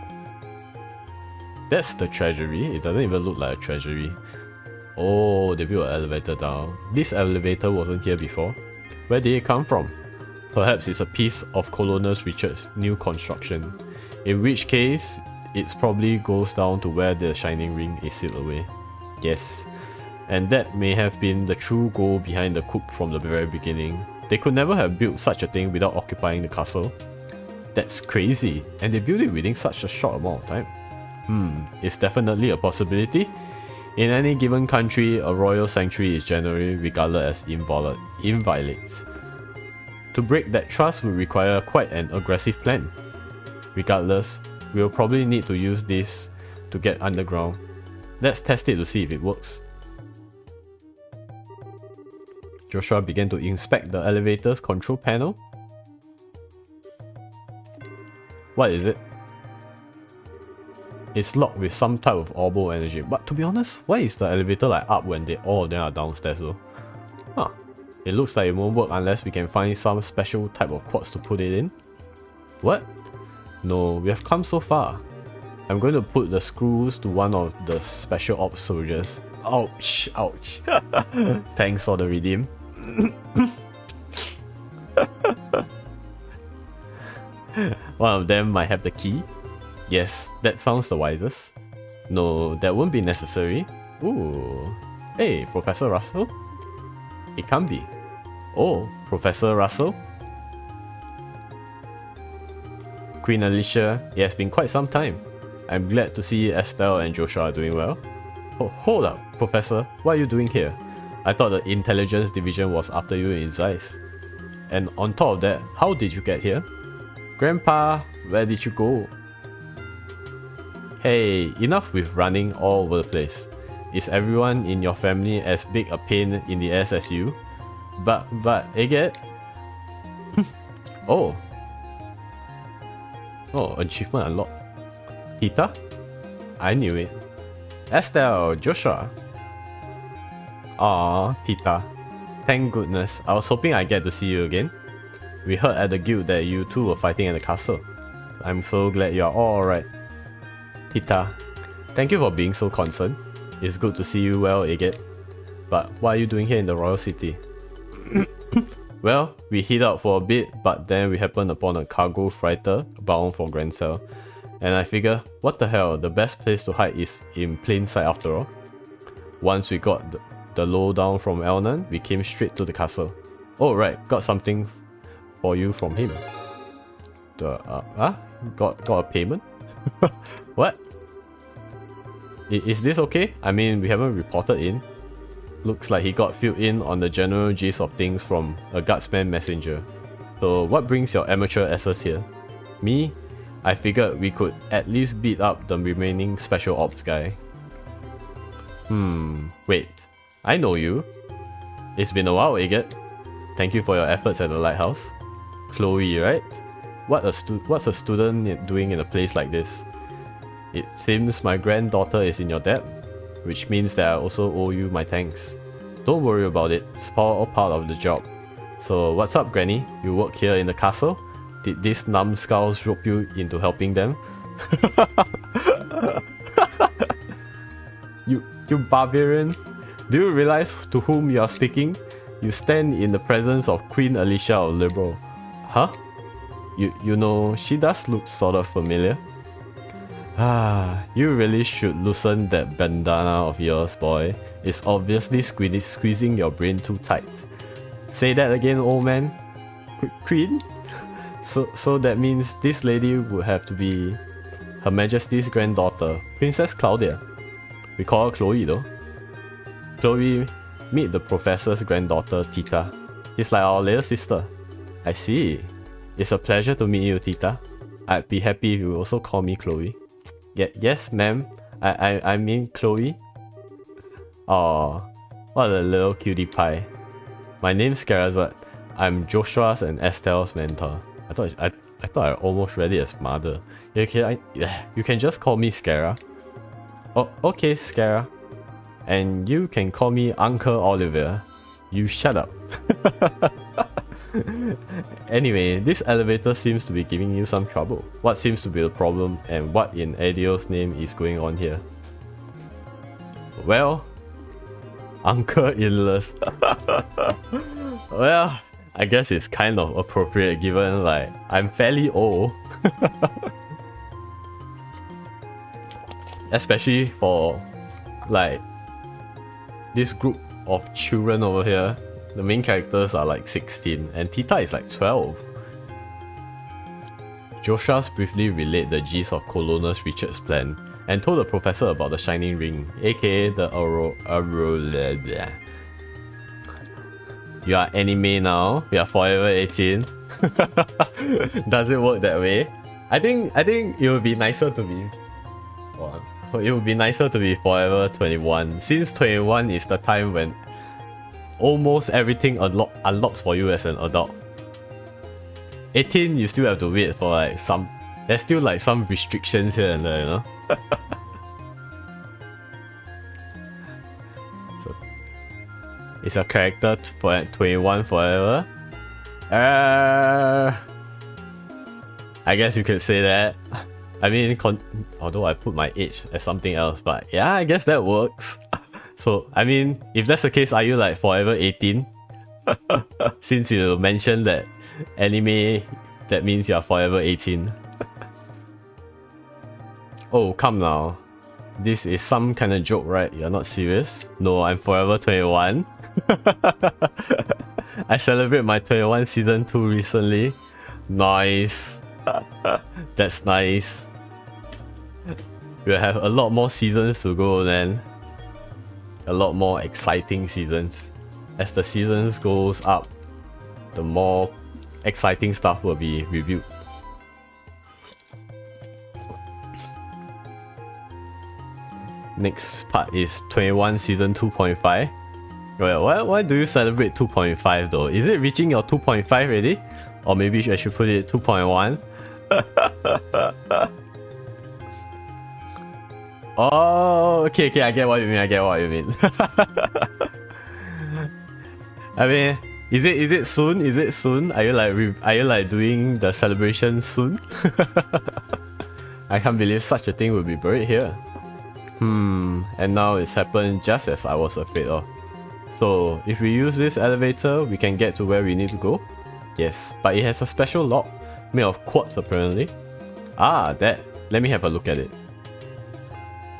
that's the treasury. It doesn't even look like a treasury. Oh, they built an elevator down. This elevator wasn't here before. Where did it come from? Perhaps it's a piece of Colonel Richard's new construction. In which case, it probably goes down to where the shining ring is sealed away. Yes, and that may have been the true goal behind the coup from the very beginning. They could never have built such a thing without occupying the castle. That's crazy, and they built it within such a short amount of time. It's definitely a possibility. In any given country, a royal sanctuary is generally regarded as inviolate. To break that trust would require quite an aggressive plan. Regardless, we'll probably need to use this to get underground. Let's test it to see if it works. Joshua began to inspect the elevator's control panel. What is it? It's locked with some type of orbital energy. But to be honest, why is the elevator like up when all of them are downstairs though? Huh. It looks like it won't work unless we can find some special type of quartz to put it in. What? No, we have come so far. I'm going to put the screws to one of the special ops soldiers. Ouch, ouch. Thanks for the redeem. One of them might have the key. Yes, that sounds the wisest. No, that won't be necessary. Ooh. Hey, Professor Russell? It can't be. Oh, Professor Russell? Queen Alicia, it has been quite some time. I'm glad to see Estelle and Joshua are doing well. Oh, hold up, Professor. What are you doing here? I thought the intelligence division was after you in Zeiss. And on top of that, how did you get here? Grandpa, where did you go? Hey, enough with running all over the place. Is everyone in your family as big a pain in the ass as you? But, Agate? Oh. Oh, achievement unlocked. Tita? I knew it. Estelle, Joshua. Aw, Tita. Thank goodness. I was hoping I'd get to see you again. We heard at the guild that you two were fighting at the castle. I'm so glad you are all alright. Tita, thank you for being so concerned. It's good to see you well, Agate. But what are you doing here in the royal city? Well, we hid out for a bit, but then we happened upon a cargo freighter bound for Grancel. And I figure, what the hell, the best place to hide is in plain sight after all. Once we got the lowdown from Elnan, we came straight to the castle. Oh right, got something for you from him. Got a payment? What? Is this okay? I mean, we haven't reported in. Looks like he got filled in on the general gist of things from a guardsman messenger. So what brings your amateur asses here? Me? I figured we could at least beat up the remaining special ops guy. Wait. I know you. It's been a while, Agate. Thank you for your efforts at the lighthouse. Chloe, right? What's a student doing in a place like this? It seems my granddaughter is in your debt, which means that I also owe you my thanks. Don't worry about it, it's all part of the job. So what's up, Granny? You work here in the castle? Did these numbskulls rope you into helping them? You barbarian! Do you realize to whom you are speaking? You stand in the presence of Queen Alicia of Liberal. Huh? You know, she does look sort of familiar. You really should loosen that bandana of yours, boy. It's obviously squeezing your brain too tight. Say that again, old man. Queen? So that means this lady would have to be Her Majesty's granddaughter, Princess Claudia. We call her Chloe though. Chloe, meet the professor's granddaughter, Tita. She's like our little sister. I see. It's a pleasure to meet you, Tita. I'd be happy if you also call me Chloe. Yes, ma'am. I mean Chloe. Aw, what a little cutie pie. My name's Scarazot. I'm Joshua's and Estelle's mentor. I thought I almost read it as mother. You can just call me Scara. Oh, okay, Scara. And you can call me Uncle Oliver. You shut up. Anyway, this elevator seems to be giving you some trouble. What seems to be the problem, and what in Adio's name is going on here? Well, Uncle Indlus. Well, I guess it's kind of appropriate given like I'm fairly old. Especially for like this group of children over here. The main characters are like 16 and Tita is like 12. Joshua's briefly relayed the gist of Colonus Richard's plan. and told the professor about the shining ring, aka the Aurora. You are anime now. You are forever 18. Does it work that way? I think it would be nicer to be. It would be nicer to be forever 21, since 21 is the time when almost everything unlocks for you as an adult. 18, you still have to wait for like some. There's still like some restrictions here and there, you know. So, is your character for 21 forever? I guess you could say that. I mean, although I put my age as something else, but yeah, I guess that works. So, I mean, if that's the case, are you like forever 18? Since you mentioned that anime, that means you are forever 18. Oh, come now. This is some kind of joke, right? You're not serious? No, I'm forever 21. I celebrate my 21 season 2 recently. Nice. That's nice. We'll have a lot more seasons to go then. A lot more exciting seasons. As the seasons goes up, the more exciting stuff will be reviewed. Next part is 21 season 2.5. Well, why do you celebrate 2.5 though? Is it reaching your 2.5 already? Or maybe I should put it 2.1? Oh, okay, I get what you mean. I mean, is it soon? Is it soon? Are you like doing the celebration soon? I can't believe such a thing would be buried here. And now it's happened just as I was afraid of. So if we use this elevator, we can get to where we need to go. Yes, but it has a special lock made of quartz apparently. Ah, that. Let me have a look at it.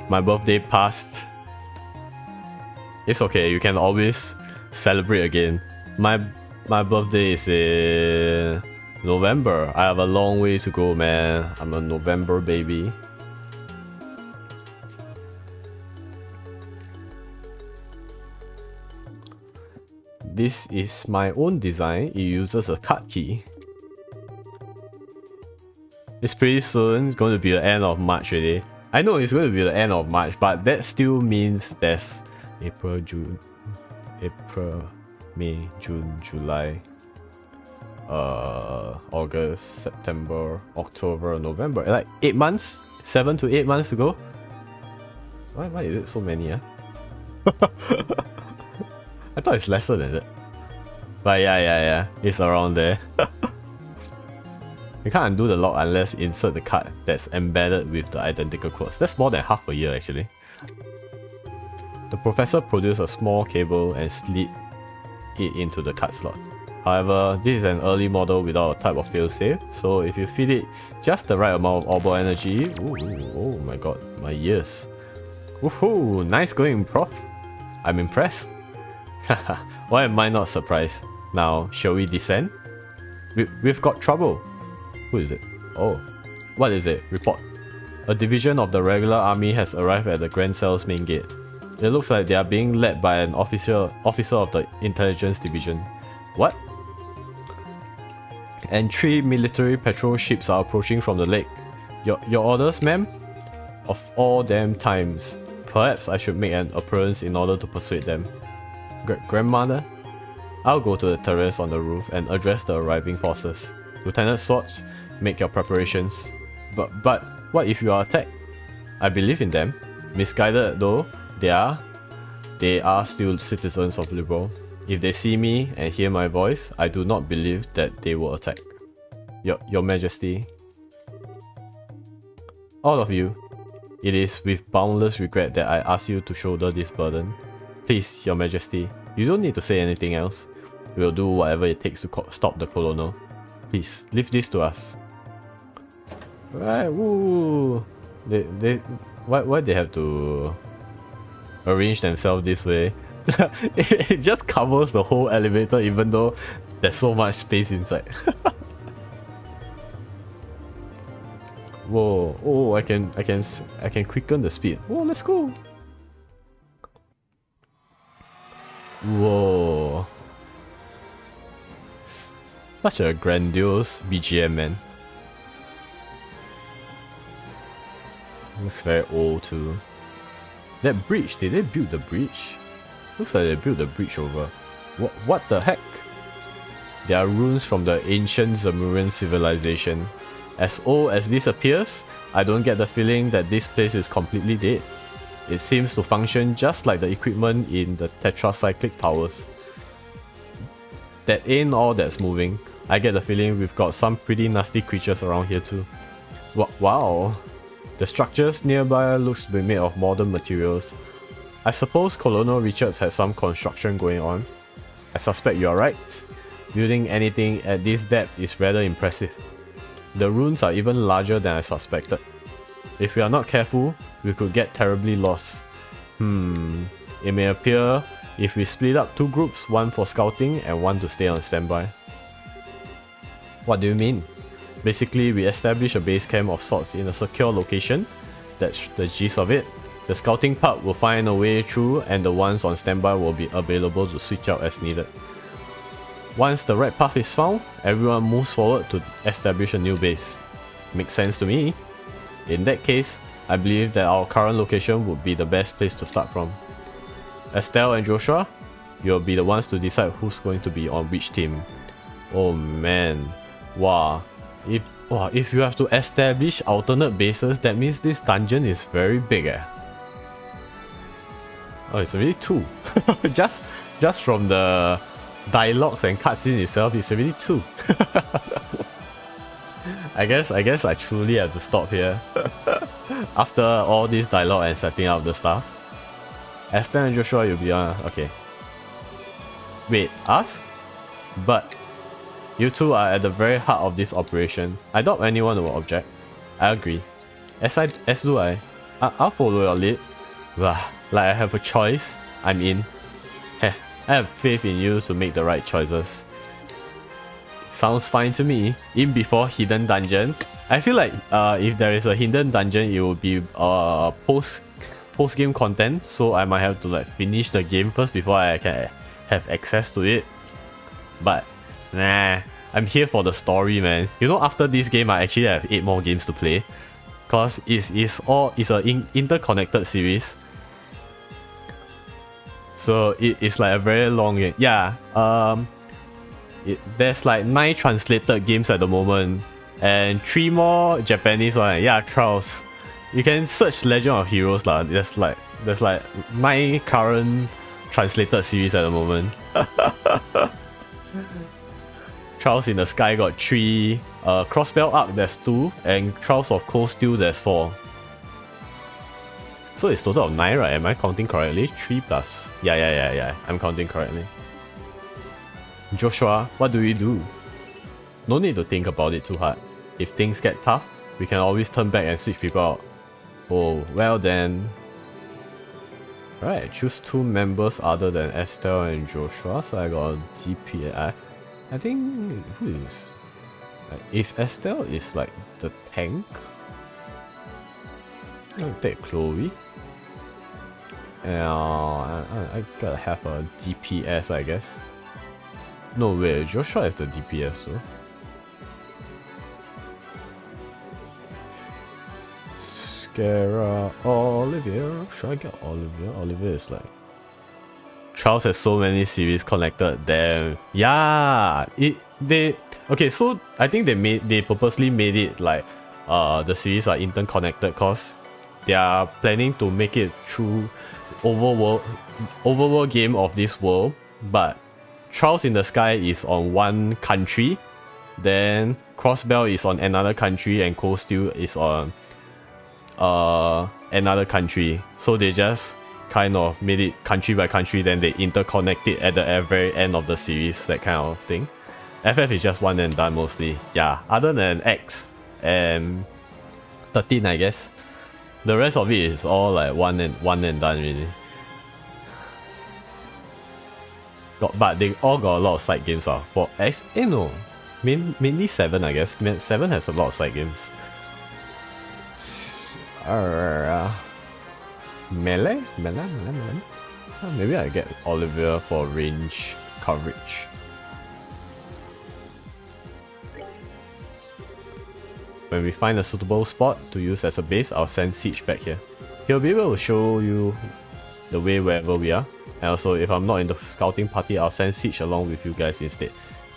My birthday passed. It's okay, you can always celebrate again. My birthday is in November. I have a long way to go, man. I'm a November baby. This is my own design. It uses a card key. It's pretty soon. It's going to be the end of March already. I know it's going to be the end of March, but that still means there's April, May, June, July, August, September, October, November. Like 8 months? 7 to 8 months to go? Why is it so many? I thought it's lesser than that. But yeah, it's around there. You can't undo the lock unless you insert the card that's embedded with the identical codes. That's more than half a year actually. The professor produced a small cable and slid it into the card slot. However, this is an early model without a type of failsafe, so if you feed it just the right amount of orbital energy... Ooh, oh my god, my ears. Woohoo, nice going, prof. I'm impressed. Why am I not surprised? Now, shall we descend? We've got trouble. Who is it? Oh. What is it? Report. A division of the regular army has arrived at the Grand Cell's main gate. It looks like they are being led by an officer of the intelligence division. What? And 3 military patrol ships are approaching from the lake. Your orders, ma'am? Of all damn times. Perhaps I should make an appearance in order to persuade them. Grandmother? I'll go to the terrace on the roof and address the arriving forces. Lieutenant Swartz, make your preparations. But what if you are attacked? I believe in them. Misguided though they are still citizens of Liberal. If they see me and hear my voice, I do not believe that they will attack. Your Majesty. All of you, it is with boundless regret that I ask you to shoulder this burden. Please, Your Majesty, you don't need to say anything else. We'll do whatever it takes to stop the colonel. Please, leave this to us. Right, woo! Why they have to arrange themselves this way? It just covers the whole elevator even though there's so much space inside. Whoa. Oh, I can quicken the speed. Oh, let's go. Whoa. Such a grandiose BGM, man. Looks very old too. That bridge, did they build the bridge? Looks like they built the bridge over. What the heck? There are ruins from the ancient Zamurian civilization. As old as this appears, I don't get the feeling that this place is completely dead. It seems to function just like the equipment in the tetracyclic towers. That ain't all that's moving. I get the feeling we've got some pretty nasty creatures around here too. Wow. The structures nearby looks to be made of modern materials. I suppose Colonel Richards had some construction going on. I suspect you are right. Building anything at this depth is rather impressive. The ruins are even larger than I suspected. If we are not careful, we could get terribly lost. It may appear if we split up two groups, one for scouting and one to stay on standby. What do you mean? Basically, we establish a base camp of sorts in a secure location. That's the gist of it. The scouting part will find a way through and the ones on standby will be available to switch out as needed. Once the right path is found, everyone moves forward to establish a new base. Makes sense to me. In that case, I believe that our current location would be the best place to start from. Estelle and Joshua, you'll be the ones to decide who's going to be on which team. Oh man, wow. If you have to establish alternate bases, that means this dungeon is very big eh. Oh, it's already 2. just from the dialogues and cutscene itself, it's already 2. I guess I truly have to stop here. After all this dialogue and setting up the stuff. Esther and Joshua, you'll be on. Okay. Wait, us? But you two are at the very heart of this operation. I doubt anyone will object. I agree. As do I. I'll follow your lead. Like I have a choice, I'm in. Heh, I have faith in you to make the right choices. Sounds fine to me. In before Hidden Dungeon. I feel like if there is a Hidden Dungeon, it will be post-game content. So I might have to like finish the game first before I can have access to it. But nah, I'm here for the story, man. You know, after this game, I actually have 8 more games to play. Cause it's an interconnected series. So it's like a very long game. Yeah, there's like 9 translated games at the moment. And 3 more Japanese one. Yeah, trials. You can search Legend of Heroes lah. There's like 9 current translated series at the moment. Trials in the Sky got 3, Crossbell Arc there's 2, and Trials of Cold Steel there's 4. So it's total of 9, right? Am I counting correctly? 3 plus. Yeah. I'm counting correctly. Joshua, what do we do? No need to think about it too hard. If things get tough, we can always turn back and switch people out. Oh, well then. Right, choose 2 members other than Estelle and Joshua. So I got a GPA. I think who is like, if Estelle is like the tank, I'll take Chloe. And I gotta have a DPS, I guess. No way, Joshua is the DPS though. Scara, Olivia. Should I get Olivia? Olivia is like. Trials has so many series connected. Damn. Yeah. Okay, so I think they purposely made it like the series are interconnected because they are planning to make it through overworld game of this world, but Trials in the Sky is on one country, then Crossbell is on another country, and Cold Steel is on another country. So they just kind of made it country by country, then they interconnect it at the very end of the series, that kind of thing. FF is just one and done mostly. Yeah, other than X and 13, I guess. The rest of it is all like one and done really. But they all got a lot of side games for X. No, mainly 7, I guess. 7 has a lot of side games. Melee? Melee? Oh, maybe I get Olivia for range coverage. When we find a suitable spot to use as a base, I'll send Siege back here. He'll be able to show you the way wherever we are. And also, if I'm not in the scouting party, I'll send Siege along with you guys instead.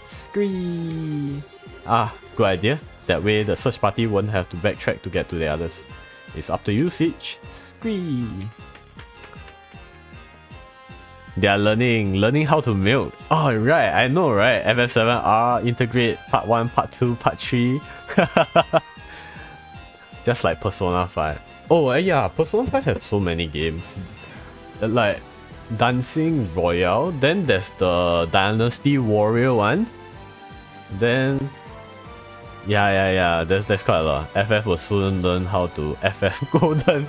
Scree! Ah, good idea. That way the search party won't have to backtrack to get to the others. It's up to you, Siege. Scree! They are learning how to milk. Oh, right, I know, right? FF7R, integrate part 1, part 2, part 3. Just like Persona 5. Oh, yeah, Persona 5 has so many games. Like Dancing Royale, then there's the Dynasty Warrior one. Then yeah, there's quite a lot. FF will soon learn how to FF Golden.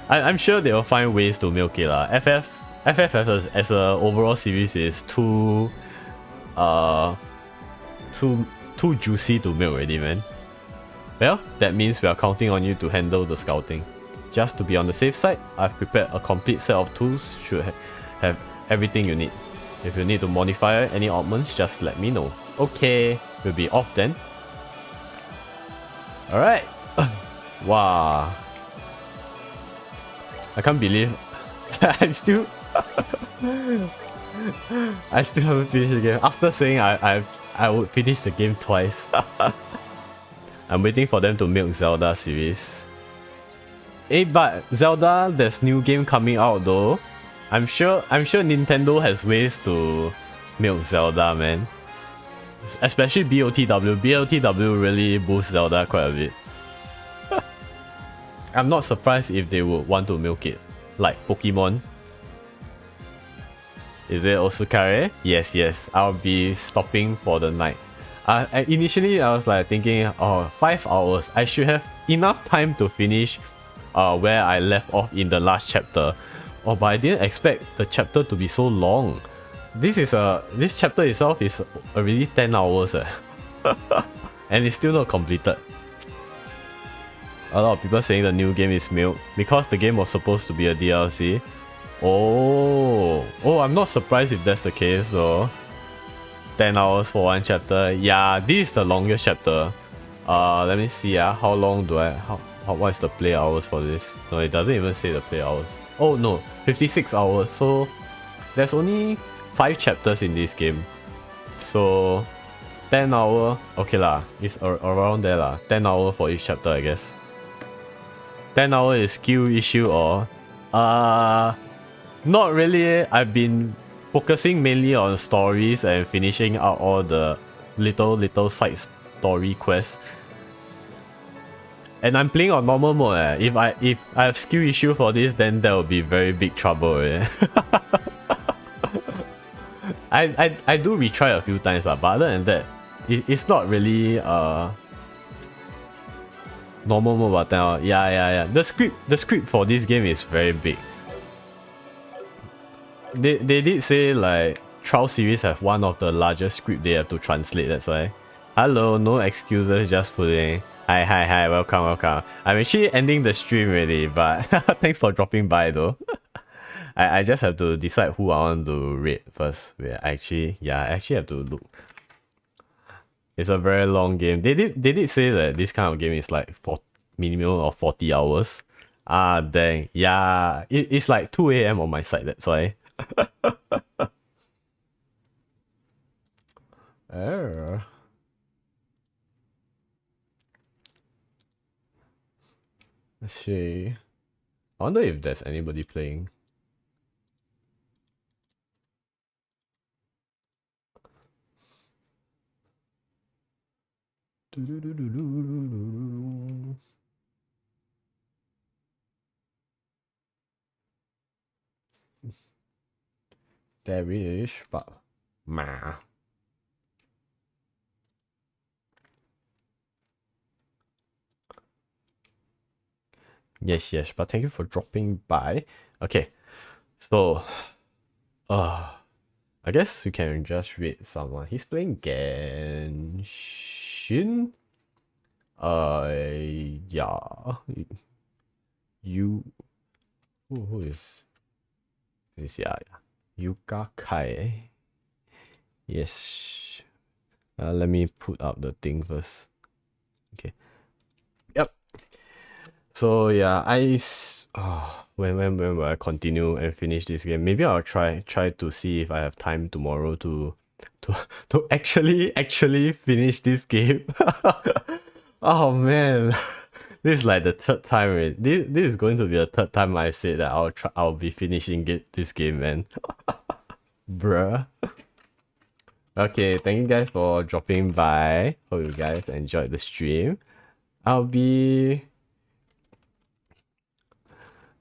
I'm sure they will find ways to milk it lah. FF as a overall series is too juicy to milk already, man. Well, that means we are counting on you to handle the scouting. Just to be on the safe side, I've prepared a complete set of tools, should have everything you need. If you need to modify any augments, just let me know. Okay, we'll be off then. Alright. Wow. I can't believe I still haven't finished the game. After saying I would finish the game twice. I'm waiting for them to milk Zelda series. Hey, but Zelda, there's new game coming out though. I'm sure Nintendo has ways to milk Zelda, man. Especially BOTW. BOTW really boosts Zelda quite a bit. I'm not surprised if they would want to milk it. Like Pokemon. Is it Osukare? Yes. I'll be stopping for the night. Initially, I was like thinking, oh, 5 hours. I should have enough time to finish where I left off in the last chapter. Oh, but I didn't expect the chapter to be so long. This chapter itself is already 10 hours. And it's still not completed. A lot of people saying the new game is milk because the game was supposed to be a DLC. Oh, I'm not surprised if that's the case though. 10 hours for one chapter. Yeah, this is the longest chapter. Let me see. How long do what is the play hours for this? No, it doesn't even say the play hours. Oh no, 56 hours. So there's only 5 chapters in this game. So 10 hour. Okay lah, it's around there lah. 10 hour for each chapter, I guess. 10 hour is skill issue or not really. I've been focusing mainly on stories and finishing out all the little side story quests. And I'm playing on normal mode. If I have skill issue for this, then there will be very big trouble. I do retry a few times, but other than that, it's not really normal mode. But yeah. The script for this game is very big. They did say like Trial series have one of the largest script they have to translate. That's why. Hello, no excuses, just putting. Hi, welcome. I'm actually ending the stream already, but thanks for dropping by though. I just have to decide who I want to rate first. I actually have to look. It's a very long game. They did say that this kind of game is like for minimum of 40 hours. Ah dang. Yeah, it's like 2 AM on my side, that's why. Let's see. I wonder if there's anybody playing. There is, but ma. Yes, but thank you for dropping by. Okay, so I guess you can just read someone. He's playing Genshin. Yeah. You. Who is? Yeah. Yuka Kai. Yes. Let me put up the thing first. Okay. Yep. So yeah, when will I continue and finish this game? Maybe I'll try to see if I have time tomorrow to actually finish this game. Oh man. This is like the third time already. This is going to be the third time I said that I'll be finishing this game, man. Bruh. Okay, thank you guys for dropping by. Hope you guys enjoyed the stream. I'll be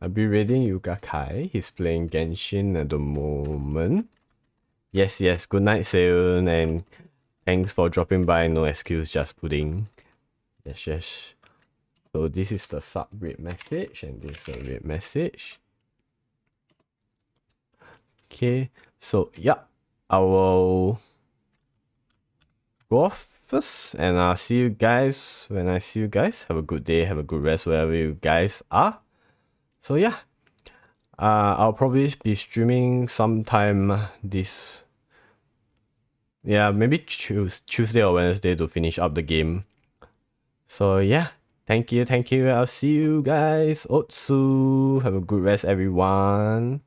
raiding Yuka Kai. He's playing Genshin at the moment. Yes, good night, Seun, and thanks for dropping by. No excuse, just pudding. Yes. So this is the sub-raid message, and this is the raid message. Okay, so yeah, I will go off first, and I'll see you guys when I see you guys. Have a good day, have a good rest wherever you guys are. So yeah, I'll probably be streaming sometime this, yeah, maybe Tuesday or Wednesday to finish up the game. So yeah, thank you. I'll see you guys. Otsu. Have a good rest, everyone.